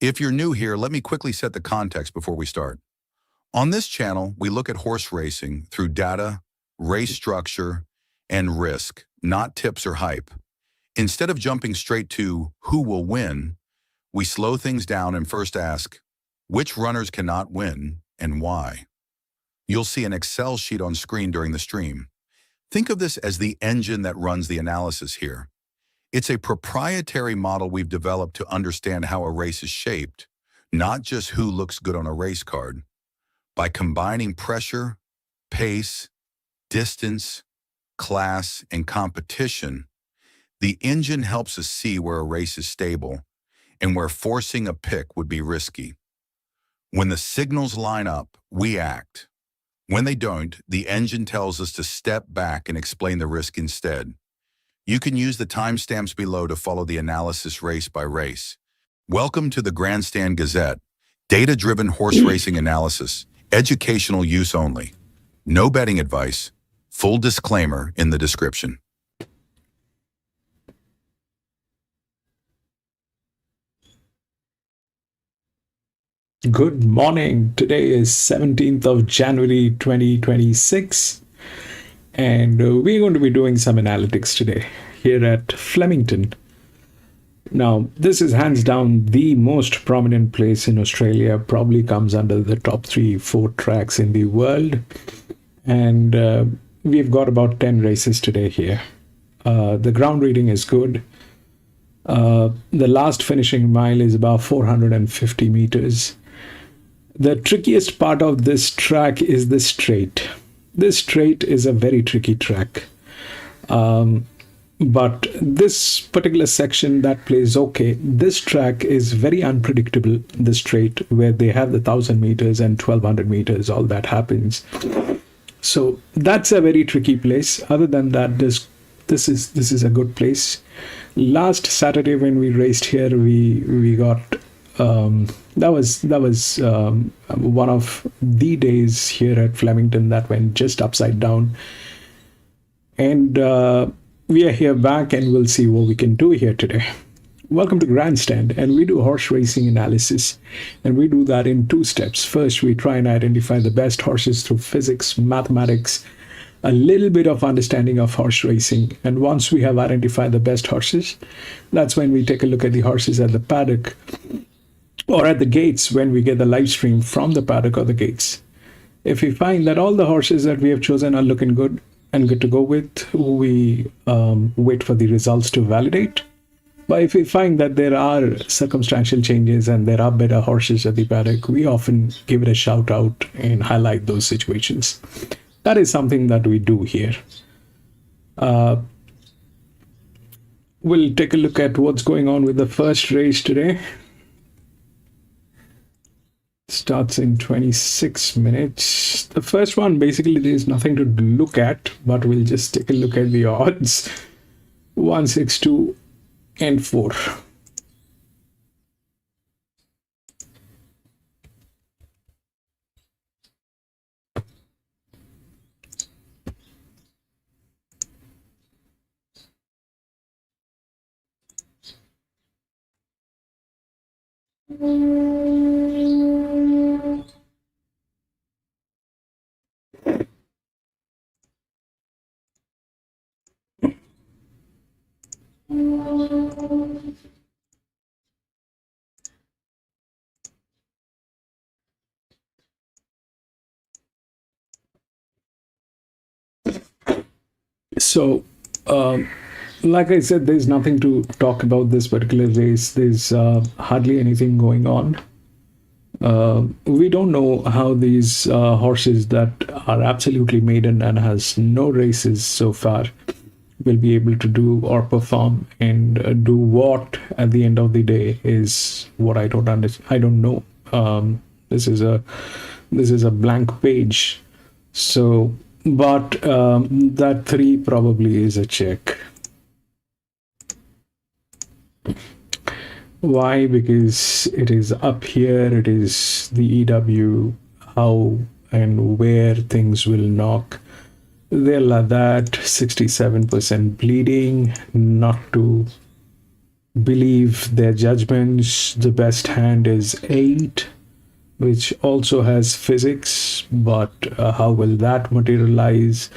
If you're new here, let me quickly set the context before we start. On this channel, we look at horse racing through data, race structure, and risk, not tips or hype. Instead of jumping straight to who will win, we slow things down and first ask, which runners cannot win and why? You'll see an Excel sheet on screen during the stream. Think of this as the engine that runs the analysis here. It's a proprietary model we've developed to understand how a race is shaped, not just who looks good on a race card. By combining pressure, pace, distance, class, and competition, the engine helps us see where a race is stable and where forcing a pick would be risky. When the signals line up, we act. When they don't, the engine tells us to step back and explain the risk instead. You can use the timestamps below to follow the analysis race by race. Welcome to the Grandstand Gazette, data-driven horse racing analysis, educational use only. No betting advice. Full disclaimer in the description. Good morning. Today is 17th of January 2026 and we're going to be doing some analytics today here at Flemington. Now, this is hands down the most prominent place in Australia, probably comes under the top 3-4 tracks in the world, and we've got about 10 races today here. The ground reading is good. The last finishing mile is about 450 meters. The trickiest part of this track is the straight. This straight is a very tricky track. But this particular section that plays okay, this track is very unpredictable, the straight, where they have the 1,000 meters and 1,200 meters, all that happens. So that's a very tricky place. Other than that, this is a good place. Last Saturday when we raced here, we got that was one of the days here at Flemington that went just upside down, and we are here back and we'll see what we can do here today. Welcome to Grandstand, and we do horse racing analysis, and we do that in 2 steps. First, we try and identify the best horses through physics, mathematics, a little bit of understanding of horse racing, and once we have identified the best horses, that's when we take a look at the horses at the paddock or at the gates when we get the live stream from the paddock or the gates. If we find that all the horses that we have chosen are looking good and good to go with, we wait for the results to validate. But if we find that there are circumstantial changes and there are better horses at the paddock, we often give it a shout out and highlight those situations. That is something that we do here. We'll take a look at what's going on with the first race today. Starts in 26 minutes. The first one, basically, there's nothing to look at, but we'll just take a look at the odds. 1, 6, 2, and 4. So, like I said, there's nothing to talk about this particular race. There's hardly anything going on. We don't know how these horses that are absolutely maiden and has no races so far will be able to do or perform and do what at the end of the day is what I don't understand. I don't know. This is a blank page. So, but that 3 probably is a check. Why? Because it is up here, it is the EW, how and where things will knock. They'll have that 67% bleeding, not too believe their judgments. The best hand is 8, which also has physics, but how will that materialize?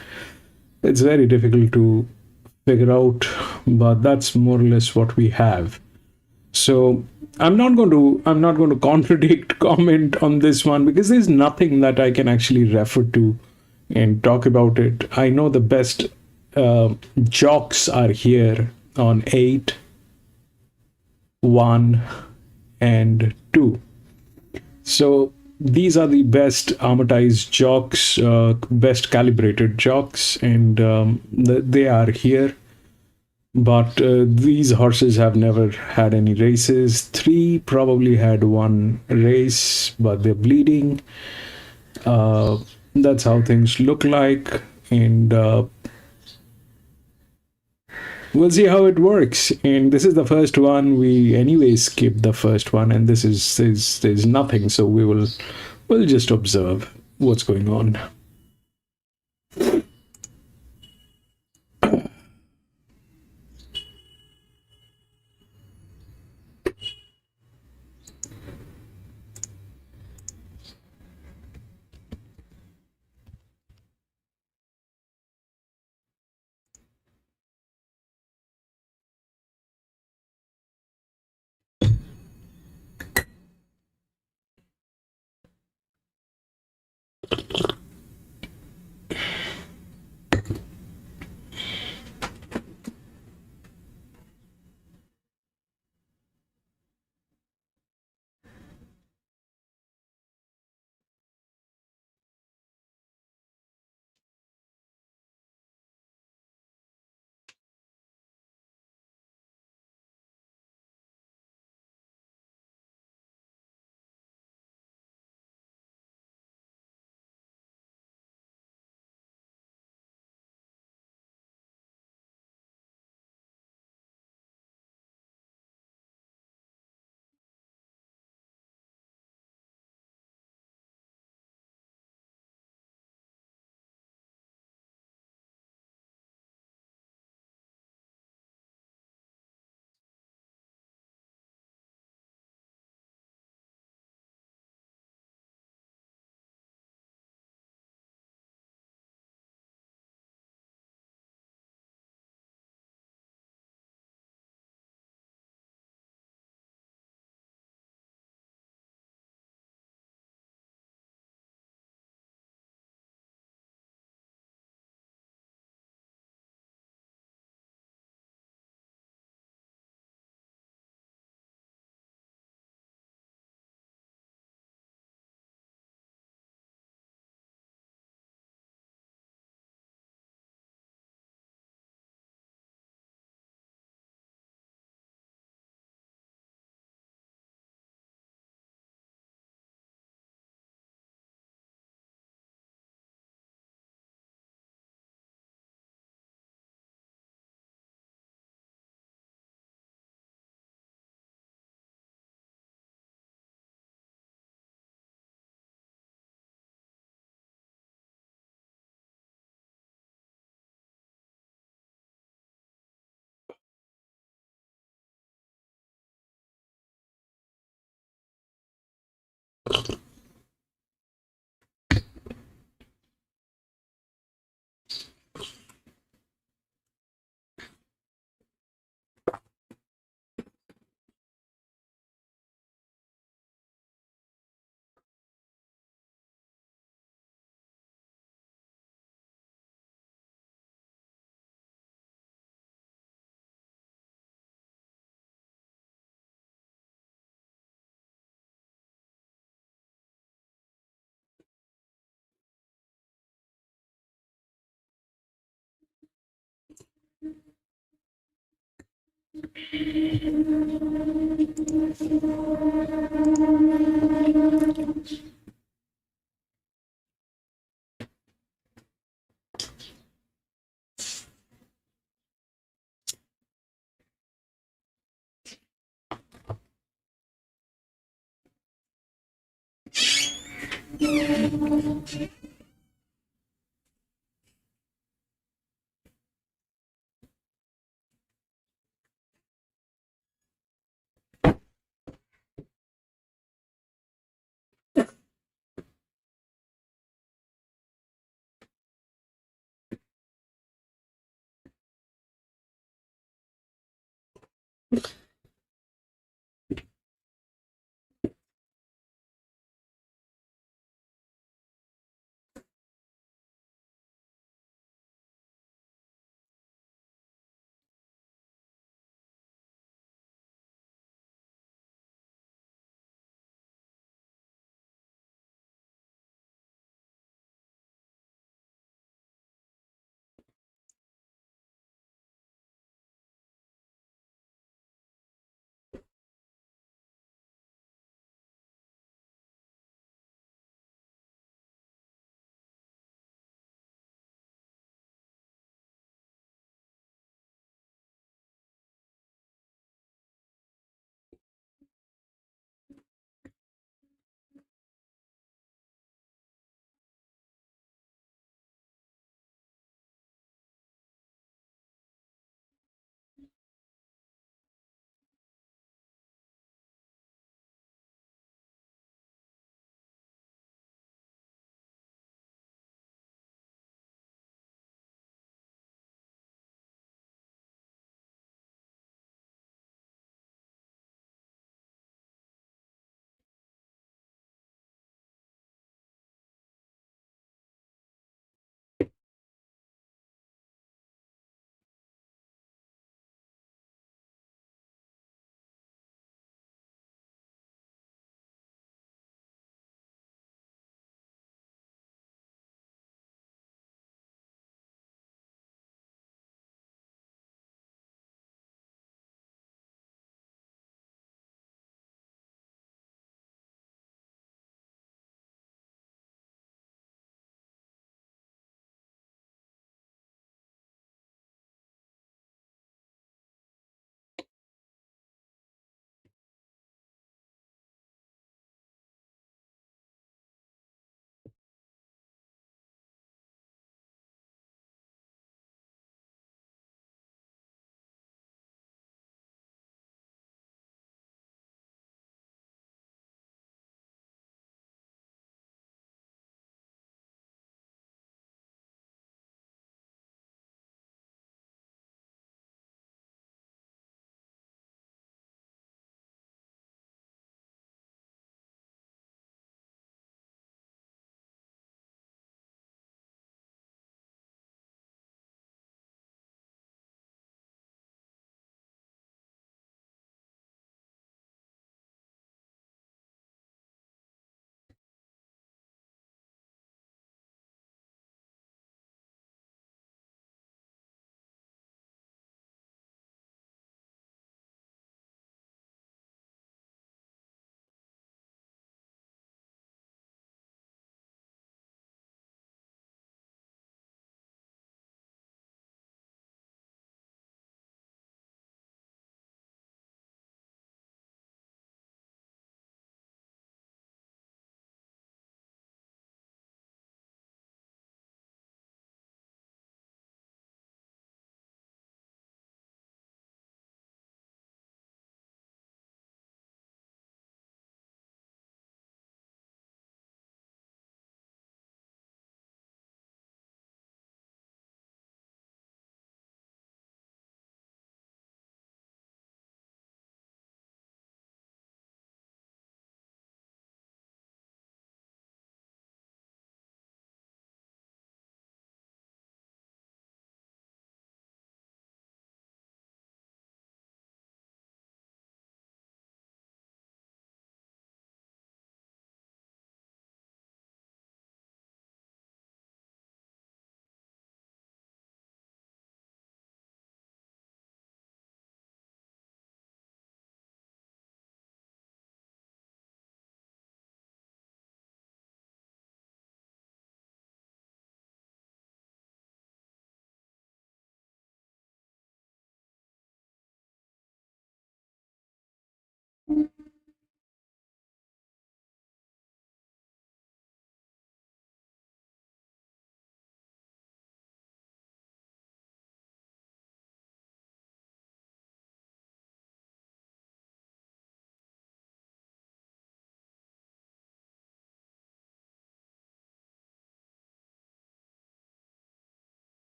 It's very difficult to figure out, but that's more or less what we have. So I'm not going to contradict comment on this one, because there's nothing that I can actually refer to and talk about it. I know the best jocks are here on 8, 1, and 2. So these are the best amortized jocks, best calibrated jocks, and they are here. But these horses have never had any races. 3 probably had one race, but they're bleeding. That's how things look like, and we'll see how it works. And this is the first one. We anyway skipped the first one, and this is there's nothing. So we'll just observe what's going on.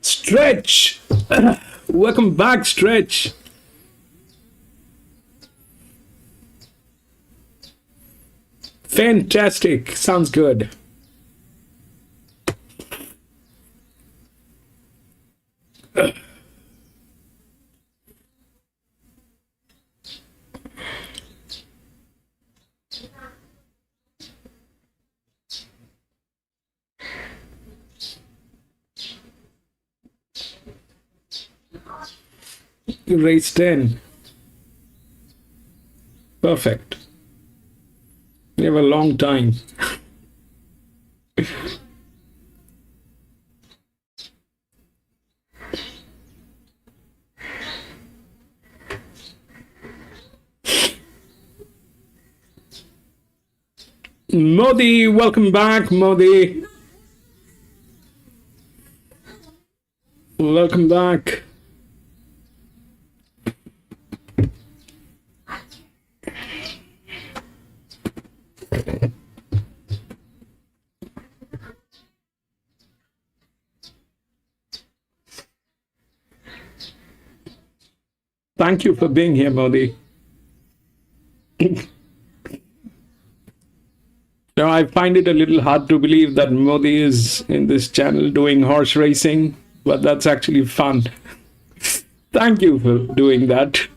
Stretch! Welcome back, Stretch. Fantastic. Sounds good. Race 10. Perfect. We have a long time. Modi, welcome back, Modi. Welcome back. Thank you for being here, Modi. Now, I find it a little hard to believe that Modi is in this channel doing horse racing, but that's actually fun. Thank you for doing that.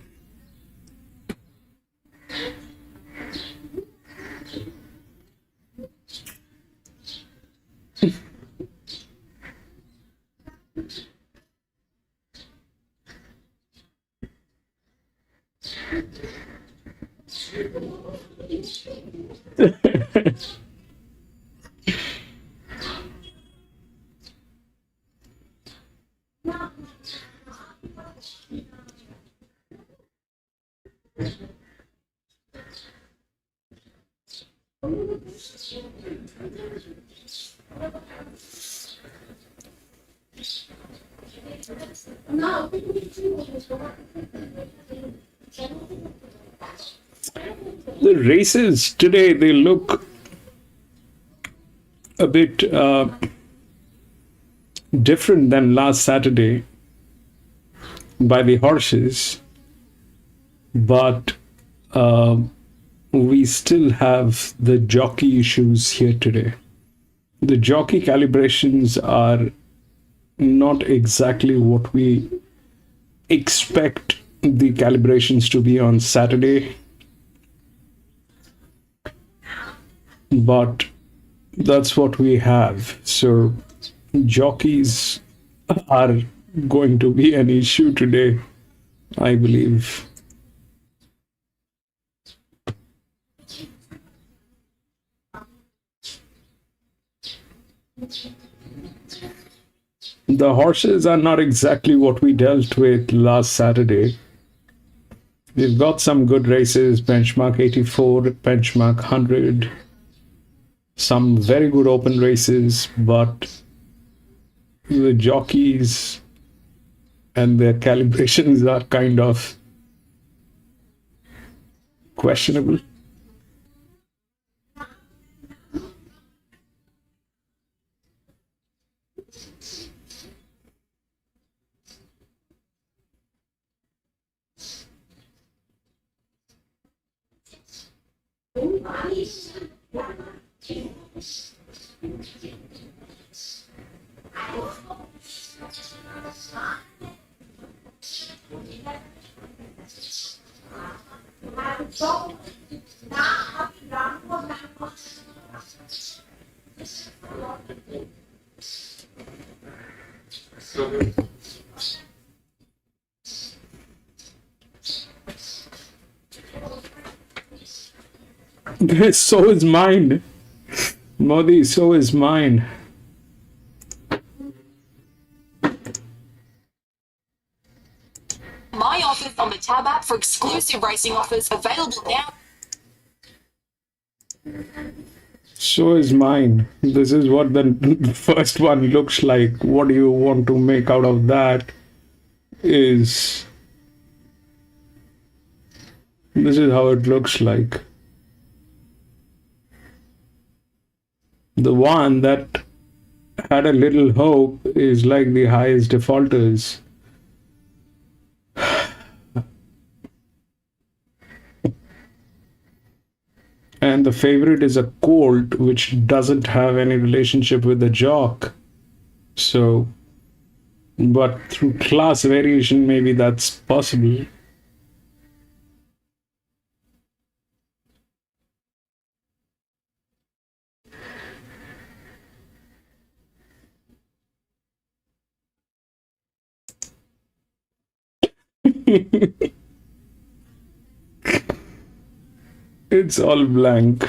The races today, they look a bit different than last Saturday by the horses, but we still have the jockey issues here today. The jockey calibrations are not exactly what we expect the calibrations to be on Saturday, but that's what we have. So jockeys are going to be an issue today, I believe. The horses are not exactly what we dealt with last Saturday. We've got some good races, benchmark 84, benchmark 100, some very good open races, but the jockeys and their calibrations are kind of questionable. So is mine. Modi, so is mine. My offers on the Tab app for exclusive racing offers available now. So is mine. This is what the first one looks like. What do you want to make out of that is... This is how it looks like. The one that had a little hope is like the highest defaulters. And the favorite is a colt, which doesn't have any relationship with the jock. So, but through class variation, maybe that's possible. It's all blank.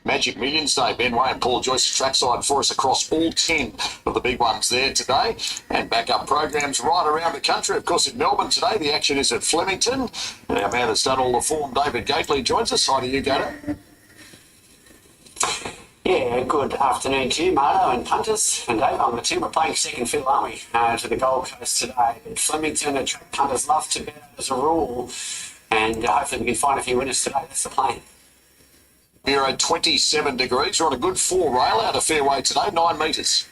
Magic Millions Day. Ben Way and Paul Joyce trackside for us across all 10 of the big ones there today. And backup programs right around the country. Of course, in Melbourne today, the action is at Flemington. And our man that's done all the form, David Gately, joins us. Hi to you, Gator. Yeah, good afternoon to you, Marto and punters. And Dave, on the team, we're playing second fiddle, aren't we, to the Gold Coast today. But Flemington, the track punters love to bet as a rule, and hopefully we can find a few winners today. That's the plan. We're at 27 degrees. We're on a good 4 rail out of fairway today, 9 metres.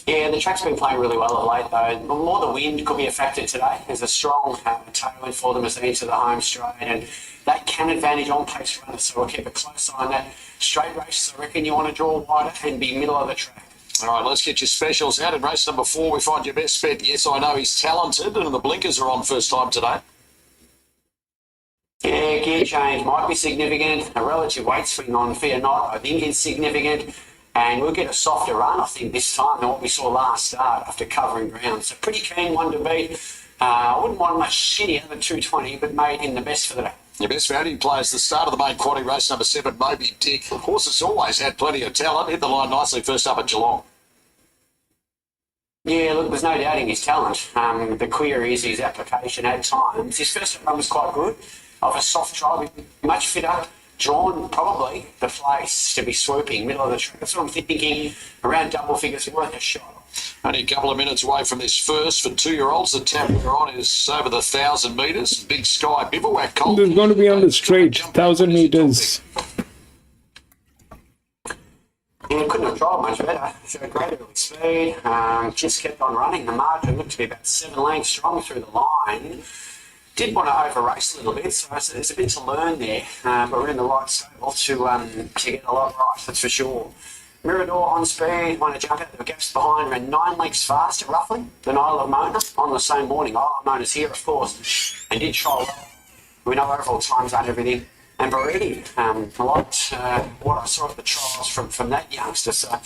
Yeah, the track's been playing really well of late, though. More the wind could be a factor today. There's a strong tailwind for them as they enter the home straight, and that can advantage on pace runners, so we'll keep a close eye on that. Straight races, I reckon you want to draw wider and be middle of the track. All right, let's get your specials out. In race number 4, we find your best bet. Yes, I know he's talented, and the blinkers are on first time today. Yeah, gear change might be significant. A relative weight swing on Fear Not, I think, is significant. And we'll get a softer run, I think, this time than what we saw last start after covering ground. So pretty keen one to beat. I wouldn't want much shittier than 220, but made him the best for the day. Your best value players, the start of the main quaddy, race number 7, Moby Dick. The horse has always had plenty of talent. Hit the line nicely first up at Geelong. Yeah, look, there's no doubting his talent. The query is his application at times. His first run was quite good. Of a soft trial, much fitter. Drawn probably the place to be swooping, middle of the track. That's what I'm thinking. Around double figures, worth a shot. Only a couple of minutes away from this first for 2-year-olds. The tap we're on is over the 1,000 metres. Big Sky Bivouac Colt. There's going to be on the straight, 1,000 meters. Yeah, couldn't have tried much better. Showed great early speed. Just kept on running. The margin looked to be about 7 lengths strong through the line. Did want to over race a little bit, so there's a bit to learn there, but we're in the right stable to get a lot right, that's for sure. Mirador on speed, won a jump out, there were gaps behind, ran 9 lengths faster, roughly, than Isle of Mona on the same morning. Isle of Mona's here, of course, and did try well. We know overall times aren't everything. And Beretti, I liked what I saw at the trials from that youngster, so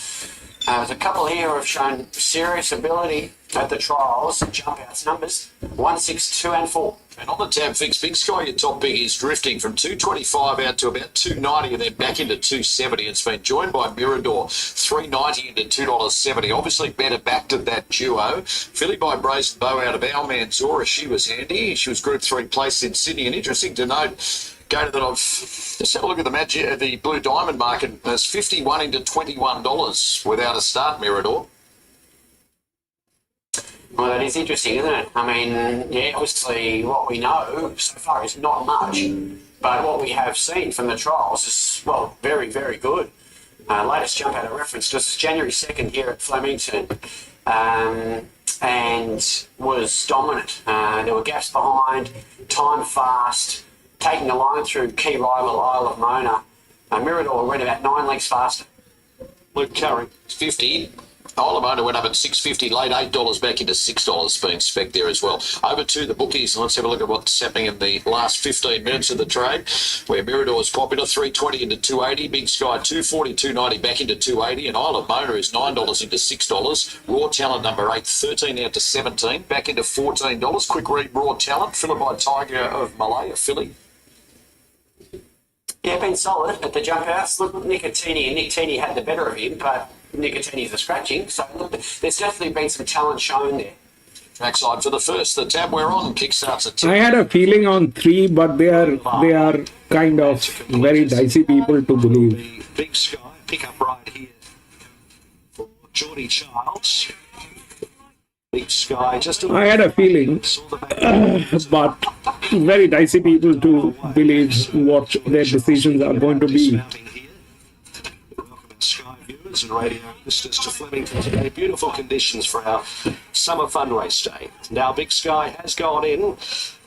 there's a couple here who have shown serious ability at the trials. Jump outs numbers 1, 6, 2 and 4. And on the tab fix, Big Sky, your top big, is drifting from 225 out to about 290 and then back into 270. It's been joined by Mirador, 390 into $2.70. Obviously better back to that duo. Filly by Brazen Bow out of Our Man Zora, she was handy. She was Group 3 placed in Sydney. And interesting to note, Gator, that I've just had a look at the match, the Blue Diamond market. There's 51 into $21 without a start, Mirador. Well, that is interesting, isn't it? I mean, yeah, obviously what we know so far is not much, but what we have seen from the trials is, well, very, very good. Latest jump out of reference just January 2nd here at Flemington, and was dominant. There were gaps behind, time fast, taking the line through key rival Isle of Mona. Mirador ran about 9 lengths faster. Luke Curry, 50. Isle of Mona went up at $6.50, late $8 back into $6 being spec there as well. Over to the bookies. Let's have a look at what's happening in the last 15 minutes of the trade, where Mirador is popular, 320 into 280, Big Sky 240, 290 back into 280, and Isle of Mona is $9 into $6. Raw Talent number 8, 13 out to 17, back into $14. Quick read, Raw Talent, Filly by Tiger of Malay, a filly. Yeah, been solid at the jump outs. Look, Nick Tini had the better of him, but Nicotini's a scratching, so look, there's definitely been some talent shown there. Trackside for the first, the tab we're on kickstarts at 10. I had a feeling on 3, but they are kind of very dicey people to believe. Big Sky, pick up right here for Geordie Childs. Big Sky, just I had a feeling, but very dicey people to believe what their decisions are going to be. Sky viewers and radio listeners to Flemington today. Beautiful conditions for our summer fun race day. Now Big Sky has gone in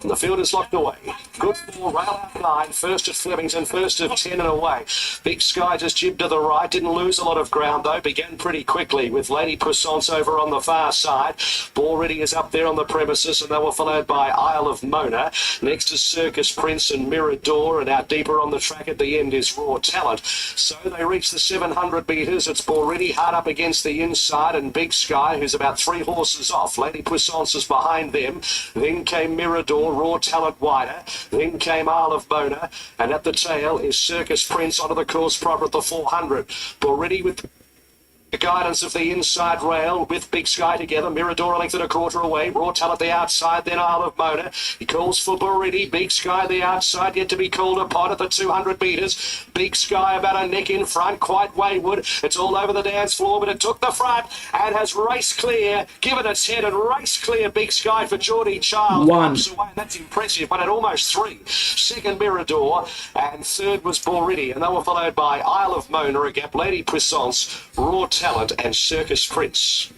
and the field is locked away. Good ball, rail out line. First at Flemington, first of 10 and away. Big Sky just jibbed to the right. Didn't lose a lot of ground though. Began pretty quickly with Lady Puissance over on the far side. Ball Ready is up there on the premises and they were followed by Isle of Mona. Next is Circus Prince and Mirador, and out deeper on the track at the end is Raw Talent. So they reach the 700 metres. It's Ball Ready hard up against the inside and Big Sky, who's about 3 horses off. Lady Puissance is behind them. Then came Mirador, Raw Talent wider. Then came Isle of Mona, and at the tail is Circus Prince onto the course proper at the 400. Already with The guidance of the inside rail with Big Sky together. Mirador a length and a quarter away. Raw Talent the outside, then Isle of Mona. He calls for Baridi. Big Sky the outside, yet to be called upon at the 200 metres. Big Sky about a neck in front, quite wayward. It's all over the dance floor, but it took the front and has raced clear, given its head and raced clear. Big Sky for Geordie Child. One. Away. That's impressive, but at almost 3. Second Mirador, and third was Boridi, and they were followed by Isle of Mona, a gap, Lady Puissance, Raw Talent, and Circus Prince.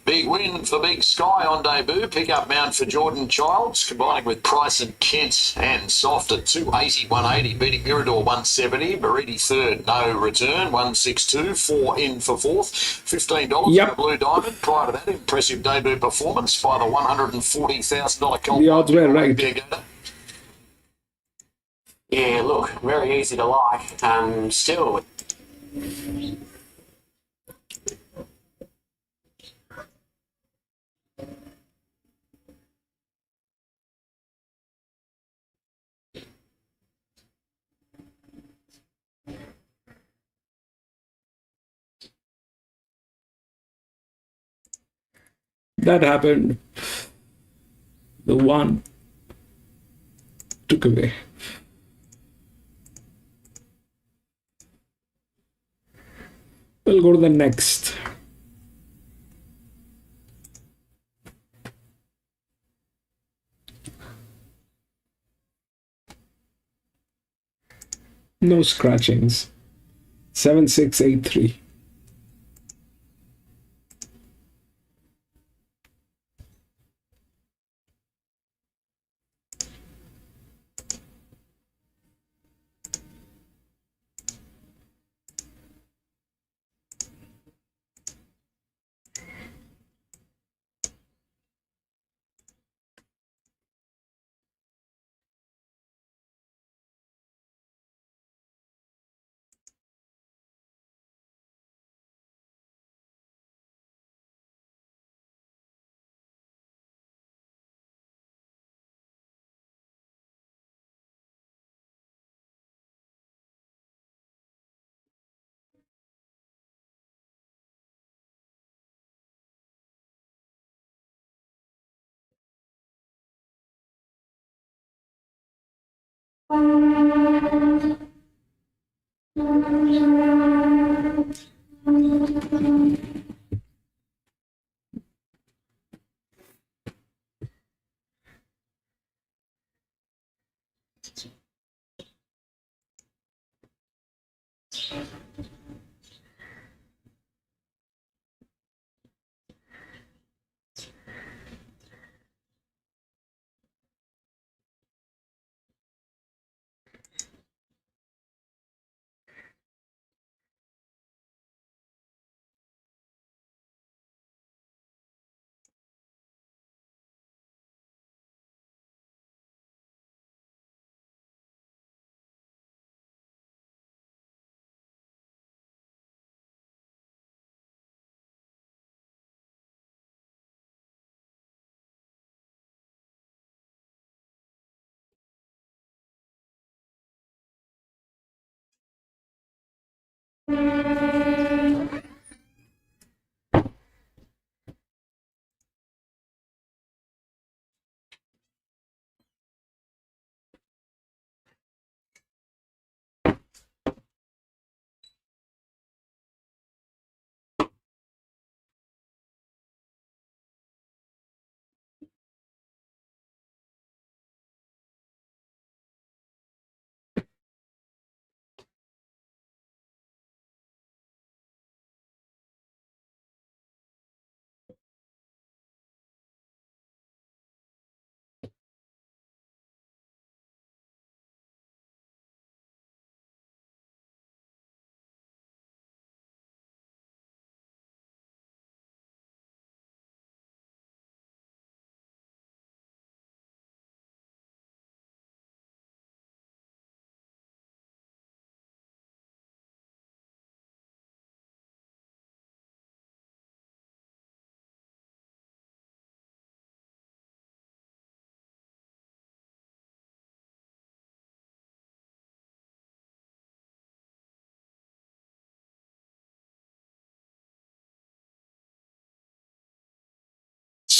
Big win for Big Sky on debut. Pick up mount for Jordan Childs, combining with Price and Kent and Soft at 280, 180, beating Mirador 170. Baridi third, no return, 162, 4 in for fourth. $15 Yep. for the Blue Diamond. Prior to that, impressive debut performance by the $140,000 Colt. The odds were right. Yeah, look, very easy to like. Still, That happened. The one took away. We'll go to the next. No scratchings. 7683.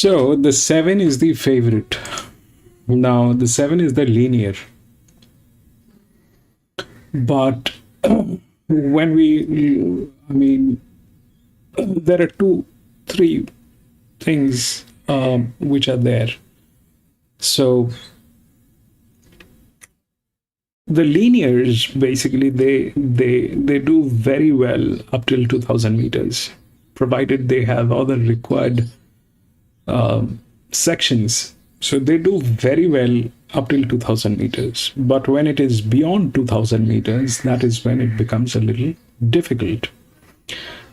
So the 7 is the favorite. Now the 7 is the linear. But when there are three things which are there. So the linears basically they do very well up till 2000 meters, provided they have all the required sections. So they do very well up till 2000 meters. But when it is beyond 2000 meters, that is when it becomes a little difficult.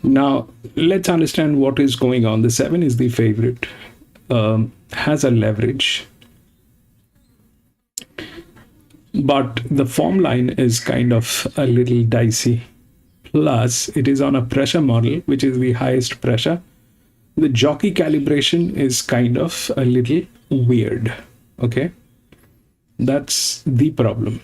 Now, let's understand what is going on. The 7 is the favorite, has a leverage, but the form line is kind of a little dicey. Plus, it is on a pressure model, which is the highest pressure. The jockey calibration is kind of a little weird. Okay, that's the problem.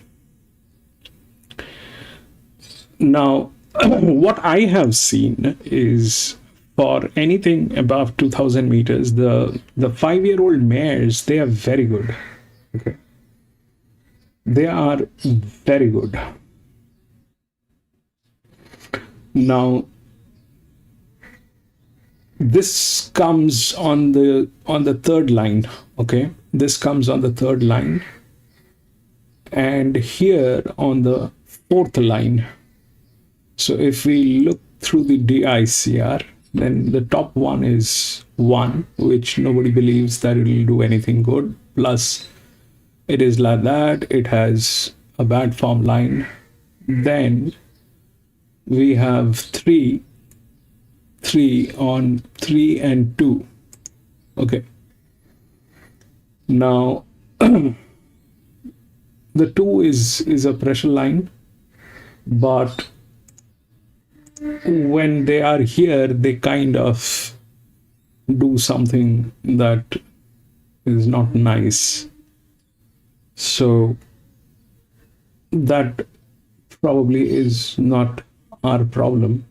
Now, what I have seen is for anything above 2000 meters, the 5-year-old mares, they are very good. Okay, they are very good. Now, this comes on the third line. Okay, this comes on the third line, and here on the fourth line. So if we look through the DICR, then the top one is 1, which nobody believes that it will do anything good. Plus, it is like that. It has a bad form line. Then we have 3 on 3 and 2. Okay. Now, the 2 is a pressure line, but when they are here, they kind of do something that is not nice. So that probably is not our problem.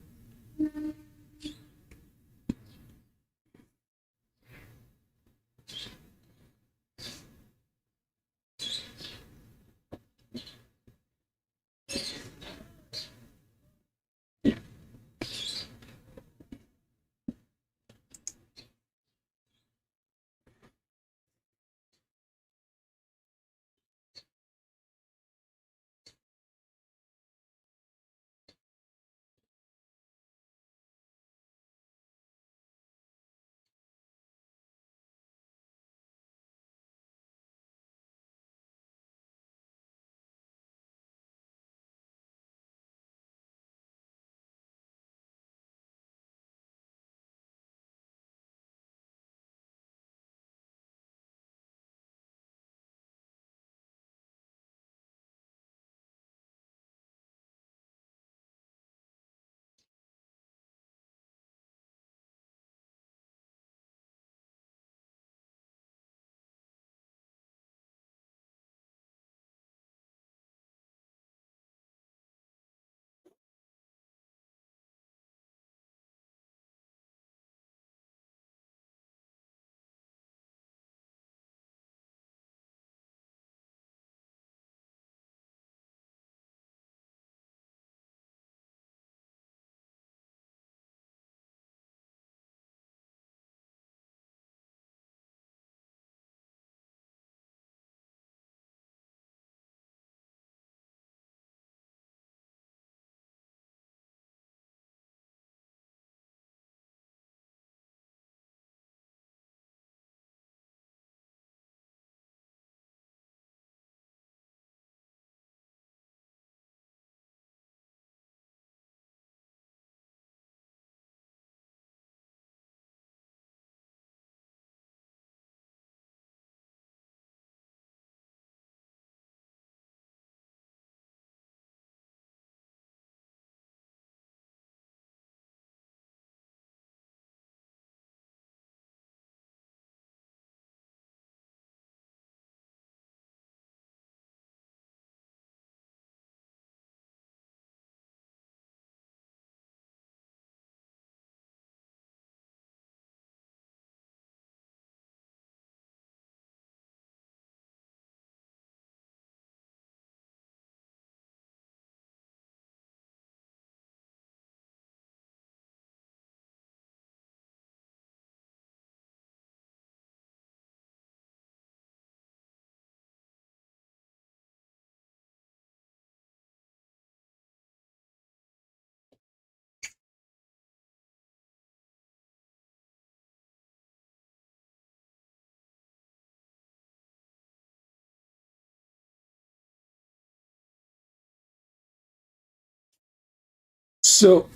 So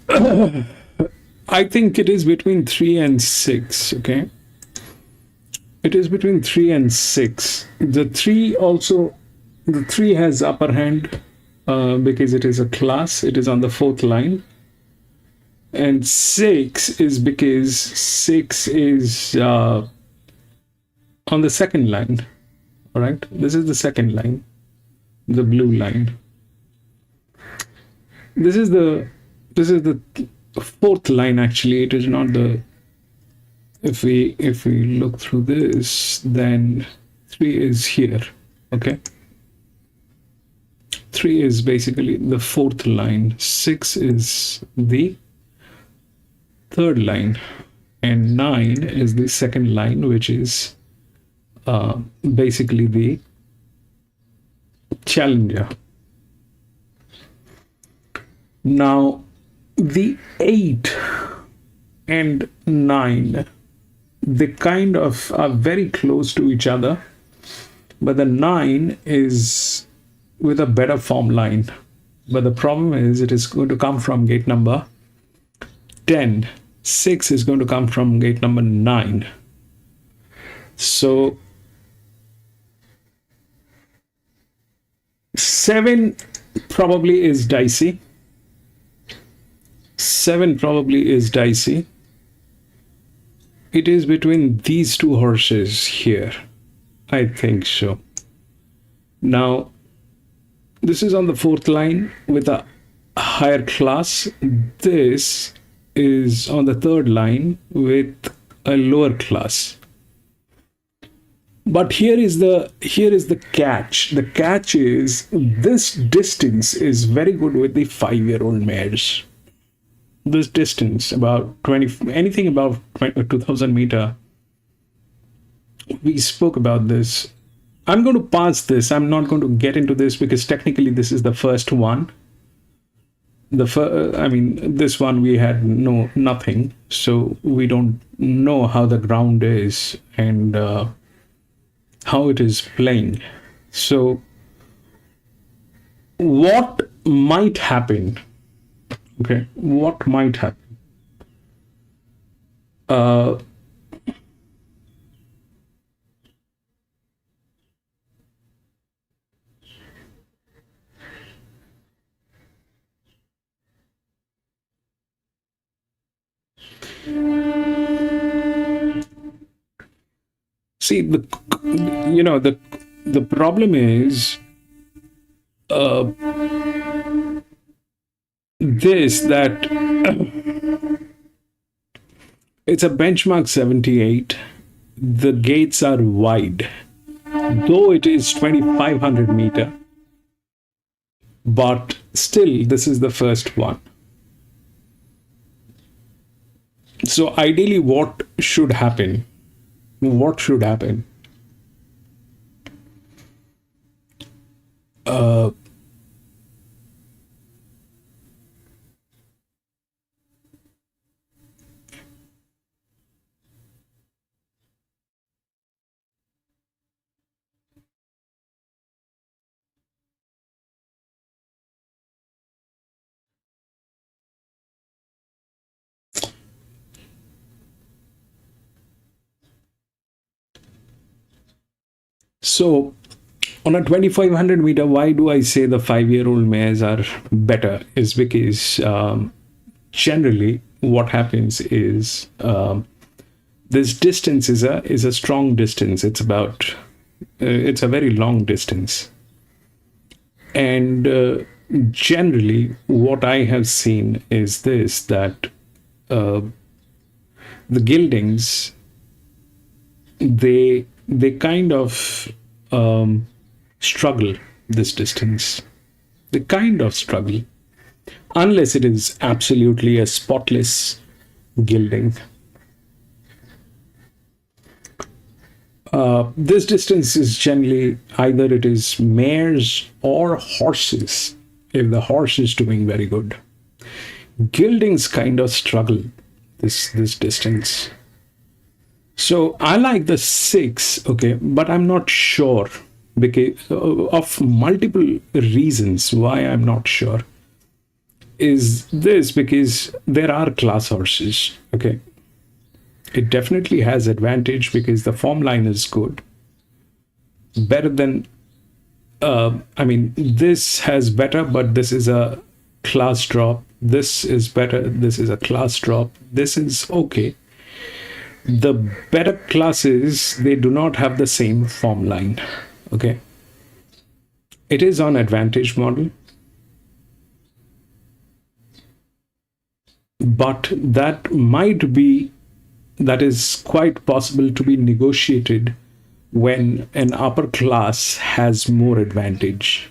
I think it is between 3 and 6. Okay, it is between 3 and 6. The 3 has upper hand because it is a class. It is on the 4th line. And 6 is because 6 is on the 2nd line. All right, this is the 2nd line, the blue line. This is the 4th line. Actually, it is not the. If we look through this, then 3 is here. Okay, 3 is basically the 4th line. 6 is the 3rd line, and 9 is the 2nd line, which is basically the challenger. Now, the 8 and 9, they kind of are very close to each other, but the 9 is with a better form line. But the problem is it is going to come from gate number 10. 6 is going to come from gate number 9. So 7 probably is dicey. 7 probably is dicey. It is between these two horses here. I think so. Now, this is on the 4th line with a higher class. This is on the 3rd line with a lower class. But here is the catch. The catch is this distance is very good with the 5-year-old mares. This distance, about 20, anything above 2,000 meter. We spoke about this. I'm going to pass this. I'm not going to get into this because technically this is the first one. This one we had nothing, so we don't know how the ground is and how it is playing. So what might happen? Okay, what might happen? See, the problem is that it's a benchmark 78. The gates are wide, though it is 2,500 meter, but still this is the first one. So ideally, what should happen? What should happen? So on a 2,500 meter, why do I say the 5-year-old mares are better? Is because generally what happens is this distance is a strong distance. It's a very long distance, and generally what I have seen is this, that the geldings, they kind of struggle this distance. They kind of struggle, unless it is absolutely a spotless gelding. This distance is generally either it is mares or horses, if the horse is doing very good. Geldings kind of struggle this distance. So I like the 6, okay, but I'm not sure because of multiple reasons why I'm not sure. is this, because there are class horses. Okay, it definitely has advantage because the form line is good, better than I mean, this has better, but this is a class drop. This is better, this is a class drop. This is okay. The better classes, they do not have the same form line. Okay, it is on advantage model, but that is quite possible to be negotiated when an upper class has more advantage.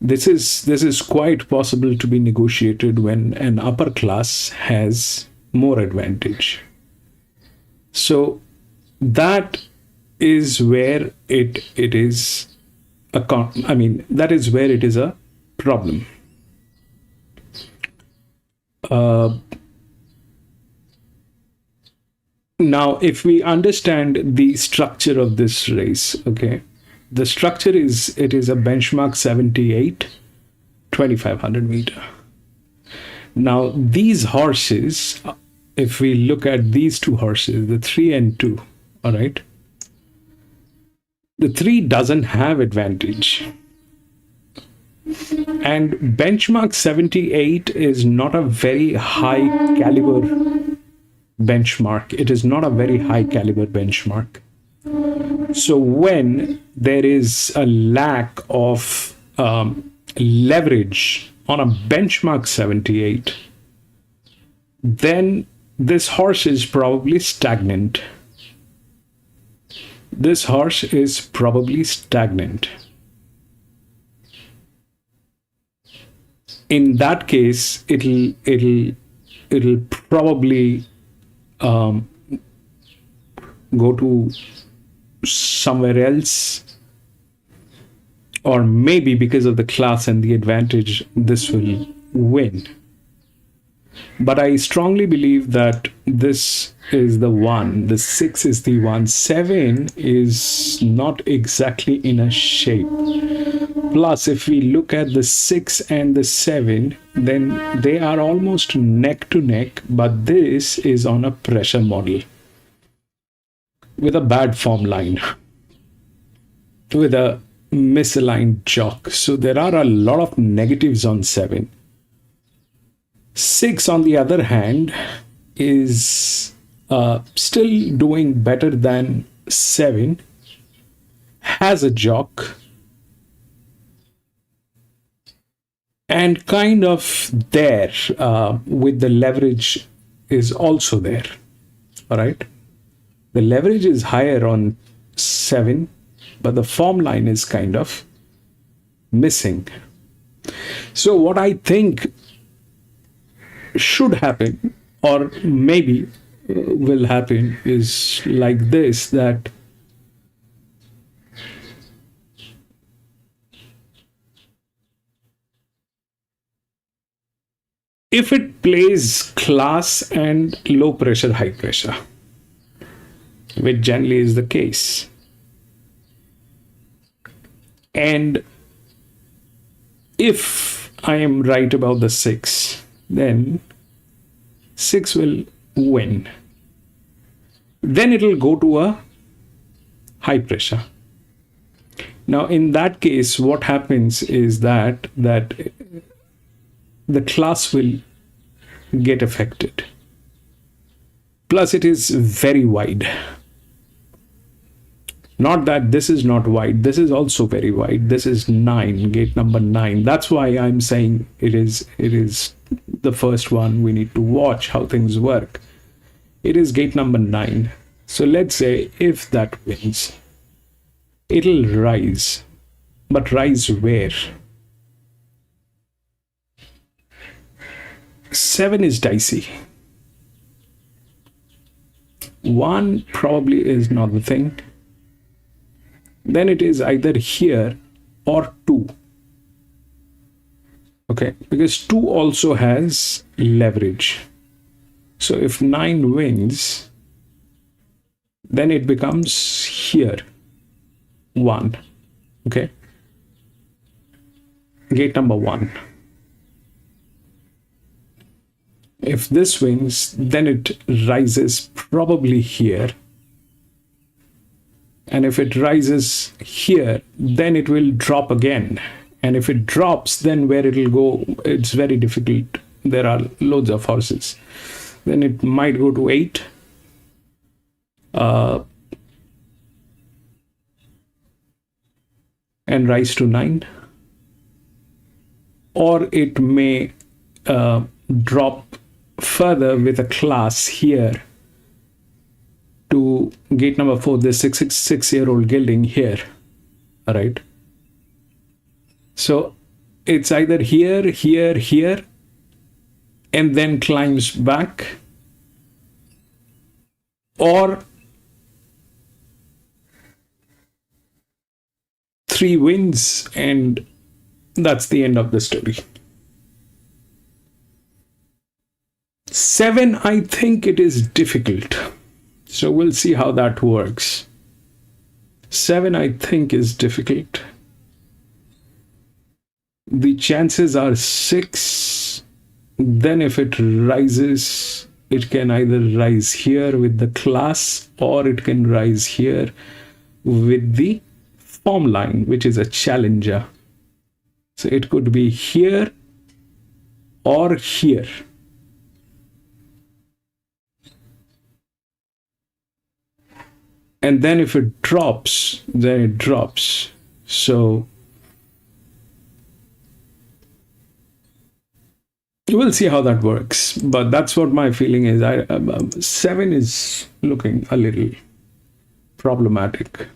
This is quite possible to be negotiated when an upper class has more advantage. So that is where it is that is where it is a problem. Now, if we understand the structure of this race, okay, the structure is, it is a benchmark 78, 2500 meter. Now, these horses, if we look at these two horses, the 3 and 2, all right, the 3 doesn't have advantage. And benchmark 78 is not a very high caliber benchmark. It is not a very high caliber benchmark. So when there is a lack of leverage on a benchmark 78, then this horse is probably stagnant. This horse is probably stagnant. In that case, it'll probably go to somewhere else, or maybe because of the class and the advantage, this will win. But I strongly believe that this is the one. The 6 is the one. 7 is not exactly in a shape. Plus, if we look at the 6 and the 7, then they are almost neck to neck, but this is on a pressure model with a bad form line, with a misaligned jock. So there are a lot of negatives on 7. 6, on the other hand, is still doing better than 7, has a jock, and kind of there with the leverage is also there. All right, the leverage is higher on 7, but the form line is kind of missing. So what I think should happen, or maybe will happen, is like this, that if it plays class and low pressure, high pressure, which generally is the case, and if I am right about the 6, then 6 will win. Then it will go to a high pressure. Now, in that case, what happens is that the class will get affected. Plus, it is very wide. Not that this is not wide, this is also very wide. This is 9, gate number 9. That's why I'm saying it is the first one. We need to watch how things work. It is gate number 9. So let's say if that wins, it'll rise. But rise where? 7 is dicey. 1 probably is not the thing. Then it is either here or 2. Okay, because 2 also has leverage. So if 9 wins, then it becomes here 1. Okay, gate number 1. If this wins, then it rises probably here. And if it rises here, then it will drop again. And if it drops, then where it will go, it's very difficult. There are loads of horses. Then it might go to 8. And rise to 9. Or it may drop further with a class here to gate number 4, the 6-year-old gelding here. All right. So it's either here, here, here, and then climbs back, or 3 wins, and that's the end of the story. 7, I think it is difficult. So we'll see how that works. 7, I think, is difficult. The chances are 6. Then if it rises, it can either rise here with the class, or it can rise here with the form line, which is a challenger. So it could be here or here. And then if it drops, then it drops. So we'll see how that works. But that's what my feeling is. 7 is looking a little problematic.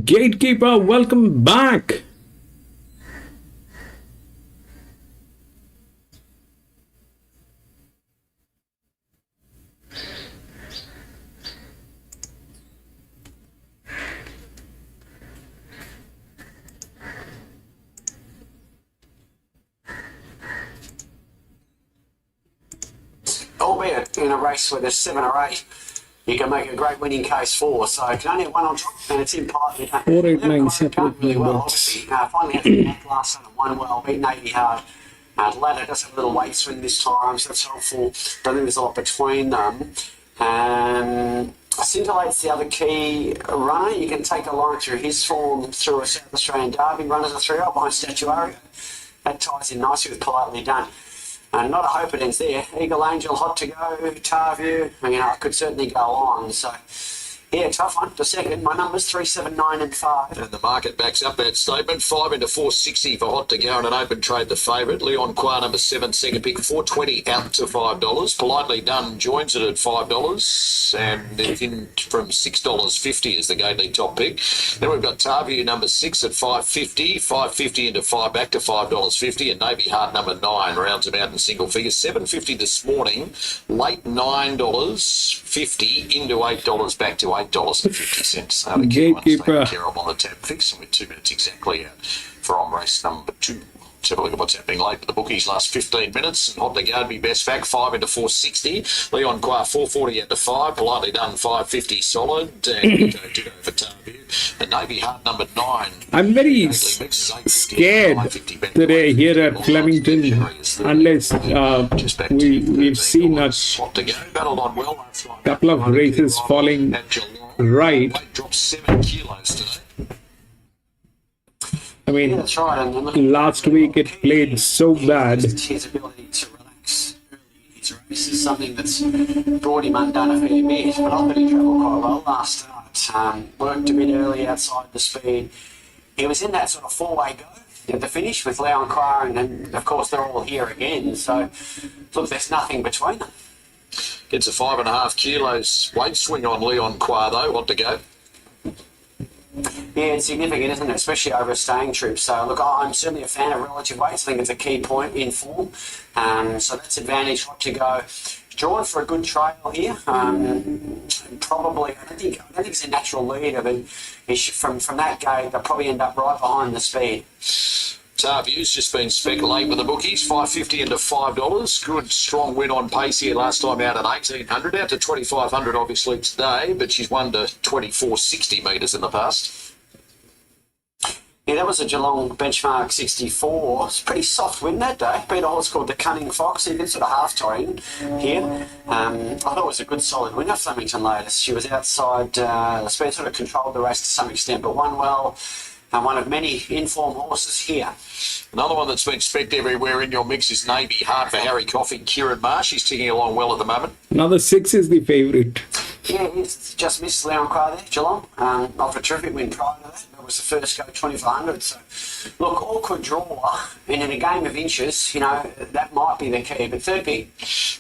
Gatekeeper, welcome back. Albeit in a race where there's 7 or 8, you can make a great winning case for. So it can only have one on top, and it's in part. 489 separate really well, numbers. obviously. Finally had the back last time and won well, beaten 80 hard. The ladder does have a little weight swing this time, so that's helpful. Don't think there's a lot between them. Scintillate's the other key runner. You can take a line through his form through a South Australian Derby run as a 3-0 behind Statuario. That ties in nicely with Politely Done. Not a hope it ends there. Eagle Angel, Hot to Go, Tarview. I could certainly go on. So, yeah, tough one. The second, my numbers 3, 7, 9 and 5. And the market backs up that statement. 5 into 460 for Hot to Go and an open trade the favourite. Leon Qua number 7, second pick, 420 out to $5. Politely Done joins it at $5 and in from $6.50 is the Gately top pick. Then we've got Tarview number 6 at $5.50, $5.50 into 5 back to $5.50, and Navy Heart number 9 rounds them out in single figures. $7.50 this morning, late $9.50 into $8 back to $8.50. Gatekeeper. Carol on the tab fix, and with 2 minutes exactly out from race number 2. Let's have a look at what's happening late with the bookies last 15 minutes. And Hot to Go be best back, 5 into 460. Leon Qua 440 out to 5. Politely Done 550 solid. And Ditto for Tarview. And Navy Heart number 9. I'm very scared today here at Flemington, unless we've seen a couple of races falling right. Dropped 7 kilos today. I mean, Yeah, that's right. And last week it played so bad. His ability to relax early in his race is something that's brought him undone a fair bit. But I thought he travelled quite well last start. Worked a bit early outside the speed. He was in that sort of 4-way go at the finish with Leon Qua, and of course they're all here again. So, look, there's nothing between them. Gets a 5.5 kilos weight swing on Leon Qua though. Hot to Go. Yeah, it's significant, isn't it? Especially over a staying trip. So, look, I'm certainly a fan of relative weights. I think it's a key point in form. So that's advantage. Hot to Go. Drawn for a good trail here. Probably, I don't think it's a natural leader, but from that gate, they'll probably end up right behind the speed. Tarview's just been spec late with the bookies, $5.50 into $5. Good strong win on pace here last time out at 1,800, out to 2,500 obviously today, but she's won to 2,460 metres in the past. Yeah, that was a Geelong benchmark 64. It's a pretty soft win that day. Beat a horse called the Cunning Fox. You can sort of half tie in here. I thought it was a good solid winner, Flemington latest. She was outside the speed, sort of controlled the race to some extent, but won well. One of many informed horses here. Another one that's been specced everywhere in your mix is Navy Heart for Harry Coffey, Kieran Marsh. He's ticking along well at the moment. Another 6 is the favourite. Yeah, he's just missed Leon Qua there, Geelong. Off a terrific win prior to that. That was the first go, 2,500. So, look, all could draw. And in a game of inches, that might be the key. But third pick.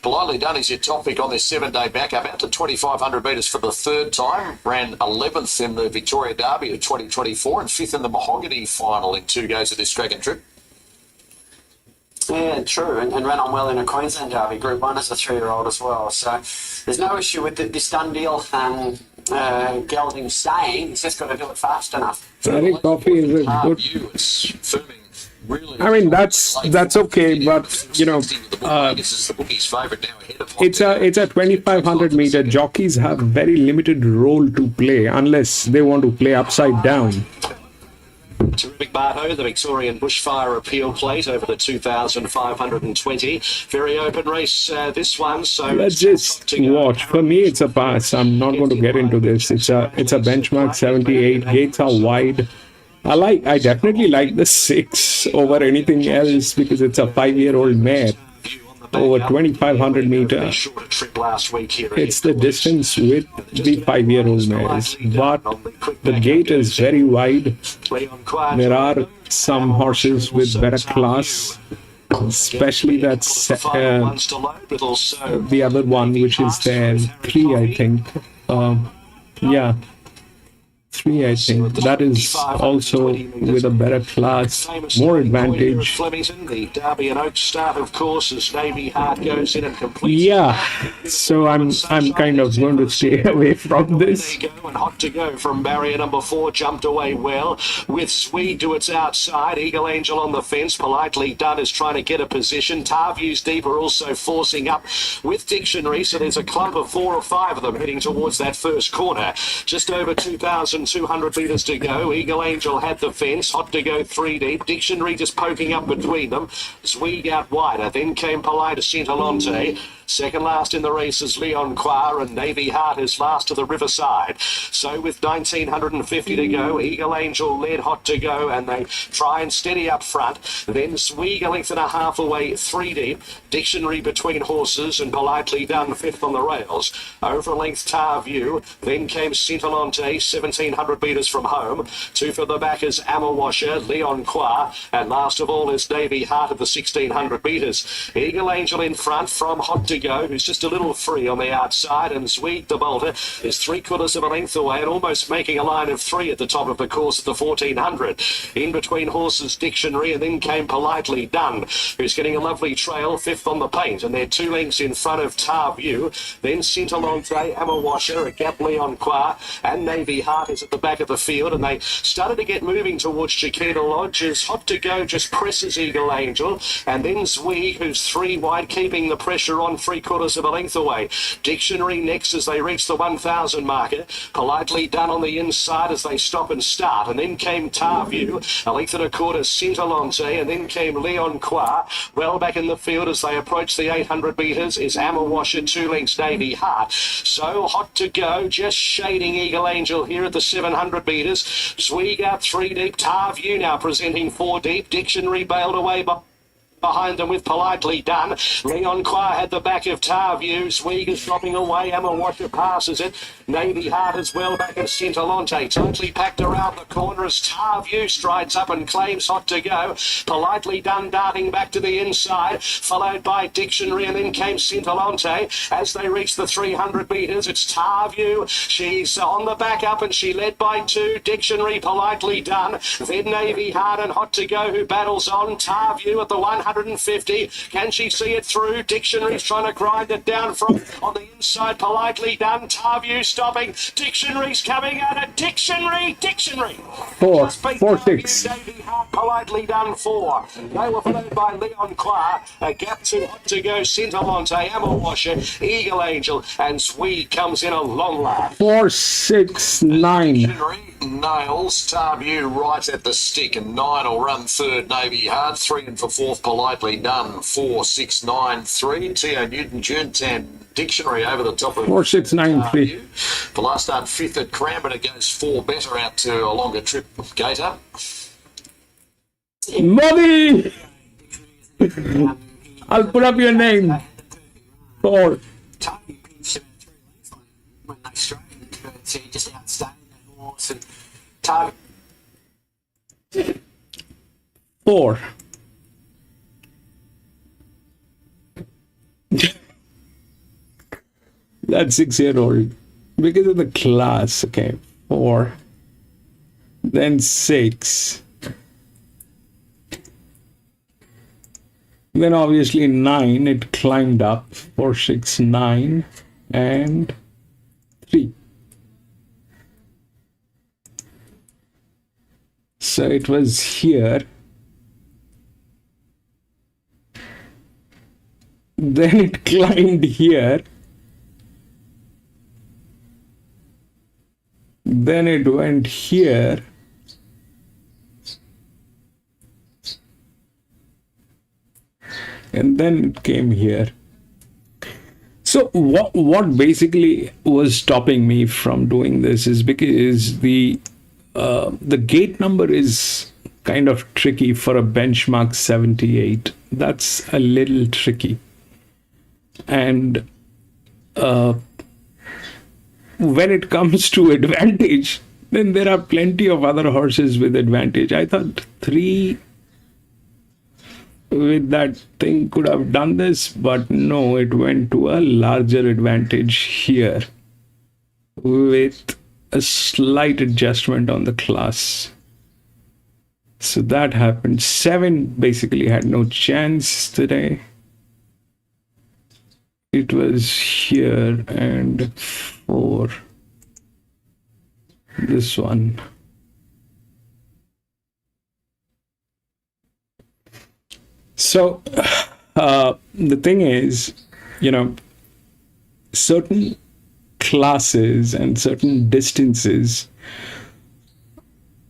Politely Done is your top pick on this 7-day backup, out to 2,500 metres for the third time. Ran 11th in the Victoria Derby of 2024 and 5th in the Mahogany final in 2 goes of this Dragon trip. Yeah, true, and ran on well in a Queensland Derby, Group 1 as a 3-year-old as well. So there's no issue with this done deal, gelding staying. He's just got to do it fast enough. Harry Coffey is a good... I mean, that's okay, but, it's a 2,500 meter. Jockeys have very limited role to play unless they want to play upside down. Terrific Barto, the Victorian Bushfire Appeal Plate over the 2,520. Very open race, this one. So let's just watch. For me, it's a pass. I'm not going to get into this. It's a benchmark 78. Gates are wide. I definitely like the 6 over anything else because it's a 5-year-old mare. Over 2,500 meter. It's the distance with the 5-year-old mares, but the gate is very wide. There are some horses with better class, especially that's the other one, which is there 3, I think. Yeah. 3, I think. That is also with a better class, more advantage. Flemington, the Derby and Oaks start, of course, as Navy Heart goes in and completes. Yeah, so I'm kind of going to stay away from this. And Hot to Go from barrier number 4 jumped away well with Swede to its outside. Eagle Angel on the fence, politely done, is trying to get a position. Tarview's Deeper also forcing up with Dictionary, so there's a clump of 4 or 5 of them heading towards that first corner. Just over 2,200 metres to go. Eagle Angel had the fence. Hot to Go 3 deep. Dictionary just poking up between them. Swede out wider. Then came Polite Cintalante. Second last in the race is Leon Quar, and Navy Heart is last to the Riverside. So with 1,950 to go, Eagle Angel led Hot to Go, and they try and steady up front. Then Swede a length and a half away, 3 deep. Dictionary between horses, and politely done 5th on the rails. Over a length, Tarview. Then came Cintalante, 1,700 metres from home. 2 for the back is Amawasher, Leon Quar, and last of all is Navy Heart of the 1,600 metres. Eagle Angel in front from Hot to Go, who's just a little free on the outside, and Swede the bolter is 3/4 of a length away and almost making a line of 3 at the top of the course at the 1,400. In between horses, Dictionary, and then came Politely Done, who's getting a lovely trail, 5th on the paint, and they're 2 lengths in front of Tarview. Then Cintalante, Amawasher, a gap Leon Quar, and Navy Heart is at the back of the field, and they started to get moving towards Chiquita Lodge as Hot to Go just presses Eagle Angel, and then Swede, who's 3 wide, keeping the pressure on 3/4 of a length away. Dictionary next as they reach the 1,000 marker. Politely Done on the inside as they stop and start. And then came Tarview, a length and a quarter, Cintalante, and then came Leon Quar. Well back in the field as they approach the 800 metres is Amawasher, 2 lengths Navy Heart. So Hot to Go, just shading Eagle Angel here at the 700 metres. Swede out 3 deep. Tarview now presenting 4 deep. Dictionary bailed away behind them with Politely Done. Leon Quar had the back of Tarview. Swede is dropping away. Amawasher passes it. Navy Heart as well back at Cintalante. Tightly packed around the corner as Tarview strides up and claims Hot to Go. Politely Done darting back to the inside, followed by Dictionary, and then came Cintalante. As they reach the 300 metres, it's Tarview. She's on the back up and she led by 2. Dictionary, Politely Done. Then Navy Heart and Hot to Go, who battles on. Tarview at the 150. Can she see it through? Dictionary's trying to grind it down from on the inside. Politely Done. Tarview stopping. Dictionary's coming out of Dictionary. 4, 4, 6. Politely Done 4. They were followed by Leon Quar. A gap to Hot to Go, Cintalante, Amawasher, Eagle Angel, and Swede comes in a long lap. 4, 6, 9. Dictionary nails Tarview right at the stick, and 9 will run third. Navy Heart 3 and for 4th. Politely Done 4, 6, 9, 3. T.O. Newton Juntan Dictionary over the top of 4, 6, 9, 3. The last start 5th at Cranbourne. It goes 4 better out to a longer trip. Gator. Bobby! I'll put up your name. 4. When they straight, just outstayed that horse and target. 4. That's 6-year-old. Because of the class, okay. 4. Then 6. Then obviously 9, it climbed up. 4, 6, 9, and 3. So it was here. Then it climbed here. Then it went here. And then it came here. So what basically was stopping me from doing this is because the gate number is kind of tricky for a benchmark 78. That's a little tricky. And when it comes to advantage, then there are plenty of other horses with advantage. I thought 3 with that thing could have done this, but no, it went to a larger advantage here with a slight adjustment on the class. So that happened. 7 basically had no chance today. It was here, and 4. This one. So the thing is, certain classes and certain distances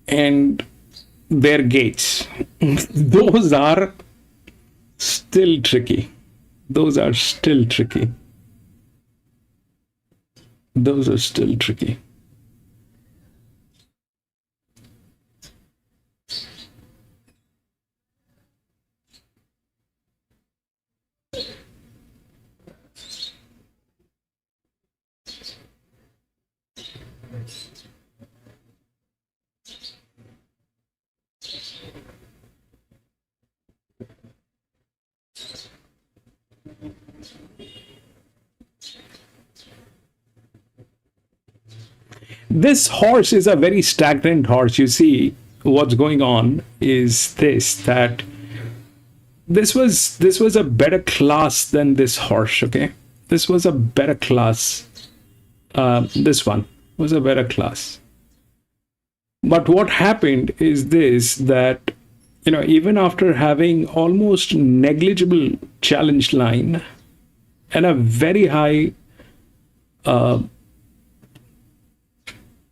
and their gates, those are still tricky. Those are still tricky. Those are still tricky. This horse is a very stagnant horse. You see, what's going on is that this was a better class than this horse. Okay, this was a better class. This one was a better class. But what happened is that even after having almost negligible challenge line and a very high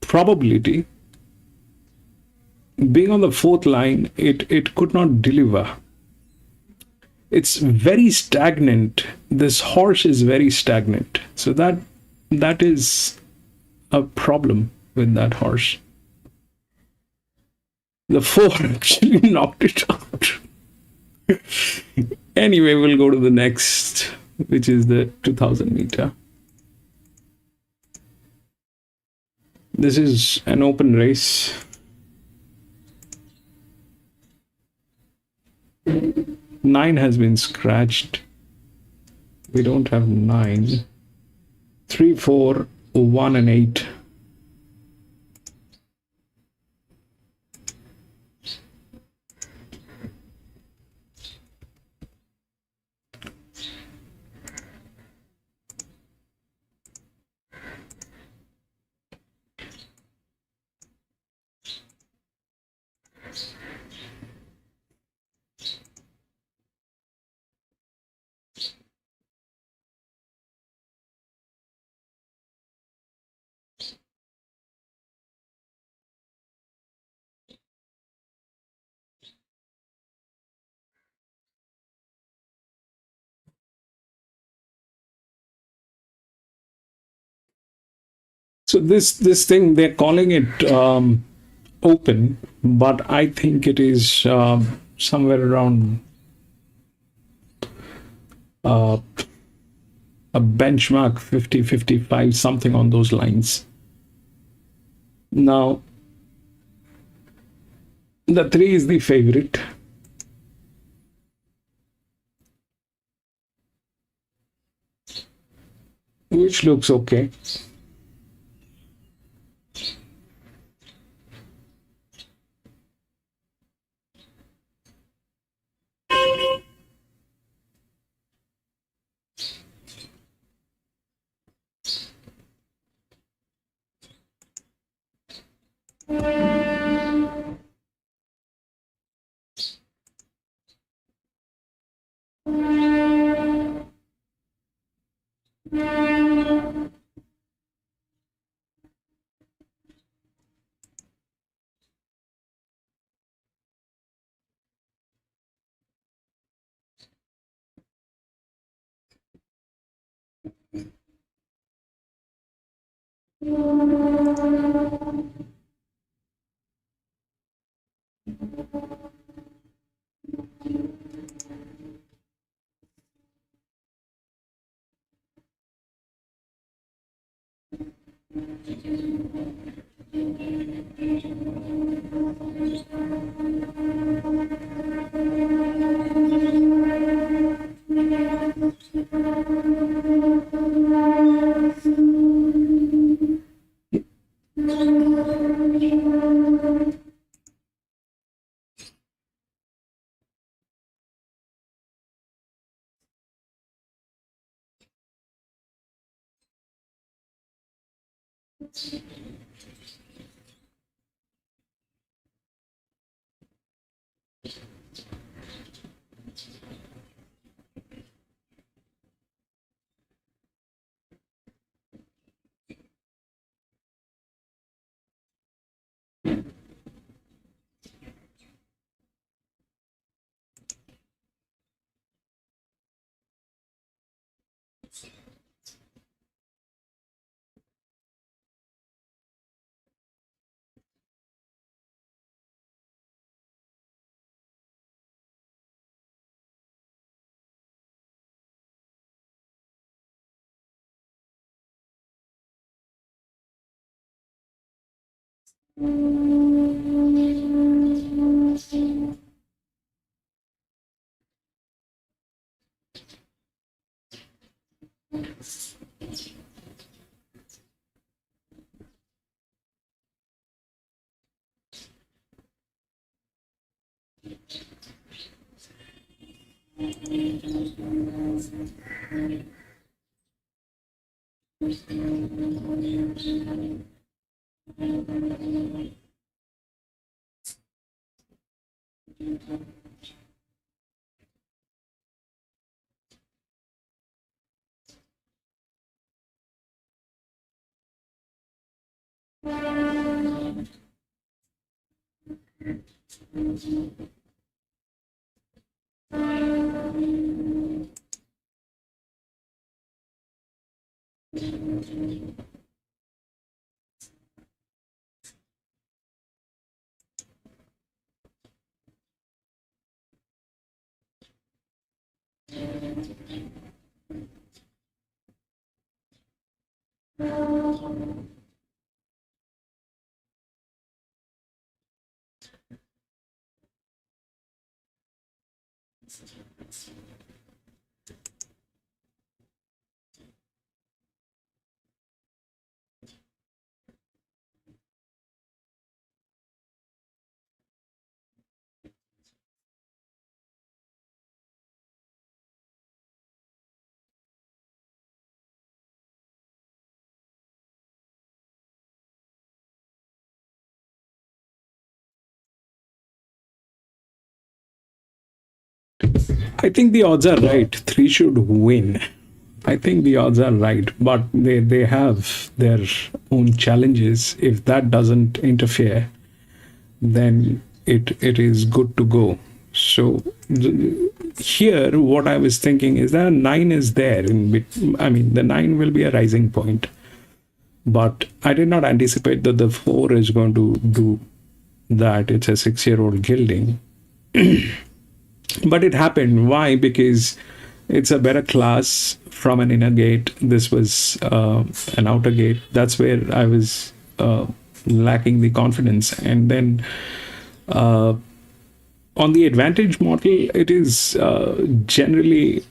probability, being on the 4th line, it could not deliver. It's very stagnant. This horse is very stagnant. So that is a problem with that horse. The 4 actually knocked it out. Anyway, we'll go to the next, which is the 2000 meter. This is an open race. 9 has been scratched. We don't have 9. 3, 4, 1, and 8. So this thing, they're calling it open, but I think it is somewhere around a benchmark 50, 55, something on those lines. Now, the 3 is the favorite. Which looks okay. I think the odds are right. 3 should win. I think the odds are right, but they have their own challenges. If that doesn't interfere, then it is good to go. So here, what I was thinking is that 9 is there. I mean, the 9 will be a rising point, but I did not anticipate that the 4 is going to do that. It's a 6-year-old gilding. But it happened. Why? Because it's a better class from an inner gate. This was an outer gate. That's where I was lacking the confidence. And then on the advantage model, it is generally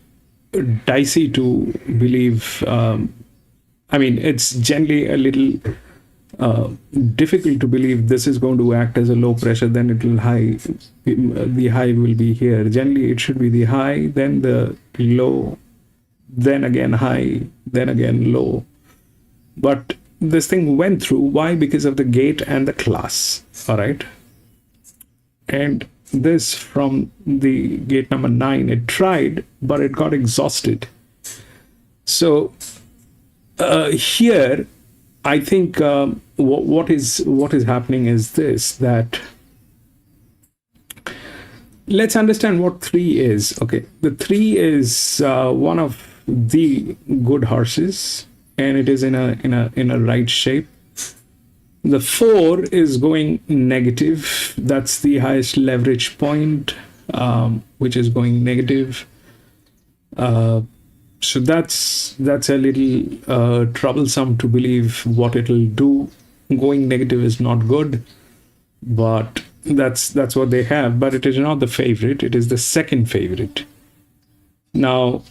dicey to believe. I mean, it's generally a little difficult to believe this is going to act as a low pressure, then it will high, the high will be here. Generally, it should be the high, then the low, then again high, then again low. But this thing went through. Why? Because of the gate and the class. All right. And this from the gate number 9, it tried, but it got exhausted. So here, I think what is happening is this, that let's understand what 3 is. Okay, the 3 is one of the good horses, and it is in a right shape. The 4 is going negative. That's the highest leverage point, which is going negative. So that's a little troublesome to believe what it'll do. Going negative is not good, but that's what they have. But it is not the favorite. It is the second favorite. Now,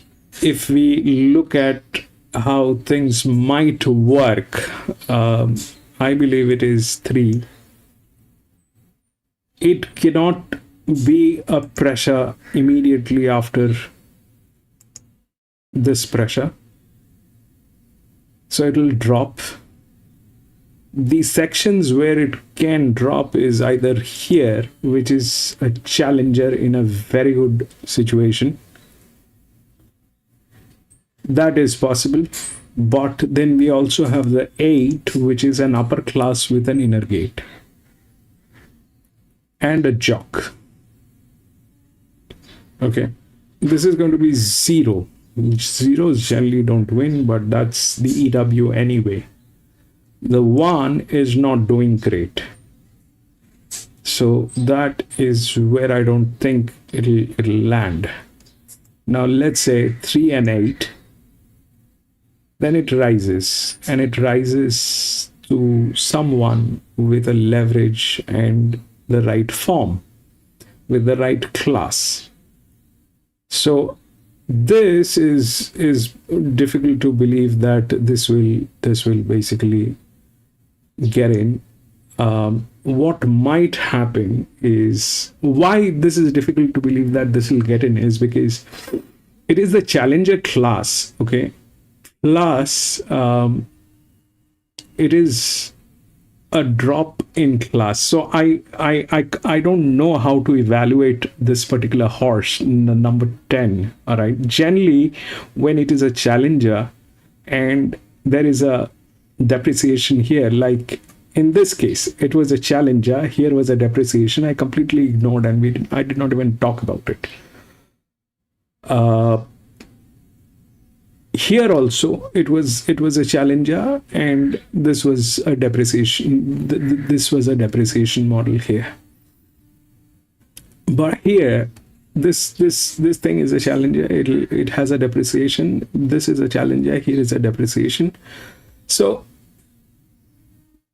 if we look at how things might work, I believe it is 3. It cannot be a pressure immediately after this pressure, so it will drop. the sections where it can drop is either here, which is a challenger in a very good situation. That is possible. But then we also have the 8, which is an upper class with an inner gate. And a jock. Okay. This is going to be 0. Zeros generally don't win, but that's the EW anyway. The 1 is not doing great. So that is where I don't think it'll land. Now let's say 3 and 8. Then it rises, and it rises to someone with a leverage and the right form, with the right class. So this is difficult to believe that this will basically get in. What might happen is, why this is difficult to believe that this will get in is because it is the challenger class, okay, plus it is a drop in class. So I don't know how to evaluate this particular horse, number 10. All right, generally when it is a challenger and there is a depreciation here, like in this case it was a challenger, here was a depreciation, I completely ignored, and I did not even talk about it. Here also it was a challenger, and this was a depreciation. This was a depreciation model here. But here, this thing is a challenger. It has a depreciation. This is a challenger. Here is a depreciation. So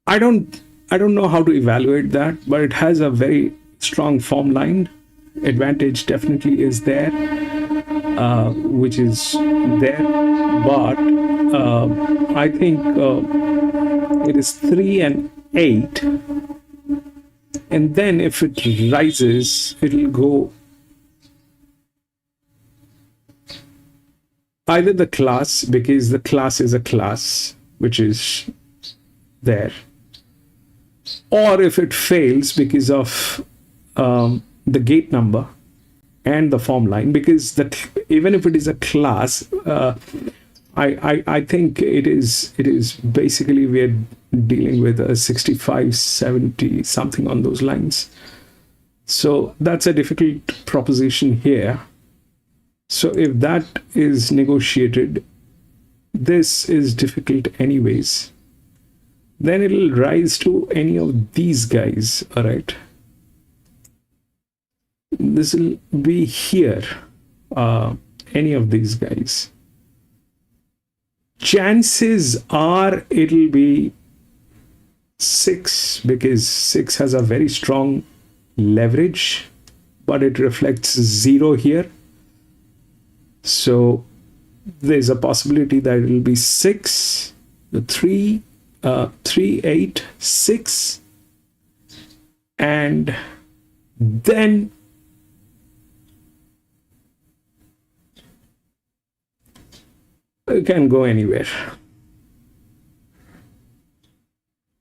I don't know how to evaluate that, but it has a very strong form line. Advantage definitely is there. Which is there, but I think it is 3 and 8, and then if it rises, it'll go either the class, because the class is a class which is there, or if it fails because of the gate number and the form line, because even if it is a class, I think it is basically we're dealing with a 65, 70, something on those lines. So that's a difficult proposition here. So if that is negotiated, this is difficult anyways. Then it'll rise to any of these guys, all right? This will be here, any of these guys. Chances are it'll be 6, because 6 has a very strong leverage, but it reflects 0 here. So there's a possibility that it will be 6, the 3, 8, 6, and then it can go anywhere.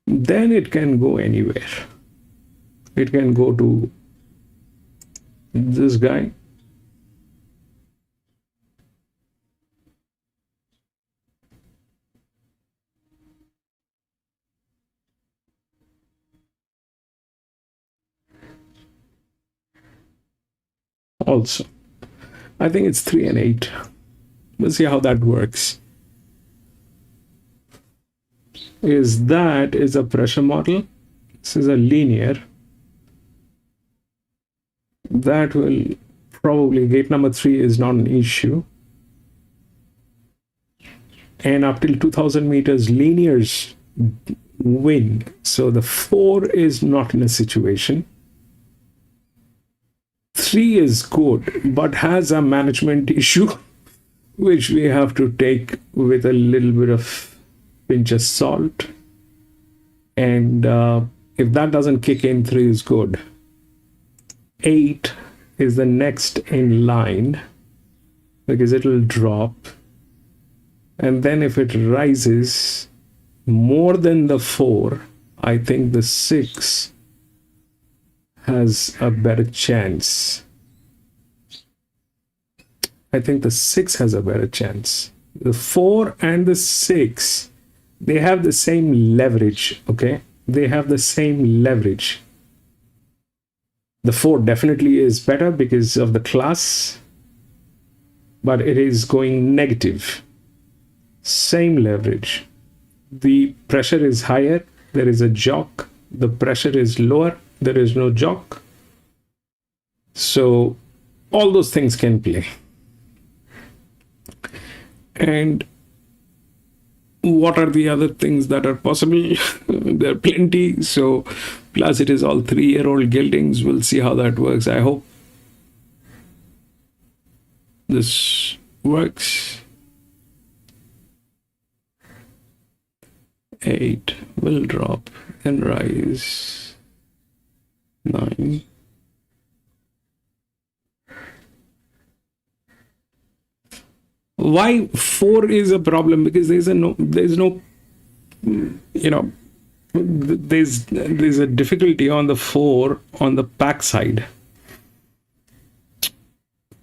Then it can go anywhere. It can go to this guy. Also, I think it's 3 and 8. We'll see how that works. That is a pressure model. This is a linear. That will probably, gate number 3 is not an issue. And up till 2000 meters, linears win. So the 4 is not in a situation. 3 is good, but has a management issue, which we have to take with a little bit of pinch of salt. And if that doesn't kick in, 3 is good. 8 is the next in line, because it will drop. And then if it rises, more than the 4, I think the 6 has a better chance. I think the 6 has a better chance. The 4 and the 6, they have the same leverage, okay? They have the same leverage. The 4 definitely is better because of the class, but it is going negative. Same leverage. The pressure is higher, there is a jock. The pressure is lower, there is no jock. So all those things can play. And what are the other things that are possible? There are plenty. So plus it is all 3-year-old geldings. We'll see how that works. I hope this works. 8 will drop and rise. 9. Why 4 is a problem? Because there's no, you know, there's a difficulty on the 4 on the pack side.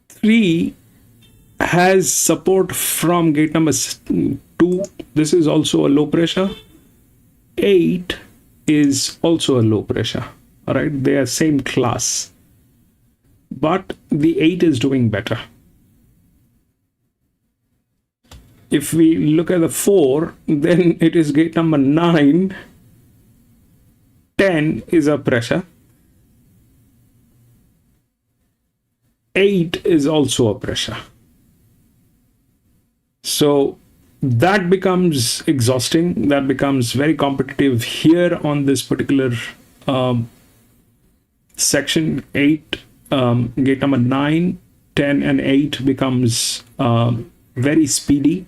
3 has support from gate number 2. This is also a low pressure. 8 is also a low pressure. All right, they are same class, but the 8 is doing better. If we look at the 4, then it is gate number 9. 10 is a pressure. 8 is also a pressure. So that becomes exhausting. That becomes very competitive here on this particular section. 8, gate number 9, 10 and 8 becomes very speedy,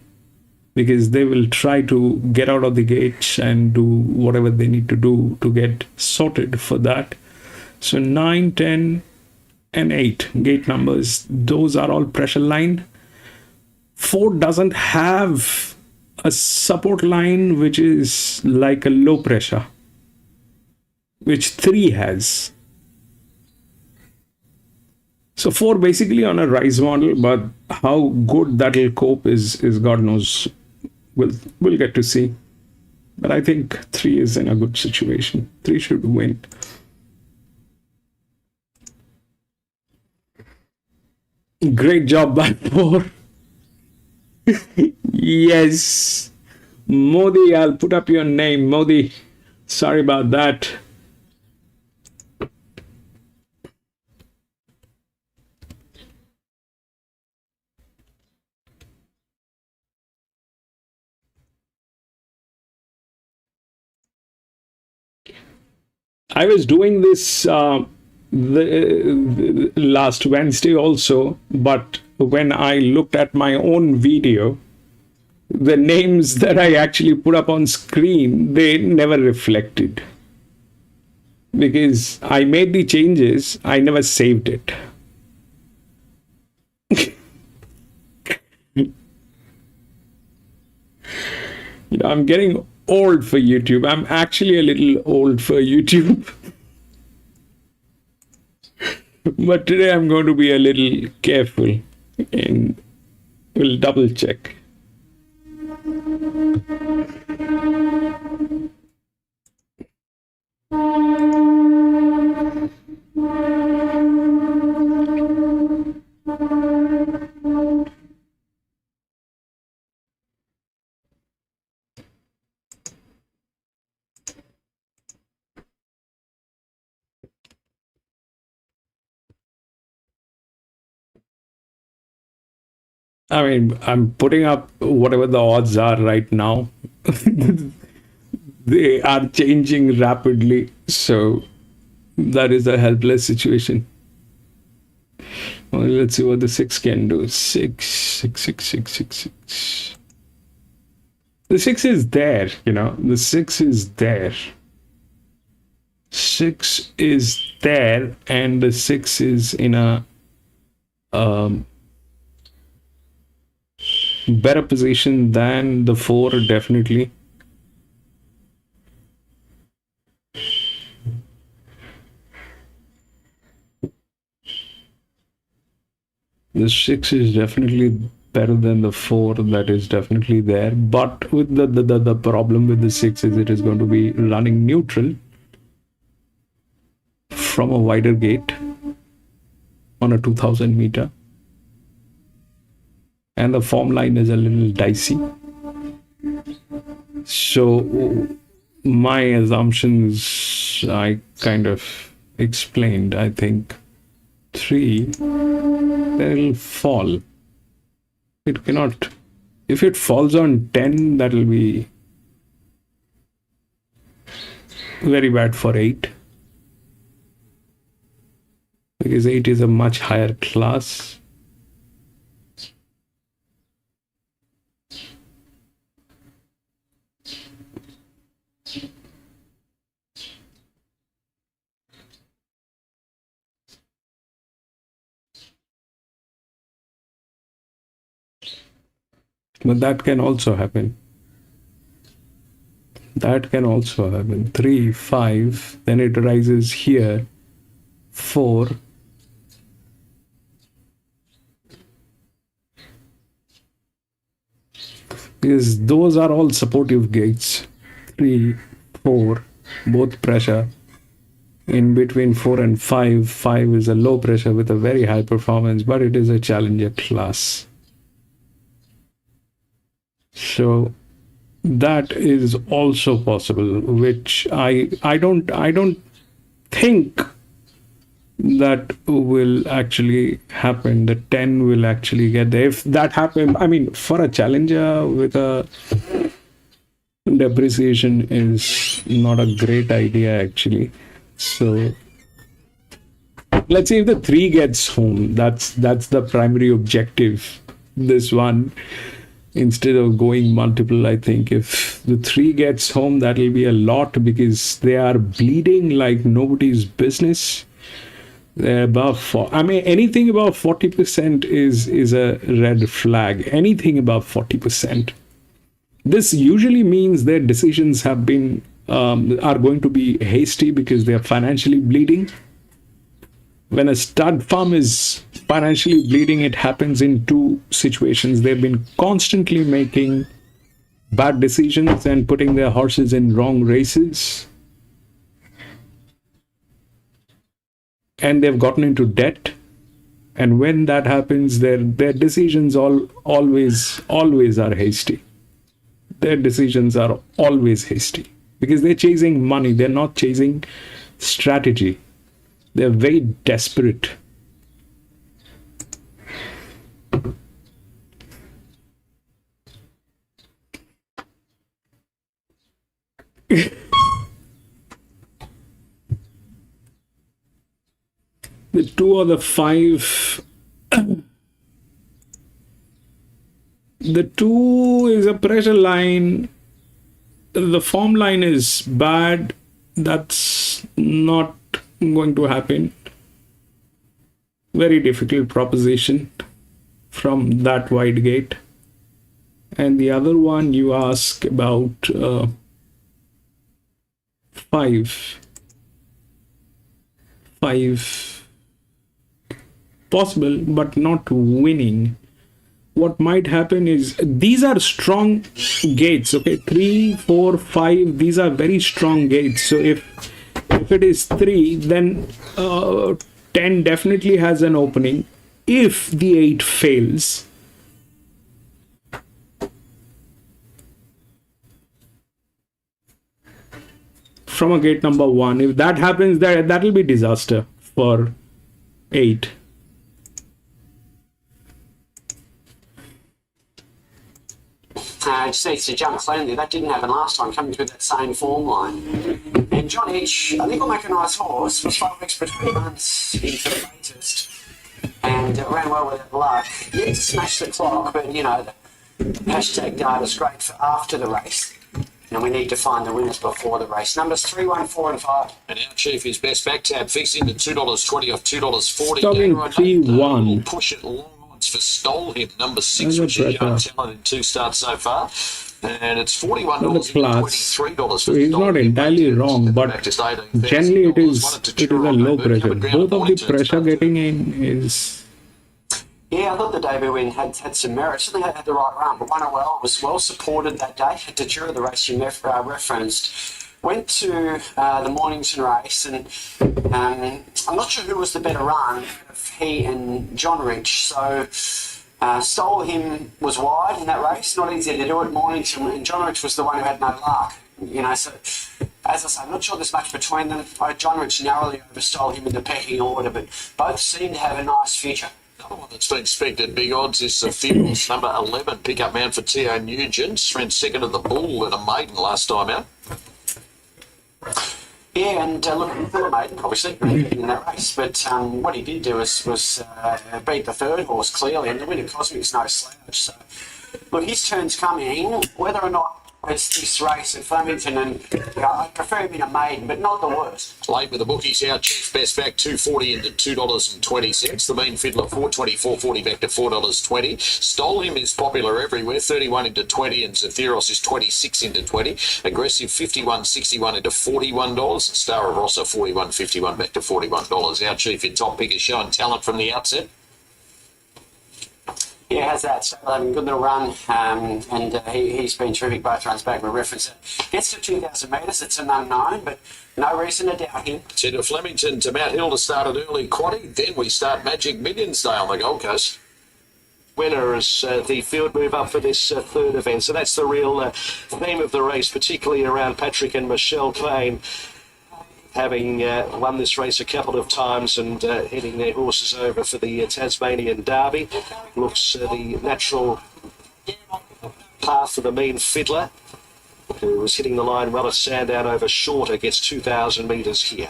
because they will try to get out of the gates and do whatever they need to do to get sorted for that. So 9, 10 and 8 gate numbers, those are all pressure line. 4 doesn't have a support line which is like a low pressure, which 3 has. So 4 basically on a rise model, but how good that will cope is God knows. We'll get to see. But I think 3 is in a good situation. 3 should win. Great job by 4. Yes. Modi, I'll put up your name. Modi, sorry about that. I was doing this the last Wednesday also, but when I looked at my own video, the names that I actually put up on screen, they never reflected. Because I made the changes, I never saved it. You know, I'm getting old for YouTube. I'm actually a little old for YouTube. But today I'm going to be a little careful and we'll double check. I mean, I'm putting up whatever the odds are right now. They are changing rapidly, so that is a helpless situation. Well, let's see what the 6 can do. 6, 6, 6, 6, 6, 6. The 6 is there, you know. The 6 is there. 6 is there, and the 6 is in a better position than the 4, definitely. The 6 is definitely better than the 4. That is definitely there. But with the problem with the 6 is it is going to be running neutral from a wider gate on a 2000 meter. And the form line is a little dicey. So my assumptions I kind of explained. I think 3, then it'll fall. It cannot. If it falls on 10, that will be very bad for 8. Because 8 is a much higher class. But that can also happen. That can also happen. 3, 5, then it rises here. 4. Because those are all supportive gates. 3, 4, both pressure. In between 4 and 5, 5 is a low pressure with a very high performance, but it is a challenger class. So that is also possible, which I don't think that will actually happen. The 10 will actually get there. If that happens, I mean, for a challenger with a depreciation is not a great idea actually. So let's say if the 3 gets home, that's the primary objective. This one, instead of going multiple, I think if the 3 gets home, that will be a lot because they are bleeding like nobody's business. They're above 4. I mean, anything above 40% is a red flag. Anything above 40%. This usually means their decisions have been are going to be hasty because they are financially bleeding. When a stud farm is financially bleeding, it happens in 2 situations. They've been constantly making bad decisions and putting their horses in wrong races. And they've gotten into debt. And when that happens, their decisions always are hasty. Their decisions are always hasty because they're chasing money. They're not chasing strategy. They're very desperate. The 2 or the 5. The 2 is a pressure line. The form line is bad. That's not going to happen. Very difficult proposition from that wide gate. And the other one you ask about 5. 5 possible, but not winning. What might happen is these are strong gates. Okay, 3, 4, 5. These are very strong gates. So if it is 3, then 10 definitely has an opening. If the 8 fails, from a gate number 1, if that happens, that will be disaster for 8. Just needs to jump cleanly. That didn't happen last time, coming through that same form line. And John Hitch, I think will make a nice horse. Was 5 weeks between months into the latest. And ran well with it luck. Yet to smash the clock, but you know, the hashtag data's great for after the race. And we need to find the winners before the race. Numbers 3, 1, 4 and 5. And our chief is best back tab fixed into $2.20 off $2.40. Talking 3, 1. We'll push it long odds for Stole Him. Number 6, which is young talent in 2 starts so far. And it's $41 $23. So he's not entirely wrong, but generally it is a low pressure. Both of the pressure getting in is Yeah, I thought the debut win had some merit. Certainly had the right run, but won it well. Was well supported that day. The jury of the race you referenced went to the Mornington race, and I'm not sure who was the better run, he and John Rich. So Stole Him was wide in that race. Not easy to do it. Mornington and John Rich was the one who had no luck. You know, so as I say, I'm not sure there's much between them. John Rich narrowly overstole him in the pecking order, but both seem to have a nice future. Another one that's been spec'd at big odds is the Fields, number 11, pickup man for T.O. Nugent. Ran second of the Bull in a maiden last time out. Yeah, and looking for a maiden, obviously, in that race. But what he did do was beat the third horse clearly, and the winner Cosmic's no slouch. So, look, his turn's coming. Whether or not it's this race at Flemington, and I prefer him in a maiden, but not the worst. Late with the bookies, our chief best back $2.40 into $2.20. The mean fiddler $4.24.40 back to $4.20. Stole Him is popular everywhere, 31 into 20, and Zetheros is 26 into 20. Aggressive 51.61 into $41. Star of Rossa 41.51 back to $41. Our chief in top pick is showing talent from the outset. Yeah, has that. So having a good little run, and he's been terrific both runs back. We reference it. Gets to 2,000 metres. It's an unknown, but no reason to doubt him. To Flemington to Mount Hill to start an early quaddie. Then we start Magic Millions Day on the Gold Coast. Winner as the field move up for this third event. So that's the real theme of the race, particularly around Patrick and Michelle Klein, having won this race a couple of times and heading their horses over for the Tasmanian Derby. Looks the natural path for the mean fiddler, who was hitting the line well at Sandown over Shorter, gets 2,000 metres here.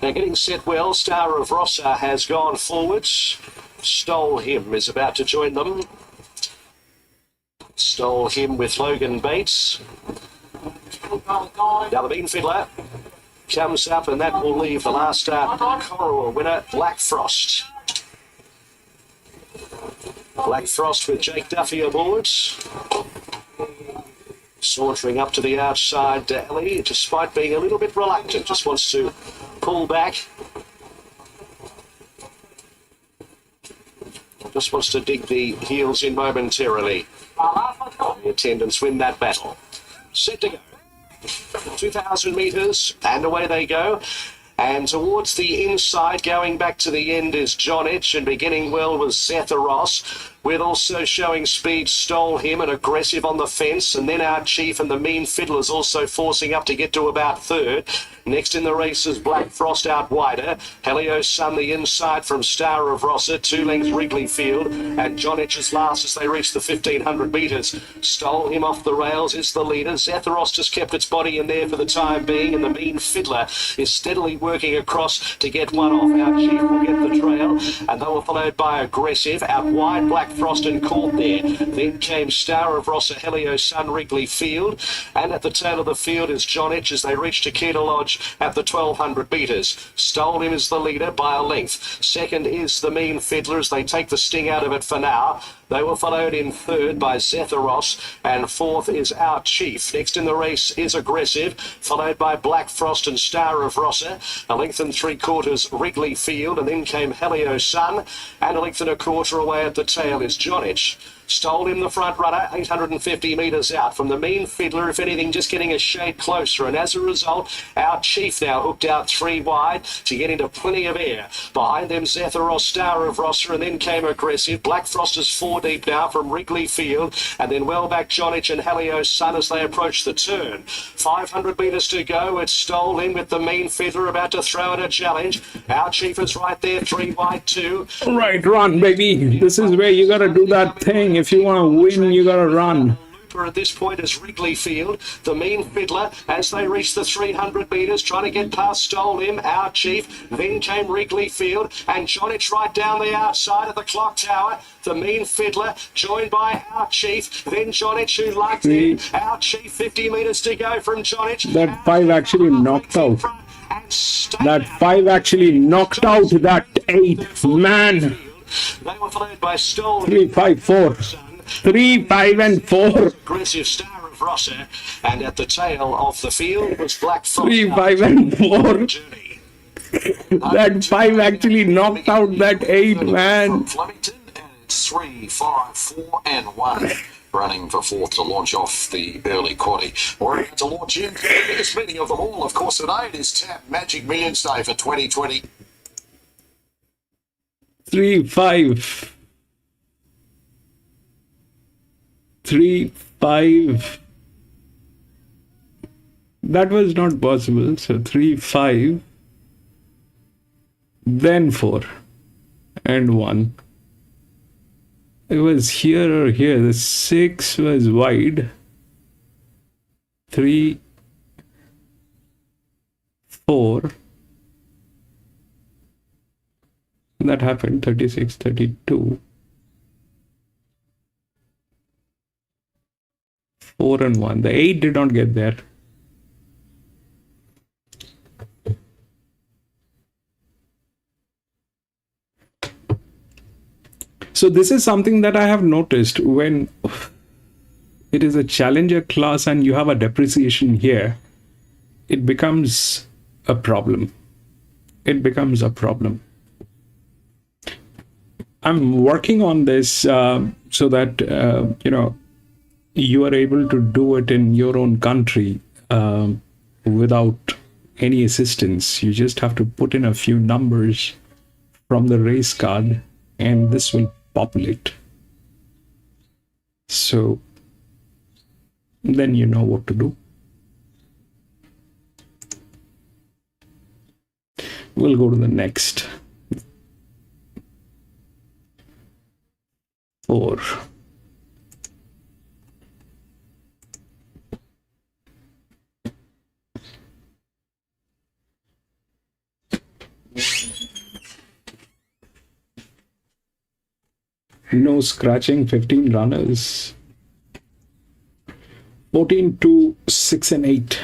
Now getting set well, Star of Rossa has gone forwards. Stole Him is about to join them. Stole Him with Logan Bates. Now the mean fiddler comes up, and that will leave the last start Coral winner, Black Frost. Black Frost with Jake Duffy aboard. Sauntering up to the outside alley, despite being a little bit reluctant, just wants to pull back. Just wants to dig the heels in momentarily. The attendants win that battle. Set to go. 2,000 metres, and away they go. And towards the inside, going back to the end, is John Etch, and beginning well was Zetheros, with also showing speed Stole Him and aggressive on the fence, and then our chief and the mean fiddlers also forcing up to get to about third. Next in the race is Black Frost out wider. Helios Sun the inside from Star of Rossa, 2 lengths Wrigley Field, and John Etch's last as they reach the 1,500 metres. Stole Him off the rails is the leader. Zetheros just kept its body in there for the time being, and the mean fiddler is steadily working across to get one off. Our chief will get the trail, and they were followed by aggressive out wide Black Frost and caught there. Then came Star of Rossa, Helios Sun, Wrigley Field, and at the tail of the field is John Etch as they reach Takeda Lodge at the 1,200 metres. Stole Him is the leader by a length. Second is the mean fiddler as they take the sting out of it for now. They were followed in third by Zetheros, and fourth is our chief. Next in the race is aggressive, followed by Black Frost and Star of Rossa. A length and 3/4 Wrigley Field, and then came Helios Sun, and a length and 1/4 away at the tail is John Etch. Stole Him the front runner, 850 metres out from the mean fiddler, if anything, just getting a shade closer. And as a result, our chief now hooked out 3 wide to get into plenty of air. Behind them, Zetheros, Star of Rossa, and then came aggressive. Black Frost is 4 deep now from Wrigley Field, and then well back John Etch and Helios Sun as they approach the turn. 500 metres to go. It's Stole Him with the mean fiddler about to throw in a challenge. Our chief is right there, 3 wide 2. Right, run, baby. This is where you gotta do that thing. If you want to win, you gotta run. At this point is Wrigley Field, the mean fiddler as they reach the 300 metres, trying to get past Stole Him, our chief. Then came Wrigley Field, and John Etch right down the outside of the clock tower. The mean fiddler joined by our chief, then John Etch who liked it. Our chief, 50 metres to go from John Etch. That 5 actually knocked out. That 5 actually knocked out that 8. Man. They were followed by Stole 3, 5, 4. 3, 5, and 4. Aggressive Star of Rossa, and at the tail of the field was Black Frost. 3, 5, and 4. That 5 actually knocked out that 8, man. Flemington, and it's 6, 3, 5, 4, and 1. Running for fourth to launch off the early quaddie. We're about to launch into the biggest meeting of them all. Of course, today it is TAB Magic Millions Day for 2020. 3, 5. 3, 5. That was not possible. So 3, 5. Then 4 and 1. It was here or here. The 6 was wide. 3, 4. That happened. 36, 32. 4 and 1. The 8 did not get there. So this is something that I have noticed when it is a challenger class and you have a depreciation here, it becomes a problem. It becomes a problem. I'm working on this so that, you are able to do it in your own country without any assistance. You just have to put in a few numbers from the race card and this will populate. So then you know what to do. We'll go to the next. 4. No scratching, 15 runners. 14 to 6 and 8.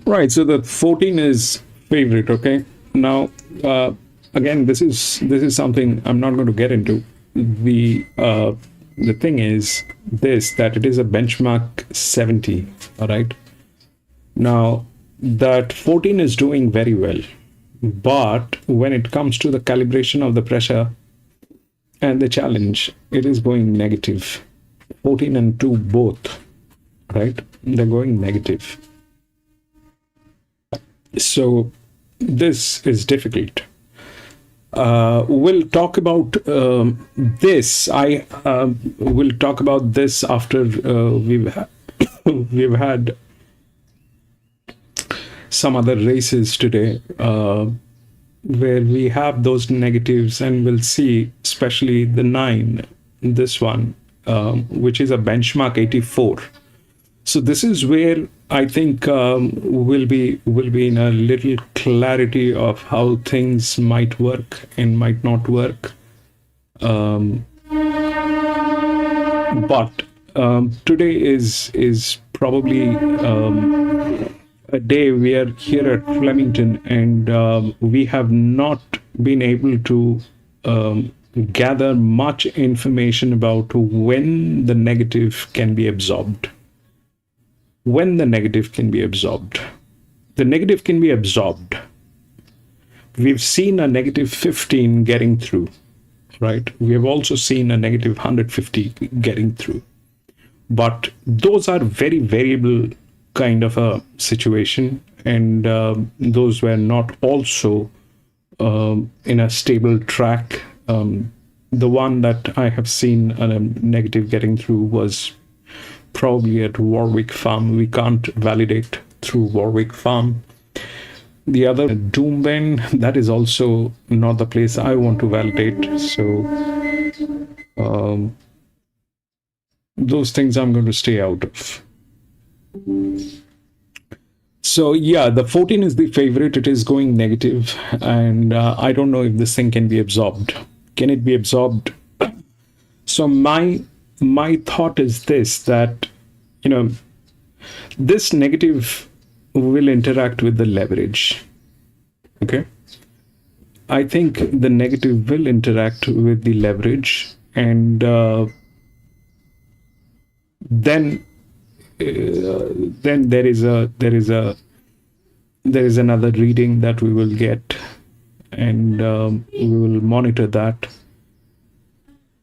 Right, so the 14 is favorite. Okay, now again, this is something I'm not going to get into. The thing is this, that it is a benchmark 70. All right, now that 14 is doing very well, but when it comes to the calibration of the pressure and the challenge, it is going negative. 14 and 2 both, right? They're going negative. So this is difficult. We'll talk about this. I will talk about this after we've had some other races today where we have those negatives, and we'll see, especially the 9, this one, which is a benchmark 84. So this is where I think we'll be in a little clarity of how things might work and might not work. But today is probably a day we are here at Flemington, and we have not been able to gather much information about when the negative can be absorbed. When the negative can be absorbed. The negative can be absorbed. We've seen a negative 15 getting through, right? We have also seen a negative 150 getting through. But those are very variable kind of a situation, and those were not also in a stable track. The one that I have seen a negative getting through was probably at Warwick Farm. We can't validate through Warwick Farm. The other, Doomben, that is also not the place I want to validate. So those things I'm going to stay out of. So yeah, the 14 is the favorite. It is going negative, and I don't know if this thing can be absorbed. Can it be absorbed? So my thought is this, that, you know, this negative will interact with the leverage. Okay. I think the negative will interact with the leverage, and then there is another reading that we will get, and we will monitor that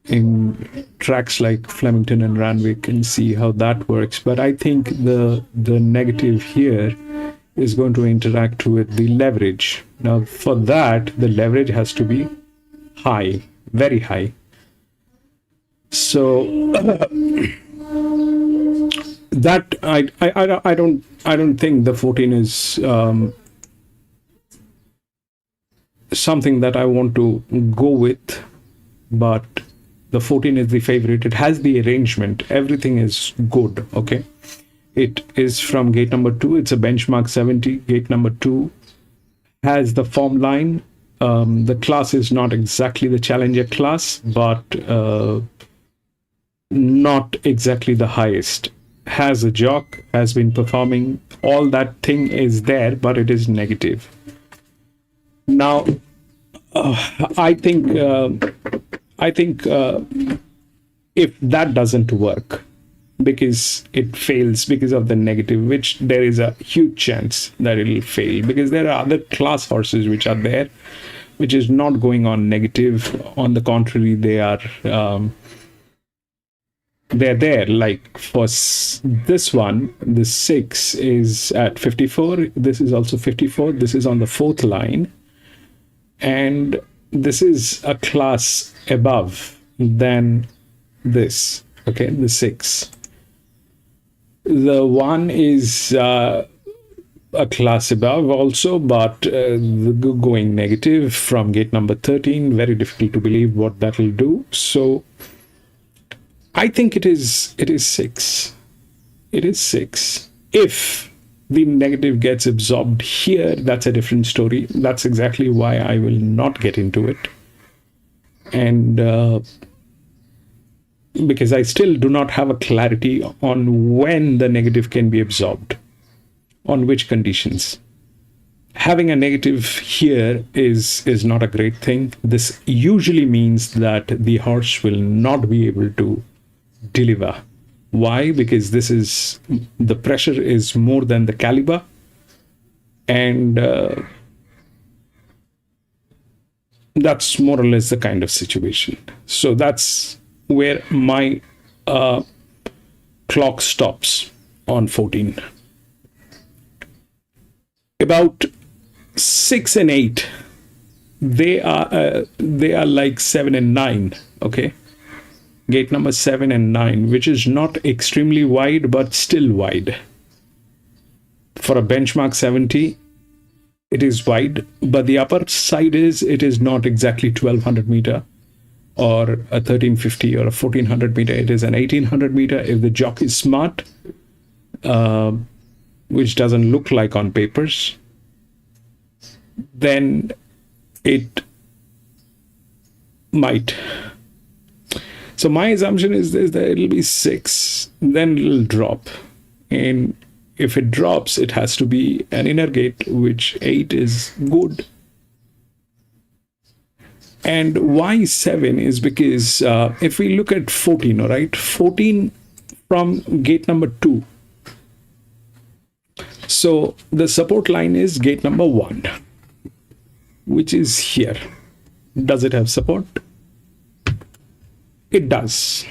in tracks like Flemington and Randwick and see how that works. But I think the negative here is going to interact with the leverage. Now for that, the leverage has to be high, very high. So that I don't think the 14 is something that I want to go with, but the 14 is the favorite. It has the arrangement. Everything is good. Okay. It is from gate number 2. It's a benchmark 70. Gate number 2 has the form line. The class is not exactly the challenger class, but not exactly the highest. Has a jock, has been performing. All that thing is there, but it is negative. Now, I think if that doesn't work, because it fails because of the negative, which there is a huge chance that it will fail, because there are other class horses which are there, which is not going on negative. On the contrary, they're there. Like for this one, the 6 is at 54. This is also 54. This is on the 4th line. And this is a class above than this. Okay, the 6. The 1 is a class above also, but going negative from gate number 13. Very difficult to believe what that will do. So I think it is 6. It is 6. If the negative gets absorbed here, that's a different story. That's exactly why I will not get into it. And because I still do not have a clarity on when the negative can be absorbed, on which conditions. Having a negative here is not a great thing. This usually means that the horse will not be able to deliver. Why? Because the pressure is more than the caliber, and that's more or less the kind of situation. So that's where my clock stops on 14. About 6 and 8, they are like 7 and 9. Okay, gate number 7 and 9, which is not extremely wide but still wide. For a benchmark 70, it is wide, but the upper side it is not exactly 1200 meter or a 1350 or a 1400 meter. It is an 1800 meter if the jockey is smart, which doesn't look like on papers. Then it might. So my assumption is that it'll be 6, then it'll drop. And if it drops, it has to be an inner gate, which 8 is good. And why 7 is because if we look at 14, all right, 14 from gate number 2. So the support line is gate number 1, which is here. Does it have support? It does.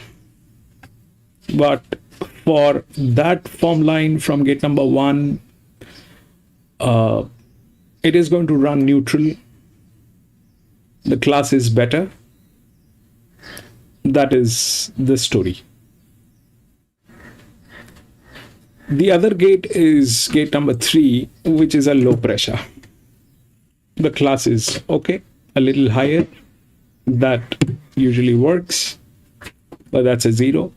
But for that form line from gate number 1, it is going to run neutral. The class is better. That is the story. The other gate is gate number 3, which is a low pressure. The class is okay, a little higher. That usually works, but that's a 0.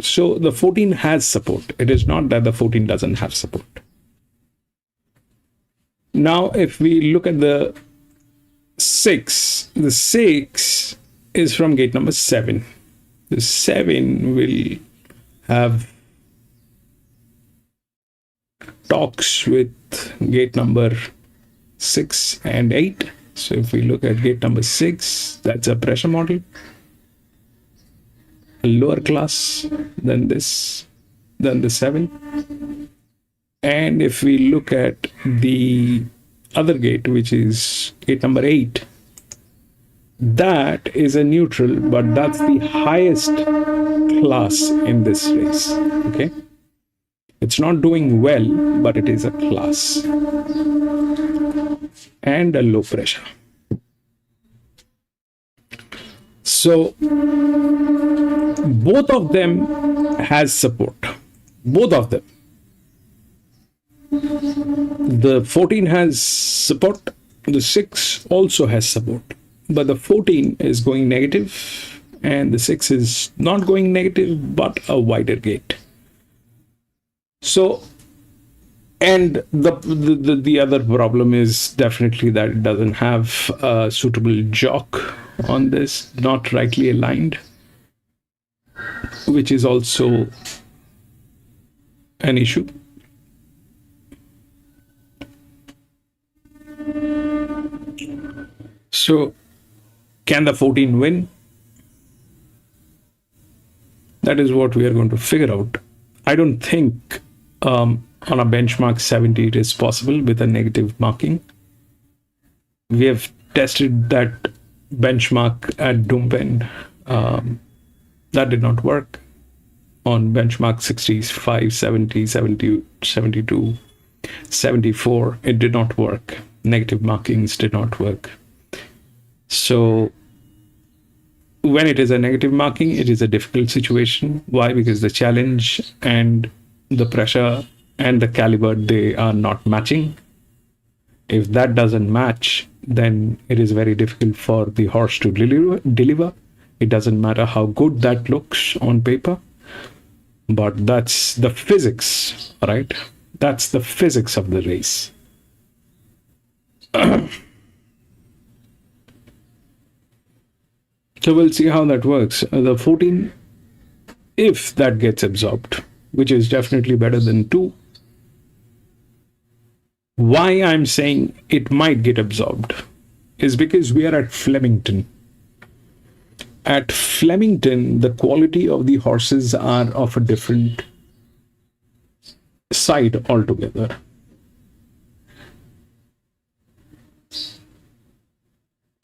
So the 14 has support. It is not that the 14 doesn't have support. Now, if we look at the 6, the 6 is from gate number 7. The 7 will have talks with gate number 6 and 8. So if we look at gate number 6, that's a pressure model, a lower class than this, than the 7. And if we look at the other gate, which is gate number 8, that is a neutral, but that's the highest class in this race. Okay, it's not doing well, but it is a class and a low pressure. So both of them has support, both of them. The 14 has support, the 6 also has support, but the 14 is going negative and the 6 is not going negative, but a wider gate. So, and the other problem is definitely that it doesn't have a suitable jock on this, not rightly aligned, which is also an issue. So, can the 14 win? That is what we are going to figure out. I don't think on a benchmark 70 it is possible with a negative marking. We have tested that benchmark at Dumpen. That did not work. On benchmark 65, 70, 70, 72, 74, it did not work. Negative markings did not work. So when it is a negative marking, it is a difficult situation. Why? Because the challenge and the pressure and the caliber, they are not matching. If that doesn't match, then it is very difficult for the horse to deliver. It doesn't matter how good that looks on paper, but that's the physics, right? That's the physics of the race. So we'll see how that works. The 14, if that gets absorbed, which is definitely better than 2. Why I'm saying it might get absorbed is because we are at Flemington. At Flemington, the quality of the horses are of a different side altogether.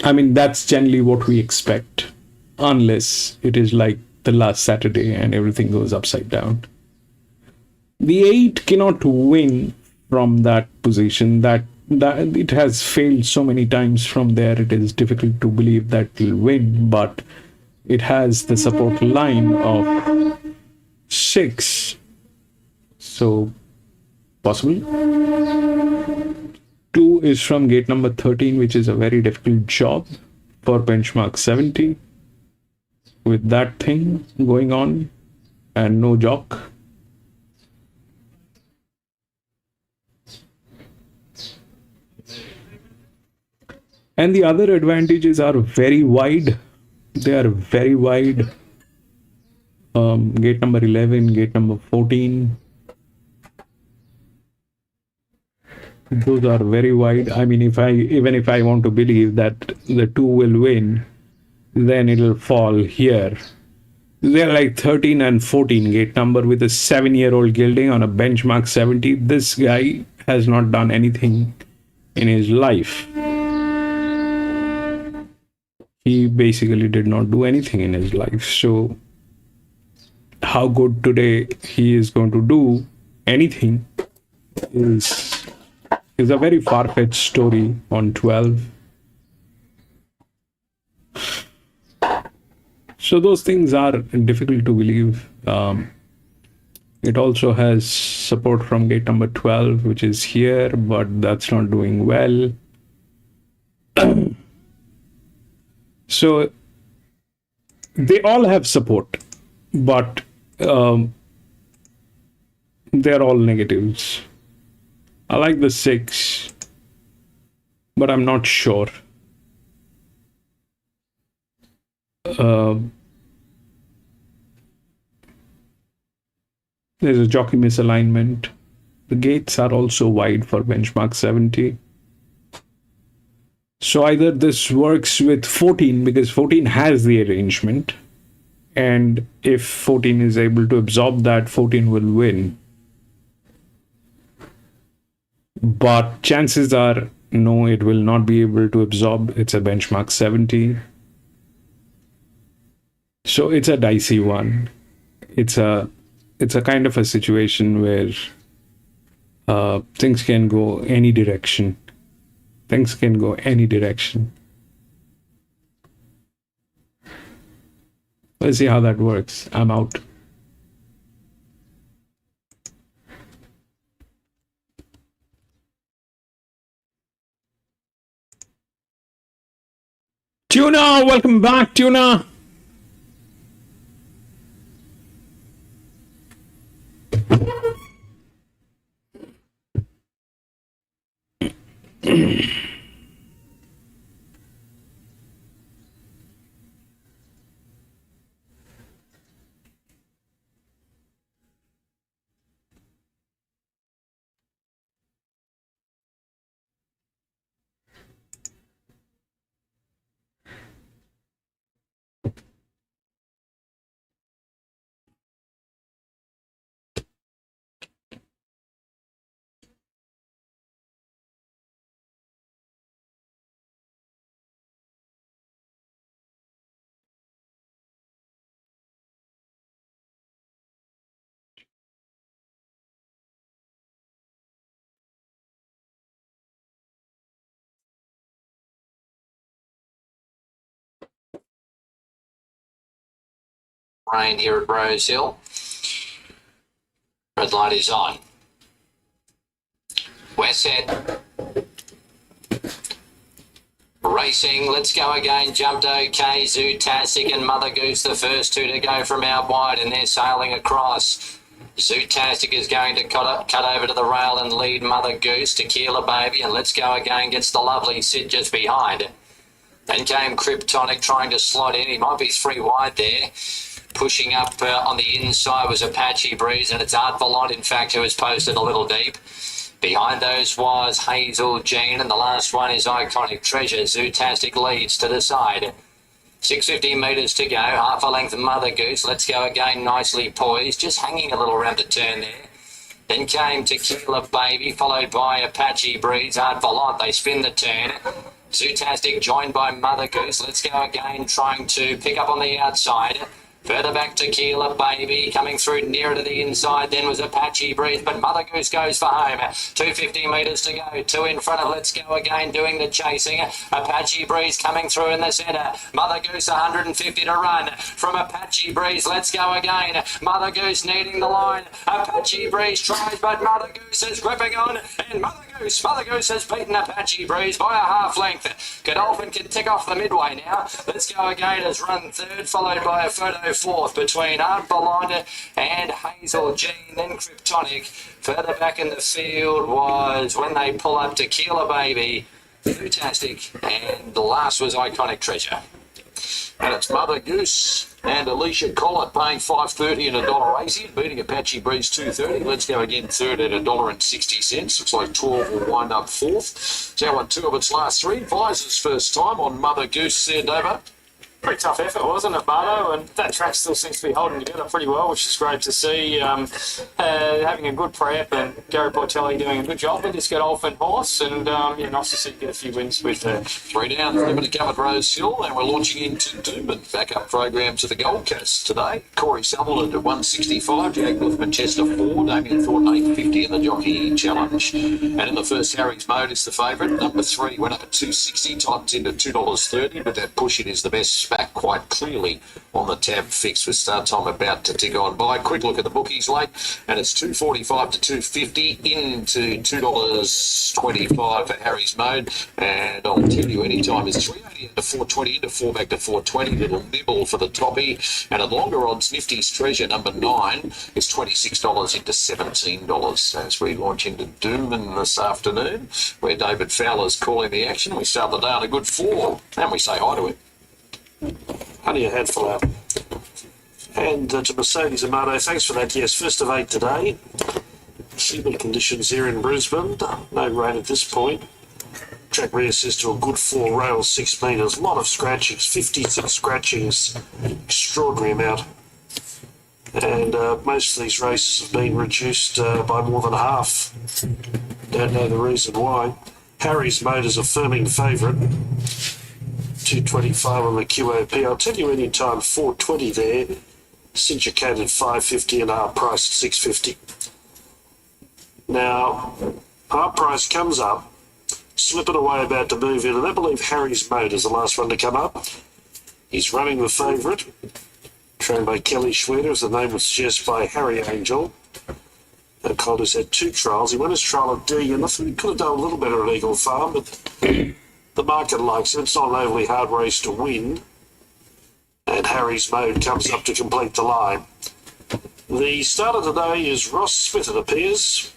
I mean, that's generally what we expect, unless it is like the last Saturday and everything goes upside down. The 8 cannot win from that position. That it has failed so many times from there. It is difficult to believe that it will win, but it has the support line of 6. So possible. 2 is from gate number 13, which is a very difficult job for benchmark 70 with that thing going on and no jock. And the other advantages are very wide. They are very wide. Gate number 11, gate number 14. Those are very wide. I mean, even if I want to believe that the 2 will win, then it'll fall here. They're like 13 and 14 gate number with a 7-year-old gelding on a benchmark 70. This guy has not done anything in his life. He basically did not do anything in his life. So how good today he is going to do anything is a very far-fetched story on 12. So those things are difficult to believe. It also has support from gate number 12, which is here, but that's not doing well. So they all have support, but they're all negatives. I like the 6, but I'm not sure. There's a jockey misalignment. The gates are also wide for benchmark 70. So either this works with 14, because 14 has the arrangement, and if 14 is able to absorb that, 14 will win. But chances are, no, it will not be able to absorb. It's a benchmark 70. So it's a dicey one. It's a kind of a situation where things can go any direction. Things can go any direction. Let's see how that works. I'm out. Tuna, welcome back, Tuna. Rain here at Rose Hill. Red light is on. We're set. Racing, let's go again. Jumped okay. Zootastic and Mother Goose, the first 2 to go from out wide, and they're sailing across. Zootastic is going to cut over to the rail and lead Mother Goose. Tequila Baby and Let's Go Again gets the lovely Sid just behind. Then came Kryptonic trying to slot in. He might be 3 wide there. Pushing up on the inside was Apache Breeze, and it's Art Volant, in fact, who has posted a little deep. Behind those was Hazel Jean, and the last one is Iconic Treasure. Zootastic leads to the side. 650 metres to go, half a length Mother Goose. Let's Go Again, nicely poised, just hanging a little around the turn there. Then came Tequila Baby, followed by Apache Breeze, Art Volant. They spin the turn. Zootastic joined by Mother Goose. Let's Go Again, trying to pick up on the outside. Further back, Tequila Baby, coming through nearer to the inside, then was Apache Breeze, but Mother Goose goes for home. 250 metres to go, 2 in front of Let's Go Again, doing the chasing. Apache Breeze coming through in the centre. Mother Goose 150 to run. From Apache Breeze, Let's Go Again. Mother Goose needing the line. Apache Breeze tries, but Mother Goose is gripping on, and Mother Goose has beaten Apache Breeze by a half length. Godolphin can tick off the midway now. Let's Go Again has run third, followed by a photo fourth between Art Volant and Hazel Jean, then Kryptonic. Further back in the field was When They Pull Up, Tequila Baby, Fantastic, and the last was Iconic Treasure. And it's Mother Goose and Alicia Collett paying $5.30 and $1.80, beating Apache Breeze $2.30. Let's Go Again third at $1.60. Looks like 12 will wind up fourth. It's won 2 of its last 3. Visors first time on Mother Goose, Dover. Pretty tough effort, wasn't it, Bardo? And that track still seems to be holding together pretty well, which is great to see. Having a good prep, and Gary Portelli doing a good job with this Godolphin horse, and nice to see you get a few wins with 3 down, 11 to come at Rose Hill, and we're launching into Doomben. Backup program to the Gold Coast today. Corey Sutherland at 165, Jack Bluff Manchester 4, Damien Thornton 850 in the Jockey Challenge. And in the first Harry's Mode is the favourite. Number 3 went up at 260, tightens into $2.30, but that push it is the best back quite clearly on the tab fix with start time about to tick on by. Quick look at the bookies late, and it's $2.45 to $2.50 into $2.25 for Harry's Mode. And I'll tell you, any time is $3.80 to $4.20 into 4 back to $4.20. Little nibble for the toppy, and at longer odds, Nifty's Treasure number 9 is $26 into $17 as we launch into Doomben this afternoon, where David Fowler's calling the action. We start the day on a good 4, and we say hi to him. Only a handful out. And to Mercedes Amato, thanks for that. Yes, first of 8 today. Humid conditions here in Brisbane. No rain at this point. Track reassist to a good 4, rails 6 metres. A lot of scratchings, 56 scratchings. Extraordinary amount. And most of these races have been reduced by more than half. Don't know the reason why. Harry's Mode is a firming favourite. 225 on the QOP. I'll tell you any time 420 there. Syndicated 550 and our price at 650. Now, our price comes up, slipping away about to move in, and I believe Harry's Mode is the last one to come up. He's running the favourite, trained by Kelly Schweder, as the name would suggest, by Harry Angel. Calder's had 2 trials. He won his trial at D, and I thought he could have done a little better at Eagle Farm, but the market likes it. It's not an overly hard race to win. And Harry's Mode comes up to complete the line. The starter today is Ross Smith, it appears,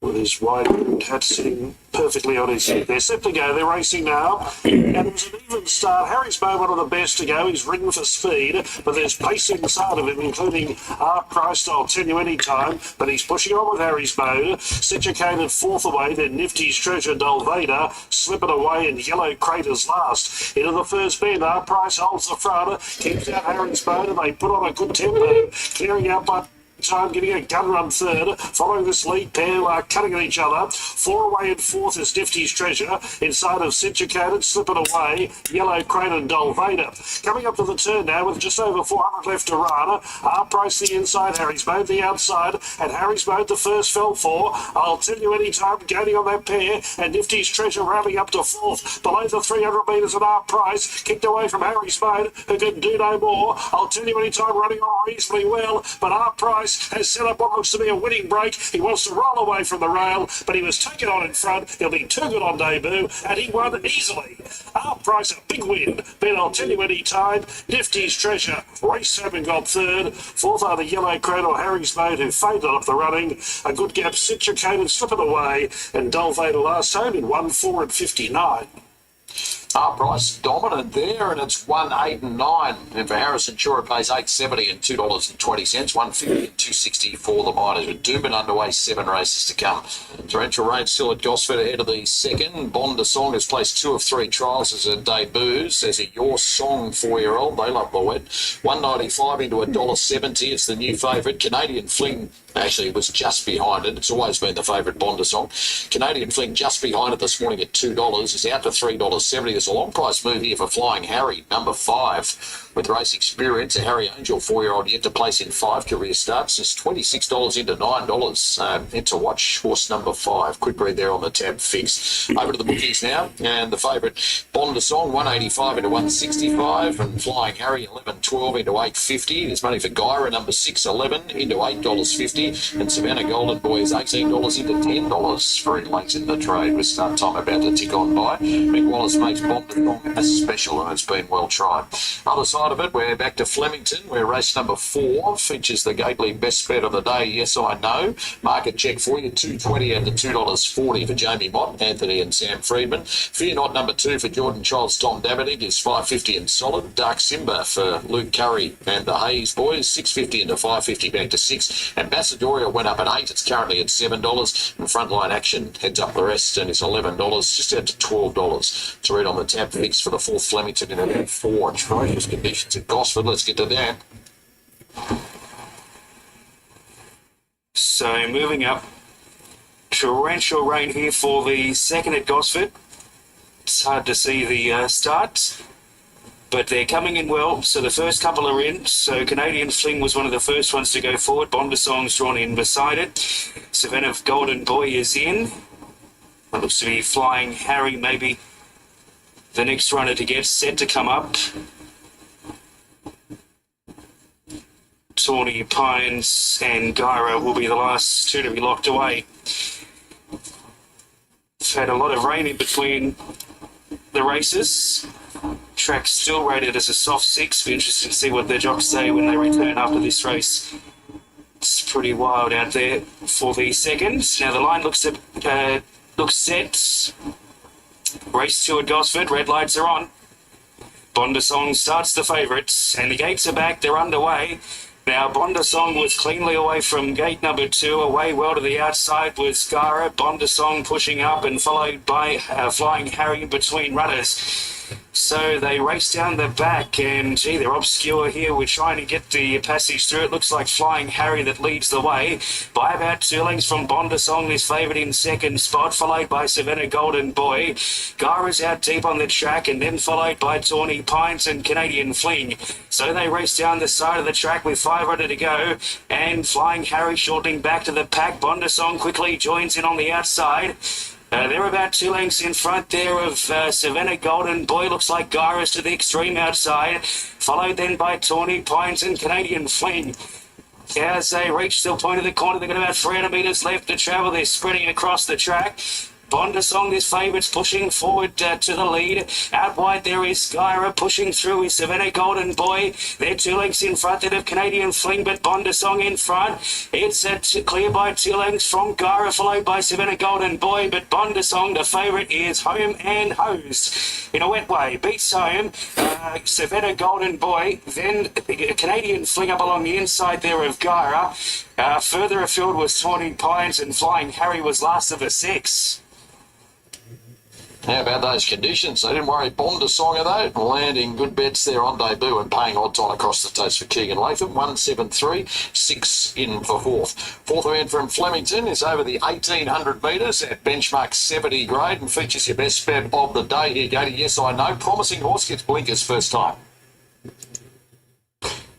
with his wide hat sitting perfectly on his head. They're set to go. They're racing now. And it was an even start. Harry's Mode, one of the best to go. He's ridden for speed, but there's pace inside of him, including our price. I'll tell you any time. But he's pushing on with Harry's Mode. Situated 4th away. Then Nifty's Treasure, Dolveda, slipping away, and Yellow Crater's last. Into the first bend. Our price holds the front. Keeps out Harry's Mode, and they put on a good tempo. Clearing out by time, getting a gun run third. Following this lead pair cutting at each other. 4 away and 4th is Nifty's Treasure. Inside of Syndicated, slipping away, Yellow Crane and Dolveda. Coming up to the turn now with just over 400 left to run. Our price the inside, Harry's Mode the outside, and Harry's Mode the first fell for. I'll tell you any time, gaining on that pair, and Nifty's Treasure rounding up to 4th. Below the 300 metres at our price, kicked away from Harry's Mode, who can do no more. I'll tell you any time, running on reasonably well, but our price Price has set up what looks to be a winning break. He wants to roll away from the rail, but he was taken on in front. He'll be too good on debut, and he won easily. Our Price, a big win. Then I'll tell you any time. Nifty's Treasure raced home and got third. Fourth are the Yellow Crown or Harry's Mate, who faded up the running. A good gap, Citricane and slipping away, and Dull Vader last home in 1-4 and 59. Our Price dominant there, and it's 1, 8 and 9. And for Harrison Shore, it pays $8.70 and $2.20, $1.50 and $2.60 for the minors. With Doomben underway, 7 races to come. Torrential Rain still at Gosford ahead of the second. Bon de Song has placed 2 of 3 trials as a debuts. There's a Your Song 4-year-old. They love the wet. $1.95 into $1.70. It's the new favourite. Canadian Fling actually was just behind it. It's always been the favourite, Bon de Song. Canadian Fling just behind it this morning at $2. It's out to $3.70. There's a long price move here for Flying Harry, number 5, with race experience. A Harry Angel 4-year-old yet to place in 5 career starts. It's $26 into $9. Into watch horse number 5. Quick read there on the tab fix. Over to the bookies now, and the favourite Bon de Song 185 into 165, and Flying Harry 11.12 into 8.50. There's money for Gyra number 6.11 into $8.50, and Savannah Golden Boy is $18 into $10. Very late in the trade with start time about to tick on by. Mick Wallace makes Bon de Song a special, and it's been well tried. Other side of it, we're back to Flemington, where race number 4 features the Gately best bet of the day. Yes, I know. Market check for you, $2.20 and $2.40 for Jamie Mott, Anthony and Sam Friedman. Fear Not number 2 for Jordan Childs, Tom Davidig is $5.50 and solid. Dark Simba for Luke Curry and the Hayes boys, $6.50 into $5.50 back to 6. Ambassadoria went up at 8. It's currently at $7. And Frontline Action heads up the rest and is $11, just out to $12. To read on the tab fix for the 4th Flemington in about 4 atrocious conditions at Gosford. Let's get to that. So moving up, torrential rain here for the second at Gosford. It's hard to see the start, but they're coming in well. So the first couple are in. So Canadian Fling was one of the first ones to go forward. Bon de Song's drawn in beside it. Savannah Golden Boy is in. It looks to be Flying Harry, maybe the next runner to get, set to come up. Tawny Pines and Gyra will be the last 2 to be locked away. We've had a lot of rain in between the races. Track's still rated as a soft 6. Be interested to see what their jocks say when they return after this race. It's pretty wild out there for the second. Now the line looks set. Race 2 at Gosford. Red lights are on. Bon de Song starts the favourites, and the gates are back. They're underway. Now, Bon de Song was cleanly away from gate number 2, away well to the outside with Scara. Bon de Song pushing up and followed by Flying Harry between runners. So they race down the back, and gee, they're obscure here. We're trying to get the passage through. It looks like Flying Harry that leads the way by about 2 lengths from Bon de Song, is favoured in second spot, followed by Savannah Golden Boy. Gara's out deep on the track, and then followed by Tawny Pines and Canadian Fling. So they race down the side of the track with 500 to go, and Flying Harry shortening back to the pack. Bon de Song quickly joins in on the outside. They're about 2 lengths in front there of Savannah Golden Boy. Looks like Gyra's to the extreme outside, followed then by Tawny Pines and Canadian Fling. As they reach the point of the corner, they've got about 300 metres left to travel. They're spreading across the track. Bon de Song, this favourite's pushing forward to the lead. Out wide there is Gyra, pushing through with Savannah Golden Boy. They're 2 lengths in front then of Canadian Fling, but Bon de Song in front. It's clear by 2 lengths from Gyra, followed by Savannah Golden Boy, but Bon de Song, the favourite, is home and hosed in a wet way. Beats home, Savannah Golden Boy, then Canadian Fling up along the inside there of Gyra. Further afield was Tawny Pines, and Flying Harry was last of the 6. How about those conditions? They didn't worry Bon de Song of that. Landing good bets there on debut and paying odds on across the toast for Keegan Latham. 173, 6 in for 4th. 4th event from Flemington is over the 1,800 metres at benchmark 70 grade and features your best bet of the day here, Gatey. Yes, I know. Promising horse gets blinkers first time.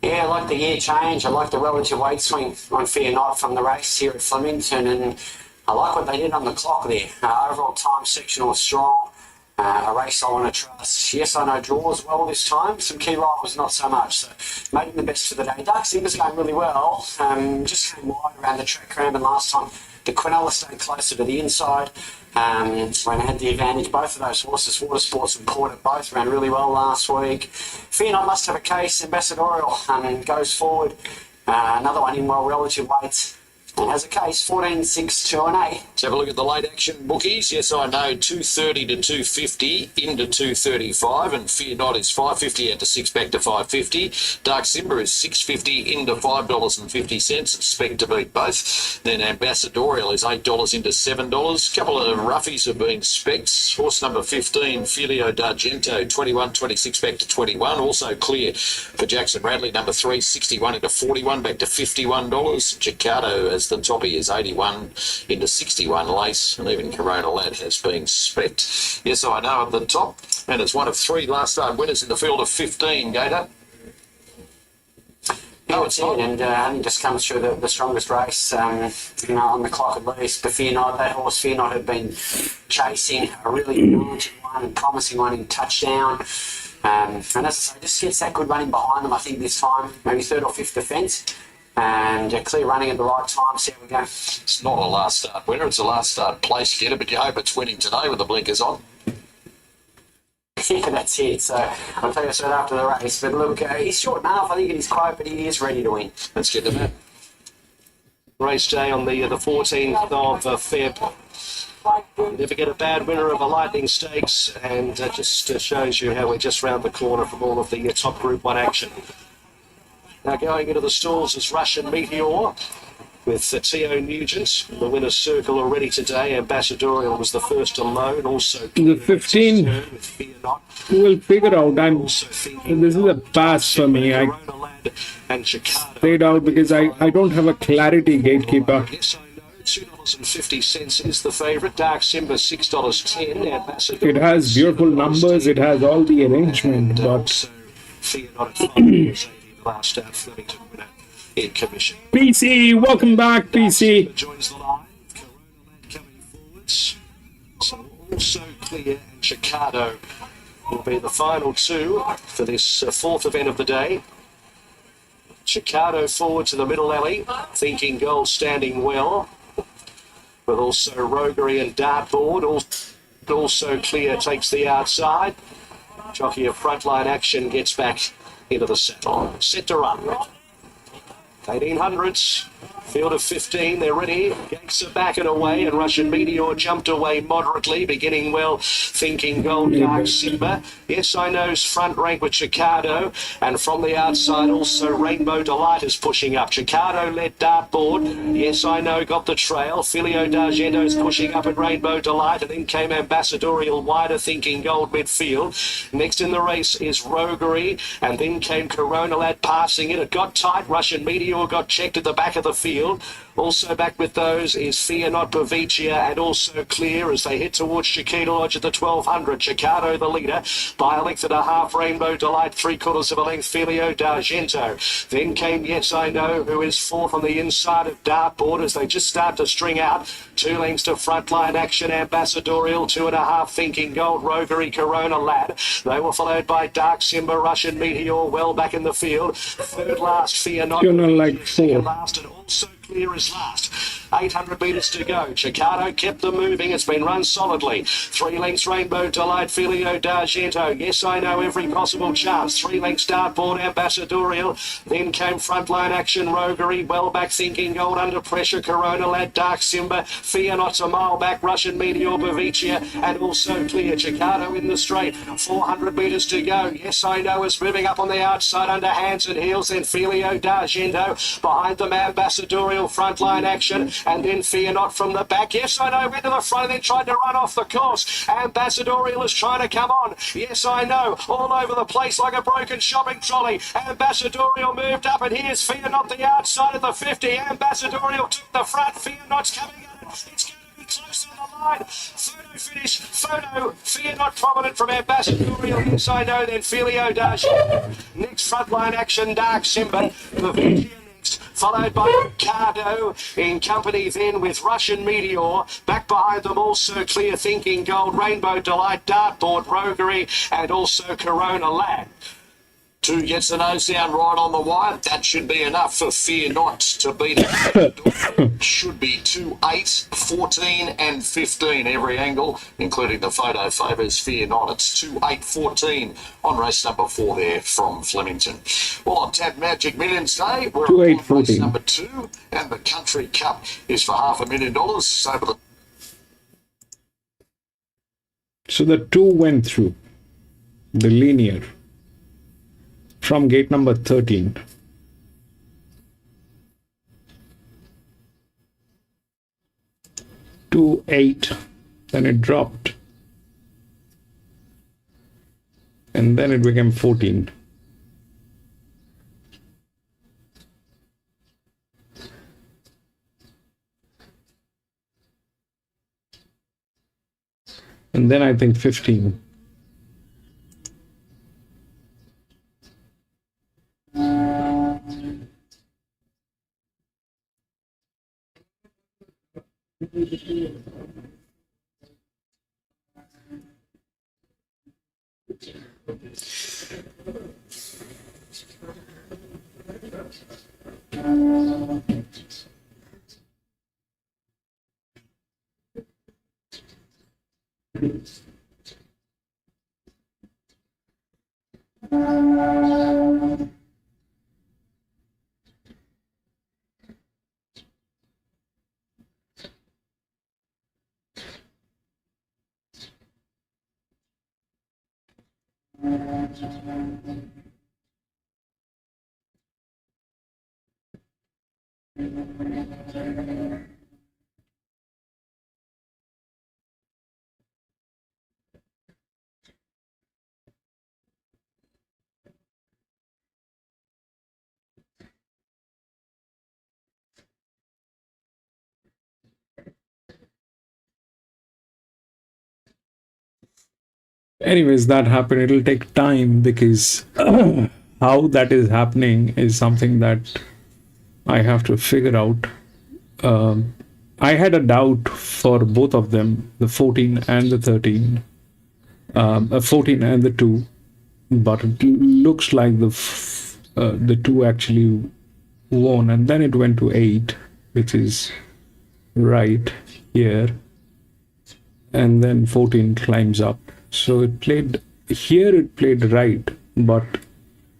Yeah, I like the year change. I like the relative weight swing on Fear Not from the race here at Flemington, and I like what they did on the clock there. Overall time sectional strong. A race I want to trust. Yes, I know draws well this time. Some key rivals not so much. So making the best for the day. Dark Simba's going really well. Just came wide around the track cramping last time. The Quinella stayed closer to the inside. When I had the advantage, both of those horses, Water Sports and Porter, both ran really well last week. Fear Not must have a case. Ambassadorial goes forward. Another one in well relative weights. And has a case, 14, 6, 2 and 8. Let's have a look at the late action bookies. Yes, I know, 230 to 250 into 235, and Fear Not is 550 out to 6 back to 550. Dark Simba is 650 into $5.50. Expect to beat both. Then Ambassadorial is $8 into $7. A couple of roughies have been specs. Horse number 15, Filio d'Argento, 21, 26 back to 21. Also clear for Jackson Radley, number 3, 61 into 41 back to $51. Jacardo as the toppy is 81 into 61 lace, and even Corona Lad has been spec'd. Yes, I know at the top, and it's one of 3 last start winners in the field of 15, Gator. No, it's in, and I think just comes through the strongest race, on the clock at least. But Fear Not, that horse Fear Not had been chasing a really talented one, promising one in touchdown. And as I say, just gets that good running behind them, I think, this time. Maybe 3rd or 5th defence. And clear running at the right time. See how we go. It's not a last start winner, it's a last start place getter, but you hope it's winning today with the blinkers on. Yeah, that's it. So I'll tell you straight after the race. But look, he's short enough, I think, in his quote, but he is ready to win. Let's get to that. Race day on the 14th of Feb. You never get a bad winner of a Lightning Stakes, and just shows you how we're just round the corner from all of the top Group 1 action. Now going into the stalls is Russian Meteor with Theo Nugent. The winner's circle already today. Ambassadorial was the first to load. Also The 15 will figure out. This is a pass for me. I stayed out because I don't have a clarity gatekeeper. Yes, I know. $2.50 is the favourite. Dark Simba $6.10. It has beautiful numbers. It has all the arrangement, but Fear Not at $5.80. Last start Flemington winner in commission. PC, welcome back, PC. Joins the line. Corona Lad coming forwards. So also clear, and Chicago will be the final 2 for this 4th event of the day. Chicago forward to the middle alley, Thinking Gold standing well, but also Roguery and Dartboard. Also clear takes the outside. Jockey of Frontline Action gets back into the saddle. Set to run. 1800s. Field of 15, they're ready. Gates are back and away, and Russian Meteor jumped away moderately, beginning well, Thinking Gold, Dark Simba. Yes, I know's front rank with Chicago, and from the outside also Rainbow Delight is pushing up. Chicago led Dartboard. Yes, I know got the trail. Filio d'Argento's pushing up at Rainbow Delight, and then came Ambassadorial wider, Thinking Gold midfield. Next in the race is Roguery, and then came Corona Lad passing it. It got tight. Russian Meteor got checked at the back of the field. Also back with those is Fear Not Bavicia, and also clear as they head towards Chiquita Lodge at the 1200. Chicago the leader by a length and a half. Rainbow Delight 3/4 of a length. Filio d'Argento. Then came Yes I Know, who is 4th on the inside of Dartboard as they just start to string out. 2 lengths to Frontline Action. Ambassadorial 2.5. Thinking Gold, Roguery, Corona Lad. They were followed by Dark Simba, Russian Meteor well back in the field. 3rd last Fear Not. Second last, and also clear as last. 800 metres to go. Chicago kept them moving. It's been run solidly. 3 lengths Rainbow Delight, Filio d'Argento. Yes, I know every possible chance. 3 lengths Dartboard, Ambassadorial. Then came Frontline Action, Roguery. Well back, Thinking Gold under pressure. Corona Lad, Dark Simba. Fear Not a mile back. Russian Meteor, Bavicia. And also clear. Chicago in the straight. 400 metres to go. Yes, I know is moving up on the outside under hands and heels. Then Filio d'Argento. Behind them, Ambassadorial, Frontline Action. And then Fear Not from the back. Yes, I know, went to the front and then tried to run off the course. Ambassadorial is trying to come on. Yes, I know, all over the place like a broken shopping trolley. Ambassadorial moved up, and here's Fear Not the outside of the 50. Ambassadorial took the front. Fear Not's coming in. It's going to be close on the line. Photo finish. Photo. Fear Not prominent from Ambassadorial. Yes, I know, then Filio d'Argento. Next Frontline Action, Dark Simba. The followed by Ricardo in company then with Russian Meteor. Back behind them also Clear Thinking, Gold, Rainbow Delight, Dartboard, Roguery, and also Corona Lad. 2 gets the nose down right on the wire. That should be enough for Fear Not to beat it. Should be 2, 8, 14 and 15 every angle, including the photo favours Fear Not. It's 2, 8, 14 on race number 4 there from Flemington. Well, on Tap Magic Millions Day, we're 2, 8, on race 14. number 2, and the Country Cup is for $500,000. So the 2 went through the linear from gate number 13. To 8, then it dropped, and then it became 14. And then I think 15. Anyways, that happened. It'll take time because how that is happening is something that I have to figure out. I had a doubt for both of them, the 14 and the 13, 14 and the 2, but it looks like the 2 actually won, and then it went to 8, which is right here, and then 14 climbs up. So it played here, it played right, but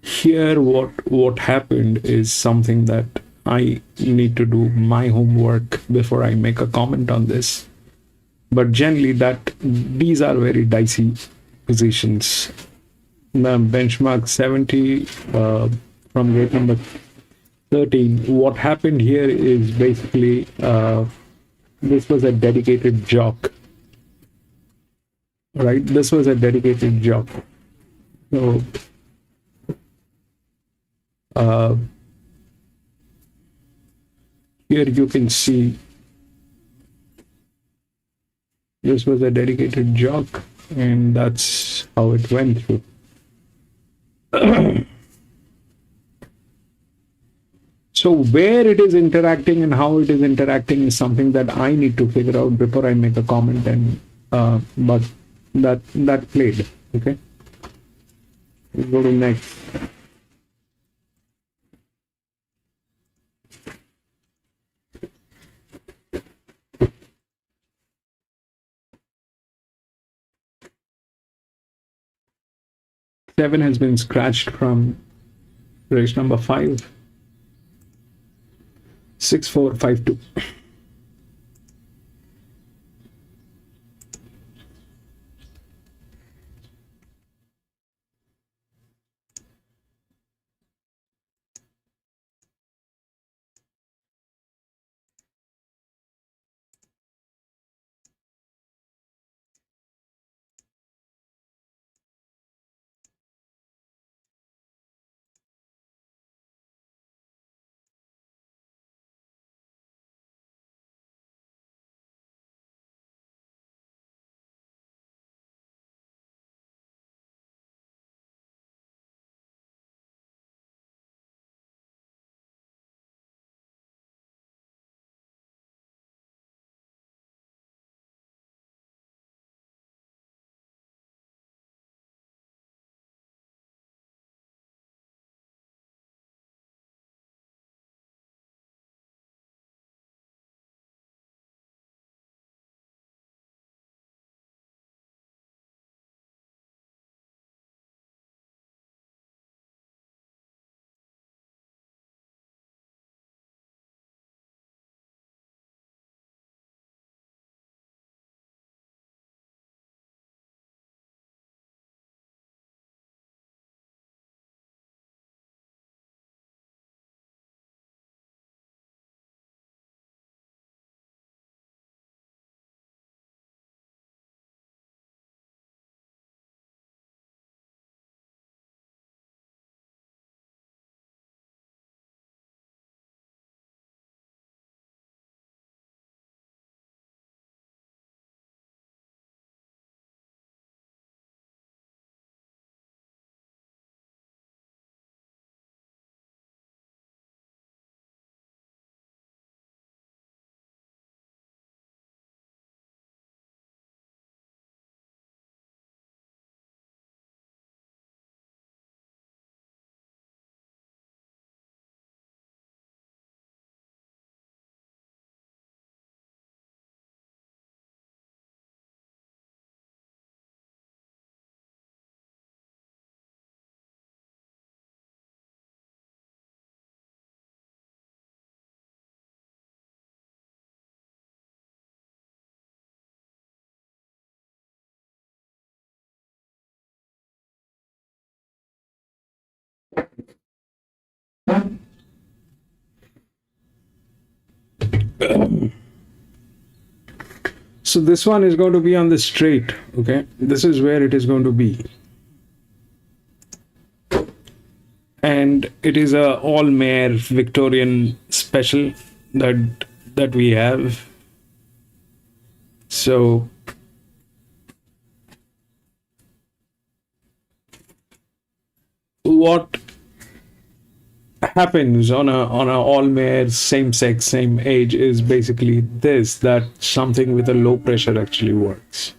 here what happened is something that I need to do my homework before I make a comment on this. But generally these are very dicey positions. The benchmark 70 from gate number 13. What happened here is basically this was a dedicated jock. Right, this was a dedicated job. So here you can see this was a dedicated jock, and that's how it went through. So where it is interacting and how it is interacting is something that I need to figure out before I make a comment, and but that played. Okay, we'll go to next. Seven has been scratched from race number 5. 6, 4, 5, 2. So this one is going to be on the straight, okay? This is where it is going to be. And it is a all-mare Victorian special that we have. So what happens on a all mare, same sex, same age is basically this, that something with a low pressure actually works.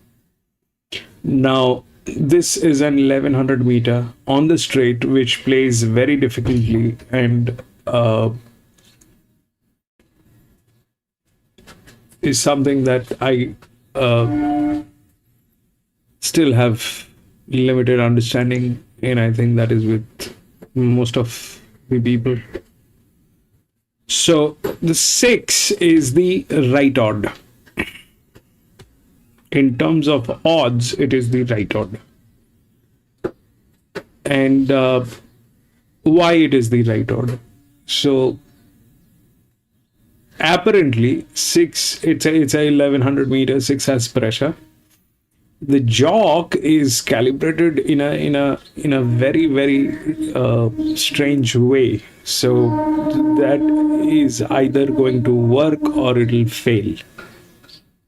Now this is an 1100 meter on the straight, which plays very difficultly, and is something that I still have limited understanding, and I think that is with most of the people. So the 6 is the right odd. In terms of odds, it is the right odd. And why it is the right odd? So apparently 6, it's a 1100 meters, 6 has pressure. The jock is calibrated in a very, very strange way. So that is either going to work or it'll fail.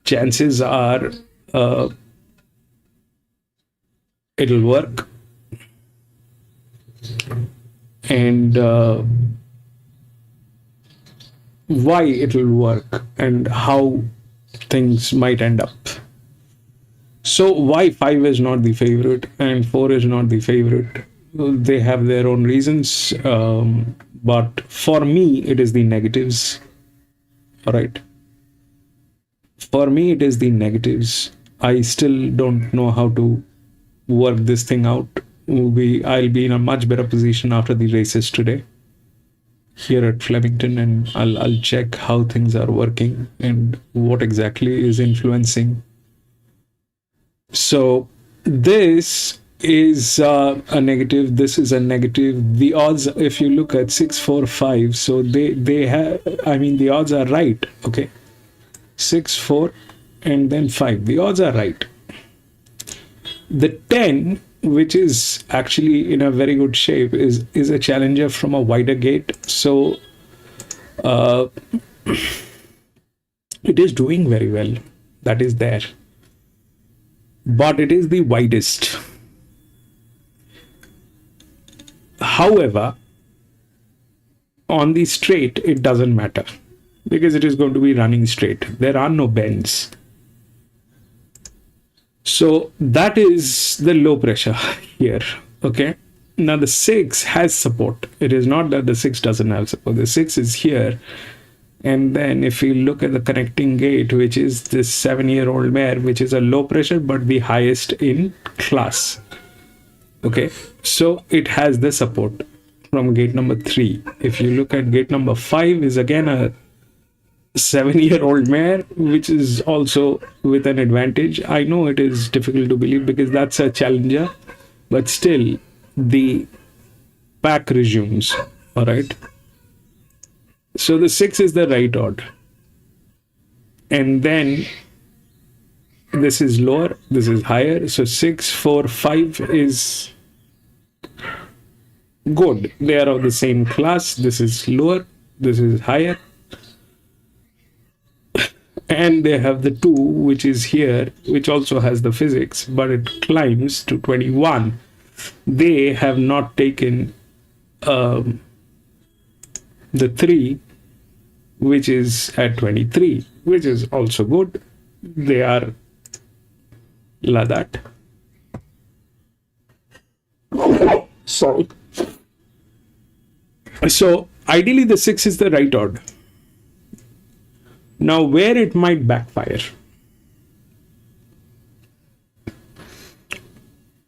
Chances are it'll work. And why it'll work and how things might end up. So why 5 is not the favorite and 4 is not the favorite? They have their own reasons, but for me it is the negatives. All right. For me it is the negatives. I still don't know how to work this thing out. I'll be in a much better position after the races today here at Flemington, and I'll check how things are working and what exactly is influencing. So this is a negative, this is a negative. The odds, if you look at 6, 4, 5, so they have, I mean, the odds are right, okay? 6, 4, and then 5. The odds are right. The 10, which is actually in a very good shape, is a challenger from a wider gate. So it is doing very well. That is there. But it is the widest. However, on the straight, it doesn't matter because it is going to be running straight. There are no bends. So that is the low pressure here. Okay. Now the 6 has support. It is not that the 6 doesn't have support. The 6 is here. And then if you look at the connecting gate, which is this 7-year-old mare, which is a low pressure, but the highest in class. Okay. So it has the support from gate number 3. If you look at gate number 5 is again a 7-year-old mare, which is also with an advantage. I know it is difficult to believe because that's a challenger, but still the pack resumes. All right. So the 6 is the right odd. And then this is lower, this is higher. So 6, 4, 5 is good. They are of the same class. This is lower, this is higher. And they have the 2, which is here, which also has the physics, but it climbs to 21. They have not taken the 3, which is at 23, which is also good. They are like that. Sorry. So ideally the 6 is the right odd. Now where it might backfire.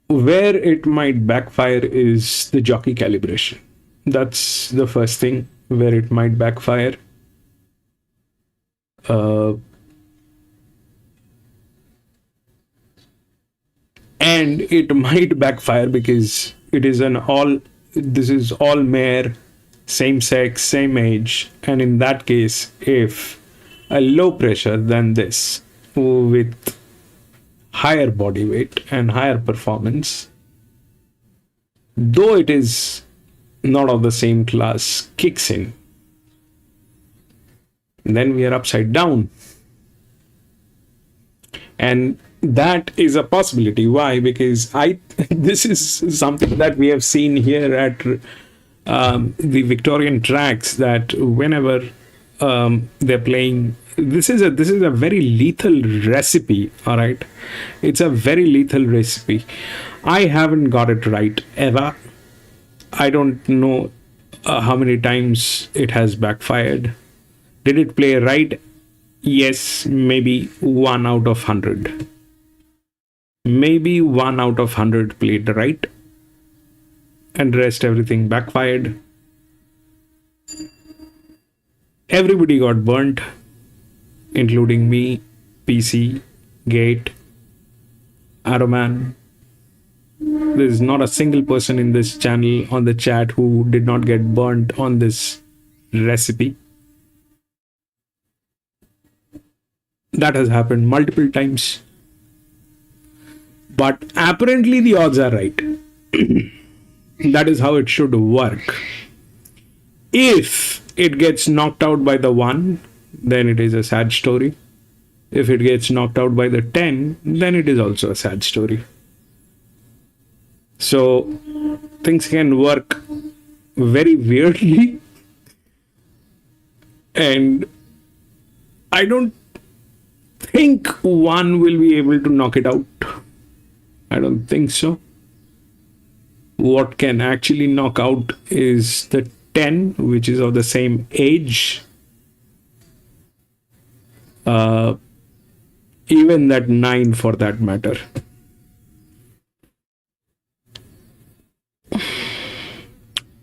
Where it might backfire is the jockey calibration. That's the first thing where it might backfire. And it might backfire because it is this is all mare, same sex, same age. And in that case, if a low pressure than this with higher body weight and higher performance, though it is not of the same class, kicks in, then we are upside down. And that is a possibility. Why? Because this is something that we have seen here at the Victorian tracks, that whenever they're playing, this is a very lethal recipe. All right, it's a very lethal recipe. I haven't got it right ever. I don't know how many times it has backfired. Did it play right? Yes, maybe 1 out of 100. Maybe 1 out of 100 played right, and rest everything backfired. Everybody got burnt, including me, PC, Gate, Arrowman. There is not a single person in this channel on the chat who did not get burnt on this recipe. That has happened multiple times. But apparently the odds are right. That is how it should work. If it gets knocked out by the 1, then it is a sad story. If it gets knocked out by the 10, then it is also a sad story. So things can work very weirdly. And I don't think 1 will be able to knock it out. I don't think so. What can actually knock out is the 10, which is of the same age. Even that 9 for that matter.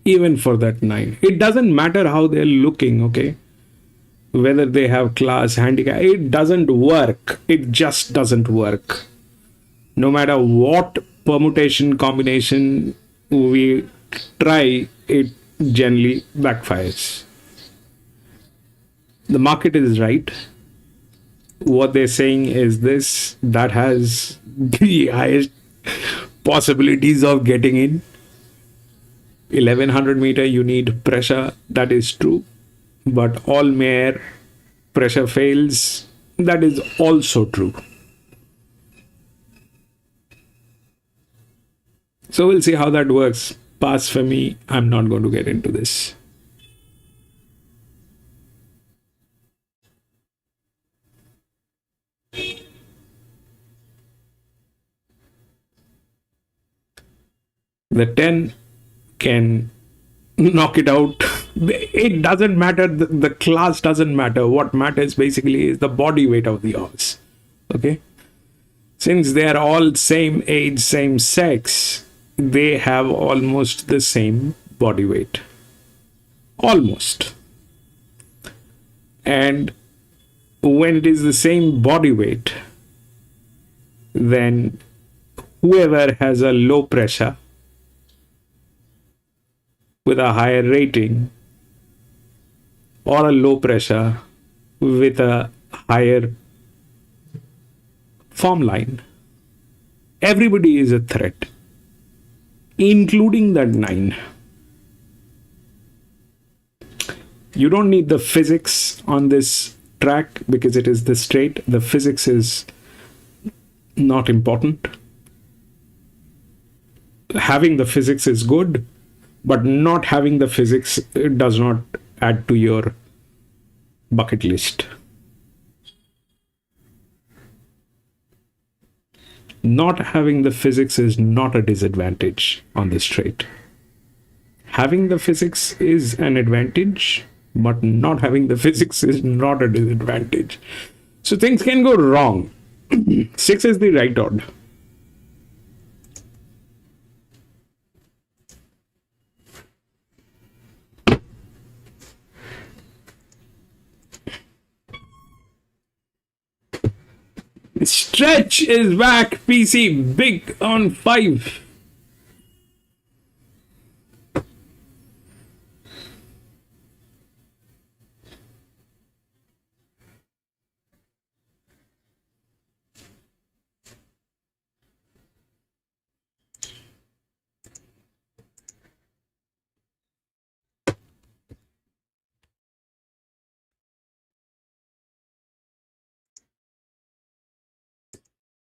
Even for that 9. It doesn't matter how they're looking, okay? Whether they have class, handicap, it doesn't work. It just doesn't work. No matter what permutation combination we try, it generally backfires. The market is right. What they're saying is this: that has the highest possibilities of getting in. 1100 meter, you need pressure. That is true. But all mare pressure fails. That is also true. So we'll see how that works. Pass for me. I'm not going to get into this. The 10 can knock it out. It doesn't matter. The class doesn't matter. What matters basically is the body weight of the horse. Okay? Since they are all same age, same sex, they have almost the same body weight. Almost. And when it is the same body weight, then whoever has a low pressure with a higher rating, or a low pressure with a higher form line, everybody is a threat, including that 9. You don't need the physics on this track because it is the straight. The physics is not important. Having the physics is good, but not having the physics, it does not add to your bucket list. Not having the physics is not a disadvantage on the straight. Having the physics is an advantage, but not having the physics is not a disadvantage. So things can go wrong. 6 is the right odd. Stretch is back. PC big on 5.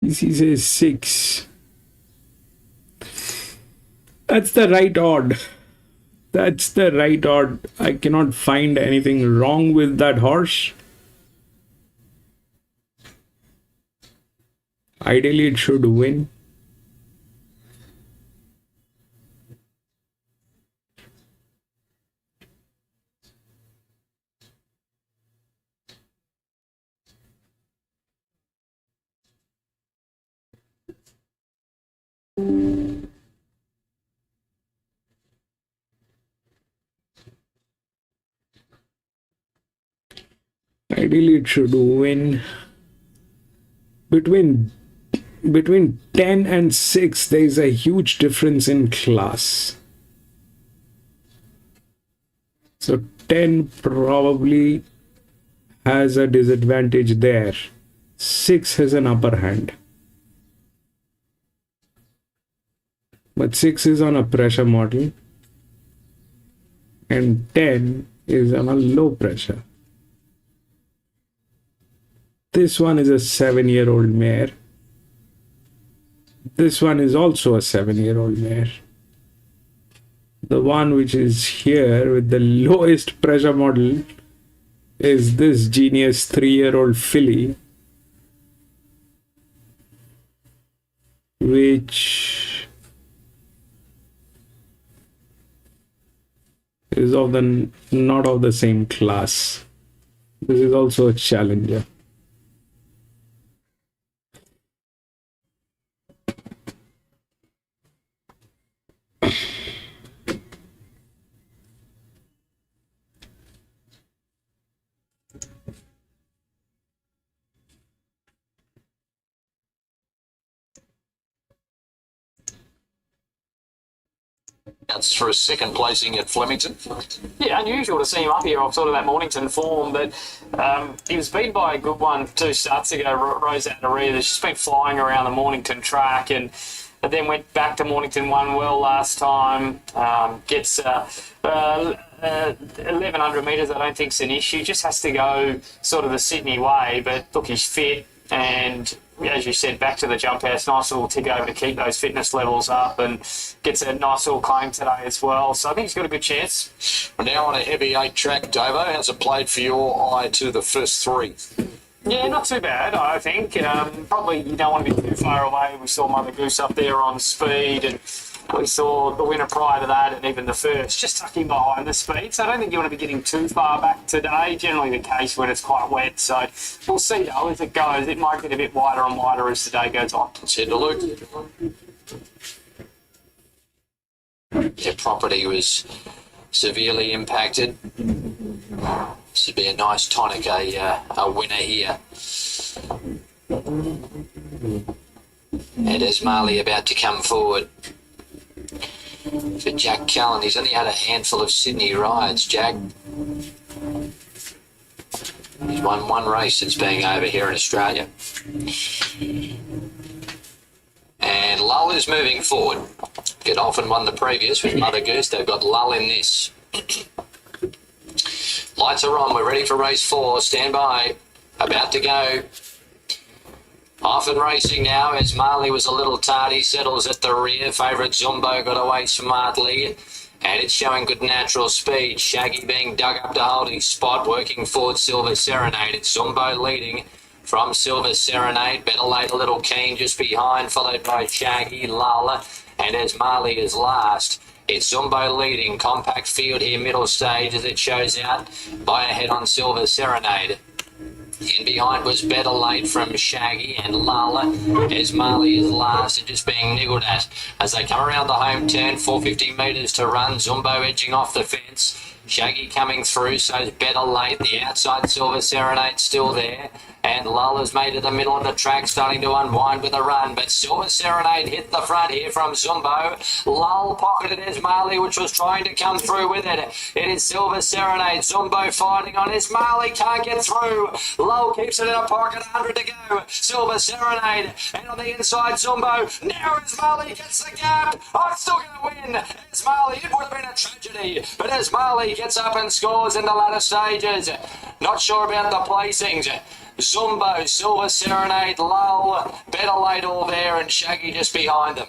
PC says 6. That's the right odd. That's the right odd. I cannot find anything wrong with that horse. Ideally, it should win. Ideally, it should win. Between 10 and 6, there is a huge difference in class. So 10 probably has a disadvantage there. 6 has an upper hand. But 6 is on a pressure model and 10 is on a low pressure. This one is a 7-year-old mare. This one is also a 7-year-old mare. The one which is here with the lowest pressure model is this genius 3-year-old filly, which is not of the same class. This is also a challenger. That's for a second placing at Flemington. Yeah, unusual to see him up here off sort of that Mornington form, but he was beaten by a good one 2 starts ago, Rose Andaria. That's just been flying around the Mornington track and then went back to Mornington, won well last time, gets 1,100 metres I don't think is an issue, just has to go sort of the Sydney way, but look, he's fit and as you said, back to the jump house, nice little tick over to keep those fitness levels up and gets a nice little claim today as well. So I think he's got a good chance. We're now on a heavy 8 track, Davo. How's it played for your eye to the first 3? Yeah, not too bad, I think. Probably you don't want to be too far away. We saw Mother Goose up there on speed and we saw the winner prior to that and even the first, just tucking behind the speed. So I don't think you want to be getting too far back today. Generally the case when it's quite wet. So we'll see though as it goes. It might get a bit wider and wider as the day goes on. Let's head to Luke. Their property was severely impacted. This would be a nice tonic, a winner here. And is Marley about to come forward? For Jack Callan, he's only had a handful of Sydney rides, Jack. He's won 1 race since being over here in Australia. And Lull is moving forward. Godolphin won the previous with Mother Goose. They've got Lull in this. Lights are on. We're ready for race 4. Stand by. About to go. Off and racing now as Marley was a little tardy, settles at the rear. Favourite Zumbo got away smartly and it's showing good natural speed. Shaggy being dug up to hold his spot, working forward Silver Serenade. It's Zumbo leading from Silver Serenade. Better Late a little keen just behind, followed by Shaggy, Lull, and as Marley is last. It's Zumbo leading, compact field here, middle stage as it shows out by a head on Silver Serenade. In behind was Better Late from Shaggy and Lull as Marley is last and just being niggled at as they come around the home turn. 450 metres to run. Zumbo edging off the fence. Shaggy coming through, so's Better Late. The outside Silver Serenade still there. And Lull has made it the middle of the track, starting to unwind with a run. But Silver Serenade hit the front here from Zumbo. Lull pocketed as Marley, which was trying to come through with it. It is Silver Serenade. Zumbo fighting on as Marley can't get through. Lull keeps it in a pocket, 100 to go. Silver Serenade. And on the inside, Zumbo. Now as Marley gets the gap. Oh, it's still going to win. As Marley, it would have been a tragedy. But as Marley gets up and scores in the latter stages. Not sure about the placings. Zumbo, Silver Serenade, Lull, Better Late All There, and Shaggy just behind them.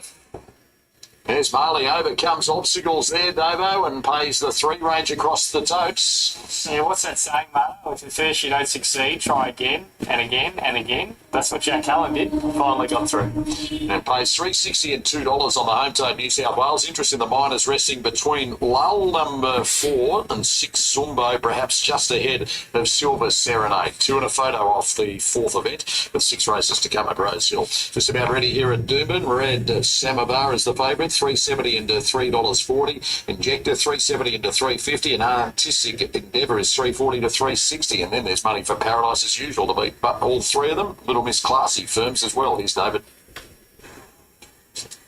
There's Marley overcomes obstacles there, Davo, and pays the 3 range across the totes. Yeah, what's that saying, Marlo? If at first you don't succeed, try again and again and again. That's what Jack Cullen did. Finally got through. And pays $3.60 and $2 on the home tote, New South Wales. Interest in the minors resting between Lull number 4 and 6 Zumbo, perhaps just ahead of Silver Serenade. 2 and a photo off the 4th event, with 6 races to come at Rosehill. Just about ready here at Doomben. Red Samovar is the favourite, $3.70 into $3.40. Injector $3.70 into $3.50, and Artistic Endeavour is $3.40 to $3.60. And then there's money for Paradise as usual to beat, but all 3 of them, Little Miss Classy firms as well. Here's David.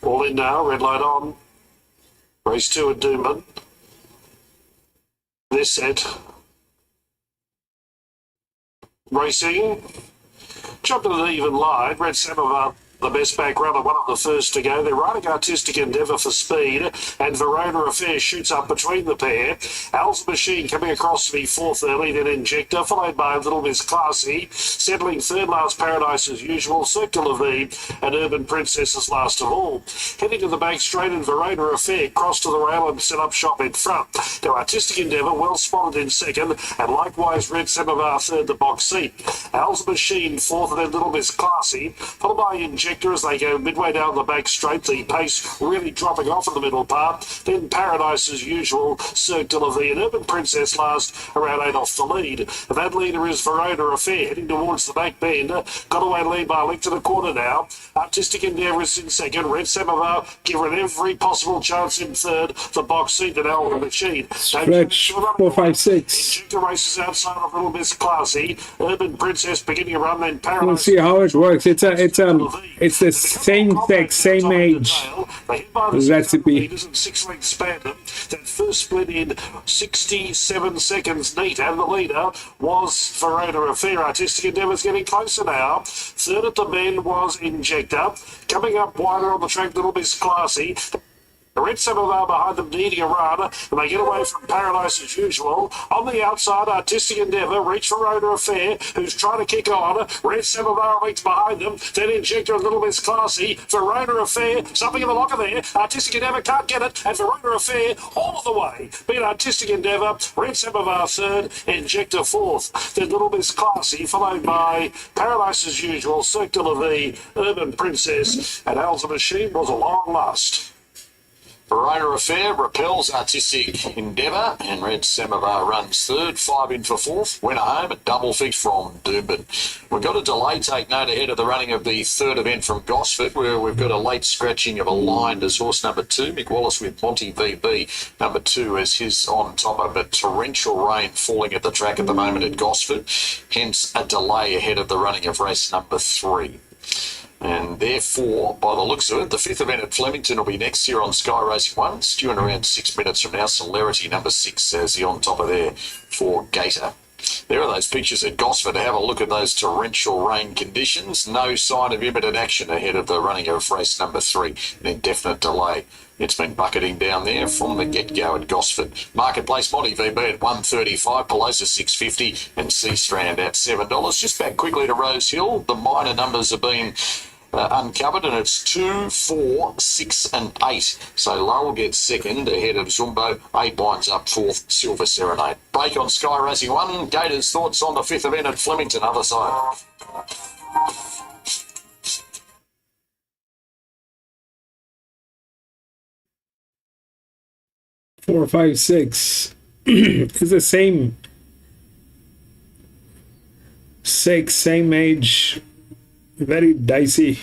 All in now, red light on. Race 2 at Doomben. This set. Racing. Jumping an even line. Red Samovar, the best back runner, one of the first to go. They're riding Artistic Endeavour for speed, and Verona Affair shoots up between the pair. Al's Machine coming across to be 4th early, then Injector, followed by Little Miss Classy. Settling 3rd last, Paradise as usual. Circle of the and Urban Princess is last of all. Heading to the back straight, and Verona Affair cross to the rail and set up shop in front. Now Artistic Endeavour well spotted in 2nd, and likewise Red Samovar 3rd, the box seat. Al's Machine 4th, and then Little Miss Classy, followed by Injector as they go midway down the back straight, the pace really dropping off in the middle part. Then Paradise as usual, Circle of the and Urban Princess last, around 8 off the lead. And that leader is Verona Affair, heading towards the back bend. Got away lead by a length to the quarter now. Artistic Endeavour is in 2nd. Red Samovar given every possible chance in 3rd. The box seat and Al's Machine. Stretch 4, 5, 6. Injector races outside of Little Miss Classy. Urban Princess beginning a run, then Paradise. We'll see how it works. It's the same sex, same age recipe. 6 lengths spanned. That first split in 67 seconds neat, and the leader was Verona Affair. Artistic Endeavour's getting closer now. 3rd at the bend was Injector. Coming up wider on the track, Little Miss Classy. The Red Samovar behind them needing a run, and they get away from Paradise as usual. On the outside, Artistic Endeavour reach Verona Affair, who's trying to kick on. Red Samovar leads behind them, then Injector and Little Miss Classy. Verona Affair, something in the locker there. Artistic Endeavour can't get it, and Verona Affair all of the way. Beat Artistic Endeavour, Red Samovar 3rd, Injector 4th. Then Little Miss Classy, followed by Paradise as usual, Circle of the Urban Princess, and Al's Machine was a long last. Verona Affair repels Artistic Endeavour, and Red Samovar runs 3rd, 5 in for 4th. Winner home, a double fix from Doomben. We've got a delay take note ahead of the running of the 3rd event from Gosford, where we've got a late scratching of a line as horse number 2, Mick Wallace with Monty VB. Number 2 as his on top of a torrential rain falling at the track at the moment at Gosford, hence a delay ahead of the running of race number 3. And therefore, by the looks of it, the 5th event at Flemington will be next here on Sky Racing 1. It's due in around 6 minutes from now. Celerity number 6 as the on top of there for Gator. There are those pictures at Gosford to have a look at those torrential rain conditions. No sign of imminent action ahead of the running of race number 3. An indefinite delay. It's been bucketing down there from the get-go at Gosford. Marketplace Monty VB at $1.35, Pelosa $6.50, and C-Strand at $7. Just back quickly to Rose Hill. The minor numbers have been uncovered, and it's 2, 4, 6 and 8. So Lowell gets 2nd ahead of Zumbo. 8 lines up 4th, Silver Serenade. Break on Sky Racing 1. Gators' thoughts on the 5th event at Flemington, other side. 4, 5, 6 is the same 6, same age, very dicey.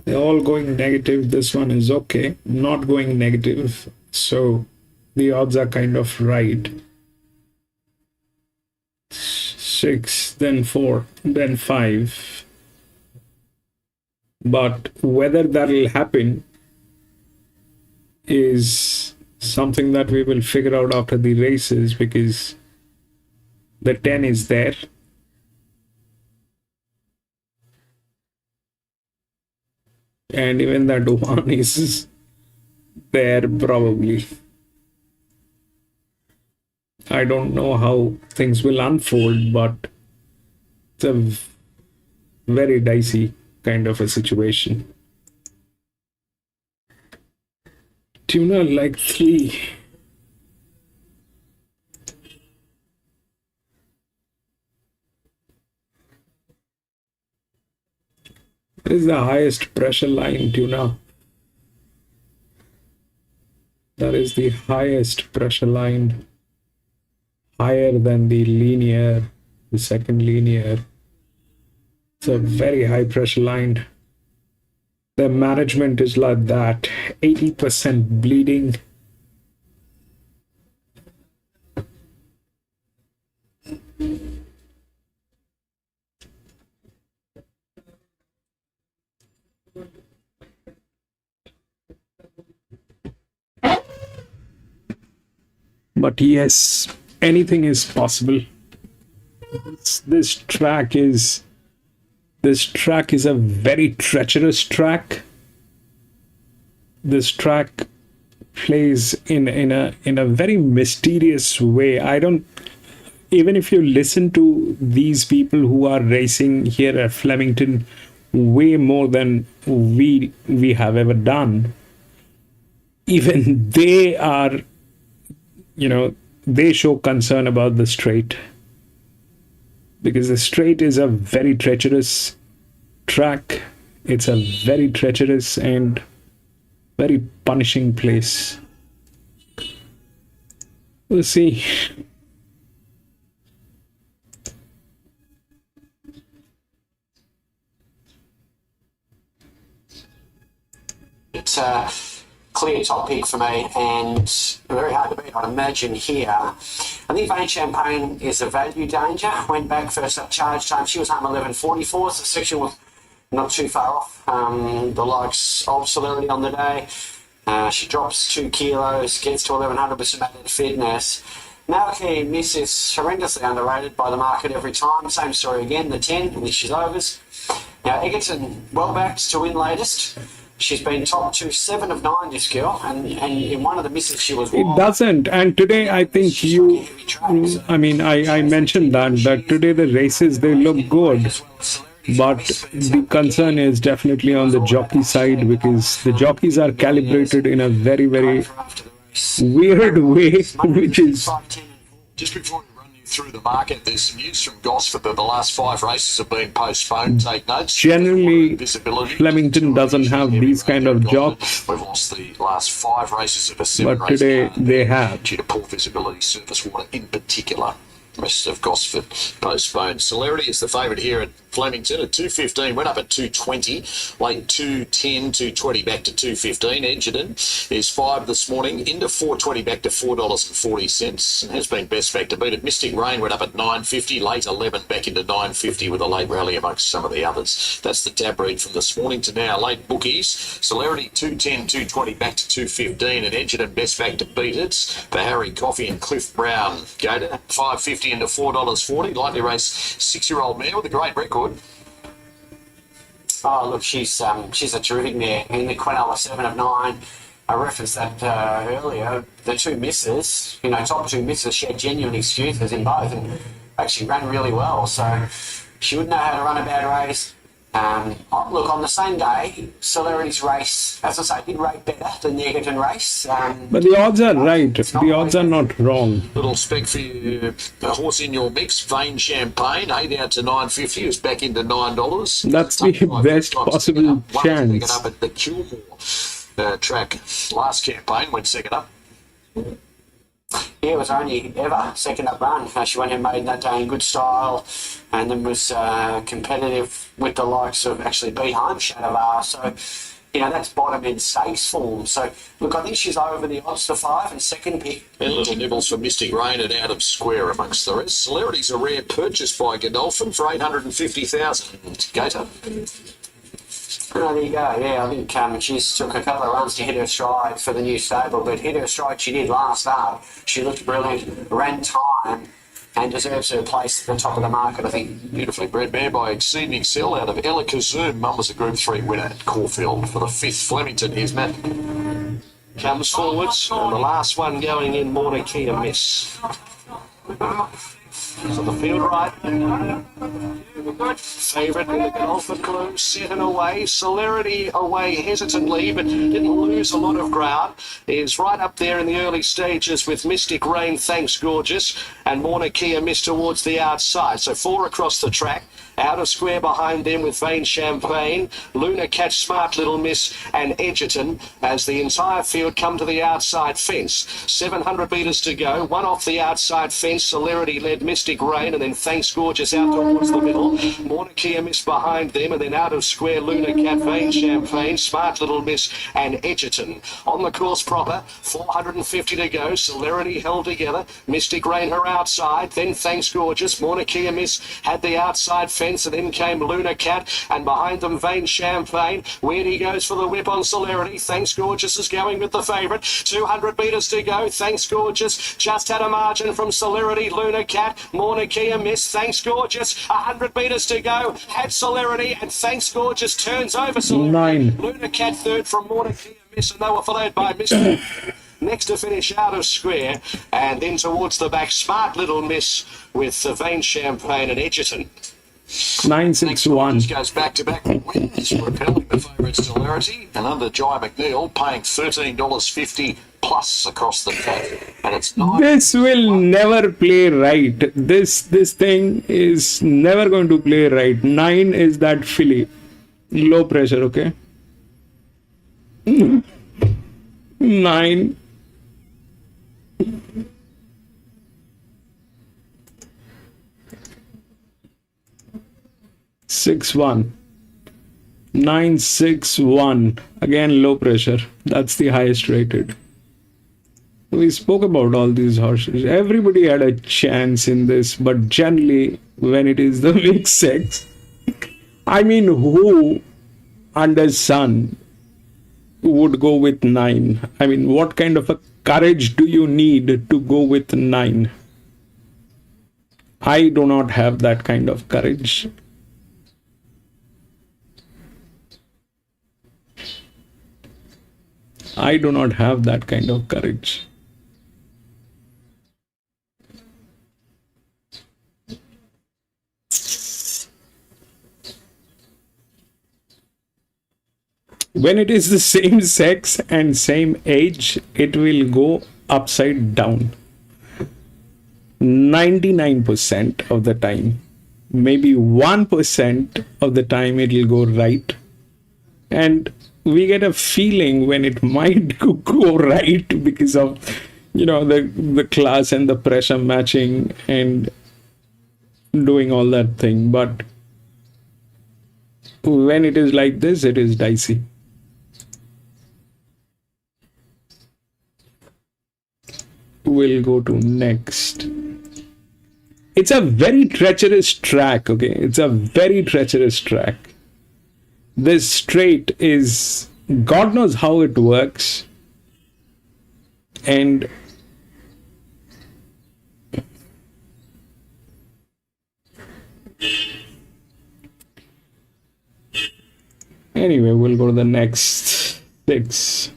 They're all going negative. This one is okay, not going negative, so the odds are kind of right. 6, then 4, then 5. But whether that'll happen is something that we will figure out after the races, because the 10 is there. And even that 1 is there probably. I don't know how things will unfold, but It's a very dicey kind of a situation. Tuna like 3. What is the highest pressure line, Tuna? That is the highest pressure line, higher than the linear, the second linear. It's a very high pressure line. The management is like that, 80% bleeding. But yes, anything is possible. This track is a very treacherous track. This track plays in a very mysterious way. Even if you listen to these people who are racing here at Flemington way more than we have ever done, even they are, they show concern about the straight, because the straight is a very treacherous track. It's a very treacherous and very punishing place. We'll see. It's a clear top pick for me, and very hard to beat, I'd imagine here. I think Vane Champagne is a value danger. Went back first up charge time. She was home 11.44, so the section was not too far off the likes of Celerity on the day. She drops 2 kilos, gets to 1100 with some added fitness. Malky Miss is horrendously underrated by the market every time. Same story again, the 10, and she's overs. Now, Egerton, well backed to win latest. She's been top 7 of 9 this girl, and in one of the misses she was wild. It doesn't. And today I think I mentioned that today the races, they look good. But the concern is definitely on the jockey side, because the jockeys are calibrated in a very, very weird way, which is... Just before we run you through the market, there's some news from Gosford that the last 5 races have been postponed. Take notes. Generally, Flemington doesn't have these kind of jocks. We've lost the last 5 races of a 7 but today they have. Due to poor visibility, surface water in particular. Rest of Gosford postponed. Celerity is the favourite here at Flemington at 2.15, went up at 2.20, late 2.10, 2.20 back to 2.15. Edgerton is 5 this morning, into 4.20 back to $4.40, and has been best back to beat it. Mystic Rain went up at 9.50, late 11 back into 9.50 with a late rally amongst some of the others. That's the tab read from this morning to now. Late bookies, Celerity 2.10, 2.20 back to 2.15, and Edgerton best back to beat it for Harry Coffey and Cliff Brown. Go to 5.50 into $4.40. Likely race 6-year-old mare with a great record. Oh, look, she's a terrific mare. In the Quinella 7 of 9, I referenced that earlier. The 2 misses, top 2 misses, she had genuine excuses in both, and actually ran really well. So she would know how to run a bad race. Look, on the same day, Celerity's race, as I say, did rate better than the Egerton race. But the odds are right. The odds are not wrong. Little spec for you, a horse in your mix, Vane Champagne, 8 out to 9.50, is back into $9. That's the best possible chance. Second up at the Kilmore track. Last campaign went second up. Yeah, it was only ever second up run. She went and made that day in good style, and then was competitive with the likes of actually beat home Shadavar. So, that's bottom end stakes form. So, look, I think she's over the odds to 5 and second pick. And little nibbles for Mystic Rain and Out of Square amongst the rest. Celerity's a rare purchase by Godolphin for $850,000. Gator. Oh, there you go. Yeah, I think she took a couple of runs to hit her stride for the new stable, but hit her stride she did last start. She looked brilliant, ran time, and deserves her place at the top of the market, I think. Beautifully bred mare by Exceeding Excel out of Ella Kazoom. Mum was a Group 3 winner at Caulfield for the 5th Flemington. Here's Matt. Comes forwards, and the last one going in, Morna Key a miss. So the field right. good. Favourite in the Golden Glue, set and away. Celerity away hesitantly, but didn't lose a lot of ground. Is right up there in the early stages with Mystic Rain, Thanks Gorgeous, and Mauna Kea Miss towards the outside. So 4 across the track. Out of square behind them with Vain Champagne, Luna Catch, Smart Little Miss and Edgerton as the entire field come to the outside fence. 700 metres to go. One off the outside fence. Celerity led Mystic Rain and then Thanks Gorgeous out towards the middle. Mauna Kea Miss behind them and then out of square Luna Cat, Vain Champagne, Smart Little Miss and Edgerton. On the course proper, 450 to go. Celerity held together. Mystic Rain her outside. Then Thanks Gorgeous. Mauna Kea Miss had the outside fence. And then came Luna Cat, and behind them Vain Champagne. Weirdy goes for the whip on Celerity. Thanks Gorgeous is going with the favourite. 200 metres to go. Thanks Gorgeous just had a margin from Celerity. Luna Cat, Mauna Kea Miss. Thanks Gorgeous. 100 metres to go. Had Celerity, and Thanks Gorgeous turns over Celerity. 9. Luna Cat third from Mauna Kea Miss, and they were followed by Miss. Next to finish out of square, and then towards the back, Smart Little Miss with the Vain Champagne and Edgerton. 961. Goes back-to-back wins, propelling the favourite Celerity, and under Jai McNeil paying $13.50 plus across the track, and it's 9. This will never play right. This thing is never going to play right. 9 is that filly. Low pressure, okay? 9. Six one. 961. Again, low pressure. That's the highest rated. We spoke about all these horses. Everybody had a chance in this, but generally, when it is the mixed sex, I mean, who under sun would go with 9? I mean, what kind of a courage do you need to go with 9? I do not have that kind of courage. I do not have that kind of courage. When it is the same sex and same age, it will go upside down. 99% of the time. Maybe 1% of the time it will go right. And we get a feeling when it might go right because of, the class and the pressure matching and doing all that thing. But when it is like this, it is dicey. We'll go to next. It's a very treacherous track, okay? It's a very treacherous track. This straight is, God knows how it works. And anyway, we'll go to the next 6.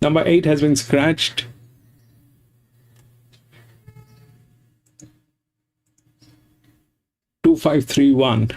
Number 8 has been scratched. Two, 5, 3, 1.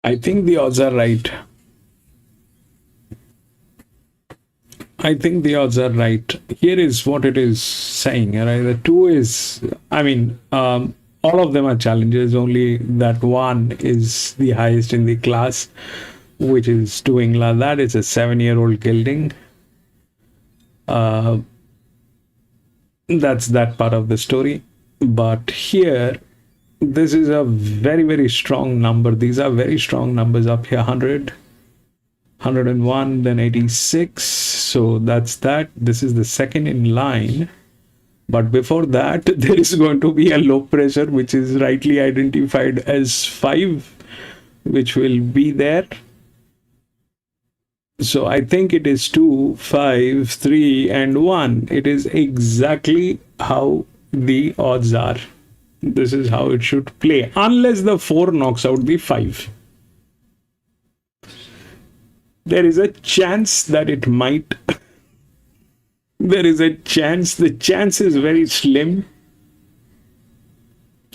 I think the odds are right. I think the odds are right. Here is what it is saying. Right? The 2 is, all of them are challenges. Only that 1 is the highest in the class, which is doing like that. It's a 7-year-old gelding. That's that part of the story. But here, this is a very, very strong number. These are very strong numbers up here. 100, 101, then 86. So that's that. This is the second in line. But before that, there is going to be a low pressure, which is rightly identified as 5, which will be there. So I think it is 2, 5, 3, and 1. It is exactly how the odds are. This is how it should play, unless the 4 knocks out the 5. There is a chance that it might. There is a chance. The chance is very slim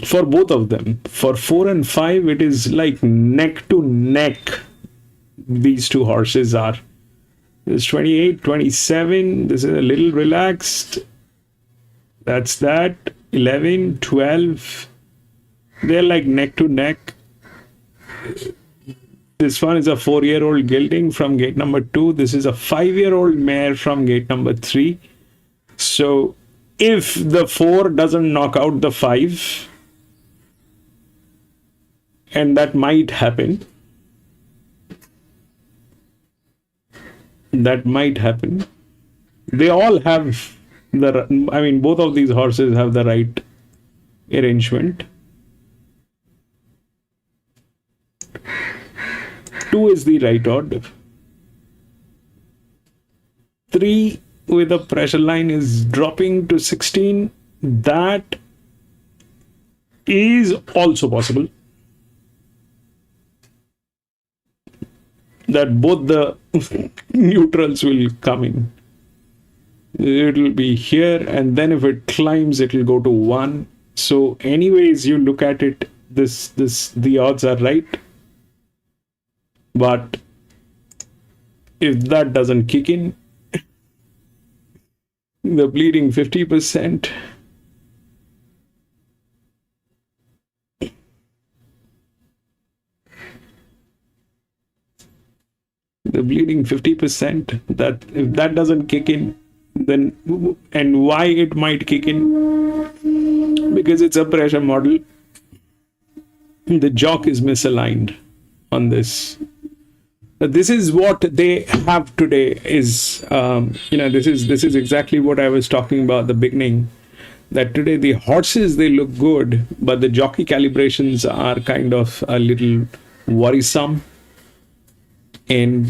for both of them. For 4 and 5, it is like neck to neck. These 2 horses are. This 28, 27. This is a little relaxed. That's that. 11, 12. They're like neck to neck. This one is a 4-year-old gelding from gate number 2. This is a 5-year-old mare from gate number 3. So if the 4 doesn't knock out the 5, and that might happen, they all have both of these horses have the right arrangement. 2 is the right odd. 3 with a pressure line is dropping to 16. That is also possible. That both the neutrals will come in. It will be here, and then if it climbs, it will go to 1. So anyways you look at it, the odds are right. But if that doesn't kick in, the bleeding 50%, that if that doesn't kick in, then, and why it might kick in, because it's a pressure model, the jock is misaligned on this. This is what they have today. Is this is exactly what I was talking about at the beginning, that today the horses, they look good, but the jockey calibrations are kind of a little worrisome. And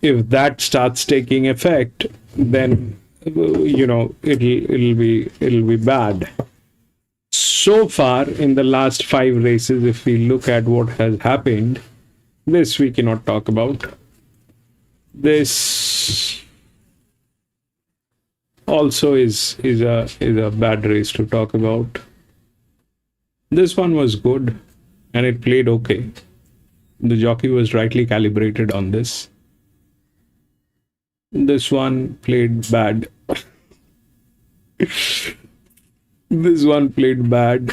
if that starts taking effect, then it'll be bad. So far in the last 5 races, if we look at what has happened, this we cannot talk about. This also is a bad race to talk about. This one was good and it played okay. The jockey was rightly calibrated on this. This one played bad. This one played bad.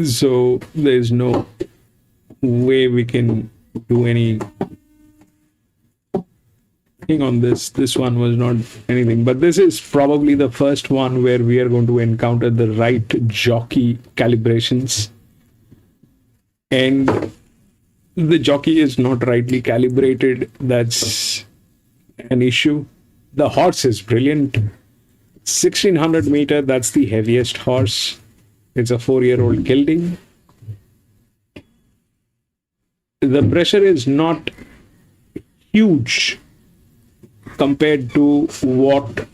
So there's no way we can do any thing on this. This one was not anything. But this is probably the first one where we are going to encounter the right jockey calibrations. And the jockey is not rightly calibrated. That's an issue. The horse is brilliant. 1600 meter, that's the heaviest horse. It's a 4-year-old gelding. The pressure is not huge compared to what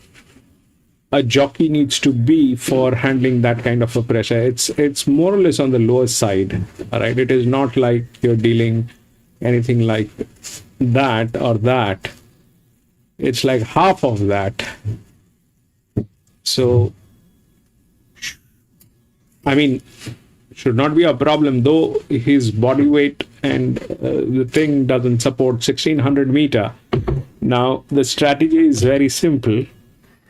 a jockey needs to be for handling that kind of a pressure. It's more or less on the lower side. All right, it is not like you're dealing anything like that or that. It's like half of that. So, I mean, Should not be a problem, though his body weight and the thing doesn't support 1600 meter. Now, the strategy is very simple.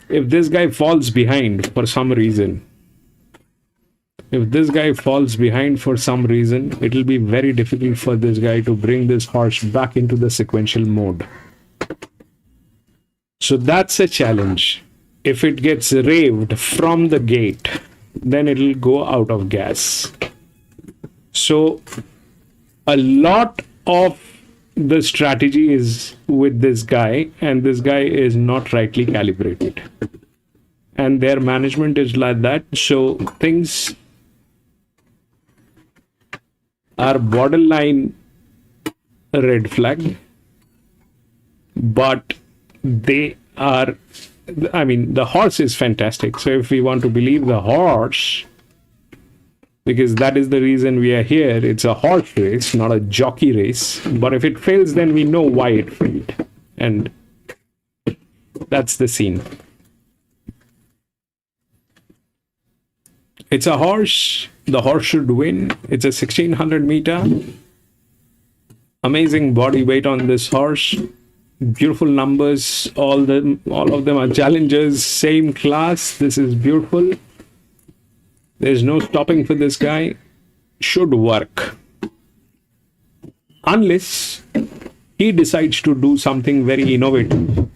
If this guy falls behind for some reason, it'll be very difficult for this guy to bring this horse back into the sequential mode. So that's a challenge. If it gets raved from the gate, then it'll go out of gas. So a lot of the strategy is with this guy, and this guy is not rightly calibrated. And their management is like that. So things are borderline a red flag, but they are, I mean, the horse is fantastic. So if we want to believe the horse, because that is the reason we are here, it's a horse race, not a jockey race. But if it fails, then we know why it failed. And that's the scene. It's a horse. The horse should win. It's a 1600 meter. Amazing body weight on this horse. Beautiful numbers. All of them are challengers. Same class. This is beautiful. There's no stopping for this guy. Should work. Unless he decides to do something very innovative,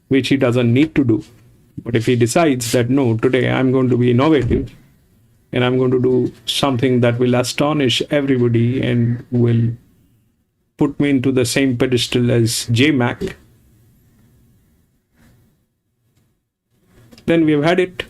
which he doesn't need to do. But if he decides that, no, today I'm going to be innovative, and I'm going to do something that will astonish everybody and will put me into the same pedestal as J-Mac, then we've had it.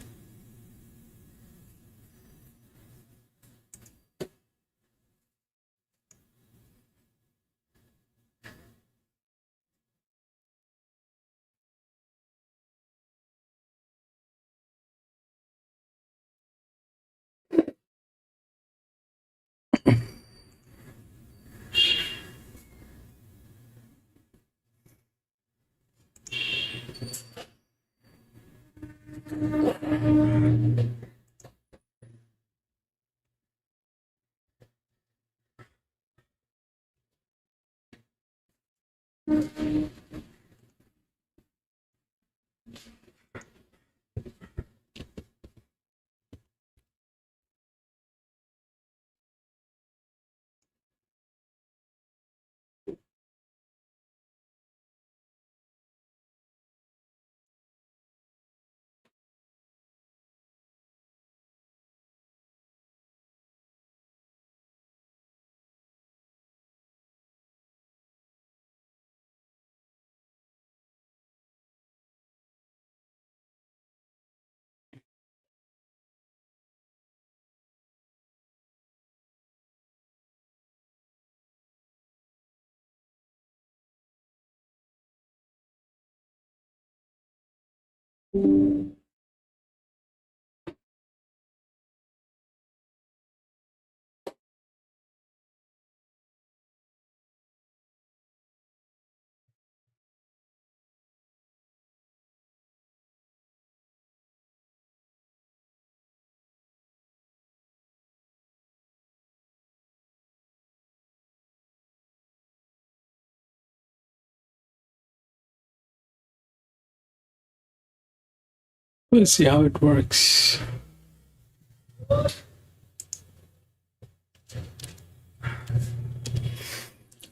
We'll see how it works.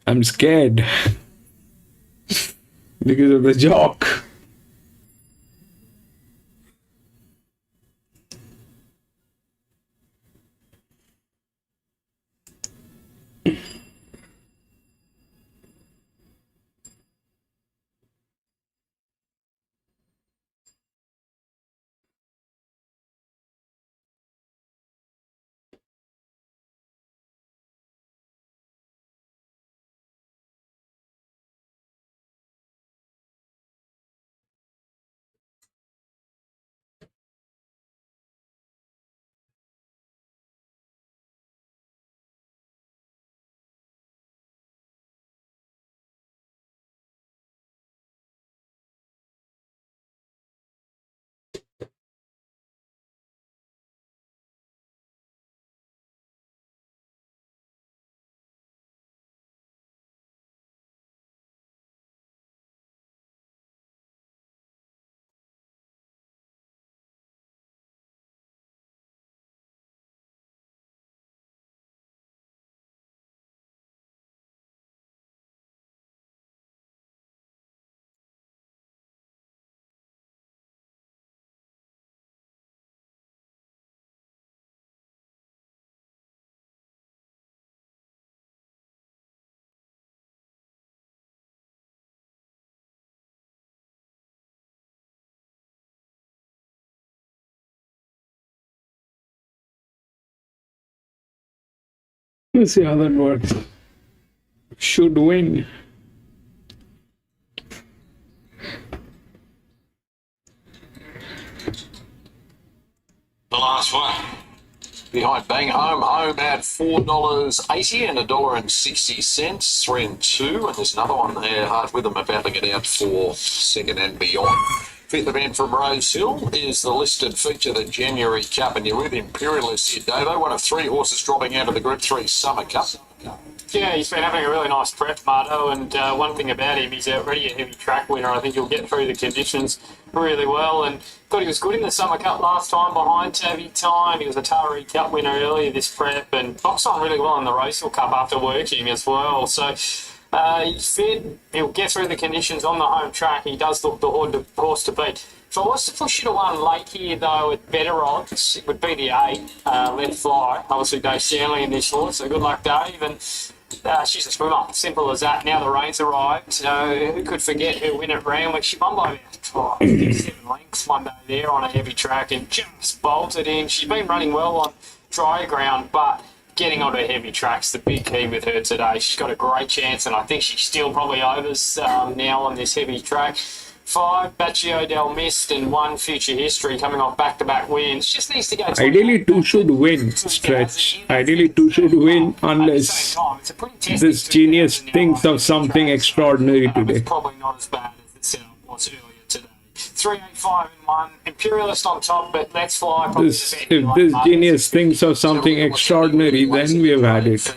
I'm scared because of the jock. Let's see how that works. Should win. The last one. Behind Bang Home at $4.80 and $1.60, 3 and 2. And there's another one there, Hard With Them, battling it out for second and beyond. Fifth event from Rose Hill is the listed feature, the January Cup, and you're with Imperialist here, Davo, one of 3 horses dropping out of the Group 3 Summer Cup. Yeah, he's been having a really nice prep, Marto, and one thing about him, he's already a heavy track winner. I think he'll get through the conditions really well, and thought he was good in the Summer Cup last time behind Tabby Time. He was a Taree Cup winner earlier this prep, and boxed on really well in the Rosehill Cup after working as well. So he's fit, he'll get through the conditions on the home track. He does look the horse to beat. If I was to push it to one late here, though, at better odds, it would be the 8, Let Fly. Obviously, Dave Stanley in this horse, so good luck, Dave. And she's a swimmer, simple as that. Now the rain's arrived. Who could forget her win at Randwick? She won by about 7 lengths one day there on a heavy track and just bolted in. She's been running well on dry ground, but getting onto heavy tracks, the big key with her today. She's got a great chance, and I think she's still probably overs now on this heavy track. 5, Baccio Del Mist, and 1, Future History, coming off back-to-back wins. Just needs to go. Ideally, 2 should win, Stretch. Ideally, 2 should win unless this genius thinks of something extraordinary today. It's probably not as bad as the setup was earlier today. 3, 8, 5, and 1. Imperialist on top, but Let's Fly. If this genius thinks of something extraordinary, then we have had it.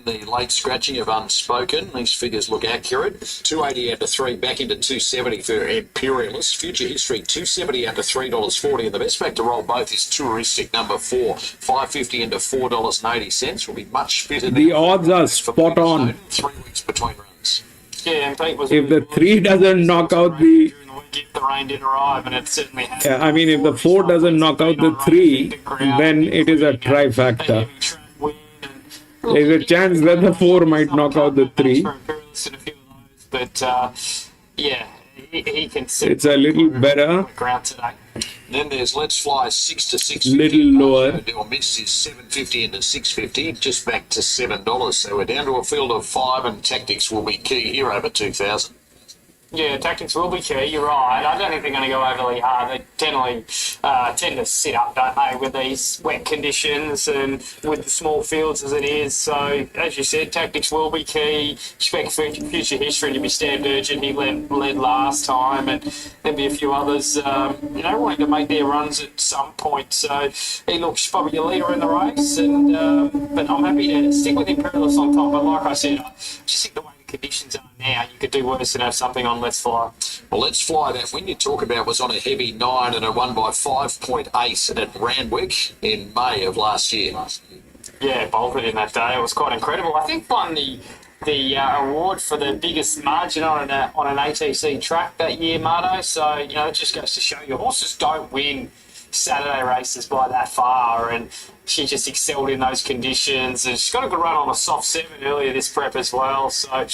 The late scratching of Unspoken. These figures look accurate. 280 out to 3, back into 270 for Imperialist. Future History, 270 out to $3.40. And the best back to roll both is Touristic number 4, 550 into $4.80. Will be much fitter. The odds are spot on. 3 weeks between runs. Yeah, and Pete was. If the 3 doesn't knock out the. The rain did arrive, and it certainly has. Yeah, I mean, if the 4 doesn't knock out the 3, then it is a trifecta. There's a chance that the 4 might knock out the 3. But yeah, he can. It's a little better. Ground today. Then there's Let's Fly 6 to 6. Little lower. Del Miss is 750 into 650, just back to $7. So we're down to a field of 5, and Tactics will be key here over 2,000. Yeah, Tactics will be key, you're right. I don't think they're going to go overly hard. They generally tend to sit up, don't they, with these wet conditions and with the small fields as it is. So, as you said, Tactics will be key. Expect Future History to be stamped urgent. He led last time, and there'll be a few others, wanting to make their runs at some point. So, he looks probably a leader in the race, and but I'm happy to stick with Imperialist on top. But like I said, I just think the way conditions are now, you could do worse than have something on Let's Fly. Well, Let's Fly, that win you talk about was on a heavy 9, and it won by 5.8 at Randwick in May of last year. Yeah, bolted in that day. It was quite incredible. I think won the award for the biggest margin on an ATC track that year, Marto. So, it just goes to show you horses don't win Saturday races by that far, and she just excelled in those conditions, and she's got a good run on a soft 7 earlier this prep as well. So,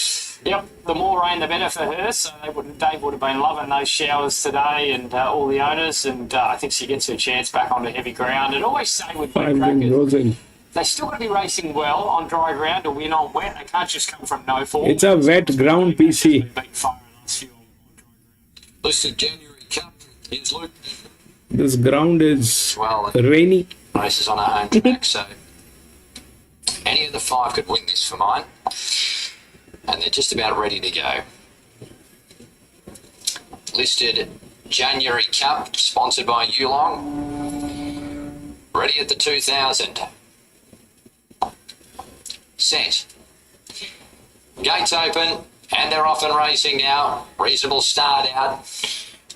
yep, the more rain the better for her. So Dave would have been loving those showers today, and all the owners, and I think she gets her chance back onto heavy ground. And always say with wet crackers, they still got to be racing well on dry ground to win on wet. They can't just come from no form. It's a wet ground PC. Listed January Cup. Here's Luke. This ground is rainy. Races on our home track, so any of the 5 could win this for mine, and they're just about ready to go. Listed January Cup, sponsored by Yulong. Ready at the 2,000. Set. Gates open, and they're off and racing now. Reasonable start out.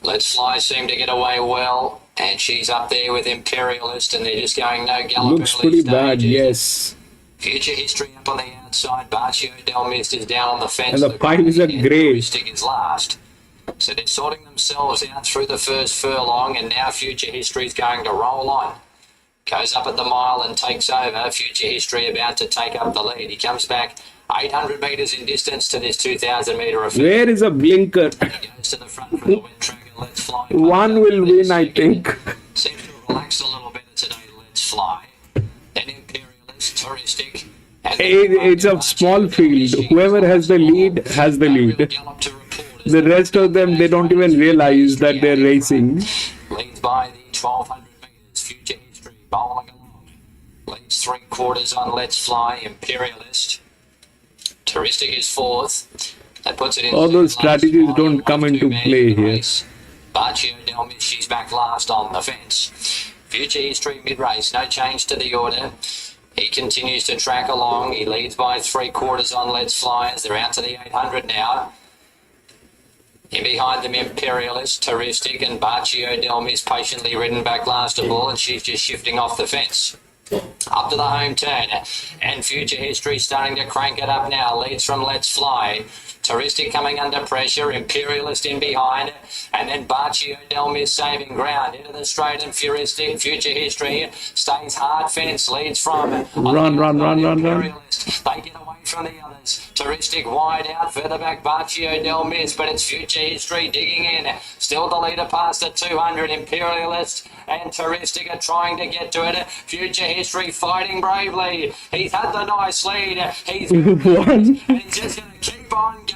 Let's Fly seem to get away well, and she's up there with Imperialist, and they're just going no gallop. Looks pretty bad, yes. Future History up on the outside. Baccio Del Mist is down on the fence. And the 5 is a grey. Is last. So they're sorting themselves out through the first furlong, and now Future History is going to roll on. Goes up at the mile and takes over. Future History about to take up the lead. He comes back 800 metres in distance to this 2,000 metre affair. Where is a blinker? He goes to the front for the wet track, and Let's Fly. 1 will win, I think. Seems to relax a little better today, Let's Fly. Then Imperialist, Touristic, and It's a small field. Whoever has the lead has the lead. The rest of them, they don't even realize that they're racing. Leads by the 1200 metres. Future History bowling along. Leads 3/4 on Let's Fly. Imperialist. Touristic is fourth. That puts it in. All those strategies don't come into play here. Baccio Del Miss, she's back last on the fence. Future History mid-race, no change to the order. He continues to track along. He leads by 3/4 on Let's Fly as they're out to the 800 now. In behind them, Imperialist, Touristic, and Baccio Del Miss patiently ridden back last of all, and she's just shifting off the fence. Up to the home turn, and Future History starting to crank it up now. Leads from Let's Fly. Touristic coming under pressure, Imperialist in behind, and then Baccio Del Miss saving ground into the straight, and Future History stays hard fence, leads from Run. Imperialist. They get away from the others. Touristic wide out, further back Baccio Del Miss, but it's Future History digging in. Still the leader past the 200, Imperialist and Touristic are trying to get to it. Future History fighting bravely. He's had the nice lead. He's and he's just going to keep on going.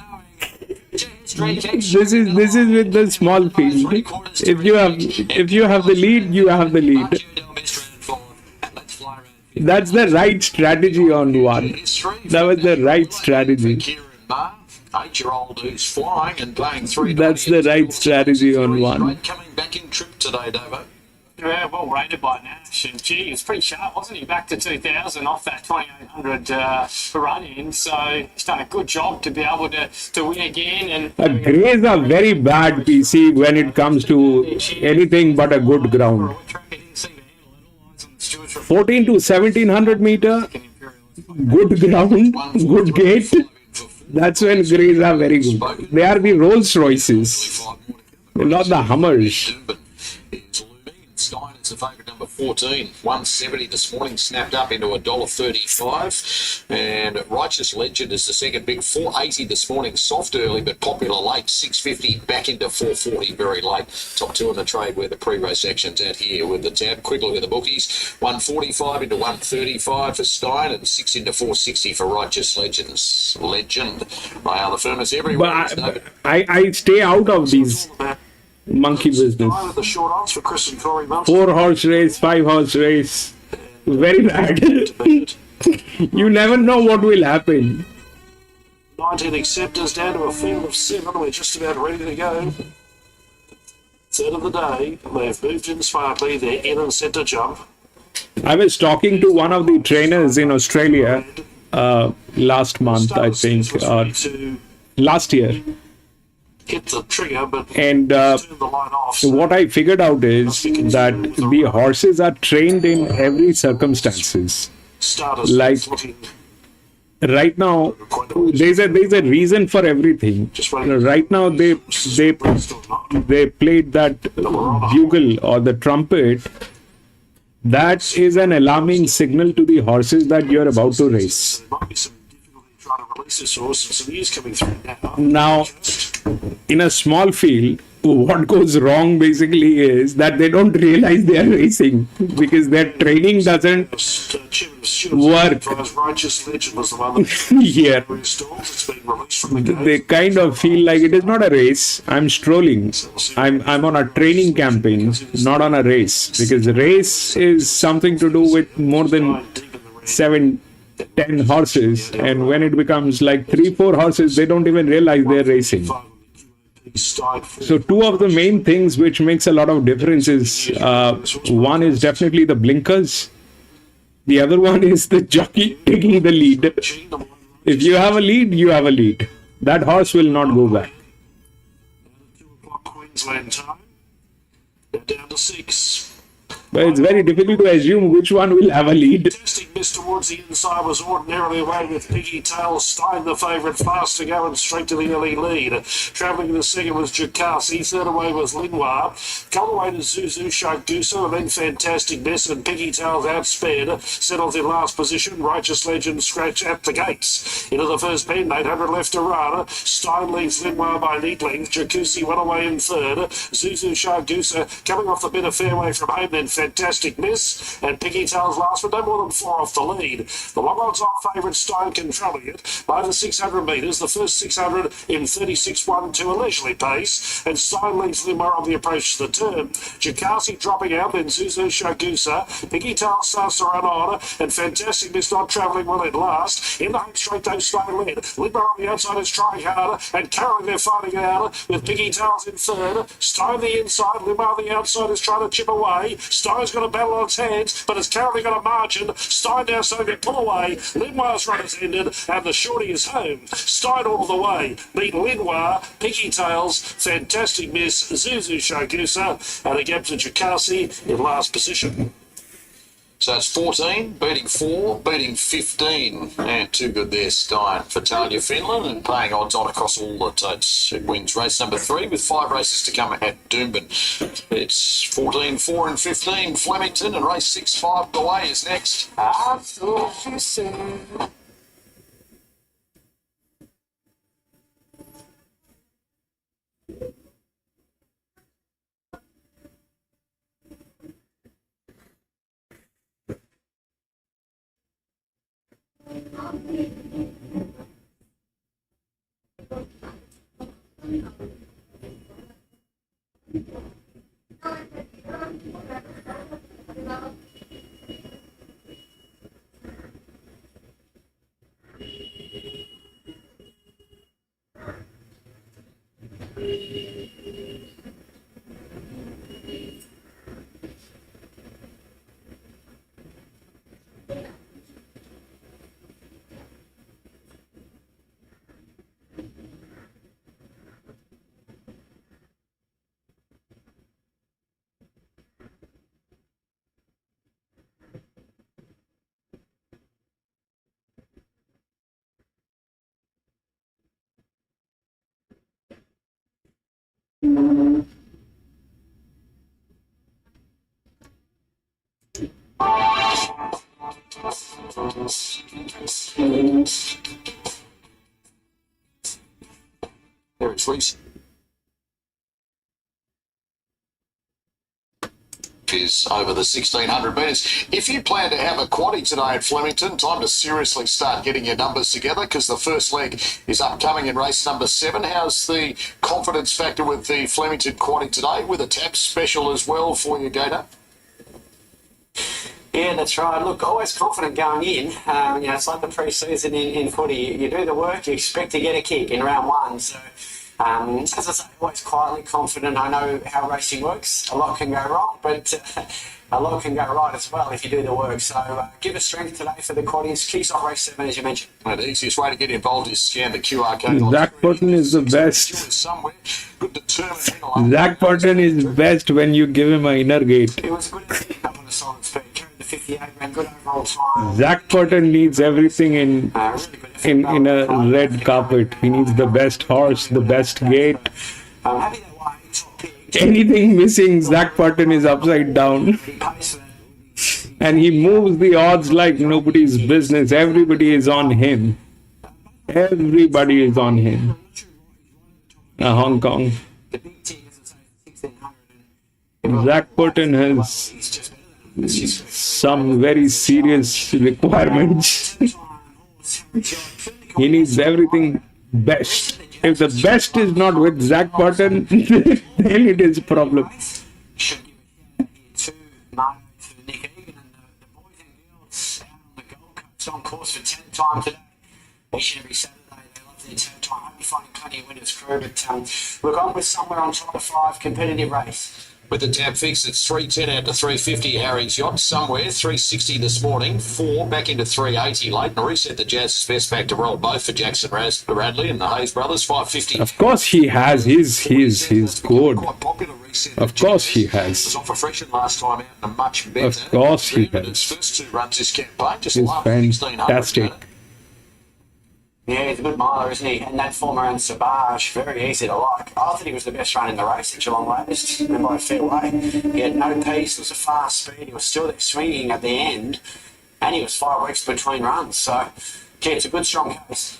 This is with the small field. If you have the lead, you have the lead. That's the right strategy on one. That was the right strategy. 8-year-old who's flying and playing 3. That's the right strategy on one. Coming back in trip today, Davo. Yeah, well rated by Nash, and gee, he was pretty sharp, wasn't he? Back to 2000 off that 2800 run in, so he's done a good job to be able to win again. And Greys are very bad, PC, when it comes to anything but a good ground. 14 to 1700 meter, good ground, good gate. That's when Greys are very good. They are the Rolls Royces, not the Hummers. Stein is the favourite, number 14. 170 this morning, snapped up into $1.35. And Righteous Legend is the second big. 480 this morning, soft early but popular late. 650 back into 440 very late. Top two in the trade where the pre-race action's at here with the tab. Quick look at the bookies. 145 into 135 for Stein and 6 into 460 for Righteous Legends. Legend. They are the firmest everywhere. But I stay out of these monkey business. The short odds for Chris and Corey Munson. 4-horse race, 5-horse race. Very bad. You never know what will happen. 19 acceptors down to a field of 7. We're just about ready to go. Third of the day. They've moved in smartly. They're in and set to jump. I was talking to one of the trainers in Australia last month, I think, last year. Hit the trigger, but and turn the light off. what I figured out is that the horses are trained in every circumstances. Starters Like looking right now, there's a reason for everything. Right now, they played that bugle or the trumpet. That is an alarming signal to the horses that you're about to race. There might be some difficulty trying to release this horse, and some news coming through now. Now, in a small field, what goes wrong basically is that they don't realize they are racing because their training doesn't work Righteous Legend was the one that here. installed. It's been released from the gate. They kind of feel like it is not a race. I'm strolling. I'm on a training campaign, not on a race, because race is something to do with more than 7-10 horses, and when it becomes like 3-4 horses, they don't even realize they're racing. So two of the main things which makes a lot of difference is one is definitely the blinkers. The other one is the jockey taking the lead. If you have a lead, you have a lead. That horse will not go back. 2 o'clock Queensland time. They're down to 6. But it's very difficult to assume which one will have a lead. Testing miss towards the inside was ordinarily away with Piggy Tail. Stein the favourite, fast to go and straight to the early lead. Travelling in the second was Jacassi. Third away was Linois. Come away to Zuzu Sharkdusa and then Fantastic Miss and Piggy Tail's outspared. Settles in last position. Righteous Legend scratch at the gates. Into the first pen, 800 left to run. Stein leads Linois by neat length. Jacuzzi went away in third. Zuzu Sharkdusa coming off the bit of fairway from home then Fantastic Miss, and Piggy Tails last, but no more than 4 off the lead. The long odds on favourite Stone controlling it over 600 metres. The first 600 in 36.1 to a leisurely pace, and Stone leads Limmer on the approach to the turn. Jakasi dropping out, then Zuzu Shagusa. Piggy Tails starts to run on, and Fantastic Miss not travelling well at last. In the home straight, though, Stone led. Limmer on the outside is trying harder, and Carolyn they're fighting out with Piggy Tails in third. Stone the inside, Limmer on the outside is trying to chip away. Stone's got a battle on its hands, but it's currently got a margin. Stone now starting to pull away. Linoir's run has ended, and the shorty is home. Stone all the way. Beat Linoir, Piggy Tails, Fantastic Miss, Zuzu Shagusa, and a gap to Jakasi in last position. So it's 14, beating 4, beating 15. And too good there, Stein for Talia Finland, and paying odds on across all the totes. It wins race number 3 with 5 races to come at Doomben. It's 14, 4 and 15, Flemington, and race 6, 5 away is next. I thought you said. There it's Reese. Is over the 1600 metres. If you plan to have a quaddie today at Flemington, time to seriously start getting your numbers together, because the first leg is upcoming in race number 7. How's the confidence factor with the Flemington quaddie today, with a tap special as well for you, Gator? Yeah, that's right. Look, always confident going in. It's like the pre-season in footy. You do the work, you expect to get a kick in round 1. So, as I say, always quietly confident. I know how racing works. A lot can go wrong, but a lot can go right as well if you do the work. So, give us strength today for the quaddies. Kicks off race 7, as you mentioned. And the easiest way to get involved is scan the QR code. Zach Burton is the best. Zach Burton is best when you give him an inner gate. It was good up on the solid speed. Carried the 58, ran good overall time. Zach Burton needs everything in a red carpet. He needs the best horse, the best gate. Happy that way, top pick. Anything missing, Zach Burton is upside down. And he moves the odds like nobody's business. Everybody is on him. Everybody is on him. Hong Kong. Zach Burton has some very serious requirements. He needs everything best. If the best is not with Zach Burton, then it is a problem. On course for 10 time today. Each and every Saturday, they love their 10 time. Hope you're finding plenty of winners crew, but look on with somewhere on top of 5 competitive race. With the tab fix, it's 310 out to 350. Harry's Yacht somewhere 360 this morning, 4 back into 380 late. And reset the Jazz's best back to roll both for Jackson Radley and the Hayes brothers 550. Of course he has. He's good. Quite popular reset. Of course he has. Was off a freshen last time out and a much better. Of course he His has. first 2 runs this campaign just He's love 1600. fantastic. Yeah, he's a good miler, isn't he? And that form around Sabaj, very easy to like. I thought he was the best run in the race at Geelong latest, and by a fair way. He had no pace, it was a fast speed, he was still there swinging at the end, and he was 5 weeks between runs. So, yeah, it's a good, strong case.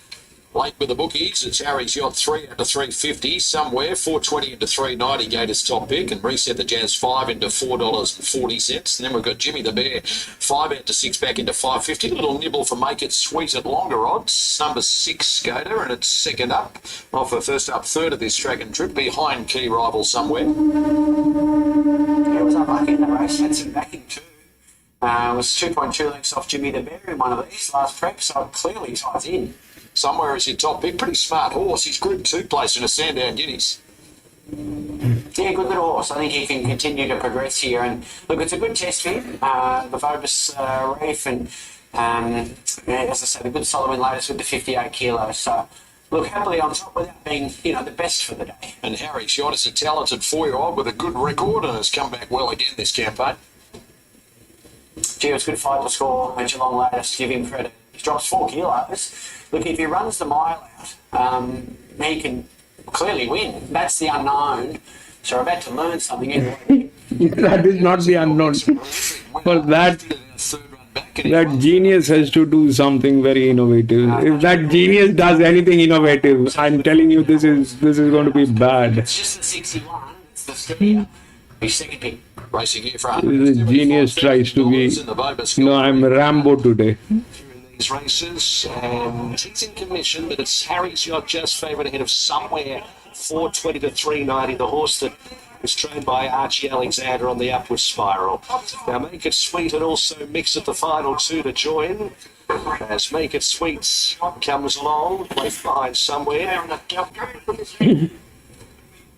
Late with the bookies, it's Harry's Yacht 3 out to 350 somewhere, 420 into 390 Gators top pick, and Reset the Jazz 5 into $4.40. And then we've got Jimmy the Bear 5 out to 6 back into 550. A little nibble for Make It Sweet at longer odds. Number 6 Gator, and it's second up off the first up third of this Dragon trip, behind key rival somewhere. Yeah, it was unlucky in the race, had some backing too. Was 2.2 lengths off Jimmy the Bear in one of these last prep, so it clearly ties in. Somewhere is your top pick. Pretty smart horse. He's Group 2 place in a Sandown Guineas. Yeah, good little horse. I think he can continue to progress here. And look, it's a good test for him. The Vobus Reef, and as I said, a good solid win latest with the 58 kilos. So look, happily on top without being, the best for the day. And Harry's Yacht is a talented 4-year-old with a good record and has come back well again this campaign. Gee, it was good fight to score. And Geelong latest, give him credit. He drops 4 kilos. Look, if he runs the mile out, he can clearly win. That's the unknown. So we're about to learn something anyway. That is not the unknown. For that genius has to do something very innovative. If that genius does anything innovative, I'm telling you, this is going to be bad. It's just the 61. It's the steer. He's second pick. Racing here for The genius tries to be. I'm Rambo today. These races, and he's in commission, but it's Harry's Yacht just favourite ahead of somewhere 420 to 390, the horse that is trained by Archie Alexander on the upward spiral. Now Make It Sweet and also Mix It the final two to join as Make It Sweet comes along, left behind somewhere.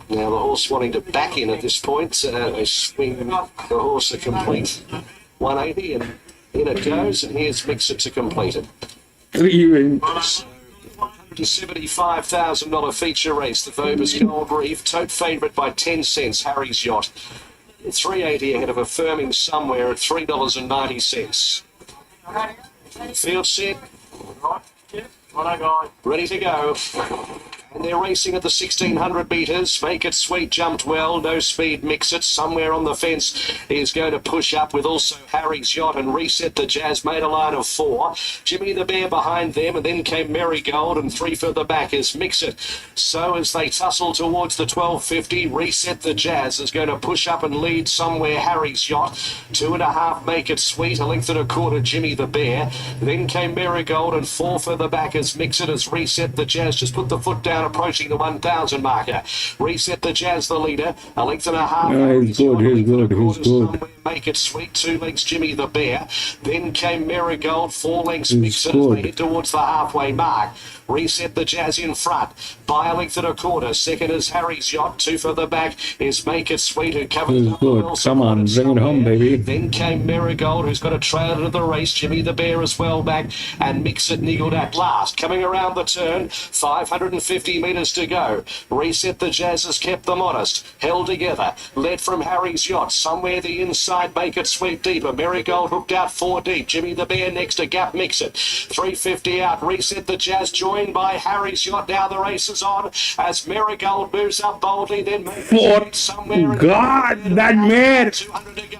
Now the horse wanting to back in at this point, they swing the horse a complete 180 and in it goes, and here's Mix It to complete it. Even. $175,000 feature race, the Vobus Gold Reef, tote favourite by 10 cents, Harry's Yacht. 380 ahead of Affirming Somewhere at $3.90. Field set. Ready to go. And they're racing at the 1600 metres. Make It Sweet jumped well. No speed, Mix It. Somewhere on the fence is going to push up with also Harry's Yacht and Reset the Jazz. Made a line of 4. Jimmy the Bear behind them, and then came Marigold, and 3 further back is Mix It. So as they tussle towards the 1250, Reset the Jazz is going to push up and lead somewhere Harry's Yacht. 2.5 Make It Sweet. A length and a quarter Jimmy the Bear. Then came Marigold, and 4 further back is Mix It as Reset the Jazz. Just put the foot down, approaching the 1,000 marker. Reset the Jazz, the leader. A length and a half. He's good. Make It Sweet. 2 lengths Jimmy the Bear. Then came Marigold. 4 lengths Mix It as they head towards the halfway mark. Reset the Jazz in front by a length and a quarter. Second is Harry's Yacht. 2 further back is Make It Sweet, who covered the good. Come on, bring it home, baby. Then came Marigold, who's got a trail into the race. Jimmy the Bear as well back, and Mix It niggled at last. Coming around the turn, 550 metres to go. Reset the Jazz has kept them honest, held together, led from Harry's Yacht. Somewhere the inside, Make It Sweet deeper. Marigold hooked out 4 deep. Jimmy the Bear next to Gap, Mix It. 350 out. Reset the Jazz joined by Harry's Yacht. Now the race is on as Marigold moves up boldly. Then somewhere. God, that mare. 200 to go.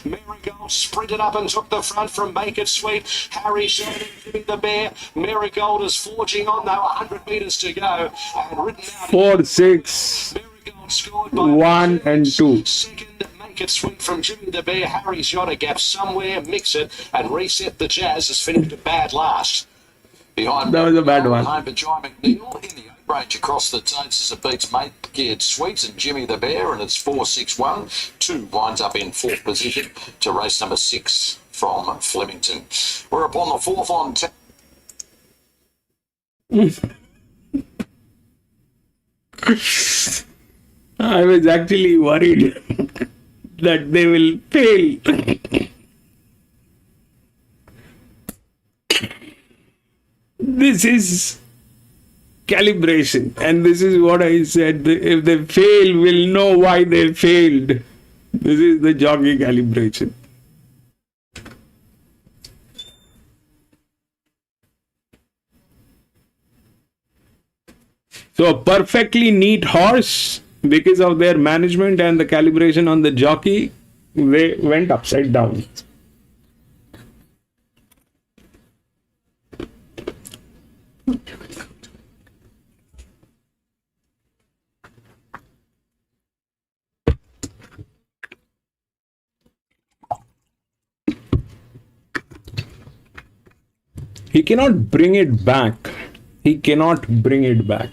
Marigold sprinted up and took the front from Make It Sweet. Harry's Yacht and Jimmy the Bear. Marigold is forging on though. 100 metres to go. And ridden out 4, 6, Marigold scored by 1 and 2. Second, Make It Sweet from Jimmy the Bear. Harry's Yacht a gap somewhere. Mix It and Reset the Jazz has finished a bad last. Behind That was a bad one. Behind Jai McNeil in the range across the totes as it beats Make It Sweet and Jimmy the Bear, and it's 4-6-1. 2 winds up in 4th position to race number 6 from Flemington. We're upon the 4th on 10. I was actually worried that they will fail. This is calibration, and this is what I said. If they fail, we'll know why they failed. This is the jockey calibration. So a perfectly neat horse, because of their management and the calibration on the jockey, they went upside down. He cannot bring it back. He cannot bring it back.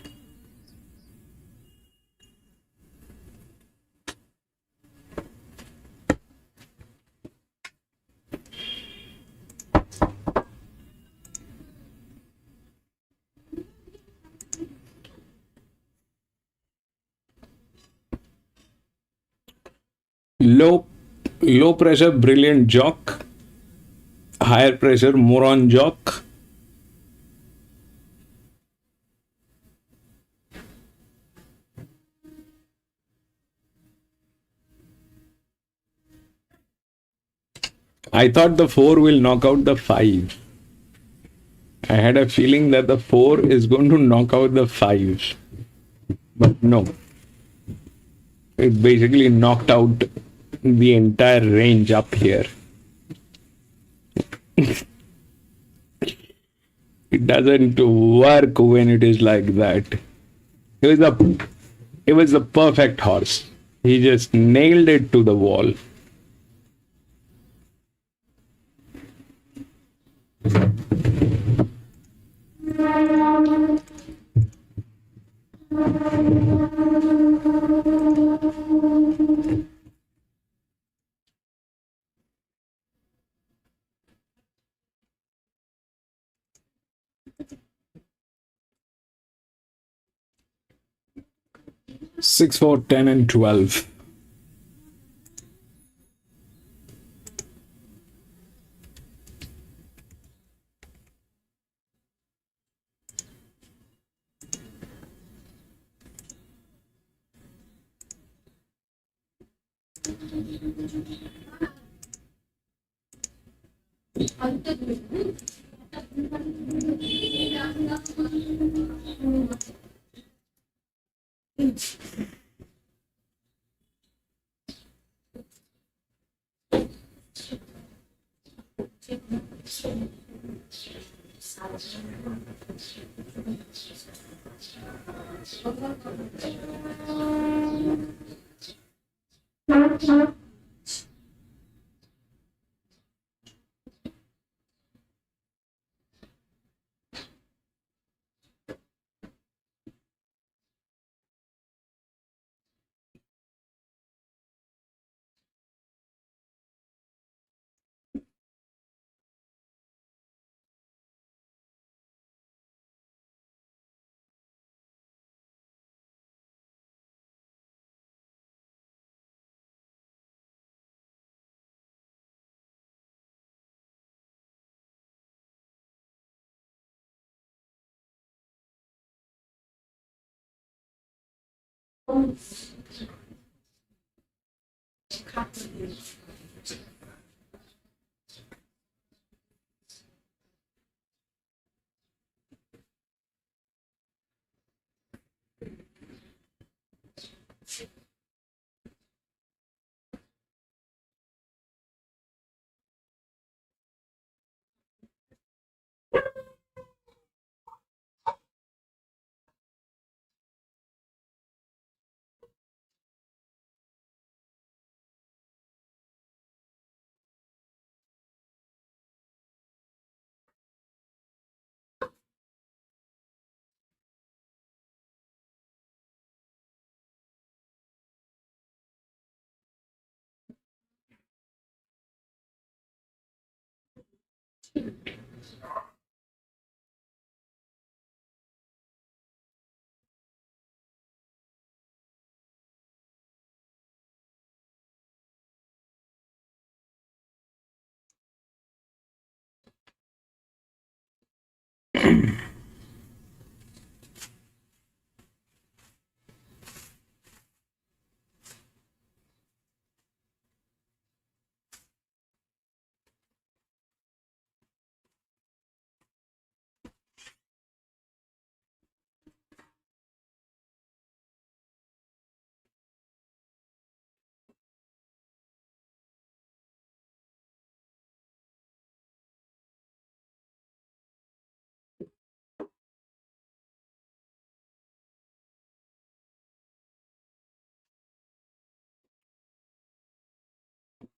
Low pressure, brilliant jock. Higher pressure, moron jock. I thought the 4 will knock out the 5. I had a feeling that the 4 is going to knock out the 5. But no. It basically knocked out the entire range up here. It doesn't work when it is like that. It was a perfect horse. He just nailed it to the wall. Six, 4, 10, and 12.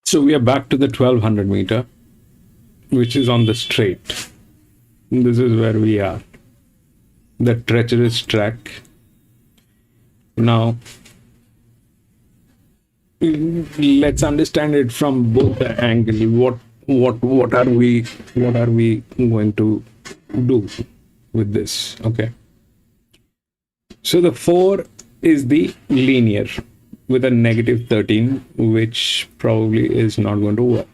So we are back to the 1200 meter, which is on the straight. This is where we are. The treacherous track. Now, let's understand it from both the angle. What are we going to do with this? Okay. So the 4 is the linear with a negative 13, which probably is not going to work.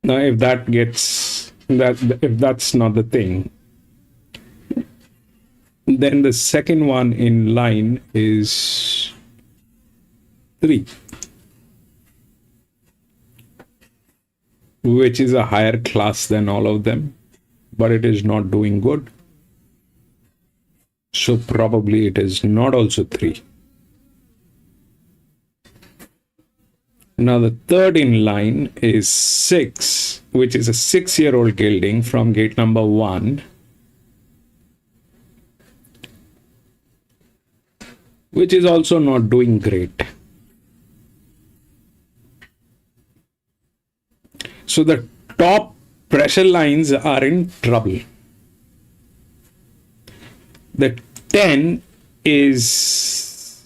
Now, if that's not the thing, then the second one in line is 3, which is a higher class than all of them, but it is not doing good. So probably it is not also 3. Now the third in line is 6, which is a 6-year-old gilding from gate number 1, which is also not doing great. So the top pressure lines are in trouble. The 10 is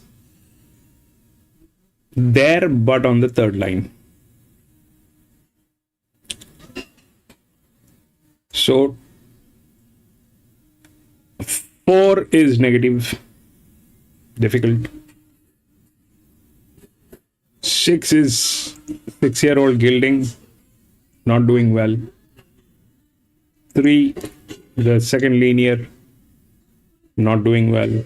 there, but on the third line. So 4 is negative, difficult. 6 is 6-year-old gilding, not doing well. 3, the second linear, not doing well.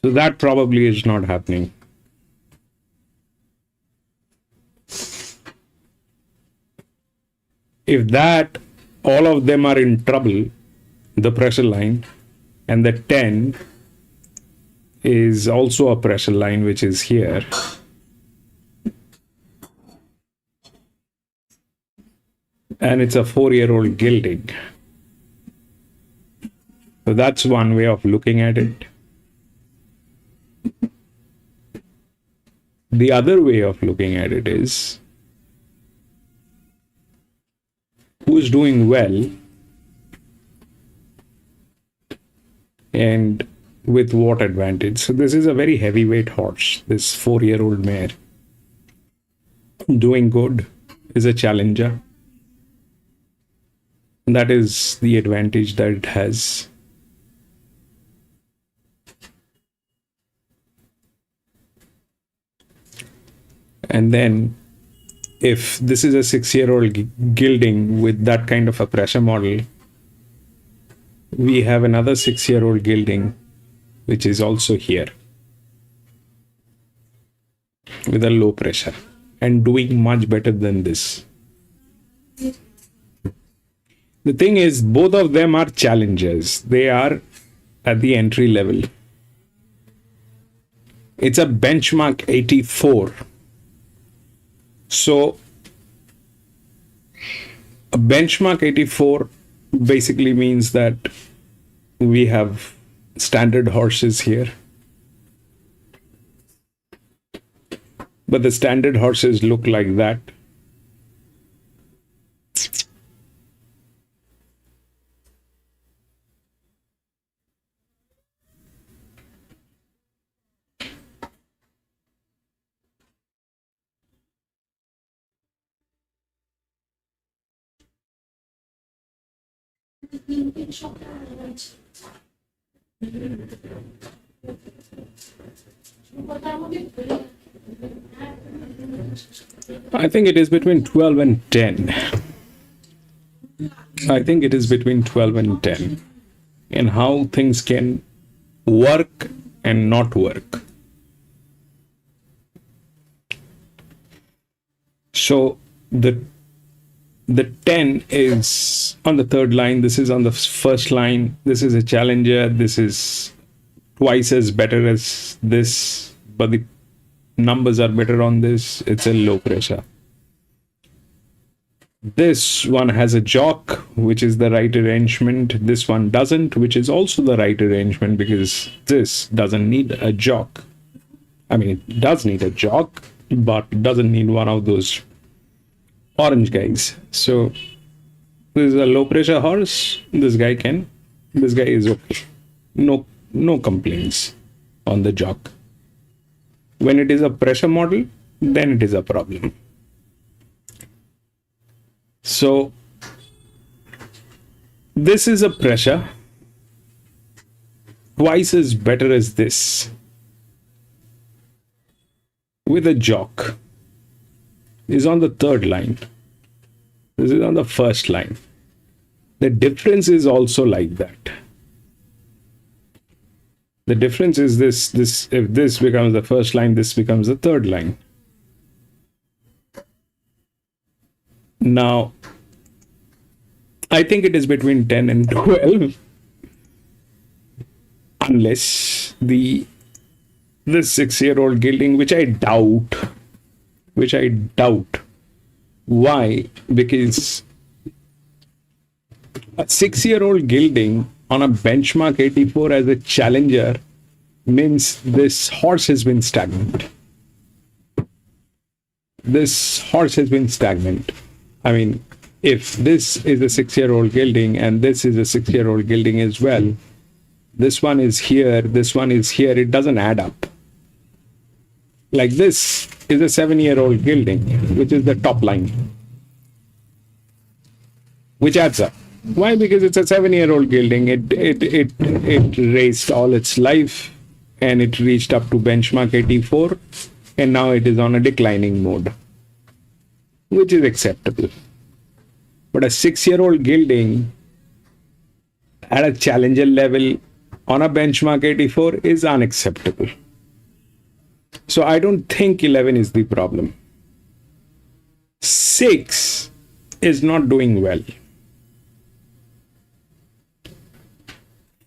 So that probably is not happening. If that, all of them are in trouble, the pressure line, and the 10 is also a pressure line, which is here. And it's a 4-year-old gilding. So that's one way of looking at it. The other way of looking at it is, who's doing well and with what advantage? So this is a very heavyweight horse, this 4-year-old mare. Doing good is a challenger. That is the advantage that it has. And then if this is a 6-year-old gilding with that kind of a pressure model, we have another 6-year-old gilding, which is also here with a low pressure and doing much better than this. The thing is, both of them are challengers. They are at the entry level. It's a benchmark 84. So a benchmark 84 basically means that we have standard horses here. But the standard horses look like that. I think it is between 12 and 10. I think it is between 12 and 10 and how things can work and not work. So the 10 is on the third line, this is on the first line, this is a challenger, this is twice as better as this, but the numbers are better on this, it's a low pressure. This one has a jock, which is the right arrangement. This one doesn't, which is also the right arrangement because this doesn't need a jock. I mean, it does need a jock, but it doesn't need one of those orange guys. So this is a low pressure horse. This guy is okay. No complaints on the jock. When it is a pressure model, then it is a problem. So this is a pressure twice as better as this with a jock. Is on the third line. This is on the first line. The difference is also like that. The difference is this, if this becomes the first line, this becomes the third line. Now, I think it is between 10 and 12, unless this 6-year-old gelding, which I doubt. Why? Because a 6-year-old gelding on a benchmark 84 as a challenger means this horse has been stagnant. I mean, if this is a 6-year-old gelding and this is a 6-year-old gelding as well, this one is here, this one is here, it doesn't add up. Like this is a 7-year-old gelding, which is the top line, which adds up. Why? Because it's a 7-year-old gelding. It raced all its life and it reached up to benchmark 84, and now it is on a declining mode, which is acceptable. But a 6-year-old gelding at a challenger level on a benchmark 84 is unacceptable. So I don't think 11 is the problem. 6 is not doing well.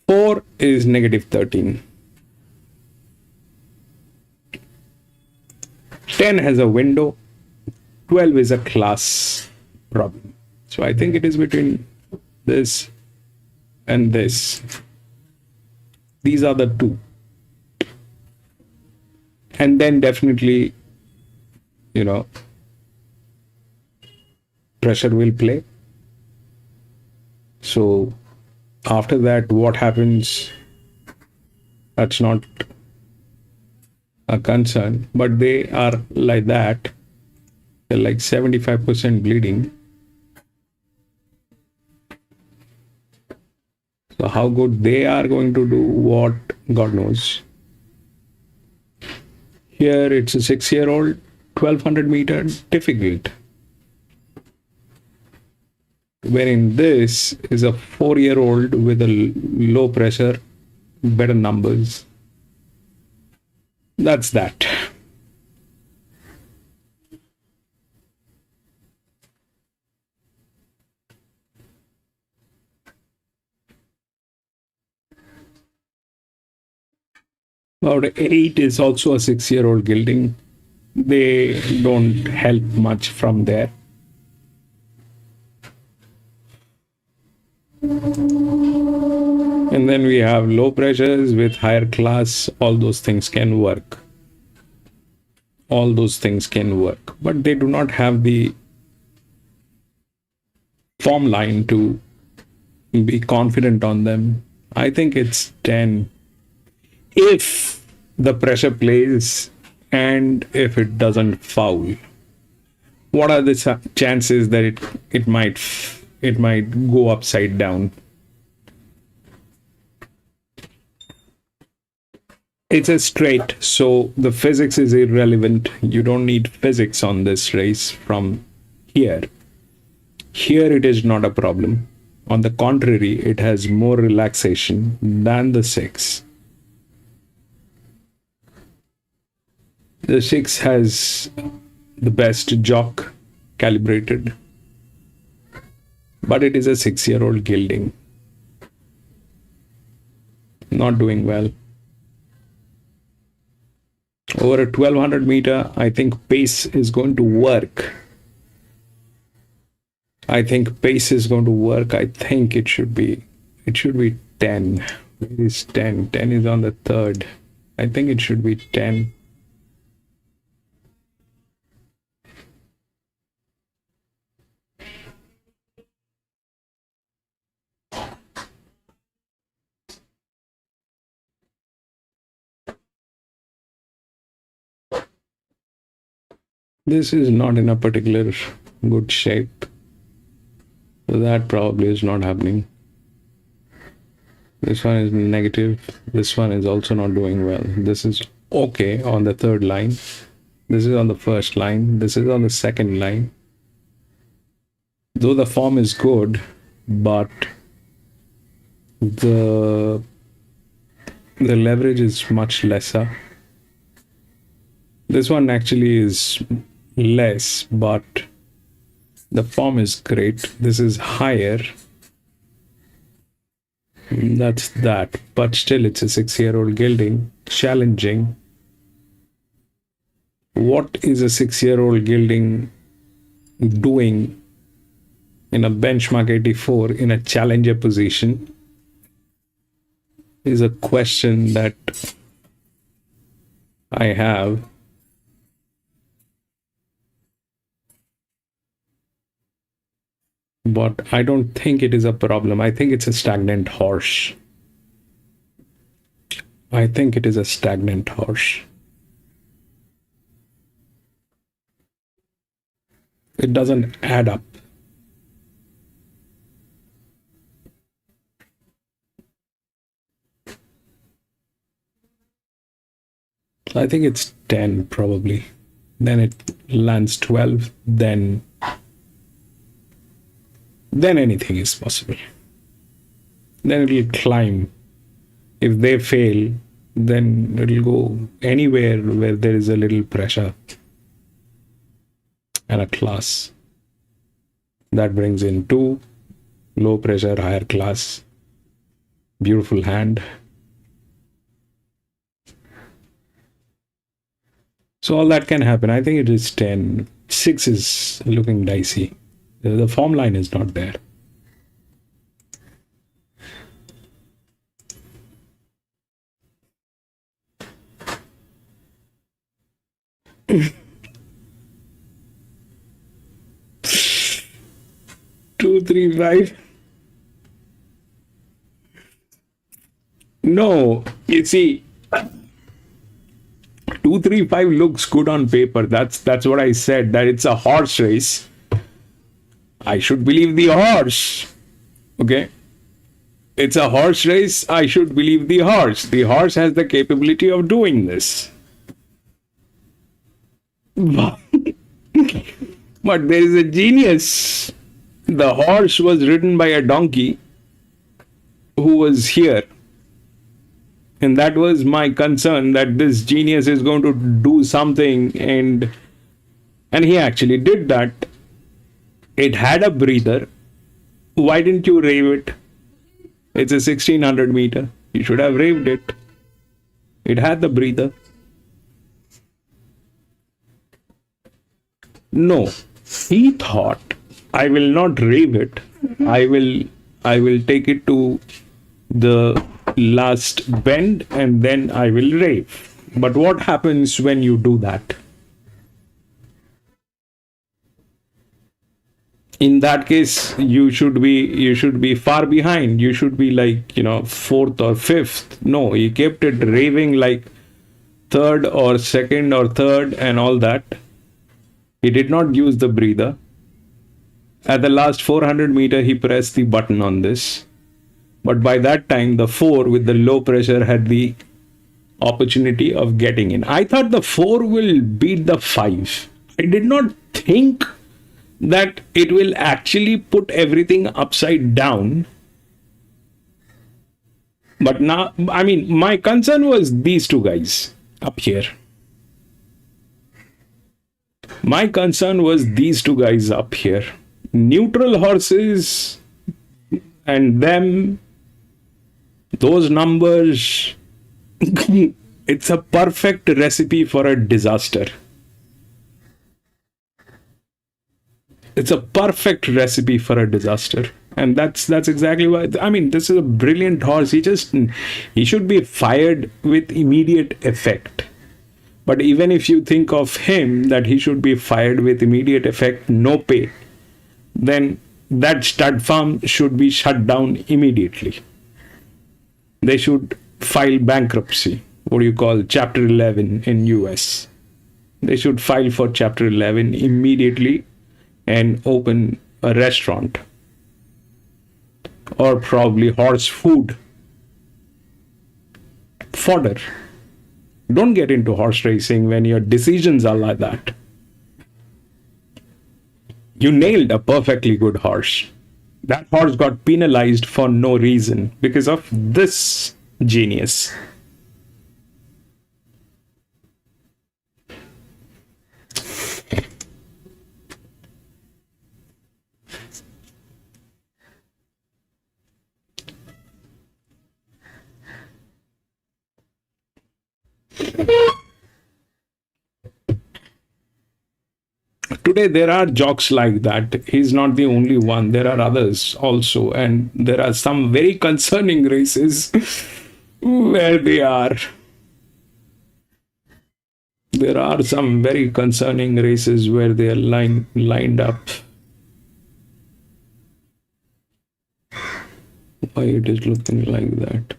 4 is -13. 10 has a window. 12 is a class problem. So I think it is between this and this. These are the two. And then definitely, pressure will play. So after that, what happens, that's not a concern, but they are like that. They're like 75% bleeding. So how good they are going to do, what, God knows. Here it's a 6-year-old, 1200 meter, difficult. Wherein this is a 4-year-old with a low pressure, better numbers. That's that. About 8 is also a 6-year-old gelding. They don't help much from there. And then we have low pressures with higher class. All those things can work. But they do not have the form line to be confident on them. I think it's 10. If the pressure plays and if it doesn't foul, what are the chances that it might go upside down? It's a straight, so the physics is irrelevant. You don't need physics on this race from here. Here it is not a problem. On the contrary, it has more relaxation than the 6. The 6 has the best jock calibrated, but it is a 6-year-old gelding. Not doing well. Over a 1200 meter, I think pace is going to work. I think it should be 10. It is 10. 10 is on the third. I think it should be 10. This is not in a particular good shape. So that probably is not happening. This one is negative. This one is also not doing well. This is okay on the third line. This is on the first line. This is on the second line. Though the form is good, but the leverage is much lesser. This one actually is less, but the form is great. This is higher. That's that. But still, it's a 6-year-old gilding. Challenging. What is a 6-year-old gilding doing in a benchmark 84 in a challenger position is a question that I have. But I don't think it is a problem. I think it's a stagnant horse. I think it is a stagnant horse. It doesn't add up. I think it's 10 probably. Then it lands 12. Then anything is possible. Then it will climb. If they fail, then it will go anywhere where there is a little pressure and a class. That brings in 2, low pressure, higher class. Beautiful hand. So all that can happen. I think it is 10. 6 is looking dicey. The form line is not there. Two, 3, 5. No, you see, 2, 3, 5 looks good on paper. That's what I said, that it's a horse race. I should believe the horse. Okay? It's a horse race. I should believe the horse. The horse has the capability of doing this. But there is a genius. The horse was ridden by a donkey who was here. And that was my concern, that this genius is going to do something, and he actually did that. It had a breather. Why didn't you rave it? It's a 1600 meter. You should have raved it. It had the breather. No, he thought, I will not rave it. I will take it to the last bend and then I will rave. But what happens when you do that? In that case, you should be far behind. You should be like, 4th or 5th. No, he kept it raving like 3rd or 2nd or 3rd and all that. He did not use the breather. At the last 400 meter, he pressed the button on this. But by that time, the 4 with the low pressure had the opportunity of getting in. I thought the 4 will beat the 5. I did not think that it will actually put everything upside down. But now, my concern was these 2 guys up here. My concern was these 2 guys up here. Neutral horses and them, those numbers, it's a perfect recipe for a disaster. It's a perfect recipe for a disaster. And that's exactly why, this is a brilliant horse. He should be fired with immediate effect. But even if you think of him that he should be fired with immediate effect, no pay, then that stud farm should be shut down immediately. They should file bankruptcy, what do you call Chapter 11 in US. They should file for Chapter 11 immediately and open a restaurant, or probably horse food fodder. Don't get into horse racing when your decisions are like that. You nailed a perfectly good horse. That horse got penalized for no reason because of this genius. Today there are jocks like that. He's not the only one. There are others also, and there are some very concerning races where they are. There are some very concerning races where they are lined up. Why it is looking like that?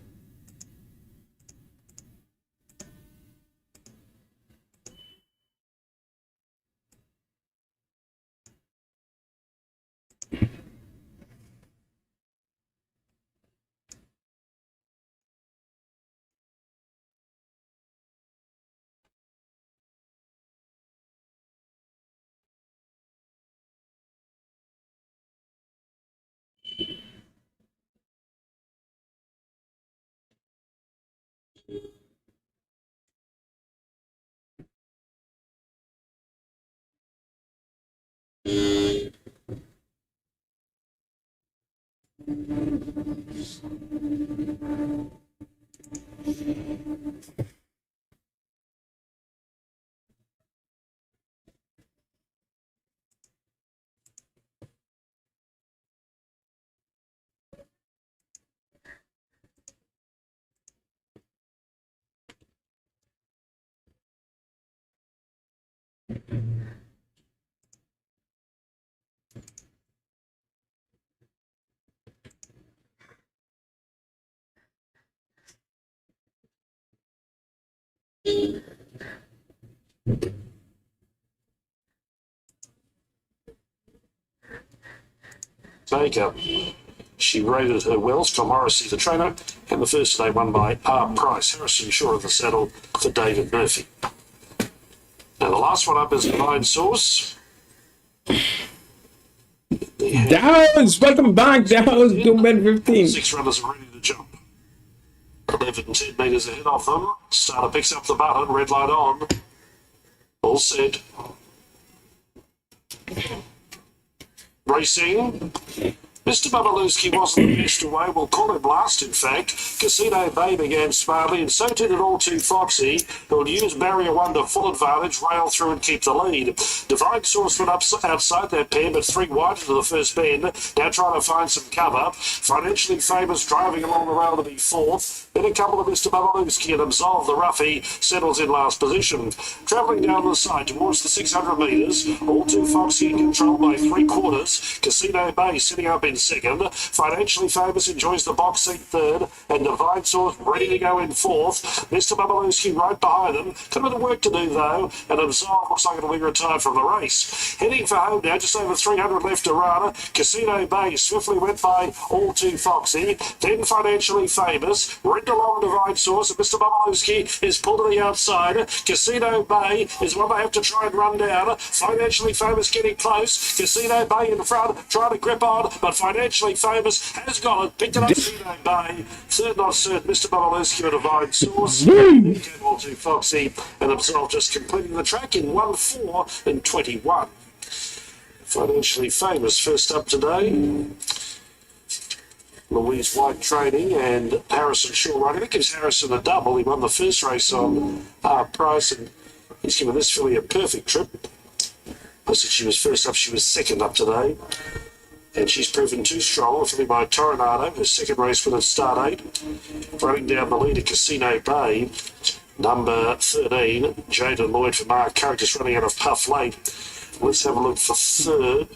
Baker. She rated her well. Tom Morrissey, the trainer, and the first today won by R. Price. Harrison Shaw of the saddle for David Murphy. Now the last one up is Divine Source. Downs, welcome back, Downs, 2:15. 6 runners are ready to jump. 11 10 metres ahead of them. Starter picks up the button, red light on. All set. Racing. Mr. Babalewski wasn't the best away. We'll call him last, in fact. Casino Bay began smartly, and so did it all too Foxy, who'll use barrier 1 to full advantage, rail through and keep the lead. Divine Source went up outside that pair, but 3 wide into the first bend. Now trying to find some cover. Financially Famous driving along the rail to be 4th. Then a couple of Mr. Babalewski and Absolve, the roughie, settles in last position. Travelling down the side towards the 600 metres, all too Foxy in control by 3/4. Casino Bay sitting up in second. Financially Famous enjoys the box seat third, and Divine Source ready to go in 4th. Mr. Babalewski right behind them. Got a bit of work to do though, and Absolve looks like it'll be retired from the race. Heading for home now, just over 300 left to run. Casino Bay swiftly went by all too Foxy. Then Financially Famous, ripped along Divine Source, and Mr. Babalewski is pulled to the outside. Casino Bay is one they have to try and run down. Financially Famous getting close. Casino Bay in front, trying to grip on, but Financially Famous has got it. Picked it up, Casino Bay. Third not certain, Mr. Babalewski and Divine Source. Then came all too Foxy, and Absolve just completing the track in 1:4 and 21. Financially Famous first up today. Louise White training and Harrison Shaw running. That gives Harrison a double. He won the first race on Price, and he's given this filly a perfect trip. I said she was first up, she was second up today. And she's proven too strong. A filly by Toronado, her second race with a start 8. Running down the leader, Casino Bay. Number 13, Jaden Lloyd for Mark Carrick, just running out of puff late. Let's have a look for third.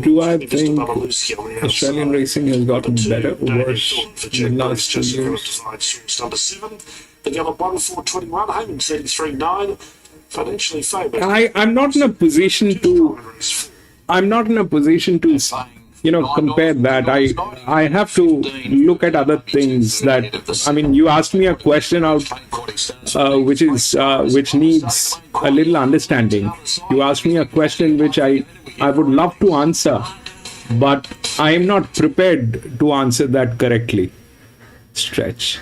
Do I think Australian racing has gotten better or worse in the last 2 years? Number 7, The Gallop 1, 421, home in 33.9. Financially favoured. I'm not in a position to. I'm not in a position to, compare that. I have to look at other things that. I mean, you asked me a question out, which needs a little understanding. You asked me a question which I would love to answer, but I am not prepared to answer that correctly. Stretch.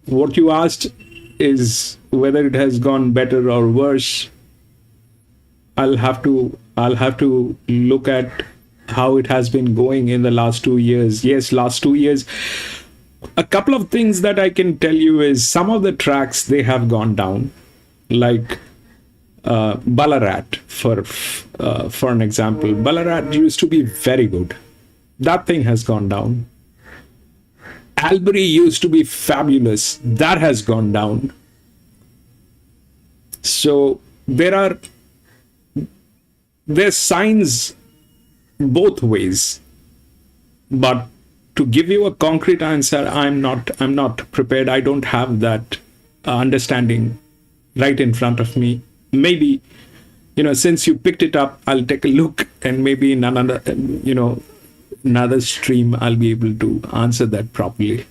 What you asked is whether it has gone better or worse. I'll have to look at how it has been going in the last 2 years. Yes, last 2 years. A couple of things that I can tell you is some of the tracks, they have gone down, like Ballarat, for an example. Ballarat used to be very good. That thing has gone down. Albury used to be fabulous. That has gone down. So there's signs both ways. But to give you a concrete answer, I'm not prepared. I don't have that understanding right in front of me. Maybe, since you picked it up, I'll take a look, and maybe in another stream, I'll be able to answer that properly.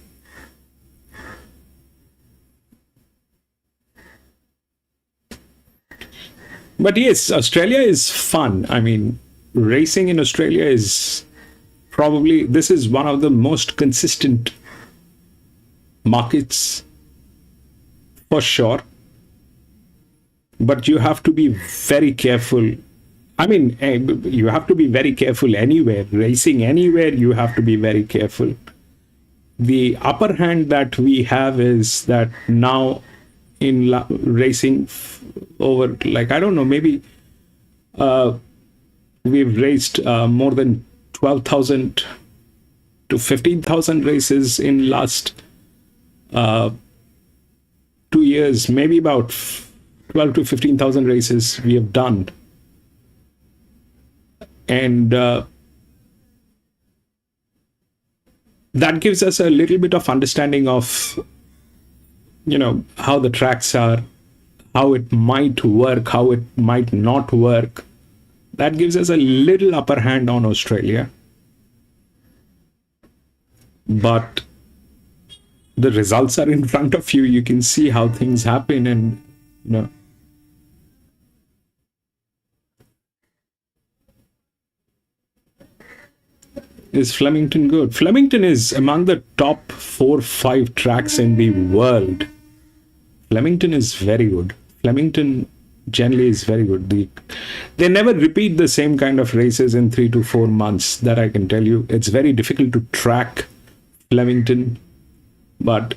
But yes, Australia is fun. I mean, racing in Australia is probably, this is one of the most consistent markets for sure. But you have to be very careful. I mean, you have to be very careful anywhere. Racing anywhere, you have to be very careful. The upper hand that we have is that now in racing over, like, I don't know, maybe we've raced more than 12,000 to 15,000 races in last 2 years, maybe about 12 to 15,000 races we have done. And that gives us a little bit of understanding of, how the tracks are, how it might work, how it might not work. That gives us a little upper hand on Australia. But the results are in front of you. You can see how things happen, and, Is Flemington good? Flemington is among the top 4-5 tracks in the world. Flemington is very good. Flemington generally is very good. They never repeat the same kind of races in 3 to 4 months, that I can tell you. It's very difficult to track Flemington. But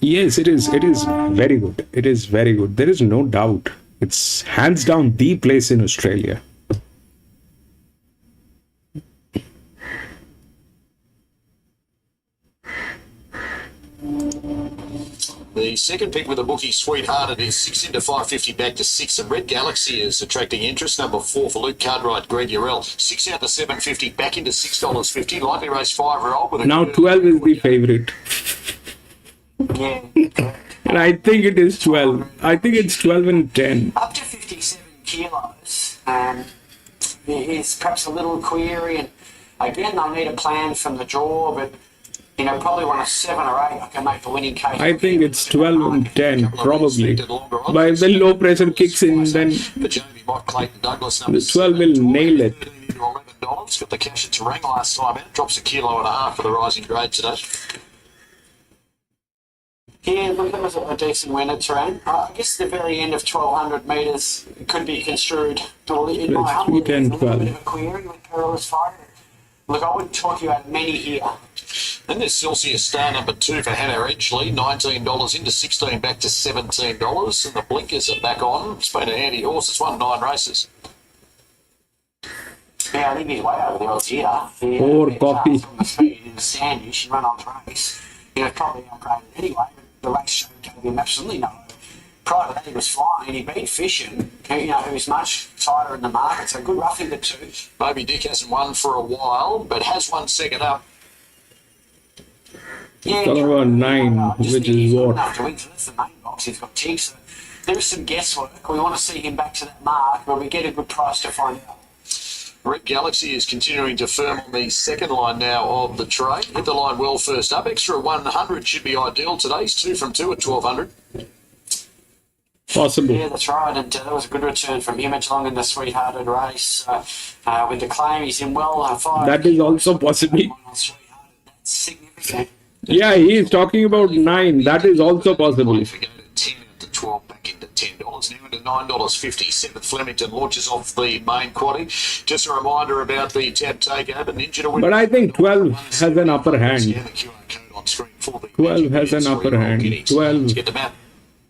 yes, it is very good. It is very good. There is no doubt. It's hands down the place in Australia. The second pick with the bookie, Sweethearted, is 6 into 550 back to 6, and Red Galaxy is attracting interest. Number 4 for Luke Cartwright, Greg Urell, 6 out to 750 back into $6.50. Likely race 5-year-old. With now 12 is the favorite. And I think it is 12. I think it's 12 and 10. Up to 57 kilos. Is perhaps a little query, and again, they'll need a plan from the draw, but probably one of 7 or 8, I can make the winning case. I think it's 12 and 10, probably. But if the low pressure kicks in, then the 12 will nail it. $11. Got the cash at Terang last time out. Drops $1.5 kilos for the rising grade today. Yeah, look, that was a decent win at Terang. I guess the very end of 1,200 metres could be construed, in my humble opinion, a little bit of a query with perilous fighting. Look, I wouldn't talk you out of many here. And there's Celsius Star number 2 for Hannah Edgley, $19 into 16 back to $17, and the blinkers are back on. It's been a handy horse. It's won 9 races. Yeah, I think he's way over the odds here. Or copy. From the speed in the sandy, she ran on the race. Probably upgraded anyway, but the race show gave him absolutely no. Prior to that, he was flying. He beat Fishin, who's much tighter in the market. So good roughing the 2. Moby Dick hasn't won for a while, but has won second up. Yeah, Talking about 9, just which think he's is got what? enough to win, so that's the main box. He's got jigs. So there is some guesswork. We want to see him back to that mark, but we get a good price to find out. Red Galaxy is continuing to firm on the second line now of the trade. Hit the line well first up. Extra 100 should be ideal today. He's 2 from 2 at 1200. Possible. Yeah, that's right. And that was a good return from him along in the sweethearted race. With the claim, he's in well. That is also possible. That's significant. Yeah, he is talking about 9. That is also possible. If we go to 10 to 12, back into $10. Now into $9.50. 7th Flemington launches off the main quaddy. Just a reminder about the tab takeover. Ninja to win. But I think 12 has an upper hand. Scan the QR code on screen for the 12 has an upper hand. 12 Get the map.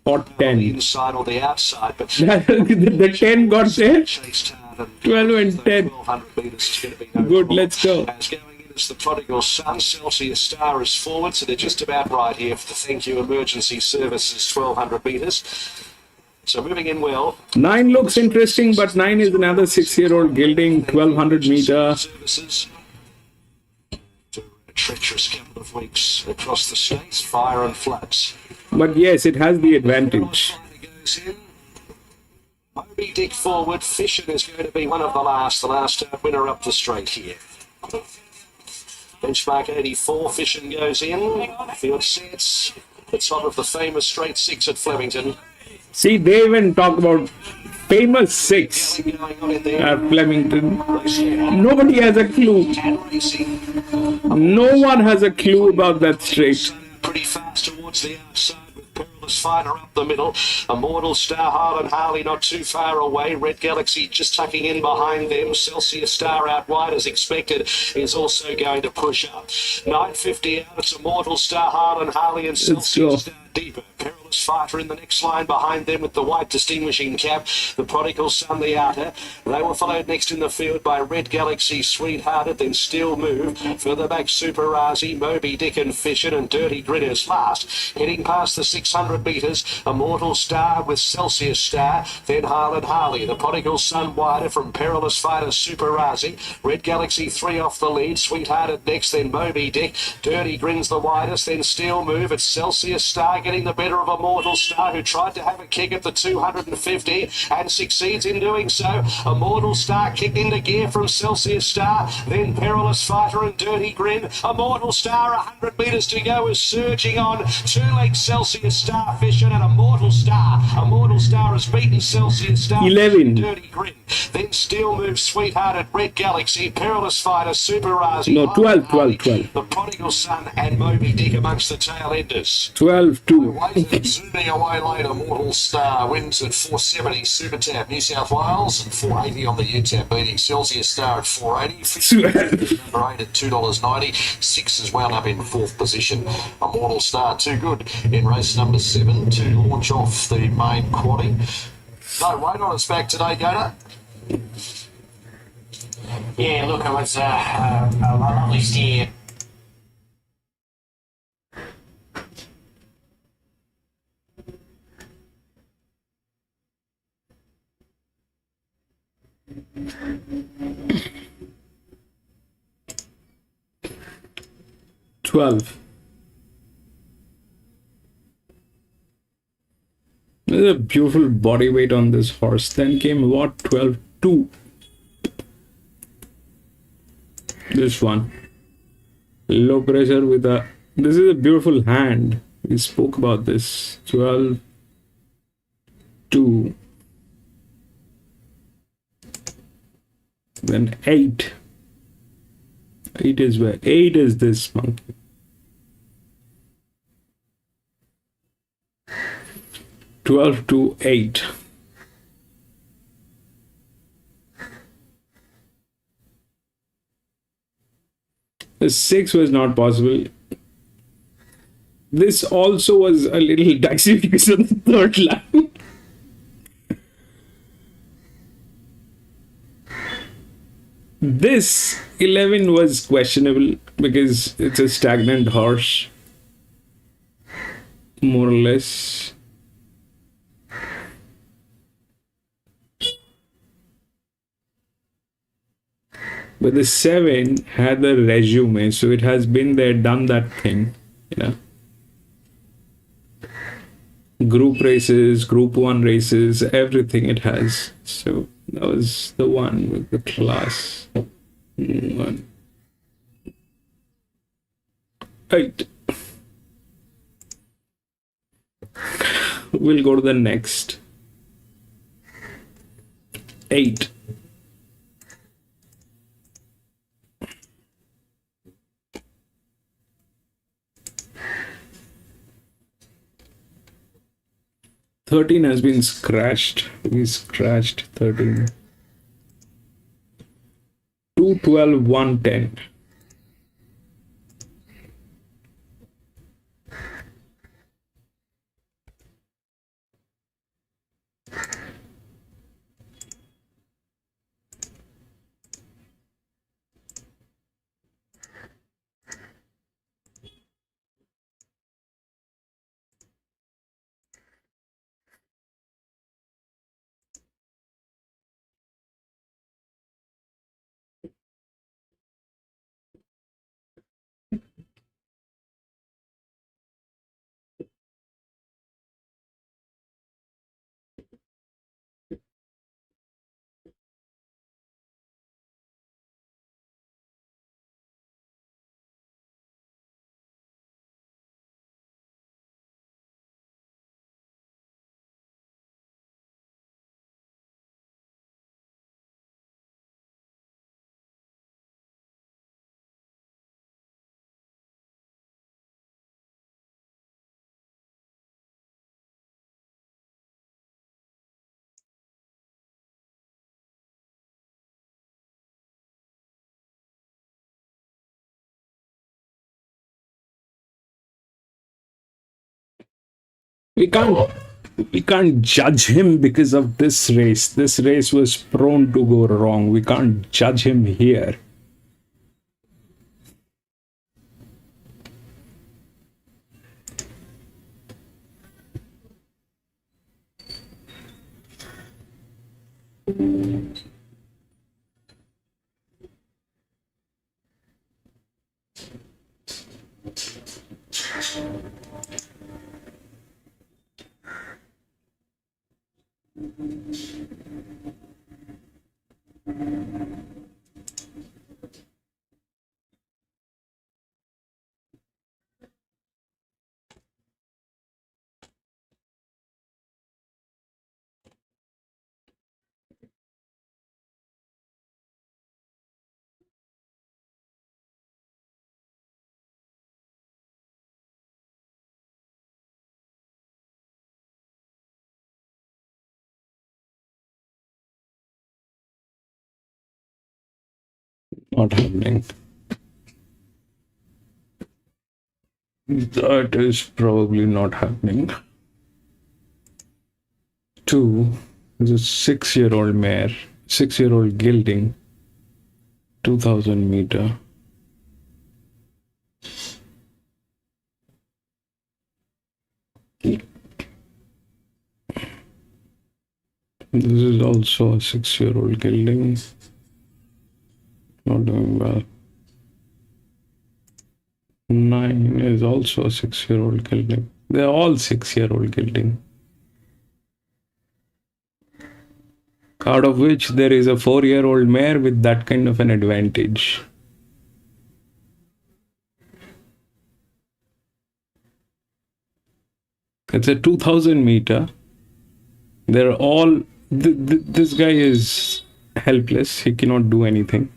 or The 10. inside or the outside, but The 10 got there. chased hard and 12 and 10. 1200 metres is going to be no Good, problem. let's go. As going in is the prodigal son, Celsius Star is forward, so they're just about right here for the thank you emergency services 1200 metres. So moving in well. 9 looks interesting, but 9 is another 6-year-old gilding, 1200 meter. Services. To a treacherous couple of weeks across the states, fire and floods. But yes, it has the advantage. Goes in. Moby Dick forward. Fisher is going to be one of the last winner up the straight here. Benchmark 84. Fisher goes in. Field sets. The top of the famous straight 6 at Flemington. See, they even talk about famous 6 Going on in there. at Flemington. Nobody has a clue. And racing. No one has a clue about that straight. Pretty fast towards the outside with Perilous Fighter up the middle. Immortal Star, Highland Harley not too far away. Red Galaxy just tucking in behind them. Celsius Star out wide as expected is also going to push up. 950 out. It's Immortal Star, Highland Harley and Celsius go. Star deeper. Perilous Fighter in the next line behind them with the white distinguishing cap. The Prodigal Son the outer. They were followed next in the field by Red Galaxy, Sweethearted, then Still Move. Further back Super Razi, Moby Dick and Fisher and Dirty Grinners last. Heading past the 600 metres, Immortal Star with Celsius Star. Then Highland Harley. The Prodigal Son wider from Perilous Fighter, Super Razi. Red Galaxy 3 off the lead. Sweethearted next, then Moby Dick. Dirty Grins the widest, then Still Move. It's Celsius Star getting the better of Immortal Star, who tried to have a kick at the 250 and succeeds in doing so. Immortal Star kicked into gear from Celsius Star, then Perilous Fighter and Dirty Grin. Immortal Star, 100 metres to go, is surging on. 2 lengths Celsius Star, Fisher and Immortal Star. Immortal Star has beaten Celsius Star. 11. Dirty Grin. Then Still Move, Sweethearted, Red Galaxy, Perilous Fighter, Super Razi. No, 12, 12, 12. The Prodigal Son and Moby Dick amongst the tail enders. 12, 2. Zooming away later, Mortal Star wins at 470 Super Tab New South Wales and 480 on the UTAB, beating Celsius Star at 480. Number 8 at $2.90. 6 is wound up in 4th position. Immortal Star too good in race number 7 to launch off the main quaddie. No weight on its back today, Gator. Yeah, look, it was a lovely steer. There's a beautiful body weight on this horse. Then came what? 12, 2. This one. Low pressure with a... This is a beautiful hand. We spoke about this. 12, 2. Then 8. 8 is where? 8 is this monkey. 12 to 8. The 6 was not possible. This also was a little dicey because of the third line. This 11 was questionable because it's a stagnant horse, more or less. But the 7 had the resume, so it has been there, done that thing. Group races, group 1 races, everything it has. So that was the one with the class 1. Right. We'll go to the next. 8. "13 has been scratched. We scratched 13. 212, 110. We can't judge him because of this race. This race was prone to go wrong. We can't judge him here. Not happening. That is probably not happening. 2 is a 6-year-old mare, 6-year-old gelding, 2000 meter. This is also a 6-year-old gelding. Not doing well. 9 is also a 6-year-old gelding. They're all 6-year-old gelding. Out of which there is a 4-year-old mare with that kind of an advantage. It's a 2000 meter. They're all. This guy is helpless. He cannot do anything.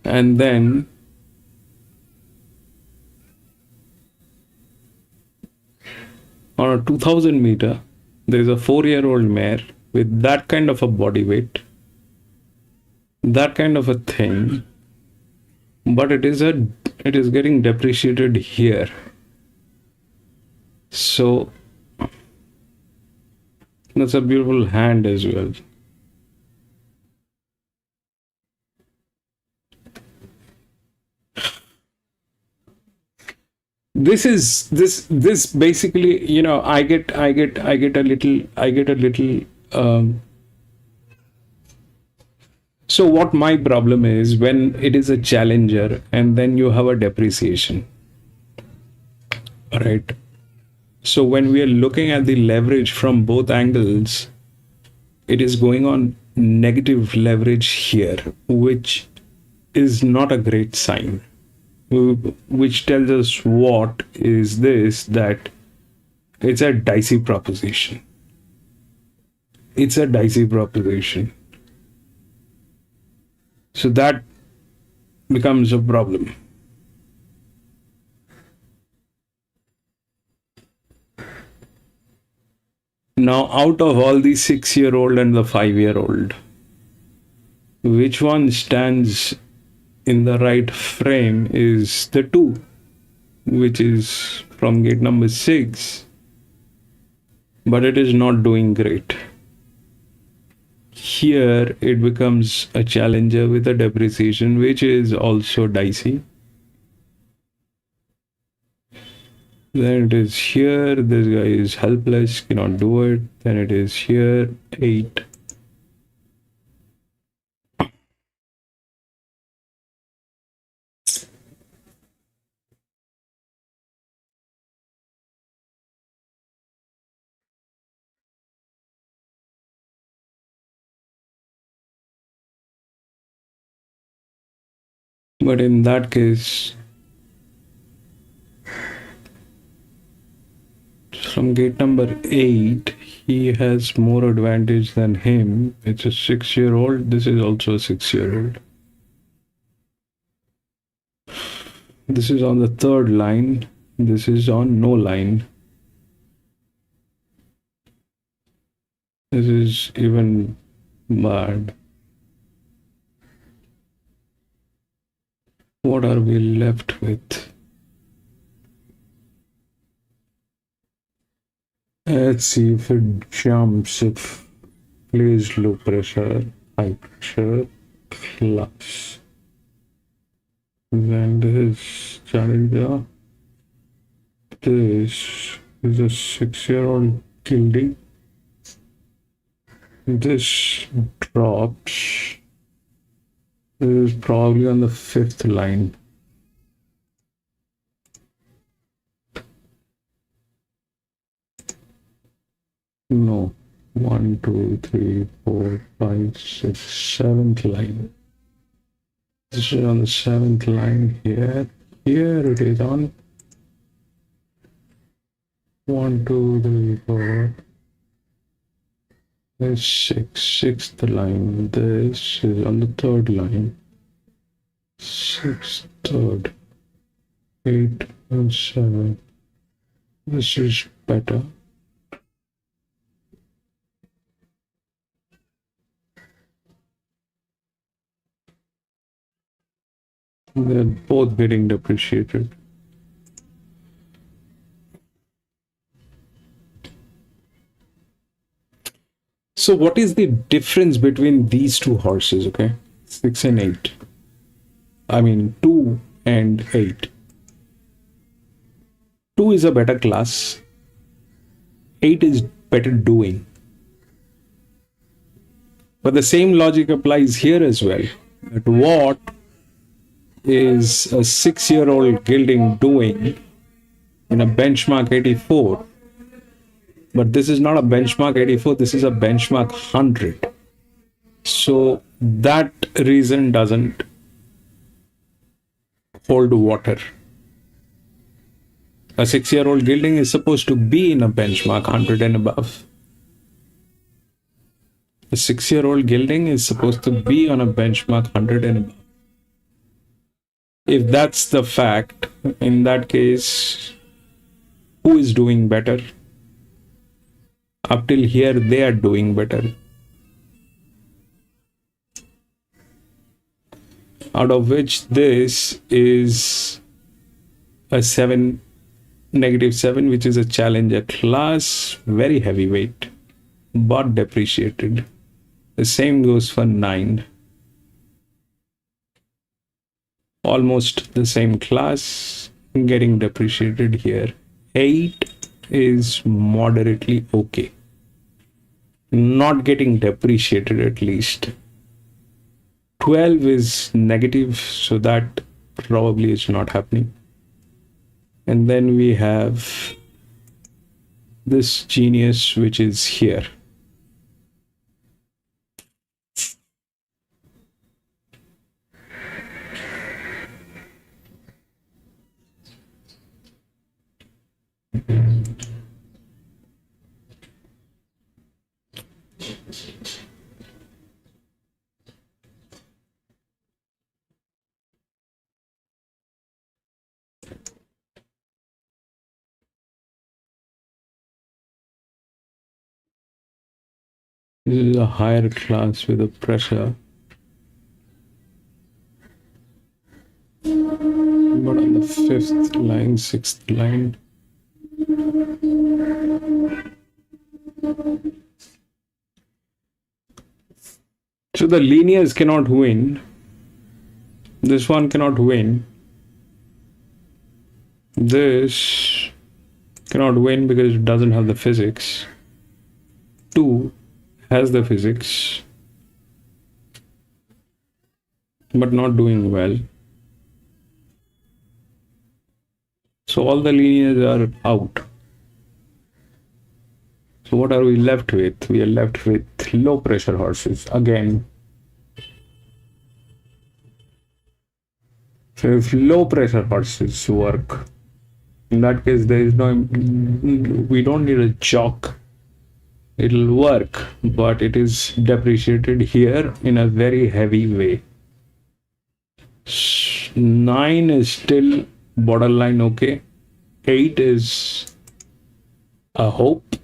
And then on a 2000 meter, there is a 4-year-old mare with that kind of a body weight, that kind of a thing, but it is getting depreciated here. So that's a beautiful hand as well. This basically, you know, I get a little So what my problem is, when it is a challenger and then you have a depreciation, right? So when we are looking at the leverage from both angles, it is going on negative leverage here, which is not a great sign, which tells us what is this, that it's a dicey proposition. It's a dicey proposition. So that becomes a problem. Now, out of all the 6-year-old and the 5-year-old, which one stands in the right frame is the 2, which is from gate number 6, but it is not doing great. Here it becomes a challenger with a depreciation, which is also dicey. Then it is here, this guy is helpless, cannot do it. Then it is here, 8. But in that case, from gate number 8, he has more advantage than him. It's a 6-year-old. This is also a 6-year-old. This is on the 3rd line. This is on no line. This is even bad. What are we left with? Let's see if it jumps, if plays low pressure, high pressure, plus. Then this is challenger. This is a 6-year-old gilding. This drops. This is probably on the 5th line. No, 1, 2, 3, 4, 5, 6, 7th line. This is on the 7th line here. Here it is on 1, 2, 3, 4. There's 6th line. This is on the 3rd line. 6th, 3rd, 8 and 7. This is better. They're both getting depreciated. So what is the difference between these two horses, okay? 6 and 8. I mean 2 and 8. 2 is a better class. 8 is better doing. But the same logic applies here as well. That what is a 6-year-old gilding doing in a benchmark 84? But this is not a benchmark 84, this is a benchmark 100. So that reason doesn't hold water. A 6-year-old gilding is supposed to be in a benchmark 100 and above. A 6-year-old gilding is supposed to be on a benchmark 100 and above. If that's the fact, in that case, who is doing better? Up till here, they are doing better. Out of which this is a 7, -7, which is a challenger class, very heavyweight, but depreciated. The same goes for 9. Almost the same class, getting depreciated here. 8 is moderately okay. Not getting depreciated at least. 12 is negative, so that probably is not happening. And then we have this genius, which is here. This is a higher class with a pressure. But on the 5th line, 6th line, so the linears cannot win. This one cannot win. This cannot win because it doesn't have the physics. 2 has the physics, but not doing well. So all the linears are out. So what are we left with? We are left with low pressure horses again. So if low pressure horses work, in that case there is no, we don't need a jock. It'll work, but it is depreciated here in a very heavy way. 9 is still borderline okay. 8 is a hope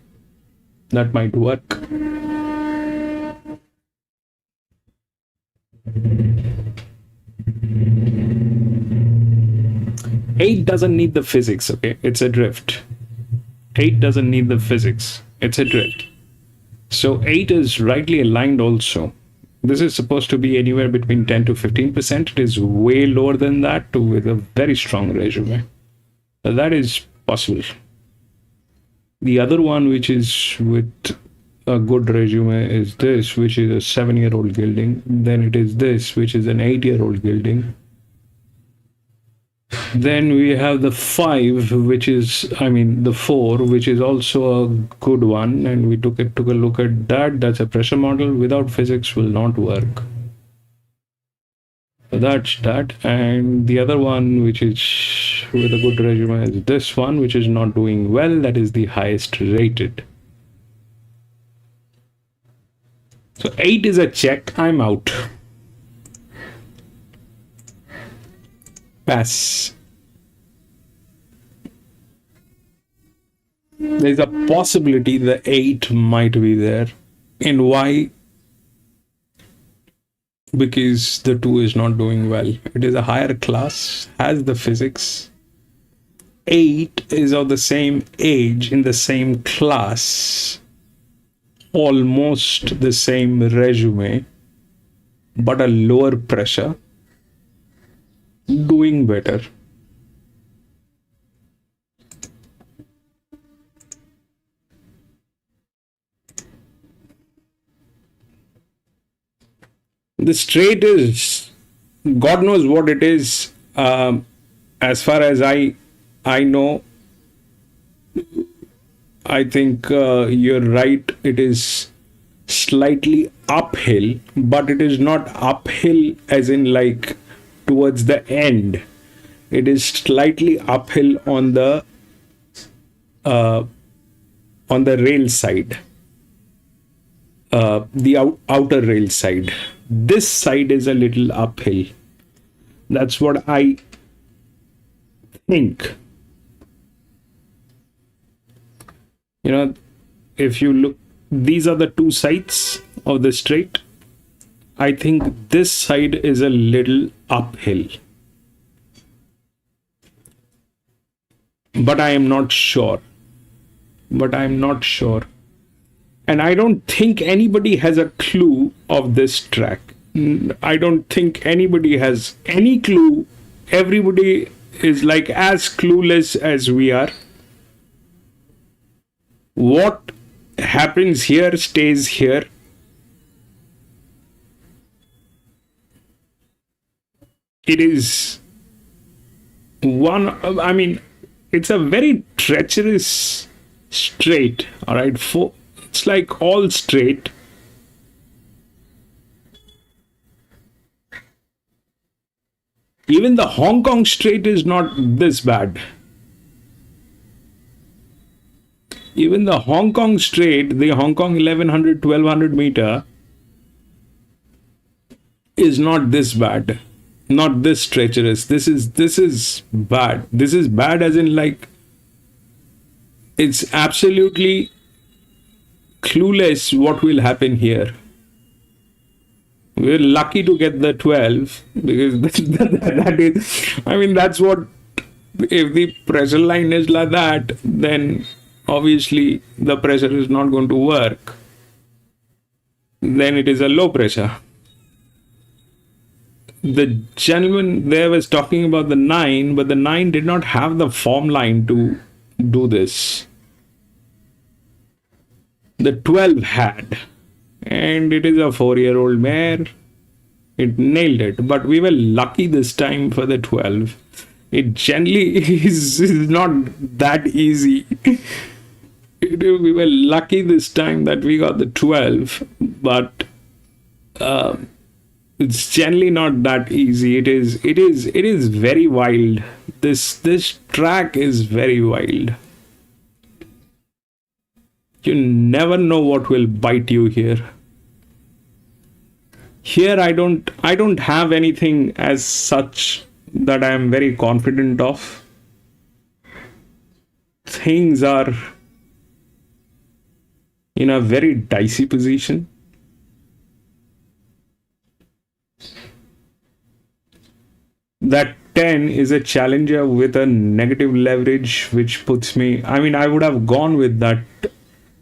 that might work. Eight doesn't need the physics, okay? It's a drift. 8 doesn't need the physics. It's a drift. So 8 is rightly aligned also. This is supposed to be anywhere between 10 to 15%. It is way lower than that with a very strong resume. That is possible. The other one, which is with a good resume, is this, which is a 7-year-old gilding. Then it is this, which is an 8-year-old gilding. Then we have the 5, which is, the 4, which is also a good one, and we took a look at that. That's a pressure model. Without physics will not work. So that's that. And the other one, which is with a good resume, is this one, which is not doing well. That is the highest rated. So 8 is a check. I'm out. Pass. There's a possibility the 8 might be there. And why? Because the 2 is not doing well. It is a higher class, has the physics. 8 is of the same age, in the same class, almost the same resume, but a lower pressure, doing better. The straight is, God knows what it is. As far as I know, I think you're right. It is slightly uphill, but it is not uphill as in like towards the end. It is slightly uphill on the rail side, the outer rail side. This side is a little uphill. That's what I think. You know, if you look, these are the two sides of the straight. I think this side is a little uphill. But I am not sure. And I don't think anybody has a clue of this track. I don't think anybody has any clue. Everybody is like as clueless as we are. What happens here stays here. it is it's a very treacherous straight. All right, it's like all straight. Even the Hong Kong straight is not this bad. Even the Hong Kong straight, the Hong Kong 1100, 1200 meter is not this bad. Not this treacherous. This is bad. This is bad as in like it's absolutely clueless what will happen here. We're lucky to get the 12 because that is, that's what, if the pressure line is like that, then obviously the pressure is not going to work. Then it is a low pressure. The gentleman there was talking about the 9, but the 9 did not have the form line to do this. The 12 had. And it is a 4-year-old mare. It nailed it. But we were lucky this time for the 12. It generally is not that easy. We were lucky this time that we got the 12. But it's generally not that easy. It is very wild. This track is very wild. You never know what will bite you here. Here I don't have anything as such that I am very confident of. Things are in a very dicey position. That 10 is a challenger with a negative leverage, which puts me, I would have gone with that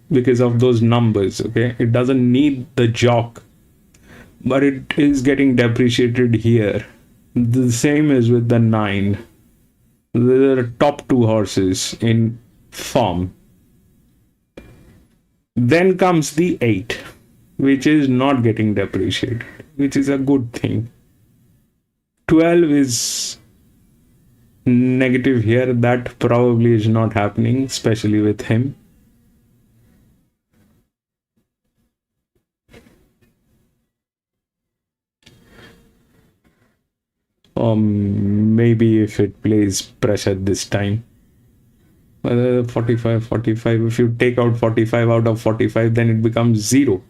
because of those numbers, okay? It doesn't need the jock, but it is getting depreciated here. The same is with the 9. The top 2 horses in form. Then comes the 8, which is not getting depreciated, which is a good thing. 12 is negative here. That probably is not happening, especially with him. Maybe if it plays pressure this time. 45. If you take out 45 out of 45, then it becomes 0.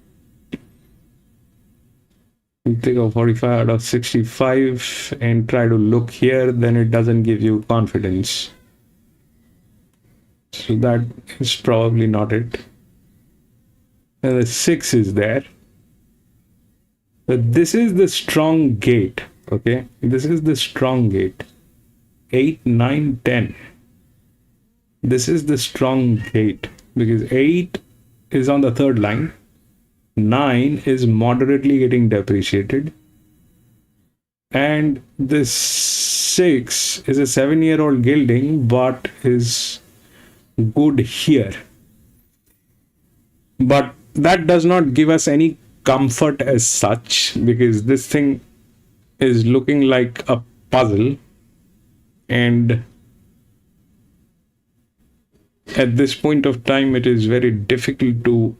You take out 45 out of 65 and try to look here, then it doesn't give you confidence. So that is probably not it. And the 6 is there. But this is the strong gate. Okay, this is the strong gate. 8, 9, 10. This is the strong gate because 8 is on the 3rd line. 9 is moderately getting depreciated. And this 6 is a 7-year-old gelding, but is good here. But that does not give us any comfort as such, because this thing is looking like a puzzle, and at this point of time it is very difficult to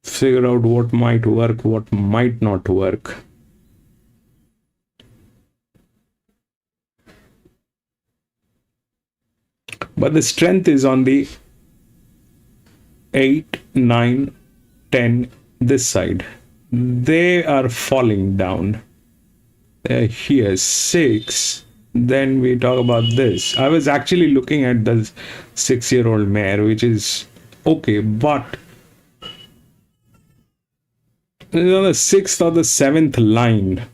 figure out what might work, what might not work. But the strength is on the 8, 9, 10 this side. They are falling down. Here 6. Then we talk about this. I was actually looking at the 6-year-old mare, which is okay, but on the 6th or the 7th line.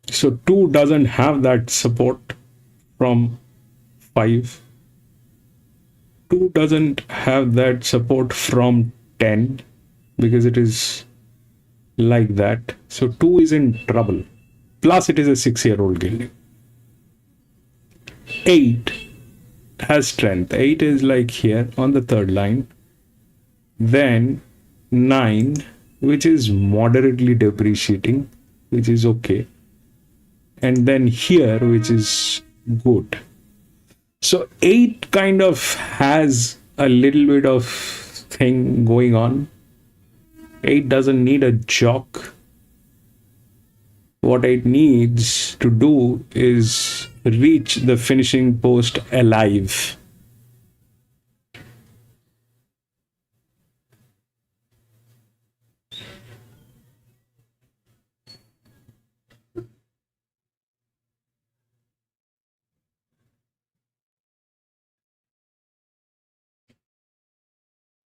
So 2 doesn't have that support from 5. 2 doesn't have that support from 10 because it is like that. So 2 is in trouble. Plus it is a 6-year-old gelding. 8 has strength. 8 is like here on the 3rd line. Then 9 which is moderately depreciating, which is okay, and then here, which is good. So 8 kind of has a little bit of thing going on. 8 doesn't need a jock. What it needs to do is reach the finishing post alive.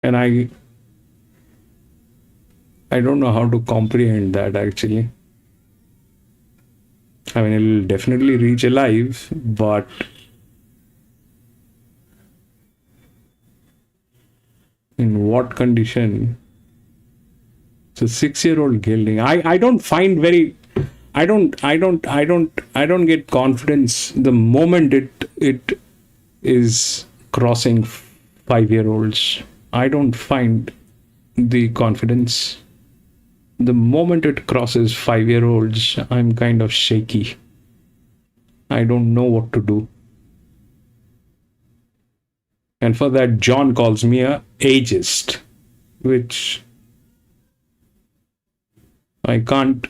And I don't know how to comprehend that actually. I mean, it'll definitely reach alive, but in what condition? It's a 6-year-old gelding. I don't find very. I don't get confidence the moment it is crossing 5-year-olds. I don't find the confidence. The moment it crosses 5-year-olds, I'm kind of shaky. I don't know what to do. And for that, John calls me a ageist, which I can't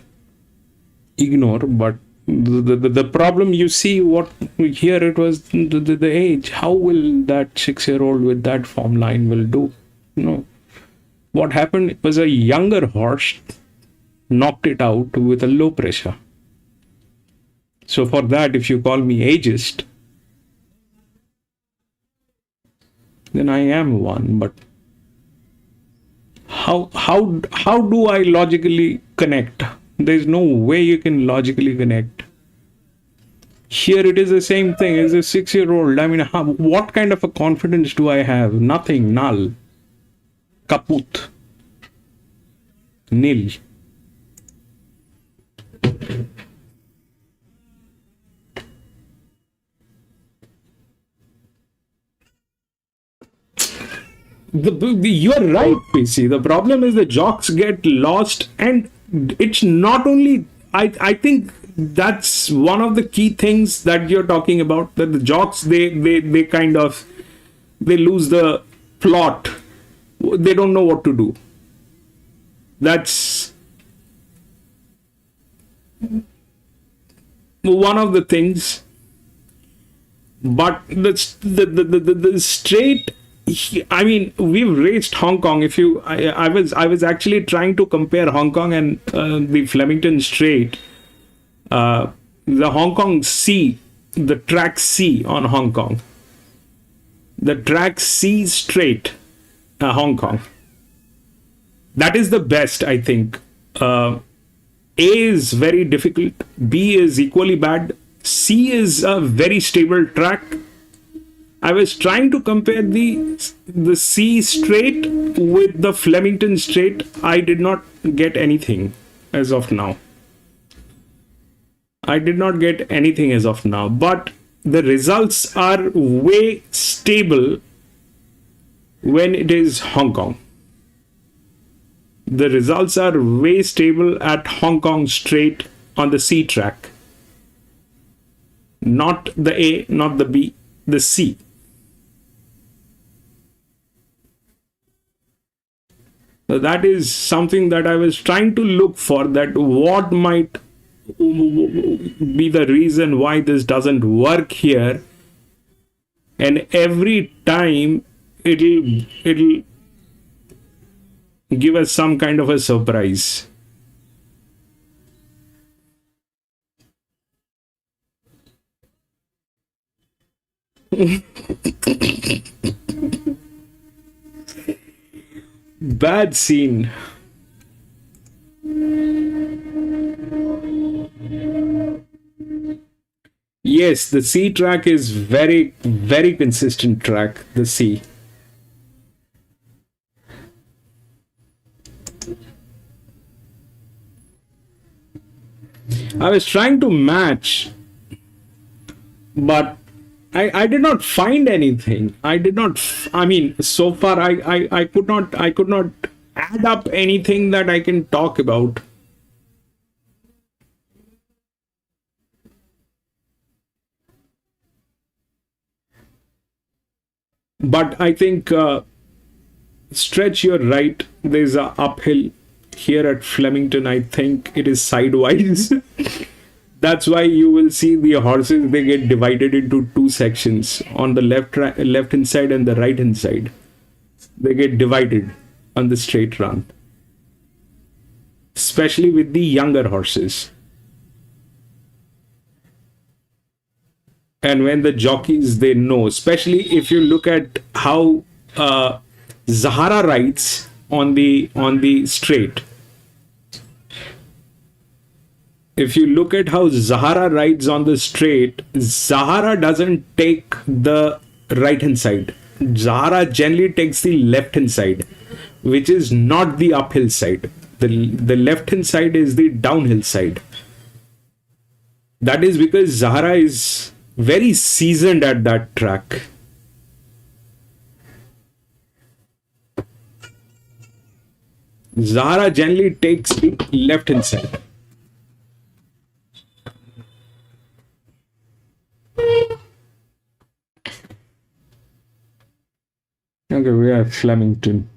ignore. But the problem, you see, what here it was the age. How will that 6-year-old with that form line will do? No. What happened was a younger horse knocked it out with a low pressure. So for that, if you call me ageist, then I am one. But how do I logically connect? There's no way you can logically connect. Here it is the same thing. It's a 6-year-old. I mean, what kind of a confidence do I have? Nothing. Null. Kaput. Nil. You're right, PC. The problem is the jocks get lost, and it's not only. I think that's one of the key things that you're talking about. That the jocks they kind of they lose the plot. They don't know what to do. That's one of the things. But the straight. I mean, we've raced Hong Kong. I was actually trying to compare Hong Kong and the Flemington Straight. The Hong Kong C, the track C on Hong Kong. The track C Straight, Hong Kong. That is the best, I think. A is very difficult. B is equally bad. C is a very stable track. I was trying to compare the C Straight with the Flemington Straight. I did not get anything as of now. But the results are way stable when it is Hong Kong. The results are way stable at Hong Kong Straight on the C track. Not the A, not the B, the C. So that is something that I was trying to look for, that what might be the reason why this doesn't work here. And every time it'll give us some kind of a surprise. Bad scene. Yes, the C track is very, very consistent track, the C. I was trying to match, but I did not find anything. I mean, so far I could not add up anything that I can talk about. But I think, Stretch, you're right. There's a uphill here at Flemington. I think it is sidewise. That's why you will see the horses, they get divided into two sections, on the left hand side and the right hand side. They get divided on the straight run, especially with the younger horses. And when the jockeys, they know, especially if you look at how Zahara rides on the straight. If you look at how Zahara rides on the straight, Zahara doesn't take the right hand side. Zahara generally takes the left hand side, which is not the uphill side. The left hand side is the downhill side. That is because Zahara is very seasoned at that track. Zahara generally takes the left hand side. Okay, we have Flemington.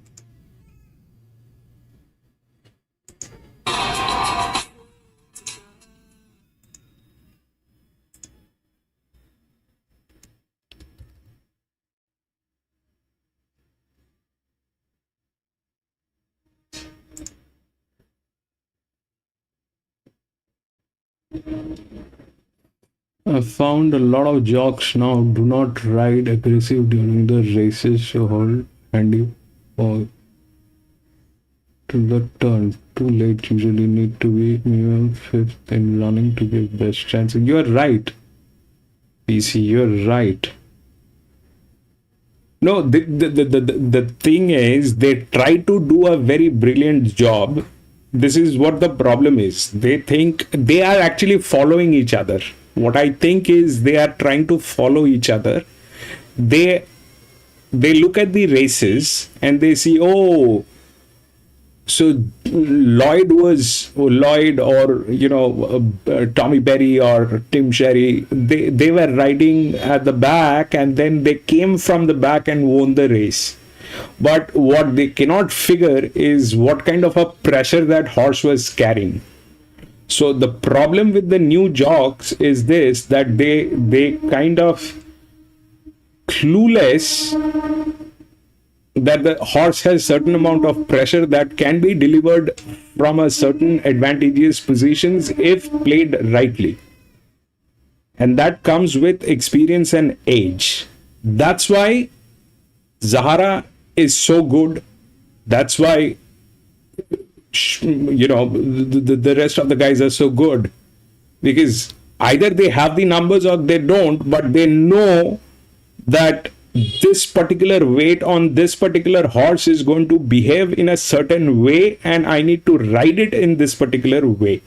I found a lot of jocks now do not ride aggressive during the races to hold handy or to the turn. Too late, usually need to be minimum fifth in running to give best chance. You're right, PC, you're right. No, the thing is, they try to do a very brilliant job. This is what the problem is. They think they are actually following each other. What I think is they are trying to follow each other. They look at the races and they see, oh, so Lloyd or Tommy Berry or Tim Sherry, they were riding at the back and then they came from the back and won the race. But what they cannot figure is what kind of a pressure that horse was carrying. So the problem with the new jocks is this, that they kind of clueless that the horse has certain amount of pressure that can be delivered from a certain advantageous positions if played rightly. And that comes with experience and age. That's why Zahara is so good. That's why the rest of the guys are so good, because either they have the numbers or they don't, but they know that this particular weight on this particular horse is going to behave in a certain way and I need to ride it in this particular way.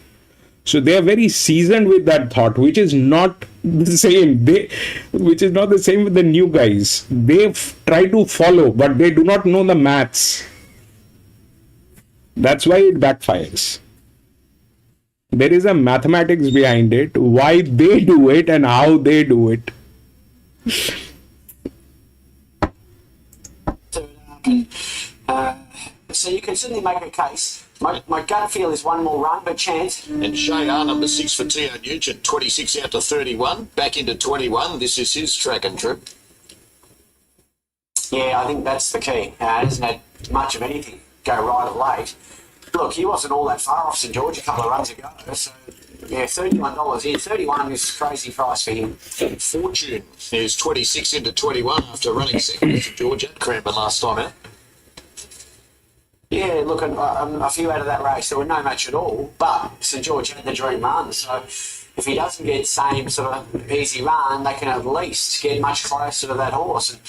So they are very seasoned with that thought, which is not the same. Which is not the same with the new guys. They try to follow, but they do not know the maths. That's why it backfires. There is a mathematics behind it, why they do it and how they do it. So you can certainly make a case. My gut feel is one more run, but chance. And Shayar, number 6 for Tio Nugent, 26 out to 31, back into 21. This is his track and trip. Yeah, I think that's the key. Hasn't had much of anything go right of late. Look, he wasn't all that far off St George a couple of runs ago, so yeah, $31 in. 31 is a crazy price for him. Fortune is 26 into 21 after running second to George at Cranbourne last time out. Yeah, look, a few out of that race, there were no match at all, but St George had the dream run, so if he doesn't get same sort of easy run, they can at least get much closer to that horse. And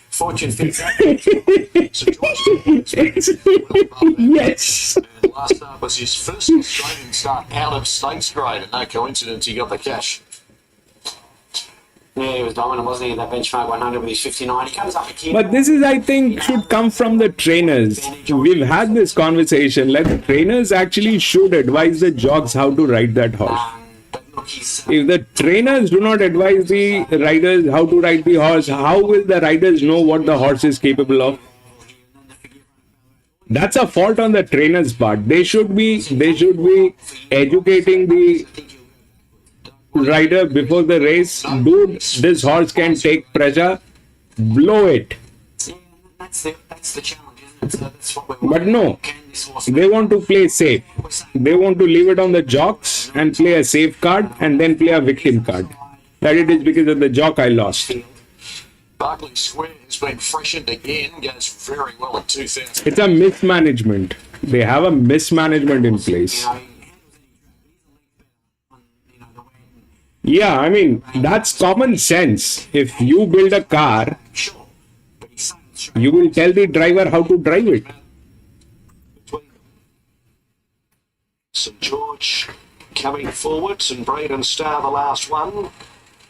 Fortune fits that. Yes. And last start was his first Australian start out of states grade, and no coincidence he got the cash. Yeah, he was dominant, wasn't he? That benchmark 100 with his 59. He comes up a kid. But this is, I think, should come from the trainers. We've had this conversation. Like, the trainers actually should advise the jogs how to ride that horse. But look, he's If the trainers do not advise the riders how to ride the horse, how will the riders know what the horse is capable of? That's a fault on the trainers' part. They should be educating the rider before the race. Dude, this horse can take pressure. Blow it. that's the challenge, isn't it? So that's what we're But no, Can this horse they want to play safe. They want to leave it on the jocks and play a safe card and then play a victim card. That it is because of the jock I lost. Barclay Square has been freshened again, goes very well at 2,000. It's a mismanagement. They have a mismanagement in place. Yeah, I mean, that's common sense. If you build a car, you will tell the driver how to drive it. St George coming forwards and Braden Starr the last one.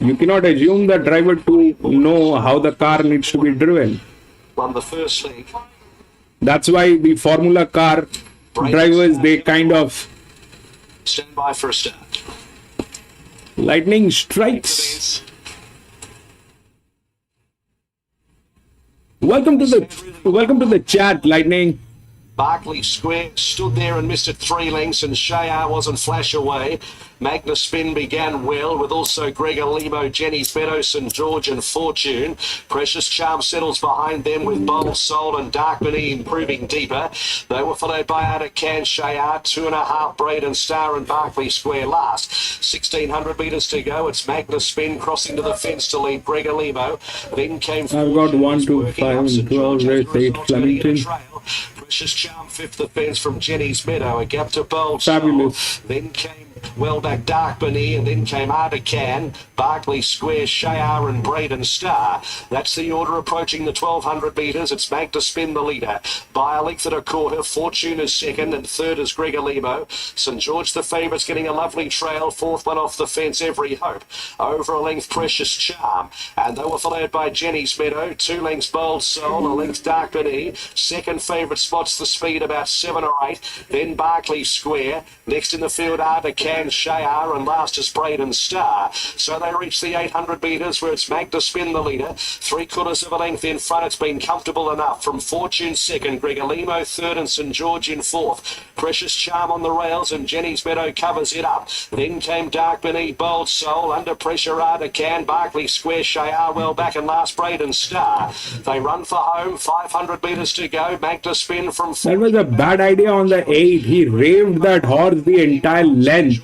You cannot assume the driver to know how the car needs to be driven. Won the first leg. That's why the Formula car drivers, they kind of Stand by for a start. lightning strikes. Welcome to the chat, Lightning. Barclay Square stood there and missed it 3 lengths, and Shayar wasn't flash away. Magnus Spin began well, with also Gregor Lemo, Jenny's Meadow, St George and Fortune. Precious Charm settles behind them with Bold Soul and Dark Benny improving deeper. They were followed by Atakan, Shayar, 2.5 Braden Star and Barclay Square last. 1,600 metres to go. It's Magnus Spin crossing to the fence to lead Gregor Lemo. Then came I've got 1, 2, 5, and 12, race 8, Flemington. Precious Charm, 5th offence from Jenny's Meadow, a gap to Bold Fabulous. Soul. Then came well back Dark Benny, and then came Artican, Barclay Square, Shayar and Braden Star. That's the order approaching the 1,200 metres. It's Magda Spin the leader. By a length and a quarter, Fortune is second, and third is Gregor Lemo. St George the favourite's getting a lovely trail, 4th one off the fence, Every Hope. Over a length, Precious Charm. And they were followed by Jenny's Meadow, 2 lengths Bold Soul, a length Dark Benny. Second favourite spots the speed about 7 or 8. Then Barclay Square. Next in the field, Artican, Shayar, and last is Braden Star. So they reach the 800 metres where it's Magda Spin the leader. 3/4 of a length in front. It's been comfortable enough. From Fortune second, Gregor Lemo third, and St George in fourth. Precious Charm on the rails, and Jenny's Meadow covers it up. Then came Dark Benny, Bold Soul, under pressure Artican, Barclay Square, Shayar well back, and last Braden Star. They run for home. 500 metres to go. Magda Spin from That was a bad idea on the 8. He raved that horse the entire length.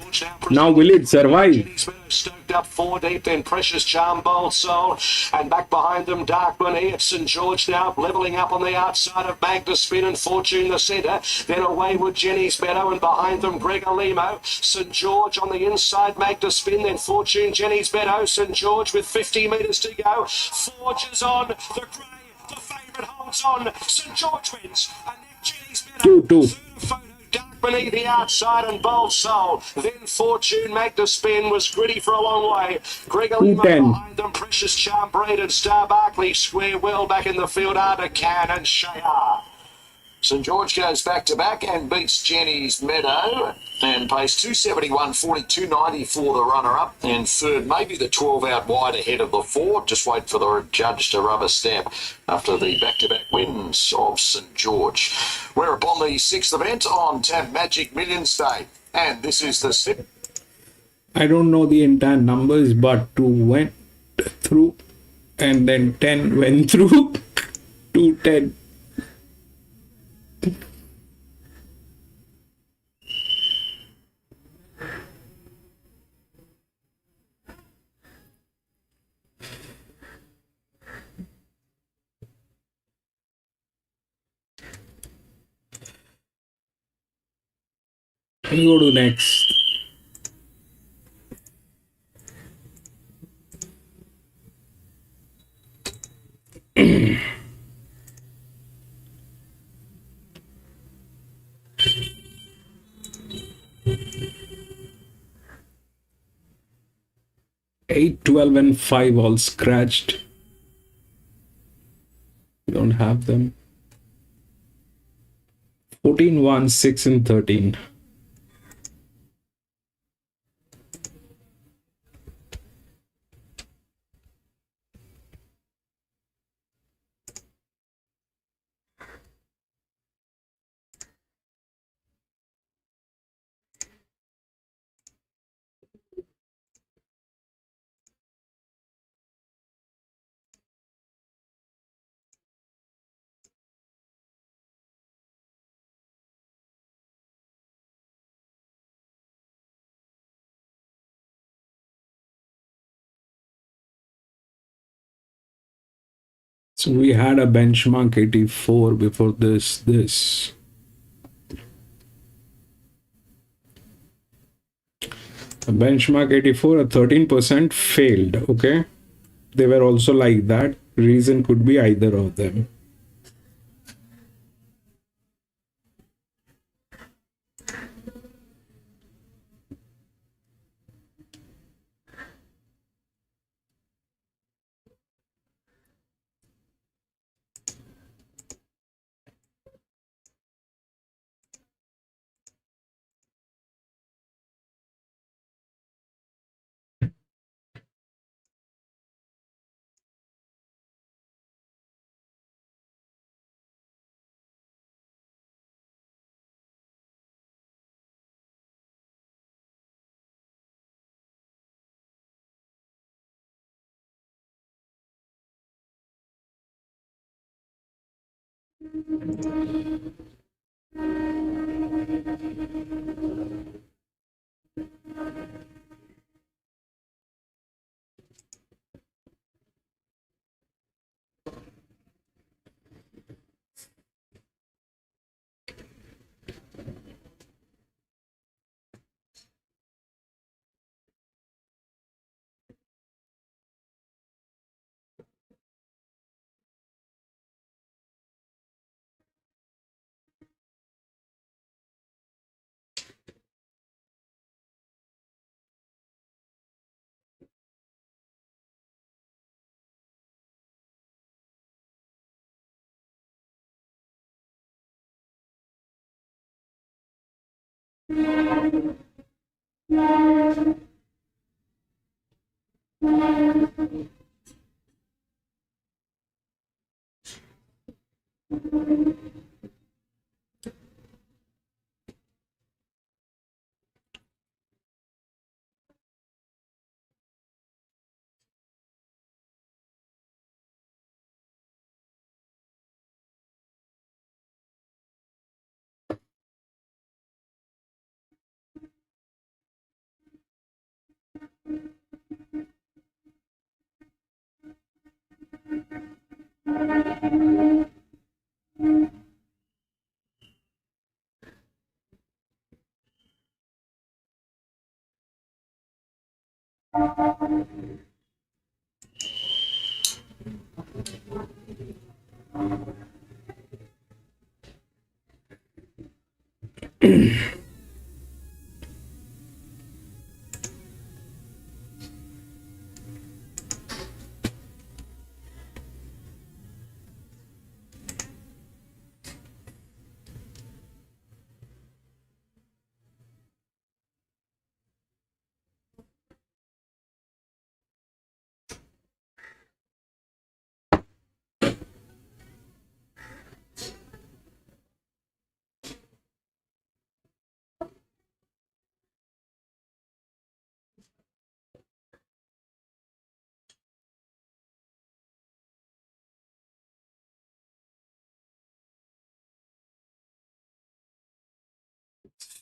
Now will it survive? Stoked up 4 deep, then Precious Charm, Bold Soul, and back behind them Dark Benny. It's St George now levelling up on the outside of Magda Spin and Fortune the centre. Then away with Jenny's Meadow, and behind them Gregor Lemo. St George on the inside, Magda Spin, then Fortune, Jenny's Meadow. St George with 50 metres to go. Forge is on, the grey, the favourite holds on. St George wins, and then Jenny's Meadow. 2-2. Dark beneath the outside and Bold Soul. Then Fortune, Magda Spin was gritty for a long way. Gregor Lemo 2-10. behind them. Precious Charm, Braden Star, Barclay Square well back in the field. Artican and Shayar. St George goes back to back and beats Jenny's Meadow and pays 271.40, 290 for the runner-up. And third, maybe the 12 out wide ahead of the 4. Just wait for the judge to rubber stamp after the back-to-back wins of St George. We're upon the 6th event on Tab Magic Millions Day. And this is the slip. I don't know the entire numbers, but 2 went through, and then 10 went through. 210. Let me go to next. 8, 12, and 5 all scratched. We don't have them. 14, 1, 6, and 13. So we had a benchmark 84 before this. A benchmark 84, a 13% failed, okay? They were also like that. Reason could be either of them.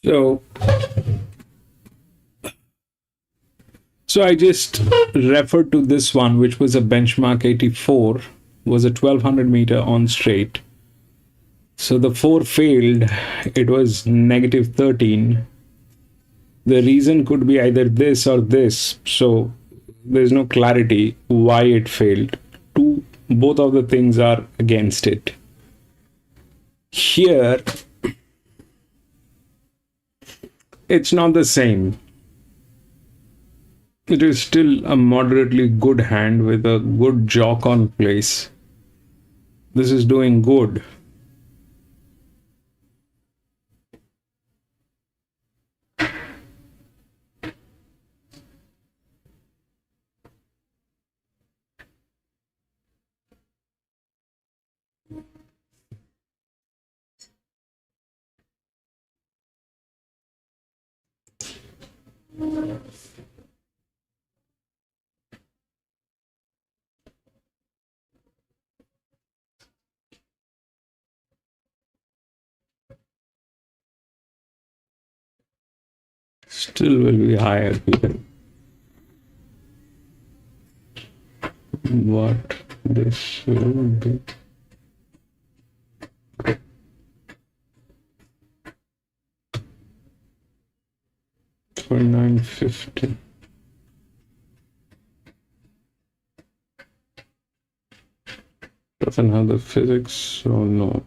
So I just referred to this one, which was a benchmark 84, was a 1200 meter on straight. So the 4 failed, it was negative 13. The reason could be either this or this, so there's no clarity why it failed. Both of the things are against it. Here, it's not the same. It is still a moderately good hand with a good jock on place. This is doing good. Still will be higher here. What this will be. For 950. Doesn't have the physics, so no.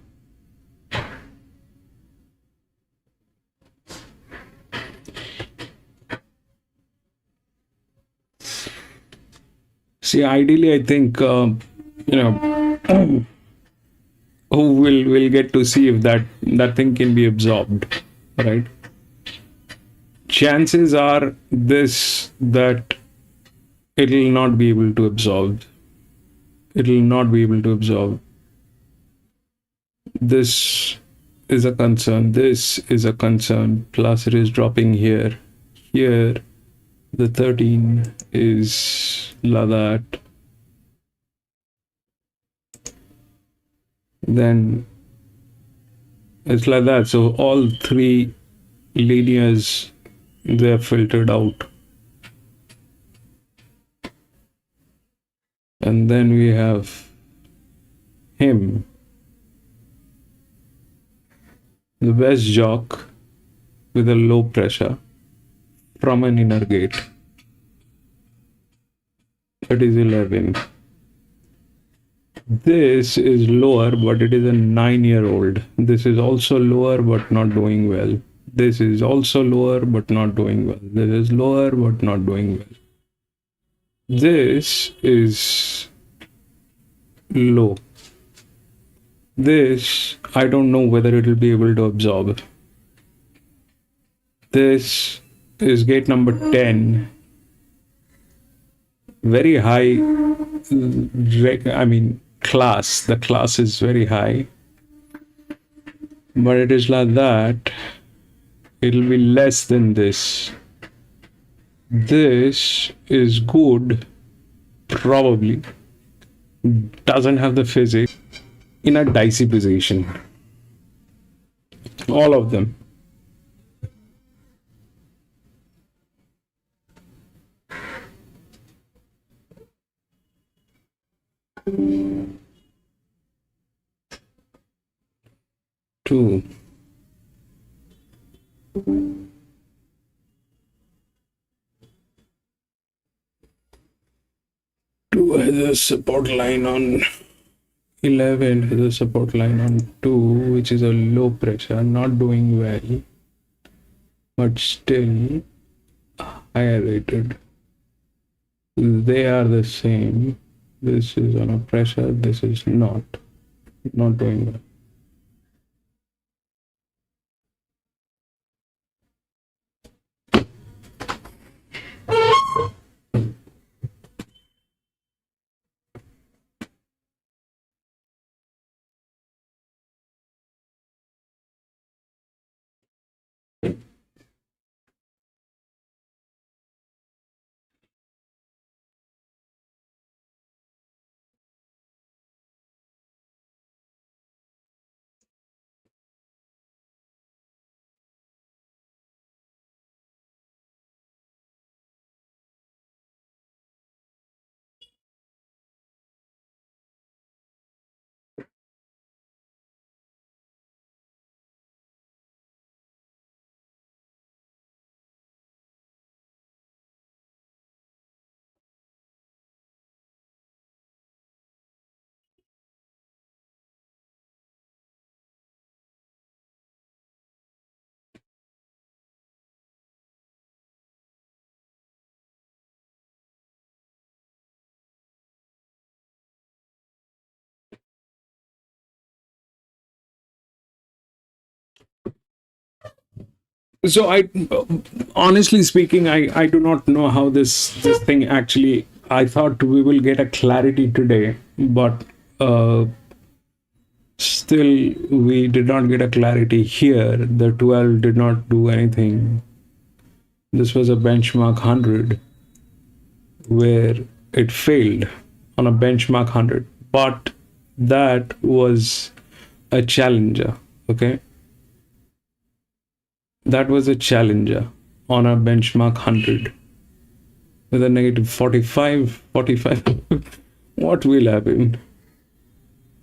See, ideally, I think who will get to see if that thing can be absorbed, right? Chances are that it will not be able to absorb. It will not be able to absorb. This is a concern. This is a concern. Plus, it is dropping here. Here, the 13 is like that. Then it's like that. So all three linears, they're filtered out. And then we have him, the best jock with a low pressure from an inner gate. That is 11. This is lower, but it is a 9-year-old. This is also lower, but not doing well. This is also lower, but not doing well. This is lower, but not doing well. This is low. This, I don't know whether it will be able to absorb. This is gate number 10. Very high, class. The class is very high. But it is like that. It will be less than this. This is good, probably. Doesn't have the physics. In a dicey position. All of them. Two. Two has a support line on 11, has a support line on 2, which is a low pressure, not doing well, but still higher rated. They are the same. This is on a pressure, this is not doing well. So honestly speaking, I do not know how this thing actually. I thought we will get a clarity today, but still we did not get a clarity here. The 12 did not do anything. This was a benchmark 100 where it failed on a benchmark 100, but that was a challenger. Okay, that was a challenger on a benchmark 100 with a negative 45. What will happen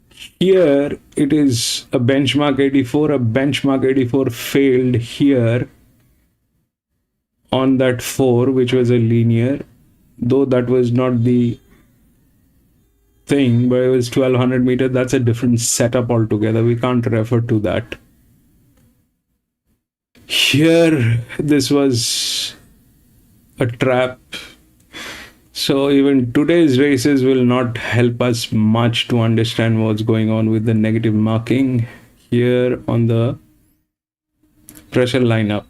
here? It is a benchmark 84. A benchmark 84 failed here on that 4, which was a linear, though that was not the thing, but it was 1200 meters. That's a different setup altogether. We can't refer to that. Here, this was a trap. So even today's races will not help us much to understand what's going on with the negative marking here on the pressure lineup.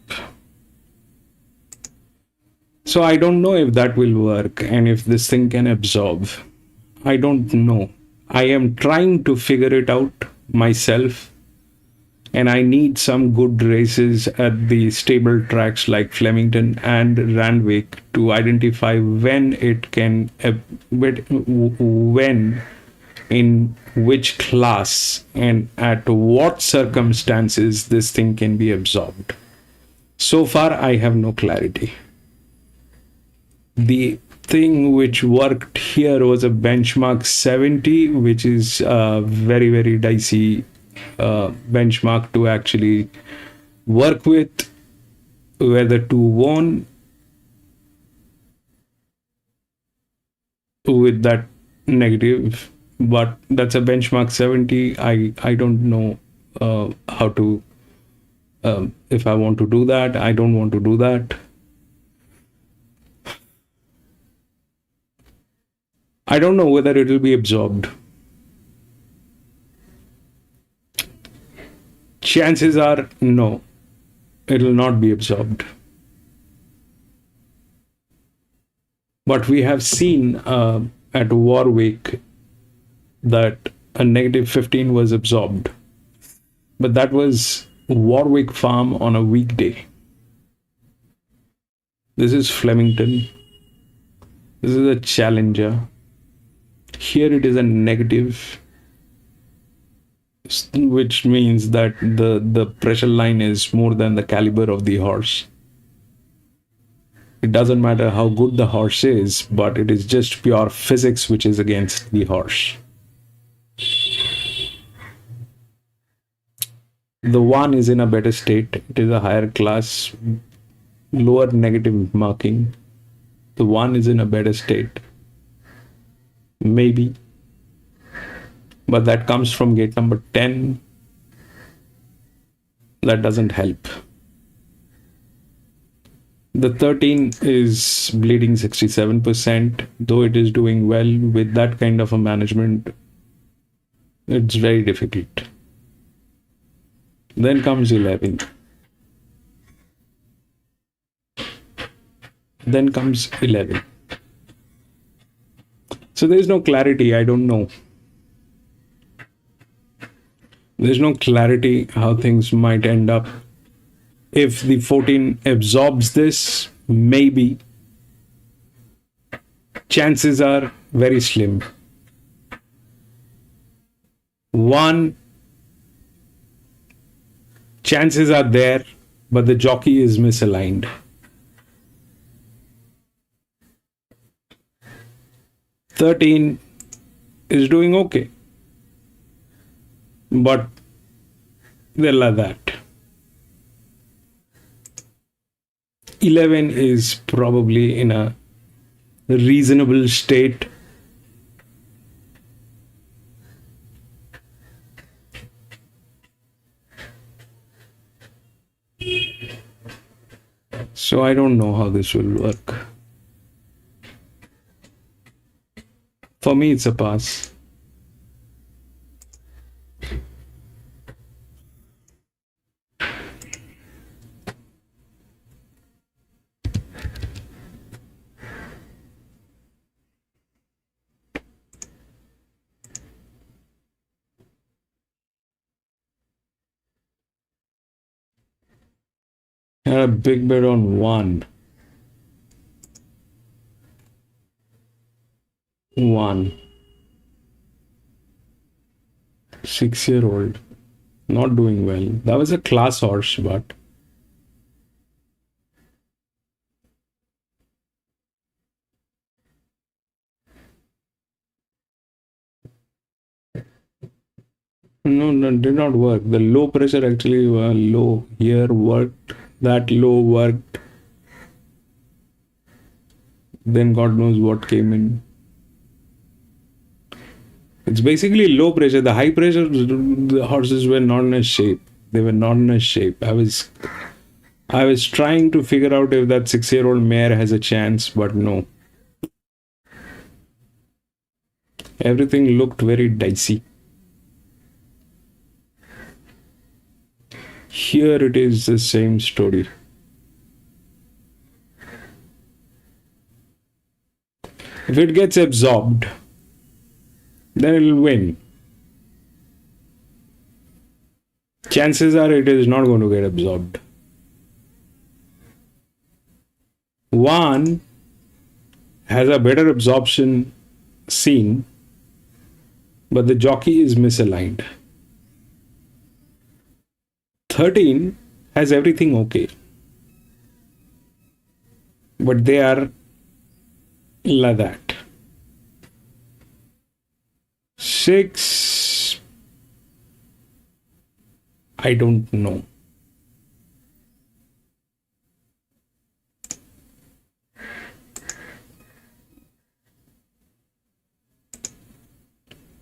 So I don't know if that will work and if this thing can absorb. I don't know. I am trying to figure it out myself, and I need some good races at the stable tracks like Flemington and Randwick to identify when it can, when, in which class, and at what circumstances this thing can be absorbed. So far, I have no clarity. The thing which worked here was a benchmark 70, which is a very, very dicey benchmark to actually work with, where the 2 won with that negative, but that's a benchmark 70. I don't know how to, if I want to do that. I don't want to do that. I don't know whether it will be absorbed. Chances are no, it will not be absorbed. But we have seen at Warwick that a negative 15 was absorbed. But that was Warwick Farm on a weekday. This is Flemington. This is a challenger. Here it is a negative, which means that the pressure line is more than the caliber of the horse. It doesn't matter how good the horse is, but it is just pure physics which is against the horse. The 1 is in a better state. It is a higher class, lower negative marking. The 1 is in a better state. Maybe. But that comes from gate number 10. That doesn't help. The 13 is bleeding 67%, though it is doing well with that kind of a management. It's very difficult. Then comes 11. Then comes 11. So there is no clarity. I don't know. There's no clarity how things might end up. If the 14 absorbs this, maybe. Chances are very slim. 1, chances are there, but the jockey is misaligned. 13 is doing okay, but they're like that. 11 is probably in a reasonable state. So I don't know how this will work. For me, it's a pass. Had a big bet on 1. 1. 6-year-old. Not doing well. That was a class horse, but no, did not work. The low pressure actually low here worked. That low worked. Then God knows what came in. It's basically low pressure. The high pressure, the horses were not in a shape. They were not in a shape. I was trying to figure out if that 6-year-old mare has a chance, but no. Everything looked very dicey. Here it is the same story. If it gets absorbed, then it will win. Chances are it is not going to get absorbed. 1 has a better absorption scene, but the jockey is misaligned. 13 has everything okay, but they are like that. 6, I don't know.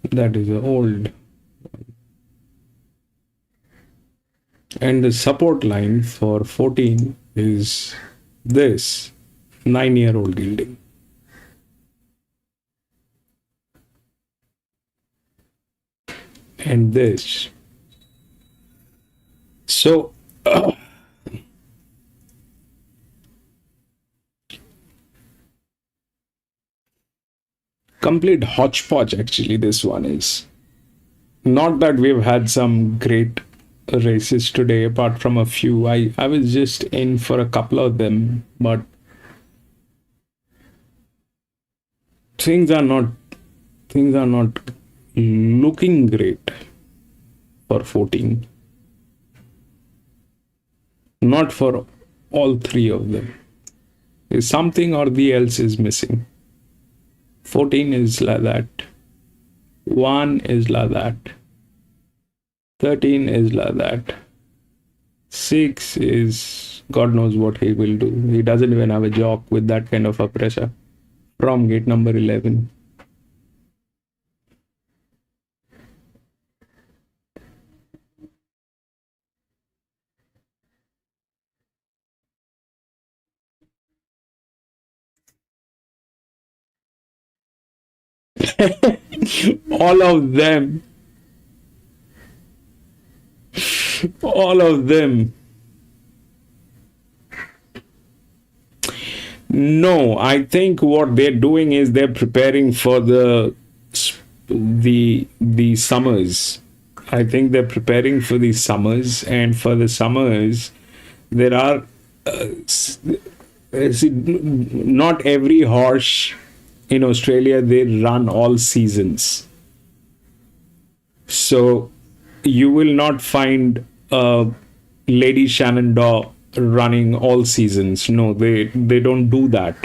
That is old. And the support line for 14 is this 9-year-old gilding. And this. So complete hodgepodge actually this one is. Not that we've had some great races today apart from a few. I was just in for a couple of them, but things are not looking great for 14. Not for all 3 of them. Something or the else is missing. 14 is like that. 1 is like that. 13 is like that. 6 is God knows what he will do. He doesn't even have a job with that kind of a pressure from gate number 11. All of them. No, I think what they're doing is they're preparing for the summers. I think they're preparing for the summers, and for the summers there are not every horse in Australia they run all seasons. So you will not find Lady Shenandoah running all seasons. No, they don't do that.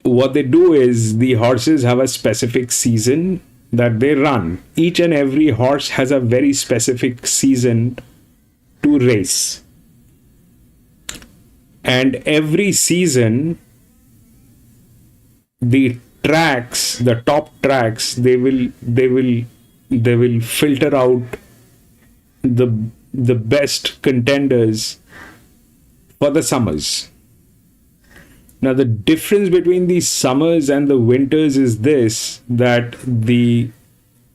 What they do is the horses have a specific season that they run. Each and every horse has a very specific season to race. And every season, the tracks, the top tracks, they will filter out the best contenders for the summers. Now the difference between the summers and the winters is this, that the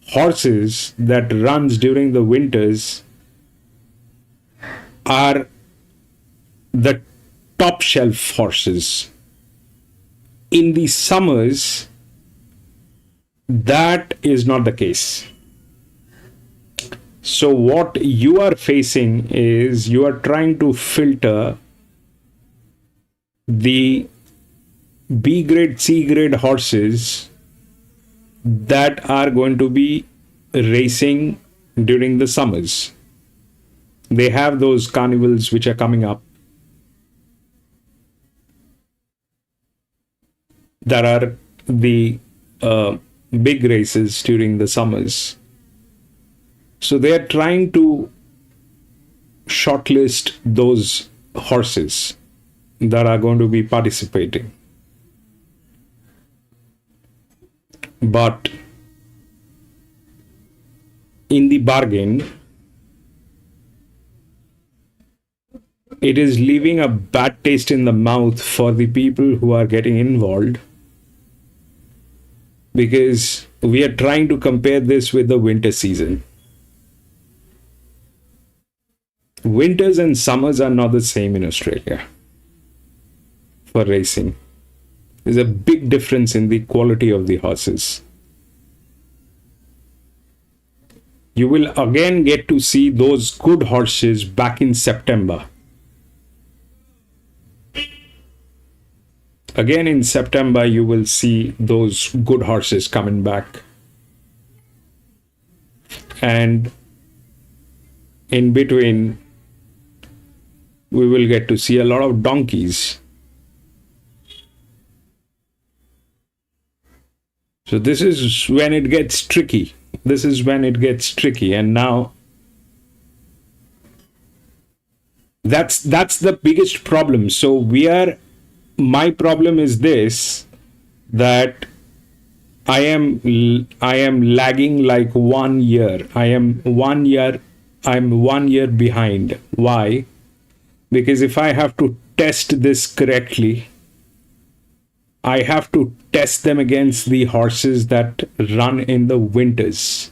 horses that runs during the winters are the top shelf horses. In the summers, that is not the case. So what you are facing is you are trying to filter the B grade, C grade horses that are going to be racing during the summers. They have those carnivals which are coming up. There are the big races during the summers. So they are trying to shortlist those horses that are going to be participating. But in the bargain, it is leaving a bad taste in the mouth for the people who are getting involved, because we are trying to compare this with the winter season. Winters and summers are not the same in Australia for racing. There's a big difference in the quality of the horses. You will again get to see those good horses back in September. Again in September, you will see those good horses coming back. And in between, we will get to see a lot of donkeys. So this is when it gets tricky. This is when it gets tricky. And now that's the biggest problem. So my problem is this, that I am lagging like 1 year. I'm 1 year behind. Why? Because if I have to test this correctly, I have to test them against the horses that run in the winters,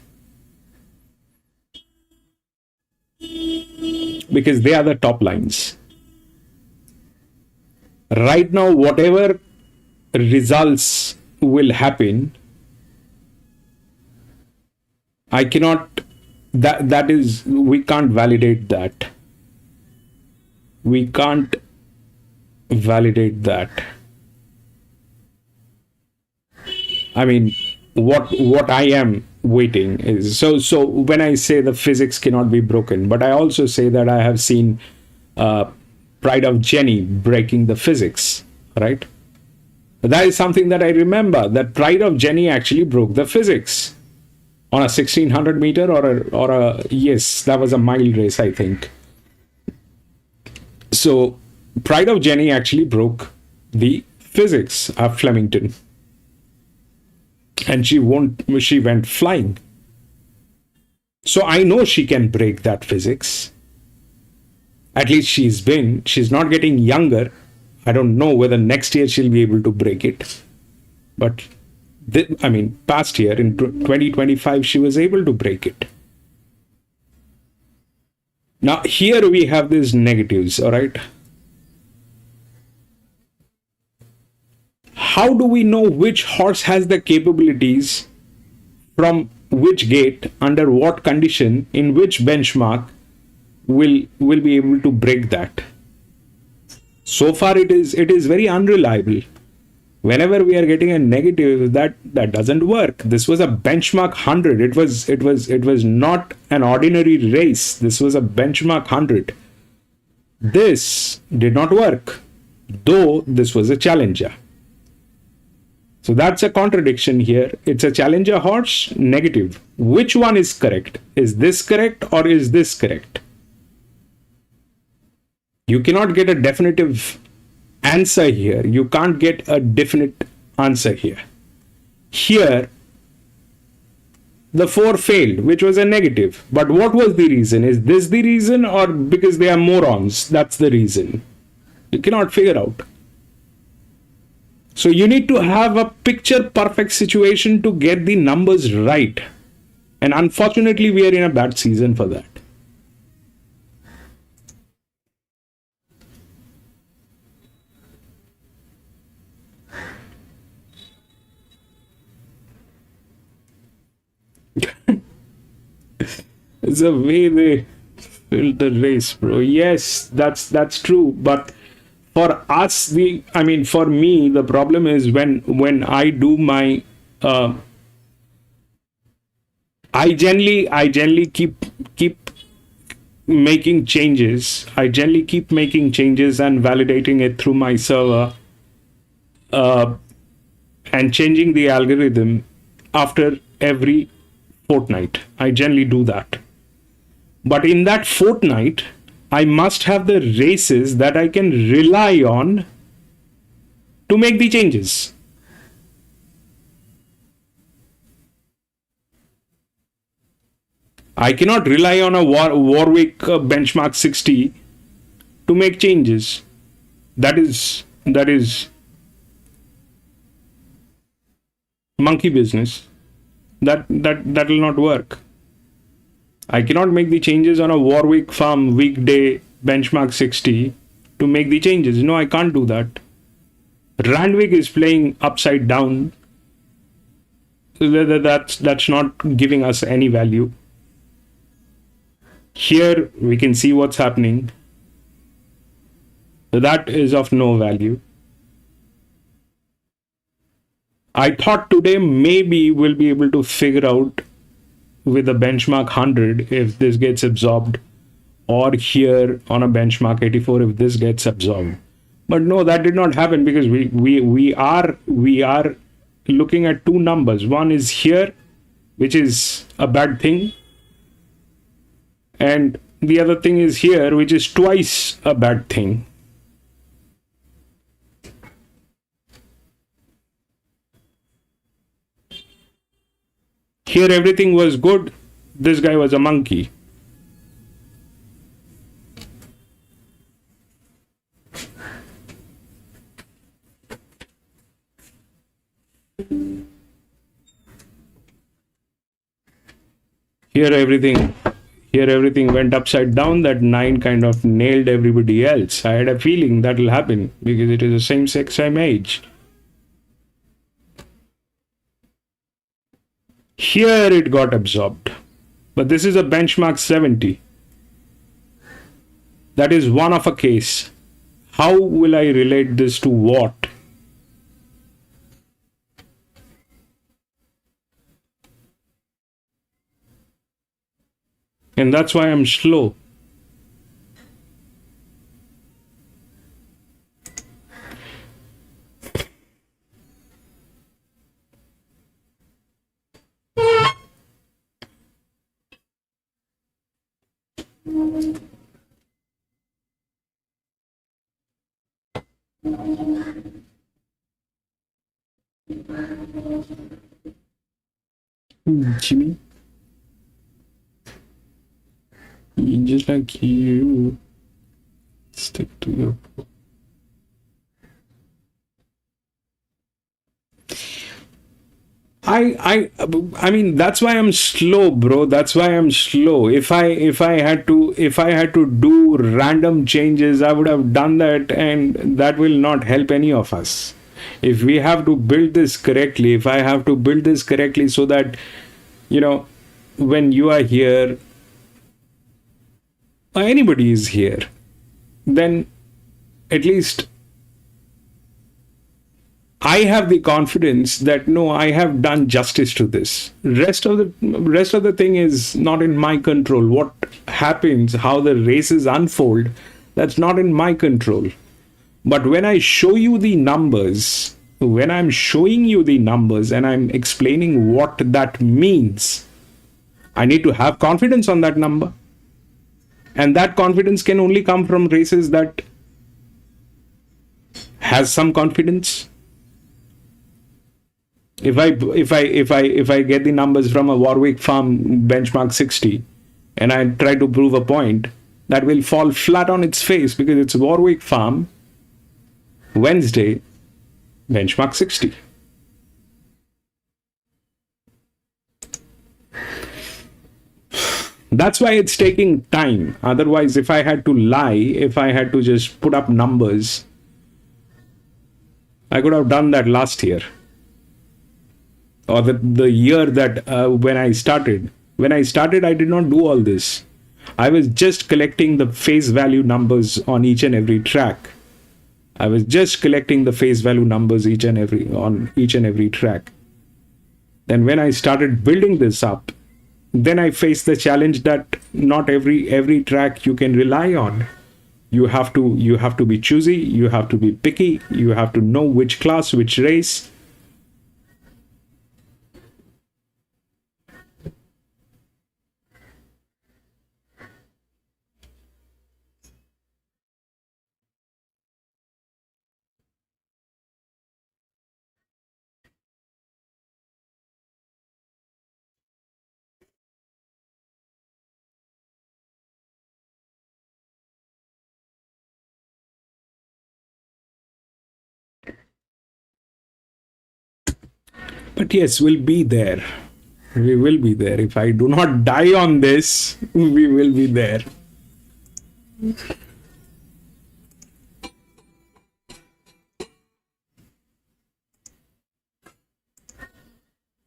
because they are the top lines. Right now, whatever results will happen, I cannot, that is, we can't validate that. We can't validate that. I mean, what I am waiting is, so when I say the physics cannot be broken, but I also say that I have seen Pride of Jenny breaking the physics, right? That is something that I remember, that Pride of Jenny actually broke the physics on a 1600 meter or a yes, that was a mile race, I think. So Pride of Jenny actually broke the physics of Flemington. And she went flying. So I know she can break that physics. At least she's not getting younger. I don't know whether next year she'll be able to break it. But past year in 2025, she was able to break it. Now here we have these negatives, all right? How do we know which horse has the capabilities from which gate, under what condition, in which benchmark will be able to break that? So far it is very unreliable. Whenever we are getting a negative, that doesn't work. This was a benchmark 100. It was not an ordinary race. This was a benchmark 100. This did not work, though this was a challenger. So that's a contradiction here. It's a challenger horse, negative. Which one is correct? Is this correct or is this correct? You cannot get a definitive answer here. You can't get a definite answer here. Here, the 4 failed, which was a negative. But what was the reason? Is this the reason, or because they are morons? That's the reason. You cannot figure out. So you need to have a picture perfect situation to get the numbers right. And unfortunately, we are in a bad season for that. is the way they build the race, bro. Yes, that's true. But for us, for me, the problem is when I do my I generally keep making changes. I generally keep making changes and validating it through my server, and changing the algorithm after every fortnight. I generally do that. But in that fortnight, I must have the races that I can rely on to make the changes. I cannot rely on a Warwick benchmark 60 to make changes. That is monkey business. That will not work. I cannot make the changes on a Warwick Farm weekday benchmark 60 to make the changes. No, I can't do that. Randwick is playing upside down. That's not giving us any value. Here we can see what's happening. That is of no value. I thought today maybe we'll be able to figure out with a benchmark 100 if this gets absorbed, or here on a benchmark 84 if this gets absorbed. But no, that did not happen because we are looking at two numbers. One is here, which is a bad thing, and the other thing is here, which is twice a bad thing. Here everything was good. This guy was a monkey. Here everything went upside down. That 9 kind of nailed everybody else. I had a feeling that will happen because it is the same sex, same age. Here it got absorbed. But this is a benchmark 70. That is one of a case. How will I relate this to what? And that's why I'm slow. Jimmy, just like you, stick to your. I mean that's why I'm slow, bro. That's why I'm slow. If I had to do random changes, I would have done that, and that will not help any of us. If we have to build this correctly, if I have to build this correctly so that, when you are here, or anybody is here, then at least I have the confidence that no, I have done justice to this. Rest of the thing is not in my control. What happens, how the races unfold, that's not in my control. But when I show you the numbers, when I'm showing you the numbers and I'm explaining what that means, I need to have confidence on that number. And that confidence can only come from races that has some confidence. If I get the numbers from a Warwick Farm benchmark 60 and I try to prove a point, that will fall flat on its face because it's Warwick Farm Wednesday benchmark 60. That's why it's taking time. Otherwise, if I had to lie, if I had to just put up numbers, I could have done that last year. Or the year that when I started, When I started, I did not do all this. I was just collecting the face value numbers on each and every track. I was just collecting the face value numbers on each and every track. Then when I started building this up, then I faced the challenge that not every track you can rely on. You have to be choosy, you have to be picky, you have to know which class, which race. But yes, we'll be there. We will be there. If I do not die on this, we will be there.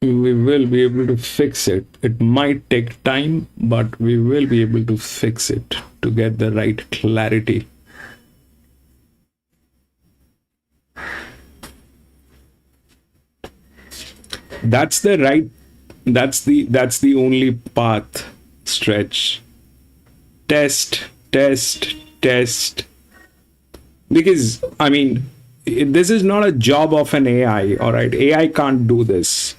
We will be able to fix it. It might take time, but we will be able to fix it to get the right clarity. That's the only path. Stretch, test. Because I mean, this is not a job of an AI. All right, AI can't do this.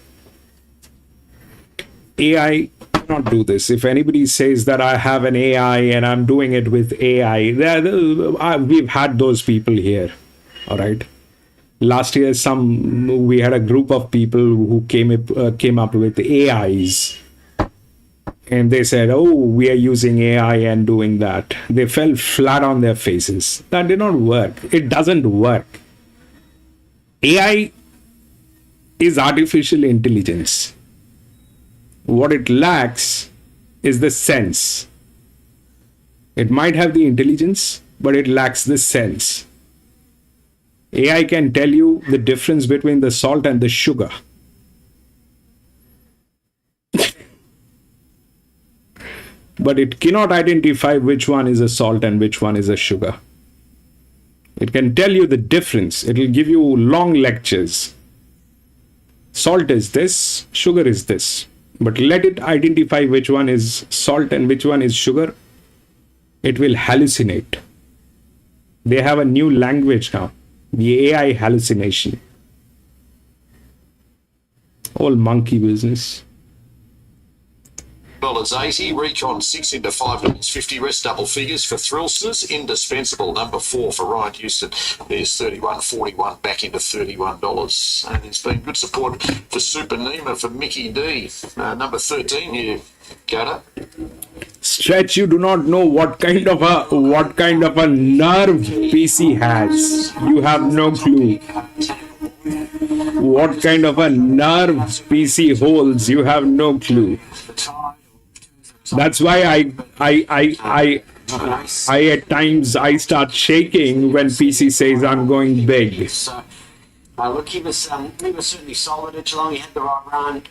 AI cannot do this. If anybody says that I have an AI and I'm doing it with AI, we've had those people here. All right. Last year, we had a group of people who came up with AIs, and they said, "Oh, we are using AI and doing that." They fell flat on their faces. That did not work. It doesn't work. AI is artificial intelligence. What it lacks is the sense. It might have the intelligence, but it lacks the sense. AI can tell you the difference between the salt and the sugar. But it cannot identify which one is a salt and which one is a sugar. It can tell you the difference. It will give you long lectures. Salt is this, sugar is this. But let it identify which one is salt and which one is sugar. It will hallucinate. They have a new language now. The AI hallucination. All monkey business. $80, recon 6 into $5.50, rest double figures for Thrillsters, indispensable. Number 4 for Ryan Houston, there's $31.41 back into $31. And there's been good support for Super Nima for Mickey D. Number 13 here, Gata. Stretch, you do not know what kind of a nerve PC has. You have no clue. What kind of a nerve PC holds, you have no clue. That's why I at times I start shaking when PC says I'm going big. Look, he was certainly solid at Geelong. He had the right run.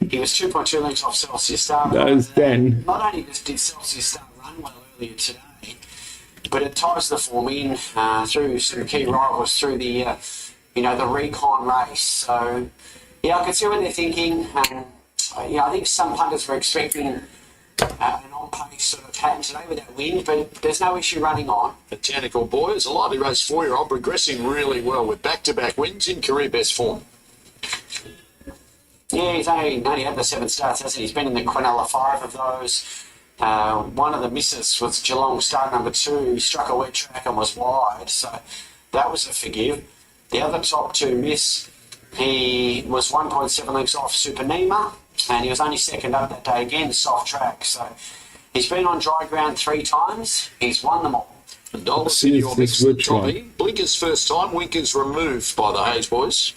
He was 2.2 lengths off Celsius Star. That was then. Not only did Celsius Star run well earlier today, but it ties the form in through some key rivals through the the recon race. So yeah, I can see what they're thinking. I think some punters were expecting an on-pace sort of pattern today with that wind, but there's no issue running on. Botanical Boys, a lively race 4-year-old, progressing really well with back-to-back wins in career best form. Yeah, he's only had the 7 starts, hasn't he? He's been in the Quinella 5 of those. One of the misses was Geelong start number 2. He struck a wet track and was wide, so that was a forgive. The other top 2 miss, he was 1.7 lengths off Super Nima, and he was only second up that day again, soft track. So he's been on dry ground 3 times. He's won them all. And Dollars in your mix for Trolley. Blinkers first time, Winkers removed by the Hayes boys.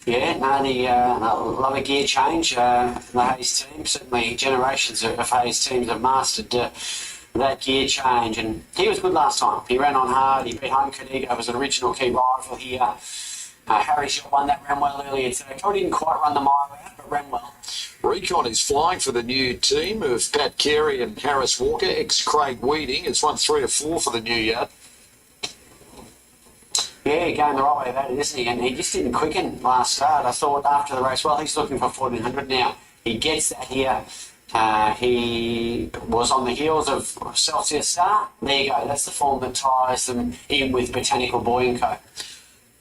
Yeah, love a gear change. The Hayes team, certainly generations of Hayes teams have mastered that gear change, and he was good last time. He ran on hard. He beat Home Cadiga, was an original key rival here. Harry Shaw won that round well earlier today. Probably didn't quite run the mile out, but ran well. Recon is flying for the new team of Pat Carey and Harris Walker. Ex-Craig Weeding has won 3 or 4 for the new yard. Yeah, going the right way about it, isn't he? And he just didn't quicken last start. I thought after the race, well, he's looking for 1400 now. He gets that here. He was on the heels of Celsius Star. There you go. That's the form that ties them in with Botanical Boy and Co.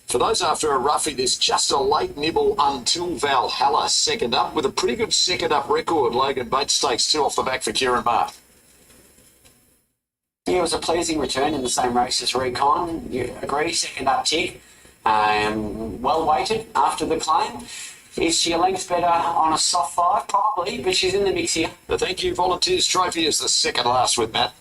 For those after a roughie, there's just a late nibble until Valhalla second up with a pretty good second up record. Logan Bates takes 2 off the back for Kieran Marr. Yeah, it was a pleasing return in the same race as Recon. You agree, second up tick. Well weighted after the claim. Is she a length better on a soft 5? Probably, but she's in the mix here. The Thank You Volunteers Trophy is the second last with Matt.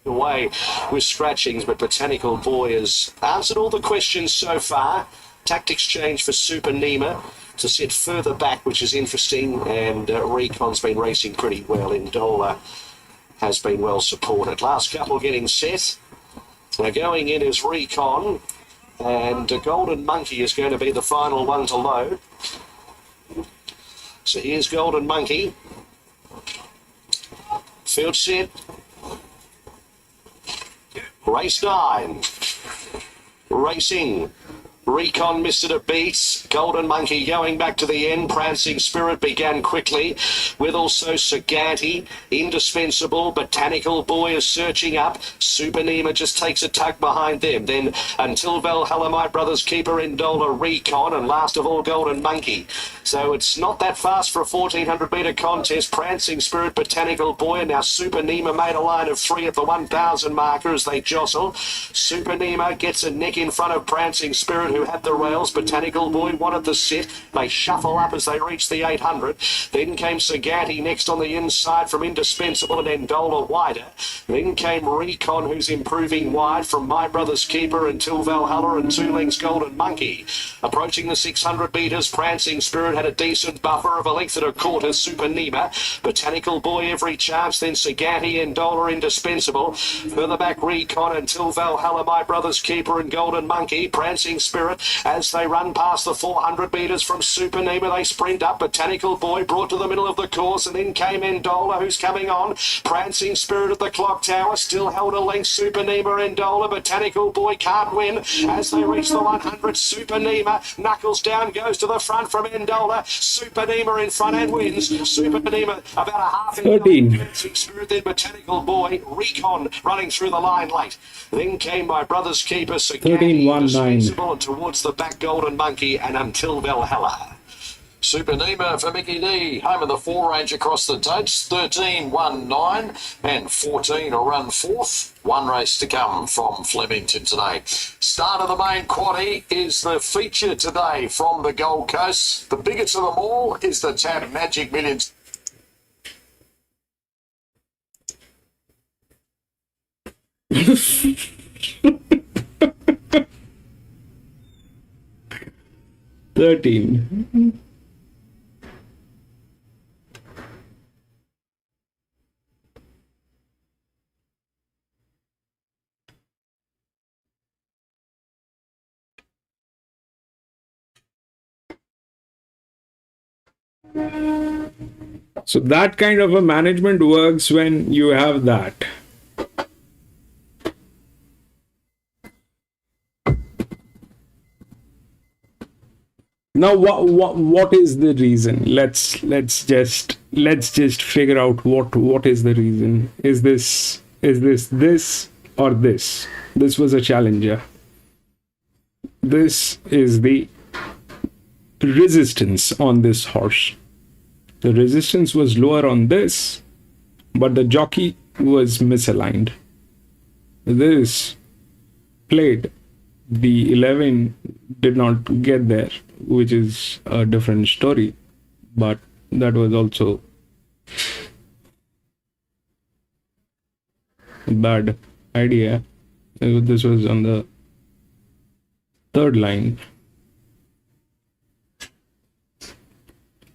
Away with scratchings, but Botanical Boy has answered all the questions so far. Tactics change for Super Nima to sit further back, which is interesting, and Recon's been racing pretty well. Indola has been well supported. Last couple getting set. Now going in is Recon, and Golden Monkey is going to be the final one to load. So here's Golden Monkey. Field set. Race 9. Racing. Recon missed it a beat. Golden Monkey going back to the end. Prancing Spirit began quickly with also Sagatti. Indispensable. Botanical Boy is searching up. Super Nima just takes a tug behind them. Then Until Valhalla, My Brother's Keeper, Indola, Recon, and last of all Golden Monkey. So it's not that fast for a 1400 metre contest. Prancing Spirit, Botanical Boy, and now Super Nima made a line of 3 at the 1000 marker as they jostle. Super Nima gets a neck in front of Prancing Spirit, who had the rails. Botanical Boy wanted the sit. They shuffle up as they reach the 800. Then came Sagatti next on the inside from Indispensable and Endola wider. Then came Recon, who's improving wide from My Brother's Keeper until Valhalla and 2 lengths Golden Monkey. Approaching the 600 metres, Prancing Spirit had a decent buffer of a length and a quarter. Super Nima. Botanical Boy every chance. Then Sagatti, Endola, Indispensable. Further back Recon until Valhalla, My Brother's Keeper and Golden Monkey. Prancing Spirit as they run past the 400 metres from Super Nima. They sprint up. Botanical Boy brought to the middle of the course, and then came Endola, who's coming on. Prancing Spirit at the clock tower, still held a length. Super Nima, Endola. Botanical Boy can't win as they reach the 100. Super Nima knuckles down, goes to the front from Endola. Super Nima in front and wins. Super Nima about a half 13. Prancing Spirit, then Botanical Boy. Recon running through the line late. Then came My Brother's Keeper, Sagatti, 13-1-9. towards the back Golden Monkey and Until Valhalla. Super Nima for Mickey D. Home of the 4 range across the dates. 13-1-9 and 14 will run 4th. 1 race to come from Flemington today. Start of the main quaddie is the feature today from the Gold Coast. The biggest of them all is the Tab Magic Millions. $13. So that kind of a management works when you have that. Now, what is the reason? Let's just figure out what is the reason. Is this or this? This was a challenger. This is the resistance on this horse. The resistance was lower on this, but the jockey was misaligned. This played. The 11 did not get there, which is a different story, but that was also a bad idea. This was on the 3rd line.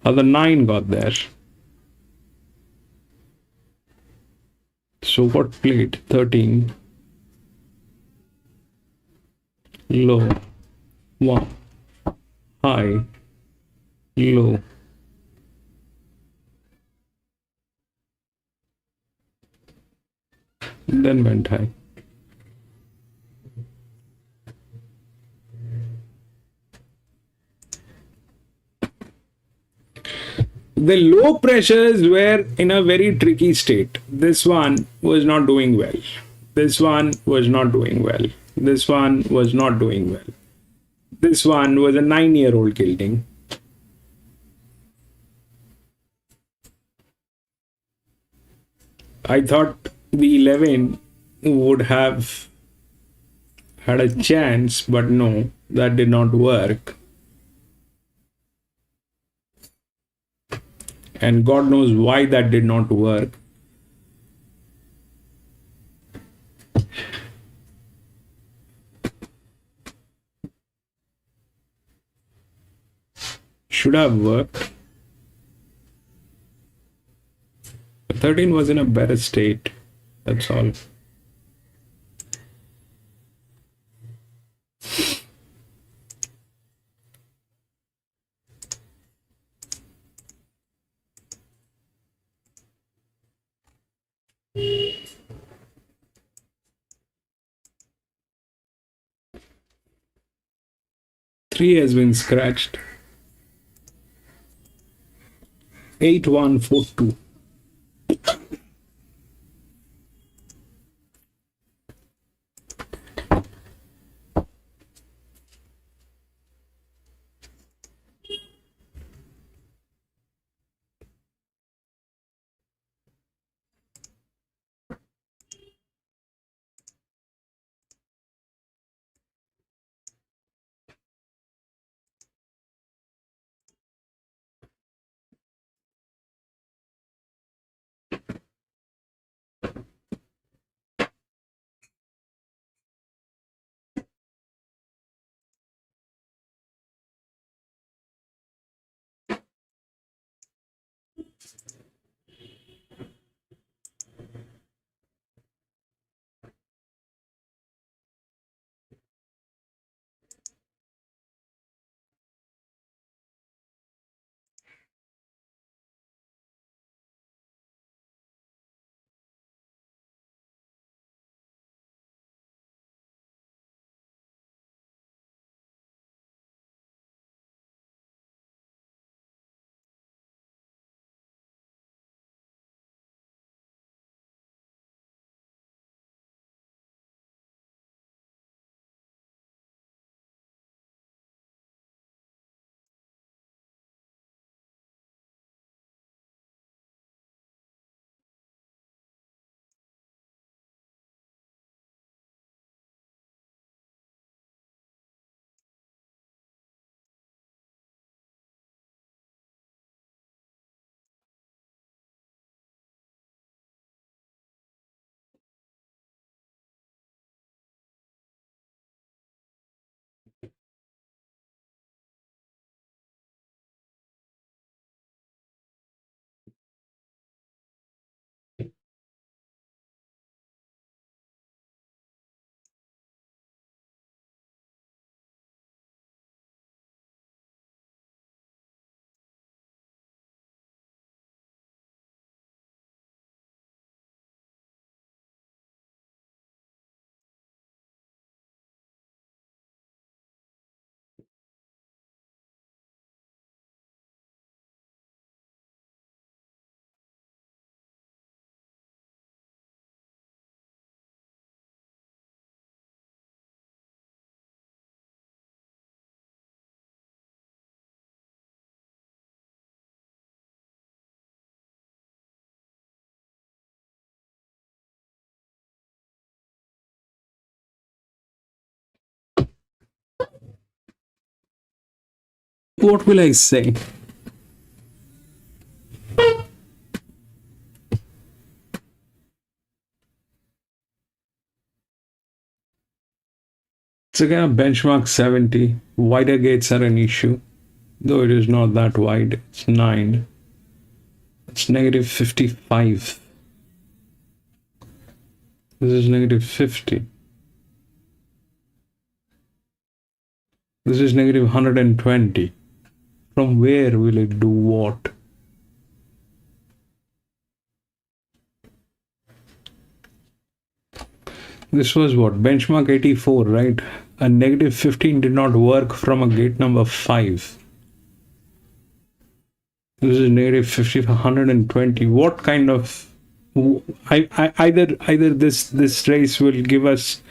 The 9 got there. So what played? 13. Low, 1, high, low, then went high. The low pressures were in a very tricky state. This one was not doing well. This one was not doing well. This one was not doing well. This one was a 9-year-old gilding. I thought the 11 would have had a chance, but no, that did not work. And God knows why that did not work. Should have worked. 13 was in a better state. That's all. Three has been scratched. 8142. What will I say? It's again a benchmark 70. Wider gates are an issue, though it is not that wide. It's 9. It's negative 55. This is negative 50. This is negative 120. From where will it do what? this was what? Benchmark 84, right? A negative 15 did not work from a gate number 5. This is negative 50 for 120. What kind of... either this race will give us,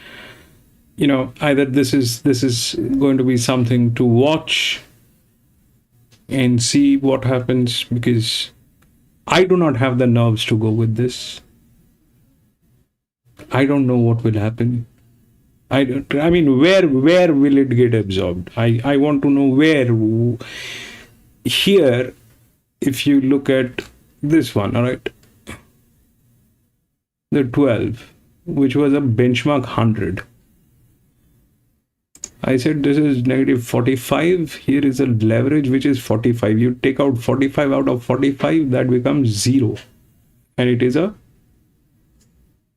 you know, either this is going to be something to watch and see what happens, because I do not have the nerves to go with this. I don't know what will happen. I mean, where will it get absorbed? I want to know where. Here, if you look at this one, all right, the 12, which was a benchmark 100. I said this is negative 45. Here is a leverage which is 45. You take out 45 out of 45, that becomes 0. And it is a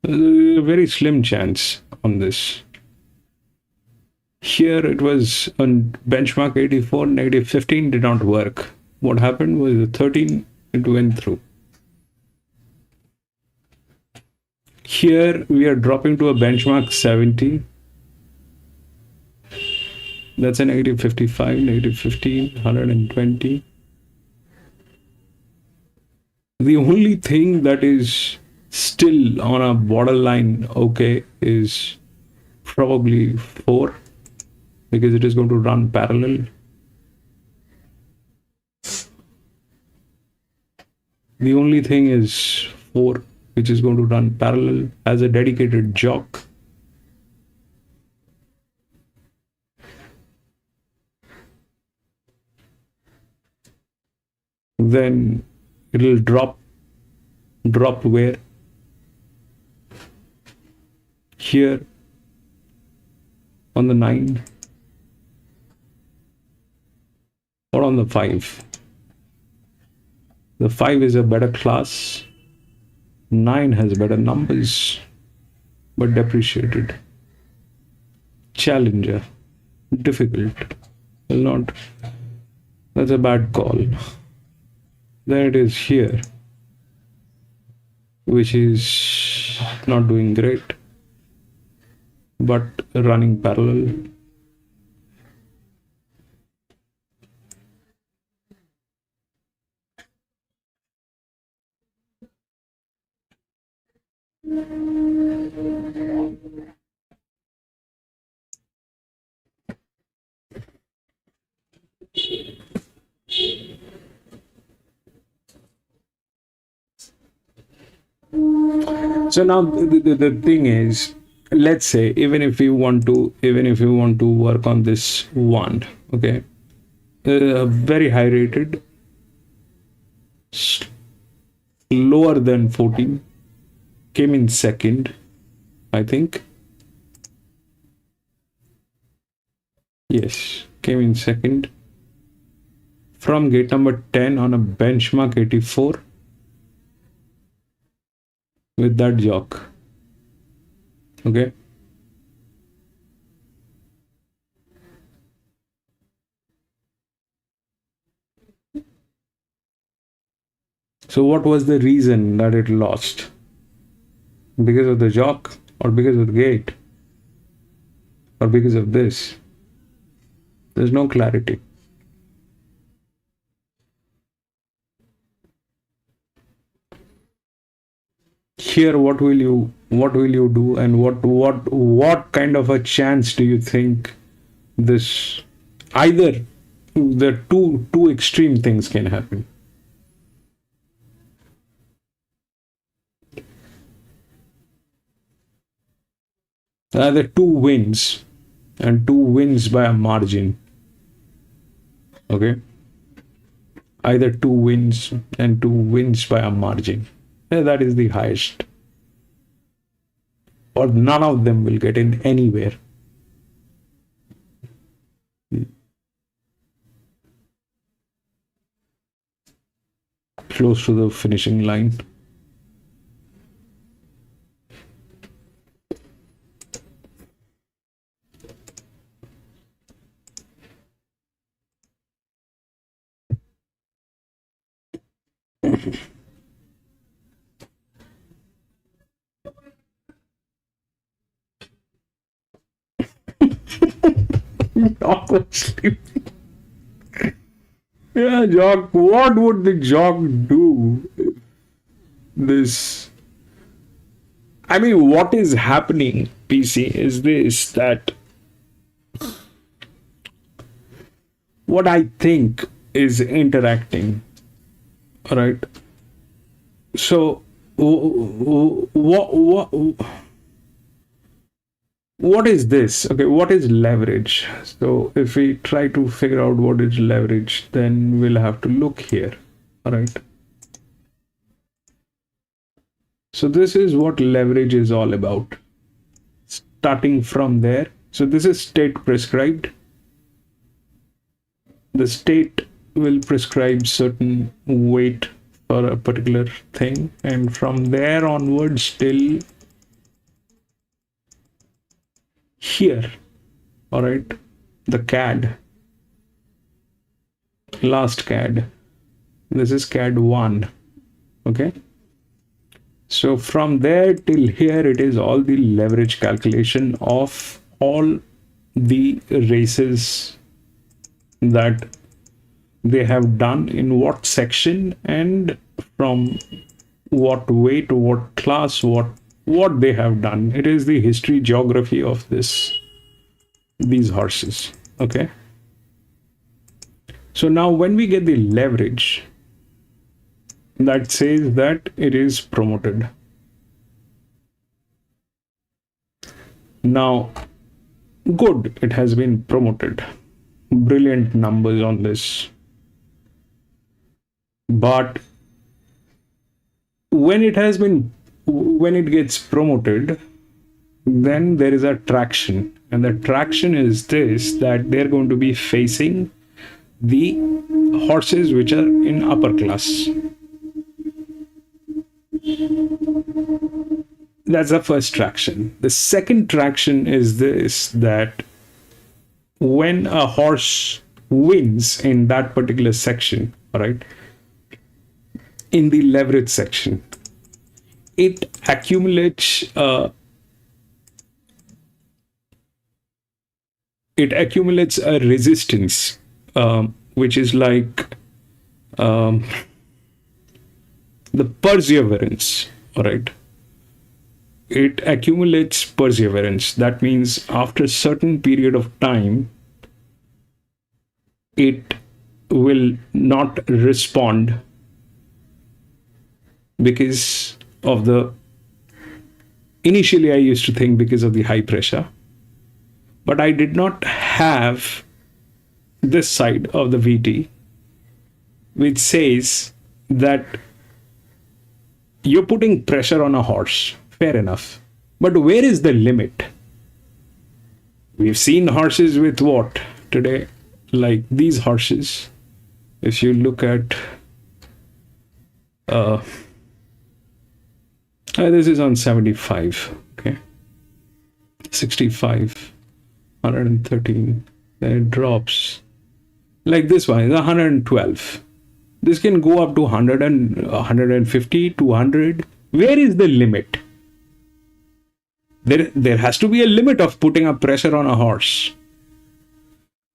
very slim chance on this. Here it was on benchmark 84, negative 15 did not work. What happened was the 13, it went through. Here we are dropping to a benchmark 70. That's a negative 55, negative 15, 120. The only thing that is still on a borderline okay is probably 4, because it is going to run parallel. The only thing is 4, which is going to run parallel as a dedicated jock. Then it will drop where? Here on the 9 or on the 5. The 5 is a better class. 9 has better numbers, but depreciated. Challenger, difficult. Will not. That's a bad call. Then it is here, which is not doing great, but running parallel. So now the thing is, let's say even if you want to work on this one, okay, very high rated, lower than 14, came in second, I think. Yes, came in second from gate number 10 on a benchmark 84 with that jock. Okay. So what was the reason that it lost? Because of the jock, or because of the gate, or because of this? There's no clarity. Here, what will you do, and what kind of a chance do you think this? Either the two extreme things can happen. Either 2 wins, and 2 wins by a margin. Okay. Either 2 wins and 2 wins by a margin. That is the highest. Or none of them will get in anywhere. Close to the finishing line. Jock was sleeping. Yeah, Jock. What would the Jock do? This. I mean, what is happening, PC, is this, that what I think is interacting, right? So, what is this? Okay, what is leverage? So, if we try to figure out what is leverage, then we'll have to look here, all right? So this is what leverage is all about. Starting from there. So this is state prescribed. The state will prescribe certain weight for a particular thing. And from there onwards till here, all right, the CAD, last CAD. This is CAD 1, okay? So from there till here, it is all the leverage calculation of all the races that they have done in what section and from what weight, what class, what they have done. It is the history, geography of these horses. Okay. So now when we get the leverage, that says that it is promoted. Now, good, it has been promoted. Brilliant numbers on this. But when it gets promoted, then there is a traction. And the traction is this, that they're going to be facing the horses which are in upper class. That's the first traction. The second traction is this, that when a horse wins in that particular section, right, in the leverage section, it accumulates a resistance, which is like the perseverance, all right? It accumulates perseverance. That means after a certain period of time, it will not respond because of initially I used to think because of the high pressure, but I did not have this side of the VT, which says that you're putting pressure on a horse. Fair enough. But where is the limit? We've seen horses with what today? Like these horses. If you look at this is on 75, okay, 65, 113, then it drops. Like this one is 112. This can go up to 100 and 150, 200. Where is the limit? There has to be a limit of putting a pressure on a horse.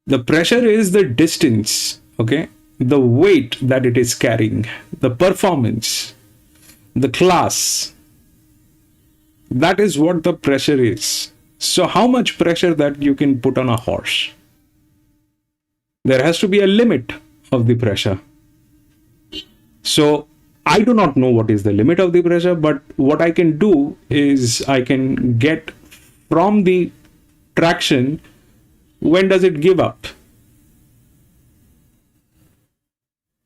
The pressure is the distance, okay, the weight that it is carrying, the performance, the class. That is what the pressure is. So how much pressure that you can put on a horse? There has to be a limit of the pressure. So I do not know what is the limit of the pressure, but what I can do is I can get from the traction, when does it give up?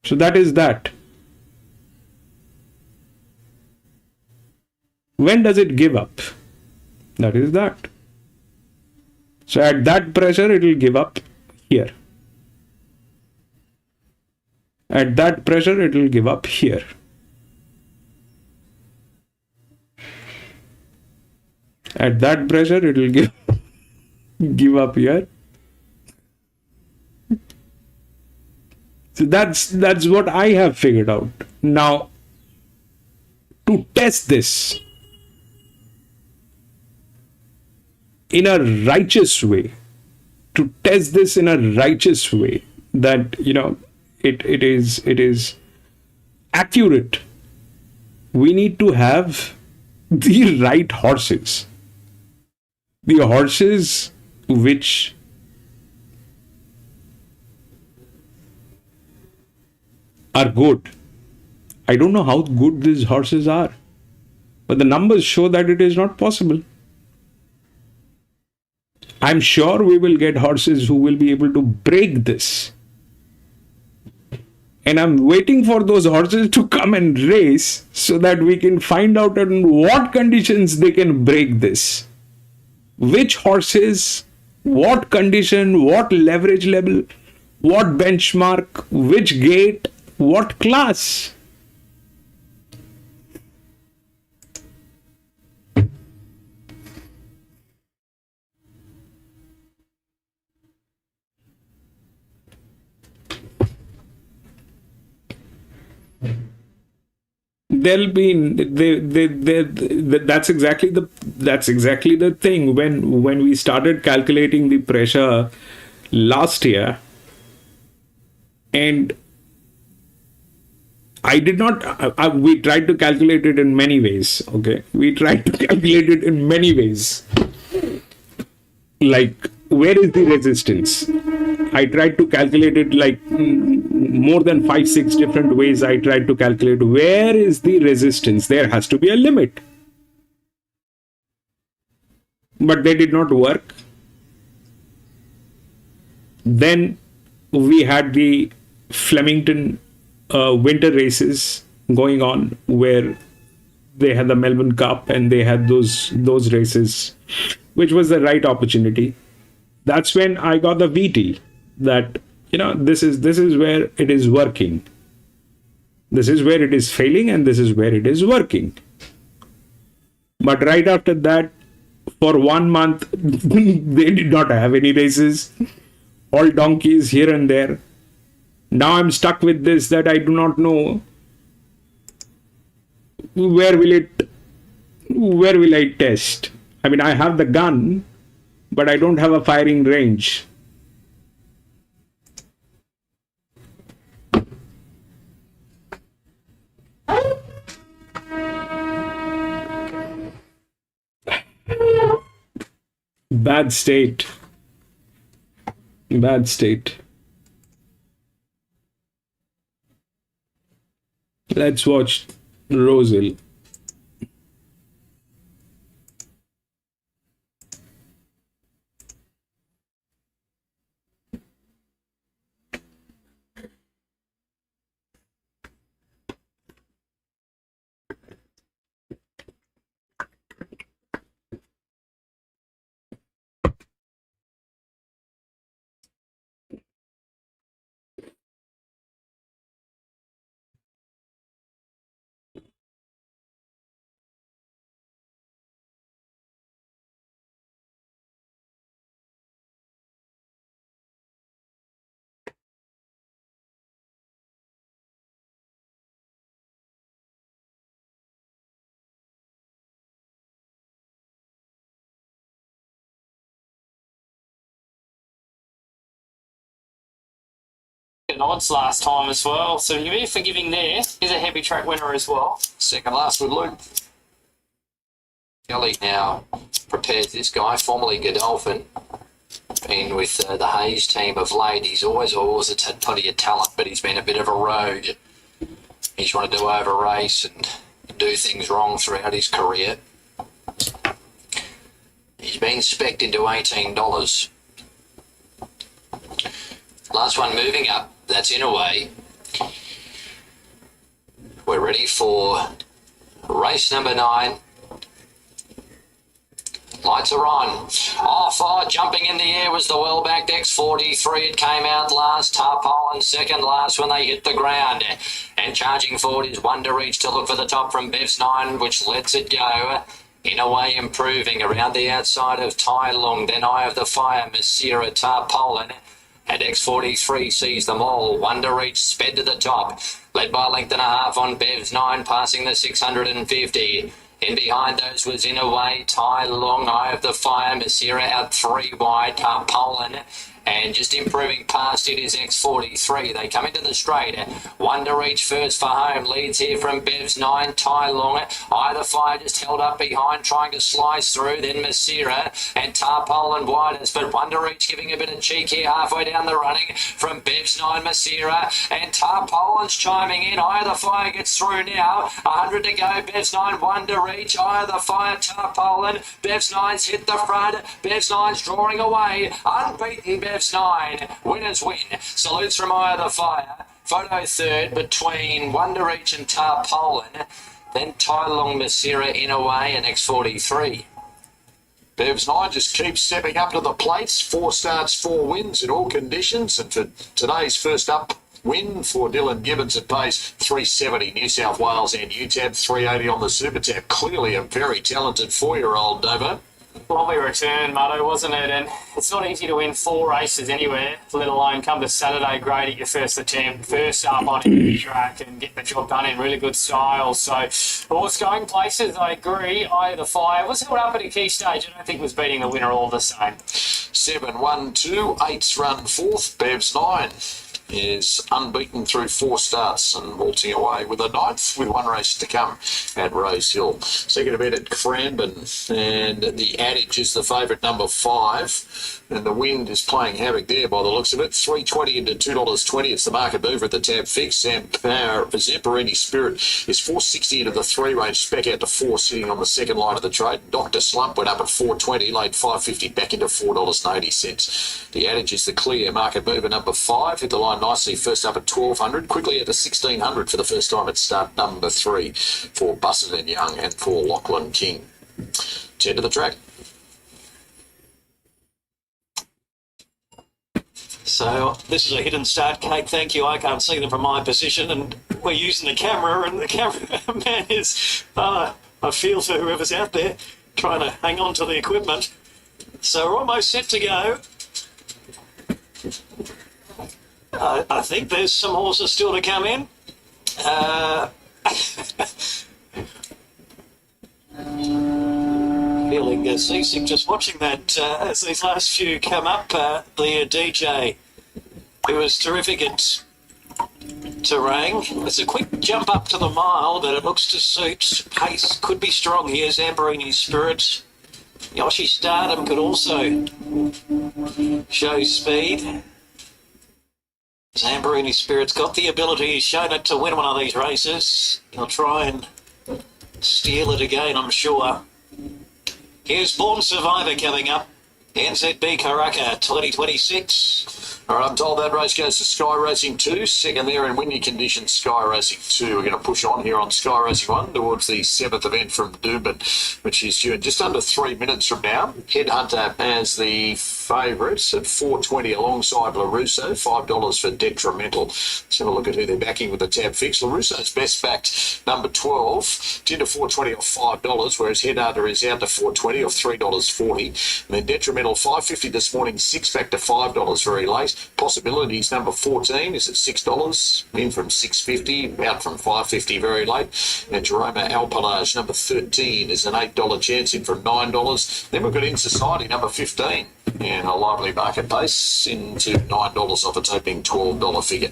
So that is that. When does it give up? That is that. So at that pressure, it will give up here. At that pressure, it will give up here. At that pressure, it will give up here. So that's what I have figured out. Now, to test this in a righteous way, to test this in a righteous way, that it is accurate, we need to have the right horses, the horses which are good. I don't know how good these horses are, but the numbers show that it is not possible. I'm sure we will get horses who will be able to break this. And I'm waiting for those horses to come and race so that we can find out in what conditions they can break this. Which horses, what condition, what leverage level, what benchmark, which gate, what class. There'll be that's exactly the thing. When we started calculating the pressure last year, and I did not, we tried to calculate it in many ways. Okay, we tried to calculate it in many ways. Like, where is the resistance? I tried to calculate it like more than 5-6 different ways. I tried to calculate where is the resistance. There has to be a limit. But they did not work. Then we had the Flemington winter races going on, where they had the Melbourne Cup and they had those races, which was the right opportunity. That's when I got the VT, that this is where it is working, this is where it is failing, and this is where it is working. But right after that, for 1 month, they did not have any races, all donkeys here and there. Now I'm stuck with this, that I do not know where will I test. I mean, I have the gun, but I don't have a firing range. Bad state. Bad state. Let's watch Rosehill. Odds last time as well, so you be forgiving there. He's a heavy track winner as well. Second last with Luke. Kelly now prepares this guy, formerly Godolphin. Been with the Hayes team of late. He's always had plenty of talent, but he's been a bit of a rogue. He's wanted to over race and do things wrong throughout his career. He's been spec'd into $18. Last one moving up. That's in a way. We're ready for race number 9. Lights are on. Off, jumping in the air was the well-backed X43. It came out last. Tarpaulin second last when they hit the ground. And charging forward is Wonder Reach to look for the top from Bev's 9, which lets it go. In a way improving around the outside of Tai Lung. Then Eye of the Fire, Messira, Tarpaulin. And X43 sees them all. Wonder Reach sped to the top. Led by a length and a half on Bev's 9, passing the 650. In behind those was In Away, Tai Long, Eye of the Fire, Masira out 3 wide, Poland. And just improving past it is X43. They come into the straight. Wonder Reach first for home. Leads here from Bev's 9. Tai Long. Either Fire just held up behind, trying to slice through. Then Masira and Tarpaulin widest. But Wonder Reach giving a bit of cheek here halfway down the running from Bev's 9. Masira and Tarpaulin's chiming in. Either Fire gets through now. 100 to go. Bev's 9. Wonder Reach. Either Fire. Tarpaulin. Bev's 9's hit the front. Bev's 9's drawing away. Unbeaten Bev's 9. Winners win. Salutes from Eye of the Fire. Photo third between Wonder Reach and Tarpaulin. Then Tai Long, Masira, In Away and X43. Bev's 9 just keeps stepping up to the plates. 4 starts, 4 wins in all conditions. And for today's first up win for Dylan Gibbons, it pays $370 New South Wales and UTAB, $380 on the Super Tab. Clearly a very talented 4-year-old, Dovo. Lovely return, Mutto, wasn't it? And it's not easy to win 4 races anywhere, let alone come to Saturday great at your first attempt, first up on any track and get the job done in really good style. So, horse going places, I agree. Eye of the Fire was held up at a key stage. I don't think was beating the winner all the same. 7, 1, 2, 8's run 4th. Bev's 9 is unbeaten through 4 starts and waltzing away with a 9th with 1 race to come at Rose Hill. Second event at Cranbourne, and the Adage is the favourite, number 5. And the wind is playing havoc there by the looks of it. $3.20 into $2.20. It's the market mover at the tab fix. Zamperini Spirit is $4.60 into the 3 range. Spec out to 4, sitting on the second line of the trade. Dr. Slump went up at $4.20, laid $5.50 back into $4.80. The Adage is the clear market mover, number 5. Hit the line nicely, first up at 1200. Quickly at the 1600 for the first time at start number 3 for Bussett and Young and for Lachlan King. 10 to the track. So this is a hidden start, Kate. Thank you. I can't see them from my position, and we're using the camera, and the cameraman is, I feel for whoever's out there trying to hang on to the equipment. So we're almost set to go. I think there's some horses still to come in. Feeling seasick just watching that as these last few come up. The DJ, who was terrific at Terang. It's a quick jump up to the mile, but it looks to suit. Pace could be strong here. Zamperini Spirit. Yoshi Stardom could also show speed. Zamperini Spirit's got the ability, he's shown it to win one of these races. He'll try and steal it again, I'm sure. Here's Born Survivor coming up. NZB Karaka 2026. All right, I'm told that race goes to Sky Racing 2. Second there in windy conditions, Sky Racing 2. We're going to push on here on Sky Racing 1 towards the 7th event from Doomben, which is due in just under 3 minutes from now. Headhunter as the favourites at $4.20 alongside LaRusso. $5 for Detrimental. Let's have a look at who they're backing with the tab fix. LaRusso's best backed, number 12, 10 to $4.20 off $5, whereas Headhunter is out to $4.20 off $3.40. And then Detrimental, $5.50 this morning, 6 back to $5 very late. Possibilities, number 14 is at $6, in from $6.50, out from $5.50 very late. And Jeroma Alpalage, number 13, is an $8 chance, in from $9. Then we've got In Society, number 15, and a lively market pace into $9 off its opening $12 figure.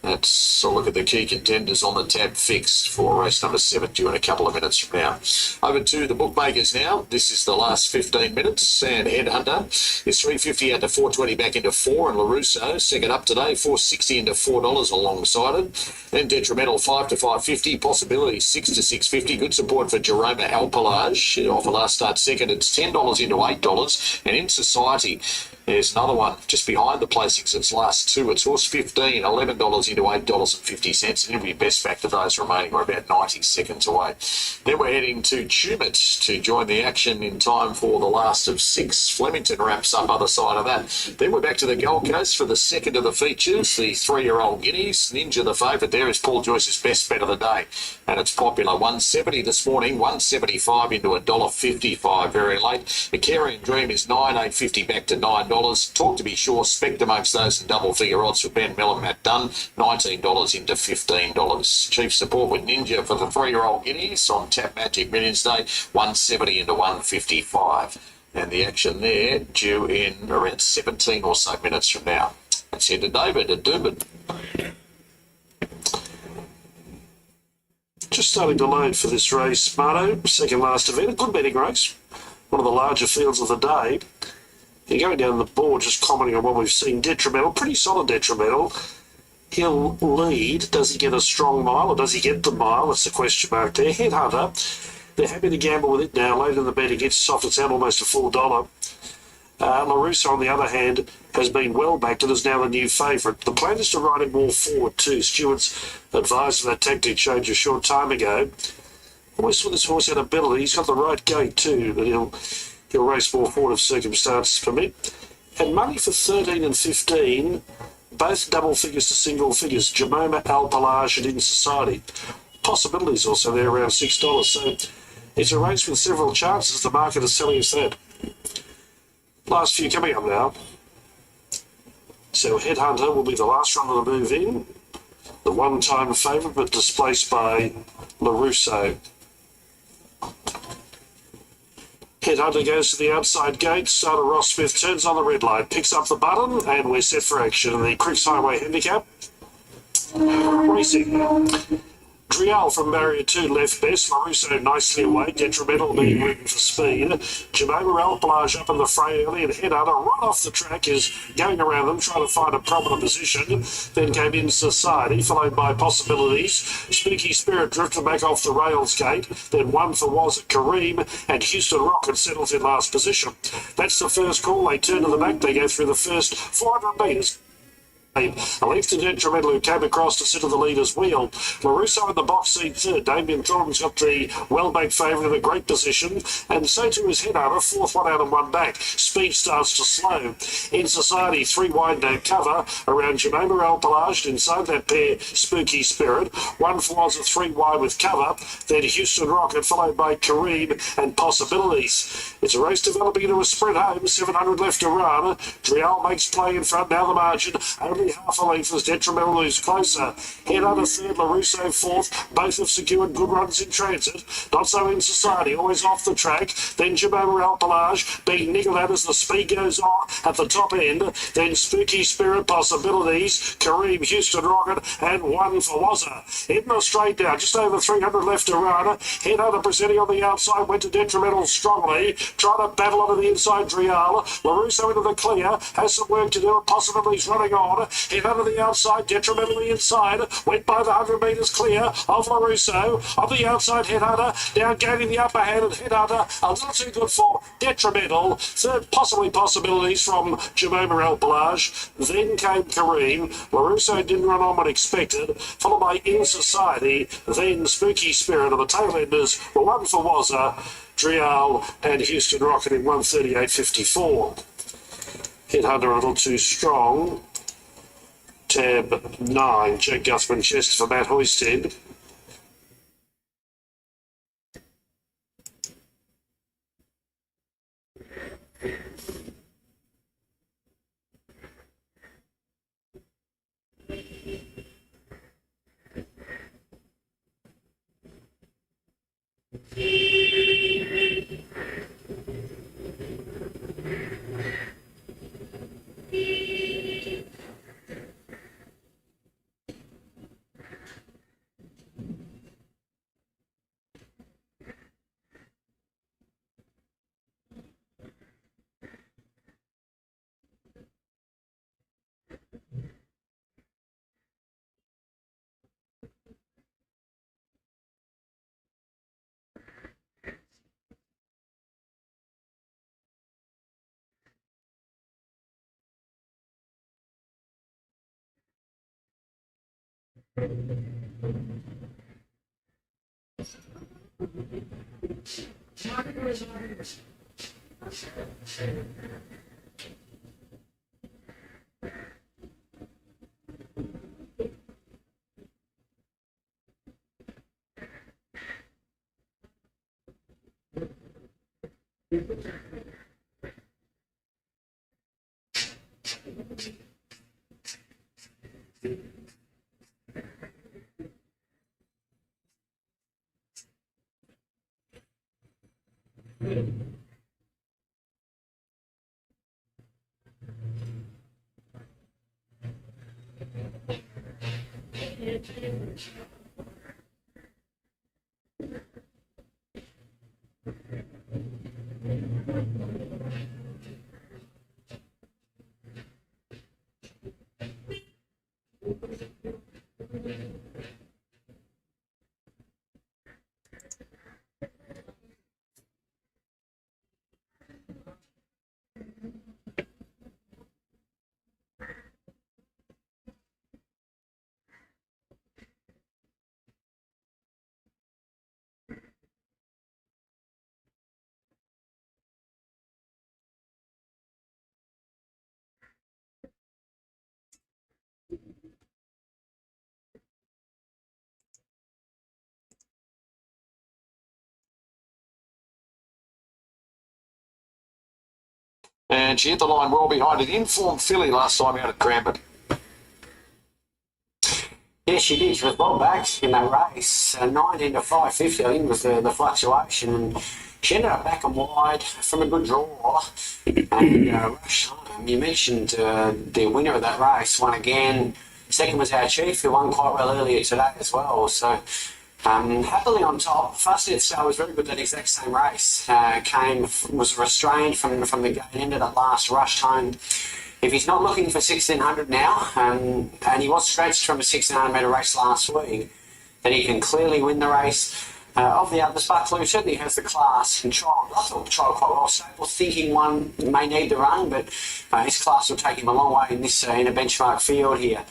Let's look at the key contenders on the tab fixed for race number 7 due in a couple of minutes from now. Over to the bookmakers now. This is the last 15 minutes, and Headhunter is $3.50 out to $4.20 back into 4, and LaRusso second up today, $4.60 into $4 alongside it. Then Detrimental 5 to $5.50, Possibility 6 to $6.50. Good support for Jeroma Alpalage off a last start second. It's $10 into $8, and In Society, there's another one just behind the placings. Its last 2. It's horse 15, $11 into $8.50. And every best back to those remaining. We're about 90 seconds away. Then we're heading to Tumut to join the action in time for the last of 6. Flemington wraps up other side of that. Then we're back to the Gold Coast for the second of the features. The 3-year-old Guineas. Ninja, the favourite there, is Paul Joyce's best bet of the day. And it's popular. $1.70 this morning, $1.75 into $1.55 very late. The Carrion Dream is $9.850 back to $9. $29. Talk to be sure, spec amongst those in double figure odds for Ben Mill and Matt Dunn, $19 into $15. Chief support with Ninja for the 3-year-old guineas on Tap Magic Millions Day, 170 into 155. And the action there due in around 17 or so minutes from now. Let's head to David at Doomben. Just starting to load for this race, Marto. Second last event, a good betting race. One of the larger fields of the day. You're going down the board, just commenting on what we've seen. Detrimental, pretty solid detrimental. He'll lead. Does he get a strong mile or does he get the mile? That's the question mark there. Headhunter, they're happy to gamble with it now. Later in the betting, it's soft. It's out almost a $4. LaRusso, on the other hand, has been well backed and is now the new favourite. The plan is to ride him more forward too. Stewart's advised of that tactic change a short time ago. Always saw this horse had ability. He's got the right gait too, but he'll race more forward if circumstances permit. And money for 13 and 15, both double figures to single figures. Jamoma, Alpalage and In Society. Possibilities also there around $6. So it's a race with several chances. The market is selling us that. Last few coming up now. So Headhunter will be the last runner to move in. The one-time favourite, but displaced by LaRusso. Headhunter goes to the outside gate. Starter Ross Smith turns on the red light, picks up the button, and we're set for action. The Cricks Highway Handicap. Racing. Drial from barrier 2 left best. LaRusso nicely away. Detrimental being ridden for speed. Jamoma Alpalage up in the fray early, and Headhunter right off the track is going around them trying to find a prominent position. Then came In Society, followed by Possibilities. Spooky Spirit drifted back off the rails gate. Then one for Was It Kareem, and Houston Rocket settles in last position. That's the first call. They turn to the back. They go through the first 400 metres. A left to Detrimental, who came across to sit at the leader's wheel. LaRusso in the box seat third. Damien Thornton's got the well-backed favourite in a great position, and so too is Headhunter, fourth one out and one back. Speed starts to slow. In Society, 3 wide no cover around Jamoma Alpalage. Inside that pair, Spooky Spirit. 1 for Was a 3 wide with cover. Then Houston Rocket, followed by Kareem and Possibilities. It's a race developing into a sprint home. 700 left to run. Drial makes play in front. Now the margin. Only half a length as Detrimental moves closer. Headhunter third, LaRusso fourth. Both have secured good runs in transit. Not so In Society, always off the track. Then Jamoma Alpalage being niggled out as the speed goes on at the top end. Then Spooky Spirit, Possibilities, Kareem, Houston Rocket, and 1 for Wazza. In the straight down, just over 300 left to run. Headhunter presenting on the outside, went to Detrimental strongly. Trying to battle onto the inside, Drial. LaRusso into the clear, has some work to do, and Possibilities running on. Headhunter the outside, Detrimentally inside, went by the 100 metres clear of LaRusso. On the outside, Headhunter now gaining the upper hand, and Headhunter a little too good for Detrimental. Third, Possibilities from Jamoma Alpalage. Then came Kareem. LaRusso didn't run on what expected, followed by In Society. Then Spooky Spirit. On the tail enders were 1 for Wazza, Drial, and Houston Rocket in 138.54. Headhunter a little too strong. Tab 9, Jack Guthman Chester for Matt Hoysted. And she hit the line well behind an informed filly last time out at Cranbourne. Yeah, she did. She was well backed in that race. 19 to 550, I think, was the fluctuation. And she ended up back and wide from a good draw and rushed home. You mentioned the winner of that race won again. Second was our chief, who won quite well earlier today as well. So happily on top. Fastest Star was very good that exact same race. Was restrained from the gate, ended at last, rushed home. If he's not looking for 1600 now, and he was stretched from a 1600 metre race last week, then he can clearly win the race. Of the others, Buckaloo certainly has the class and trial. I thought trial quite well. Stable thinking one may need the run, but his class will take him a long way in this in a benchmark field here.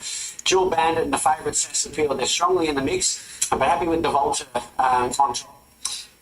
Jewel Bandit and the favourite Sess Appeal, they're strongly in the mix, but happy with the Volta on top.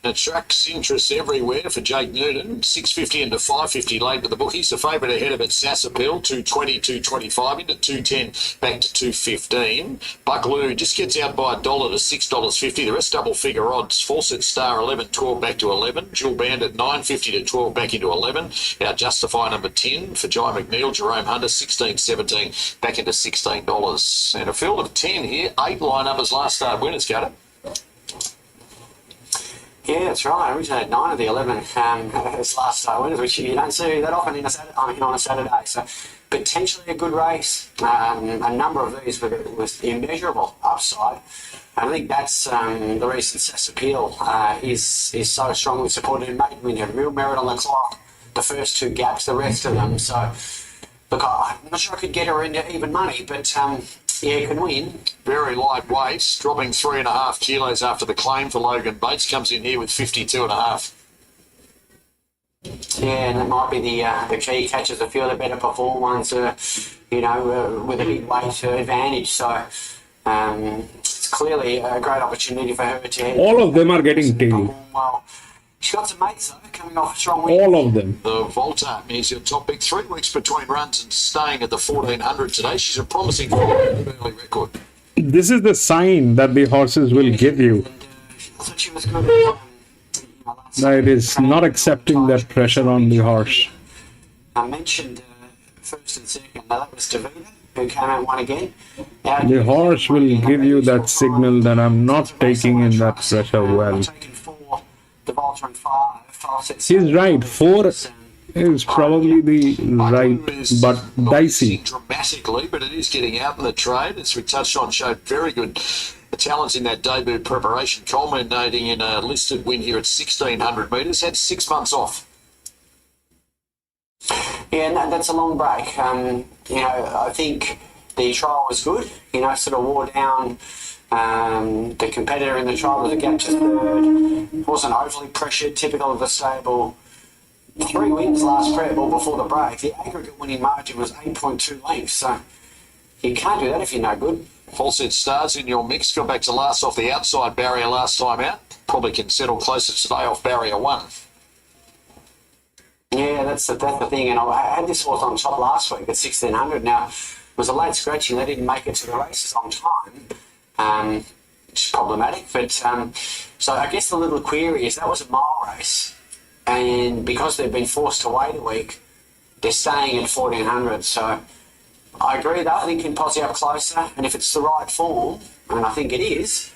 It attracts interest everywhere for Jake Newton. 650 into 550 laid with the bookies. The favourite ahead of it, Sass Appeal, 220, 225 into 210, back to 215. Buckaloo just gets out by $1 to $6.50. The rest double figure odds. Fawcett Star 11, 12 back to 11. Jewel Bandit 950 to 12 back into 11. Our Justify number 10 for Jai McNeil. Jerome Hunter 16, 17 back into $16. And a field of 10 here. 8 line-uppers last start winners, got it. Yeah, that's right. I originally had 9 of the 11 as last start winners, which you don't see that often on a Saturday. So potentially a good race. A number of these with immeasurable upside. And I think that's the reason Sass Appeal is so strongly supported in maiden win. Had real merit on the clock. The first 2 gaps, the rest of them. So look, I'm not sure I could get her into even money, but yeah, can win. Very lightweight, dropping 3.5 kilos after the claim for Logan Bates. Comes in here with 52.5. Yeah, and that might be the key. Catches a few of the better perform ones, with a big weight advantage. So it's clearly a great opportunity for her to. All of them are getting tailed. Well, she's got some mates though, coming off a strong win. All of them. The Volta is your top pick. 3 weeks between runs and staying at the 1400 today. She's a promising early record. This is the sign that the horses will give you. I thought she was good. That it is not accepting that pressure on the horse. I mentioned first and second. Now that was Davina, who came out and won again. The horse will give you that signal that I'm not taking in that pressure well. The Volta and 5. He's right. 4 is probably the right, but dicey. Dramatically, but it is getting out in the trade. As we touched on, showed very good talents in that debut preparation, culminating in a listed win here at 1600 metres. Had 6 months off. Yeah, and that's a long break. I think the trial was good. Sort of wore down the competitor in the trial with a gap to third. Wasn't overly pressured, typical of the stable. 3 wins last prep ball before the break. The aggregate winning margin was 8.2 lengths, so you can't do that if you're no good. Fawcett Stars in your mix. Got back to last off the outside barrier last time out. Probably can settle closer today off barrier 1. Yeah, that's the thing. And I had this horse on top last week at 1600. Now, it was a late scratching. They didn't make it to the races on time, which is problematic. But so I guess the little query is that was a mile race. And because they've been forced to wait a week, they're staying at 1400. So I agree that I think can posse up closer. And if it's the right form, and I think it is,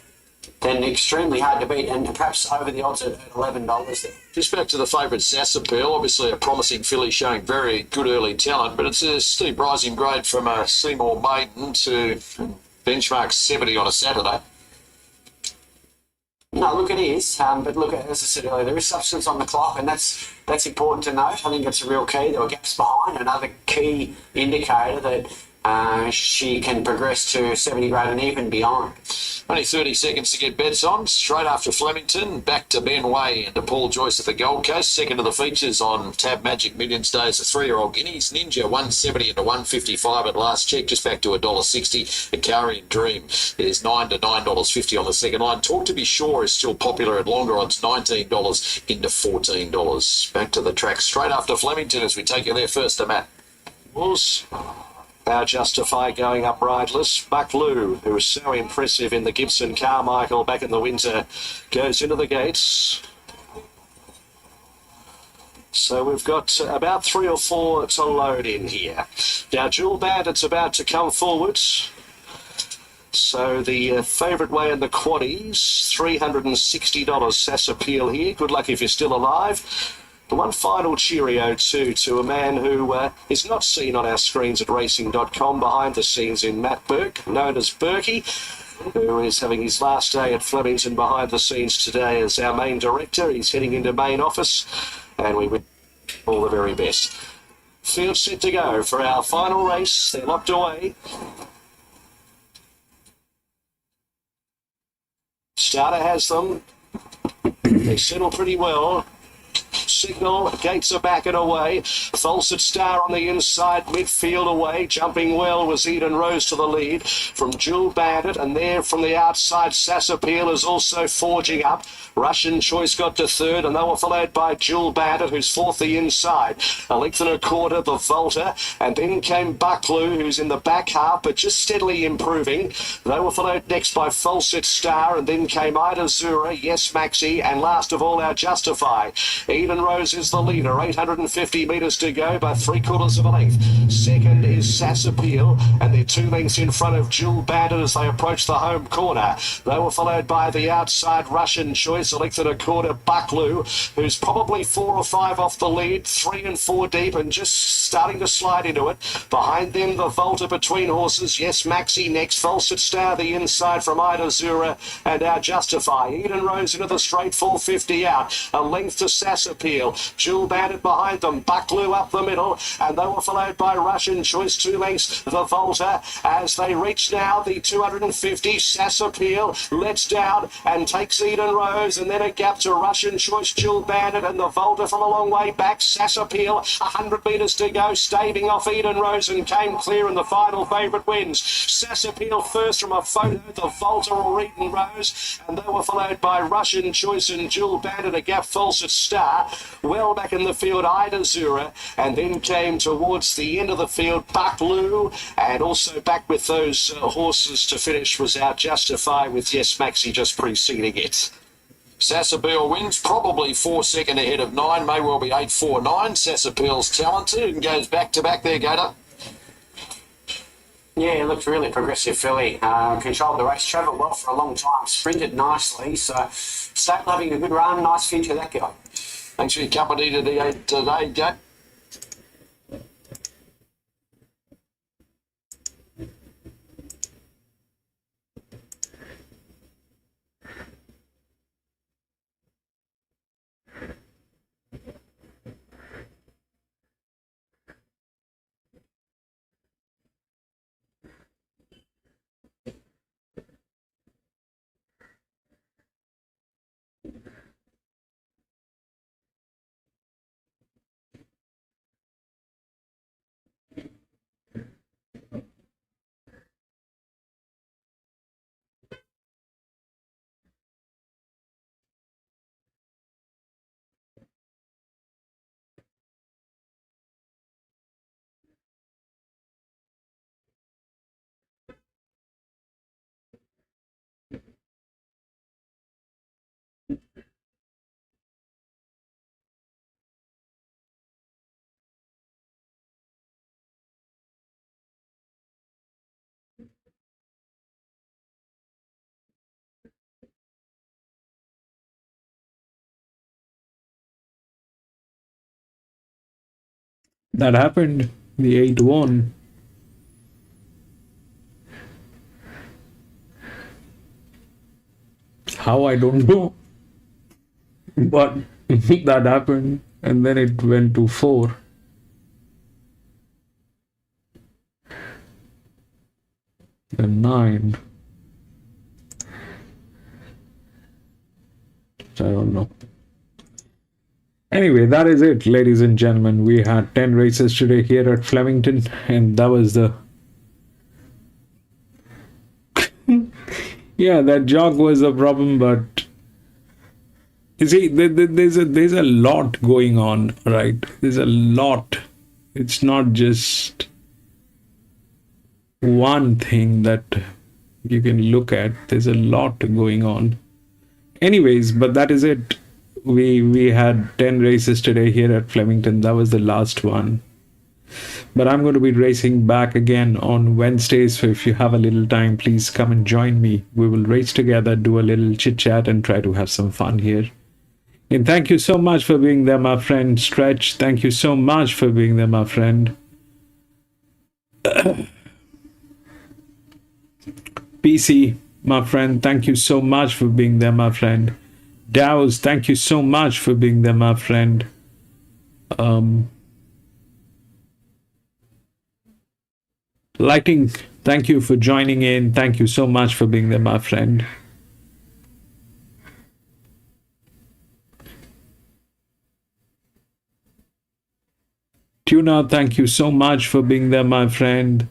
then extremely hard to beat, and perhaps over the odds at $11 there. Just back to the favourite Sass Appeal, obviously a promising filly showing very good early talent, but it's a steep rising grade from a Seymour maiden to benchmark 70 on a Saturday. No, look, it is. But look, as I said earlier, there is substance on the clock, and that's important to note. I think that's a real key. There were gaps behind. Another key indicator that she can progress to 70 grade and even beyond. Only 30 seconds to get bets on. Straight after Flemington, back to Ben Way and to Paul Joyce at the Gold Coast. Second of the features on Tab Magic Millions Days, the 3-year-old Guineas. Ninja 170 into 155 at last check, just back to $1.60. Akarian Dream is $9 to $9.50 on the second line. Talk to Be Sure is still popular at longer odds, $19 into $14. Back to the track straight after Flemington as we take you there first to Matt. Was our Justify going up rideless. Buckloo, who was so impressive in the Gibson Carmichael back in the winter, goes into the gates. So we've got about 3 or 4 to load in here. Now, Jewel Bandit's about to come forward. So the favourite way in the quaddies, $360 Sass Appeal here. Good luck if you're still alive. The one final cheerio too to a man who is not seen on our screens at racing.com behind the scenes in Matt Burke, known as Berkey, who is having his last day at Flemington behind the scenes today as our main director. He's heading into main office, and we wish all the very best. Field set to go for our final race. They're locked away. Starter has them. They settle pretty well. Signal, gates are back and away. Falset Star on the inside, midfield away. Jumping well was Eden Rose to the lead from Jewel Bandit, and there from the outside, Sass Appeal is also forging up. Russian Choice got to third, and they were followed by Jewel Bandit, who's fourth the inside. A length and a quarter, the Volta, and then came Buckloo, who's in the back half, but just steadily improving. They were followed next by Falset Star, and then came Ida Zura, Yes Maxi, and last of all our Justify. Eden Rose is the leader, 850 metres to go by 3/4 of a length. Second is Sass Appeal, and they're 2 lengths in front of Jewel Bandit as they approach the home corner. They were followed by the outside Russian Choice, a length and a quarter, Buckloo, who's probably 4 or 5 off the lead, 3 and 4 deep, and just starting to slide into it. Behind them, the Volta between horses. Yes Maxi next, Falset Star the inside from Ida Zura, and our Justify. Eden Rose into the straight, 450 out, a length to Sass Appeal. Jewel Bandit behind them, Buckloo up the middle, and they were followed by Russian Choice, 2 lengths, the Volta, as they reach now the 250, Sass Appeal lets down and takes Eden Rose, and then a gap to Russian Choice, Jewel Bandit, and the Volta from a long way back, Sass Appeal, 100 metres to go, staving off Eden Rose and came clear, and the final favourite wins. Sass Appeal first from a photo, the Volta or Eden Rose, and they were followed by Russian Choice and Jewel Bandit, a gap, Falset Star. Well back in the field, Ida Zura, and then came towards the end of the field, Buckloo, and also back with those horses to finish was our Justify with Yes Maxi just preceding it. Sass Appeal wins, probably 4 second ahead of 9, may well be 8-4-9. Sass Appeal's talented and goes back to back there, Gator. Yeah, it looked really progressive filly. Controlled the race, travelled well for a long time, sprinted nicely, so Stable having a good run, nice future that guy. Thanks for your company today, Gator. That happened. The 8 won. How, I don't know. But that happened. And then it went to 4. Then 9. I don't know. Anyway, that is it, ladies and gentlemen. We had 10 races today here at Flemington, and that was the yeah, that jog was a problem, but you see, there's a lot going on, right? There's a lot. It's not just one thing that you can look at. There's a lot going on. Anyways, but that is it. We had 10 races today here at Flemington. That was the last one. But I'm going to be racing back again on Wednesdays. So if you have a little time, please come and join me. We will race together, do a little chit chat, and try to have some fun here. And thank you so much for being there, my friend Stretch. Thank you so much for being there, my friend. PC, my friend, thank you so much for being there, my friend. Dows, thank you so much for being there, my friend. Lighting, thank you for joining in. Thank you so much for being there, my friend. Tuna, thank you so much for being there, my friend.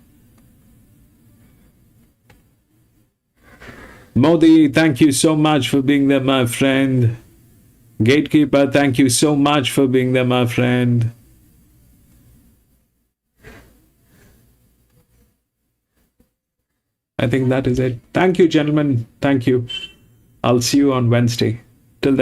Modi, thank you so much for being there, my friend. Gatekeeper, thank you so much for being there, my friend. I think that is it. Thank you, gentlemen. Thank you. I'll see you on Wednesday. Till then.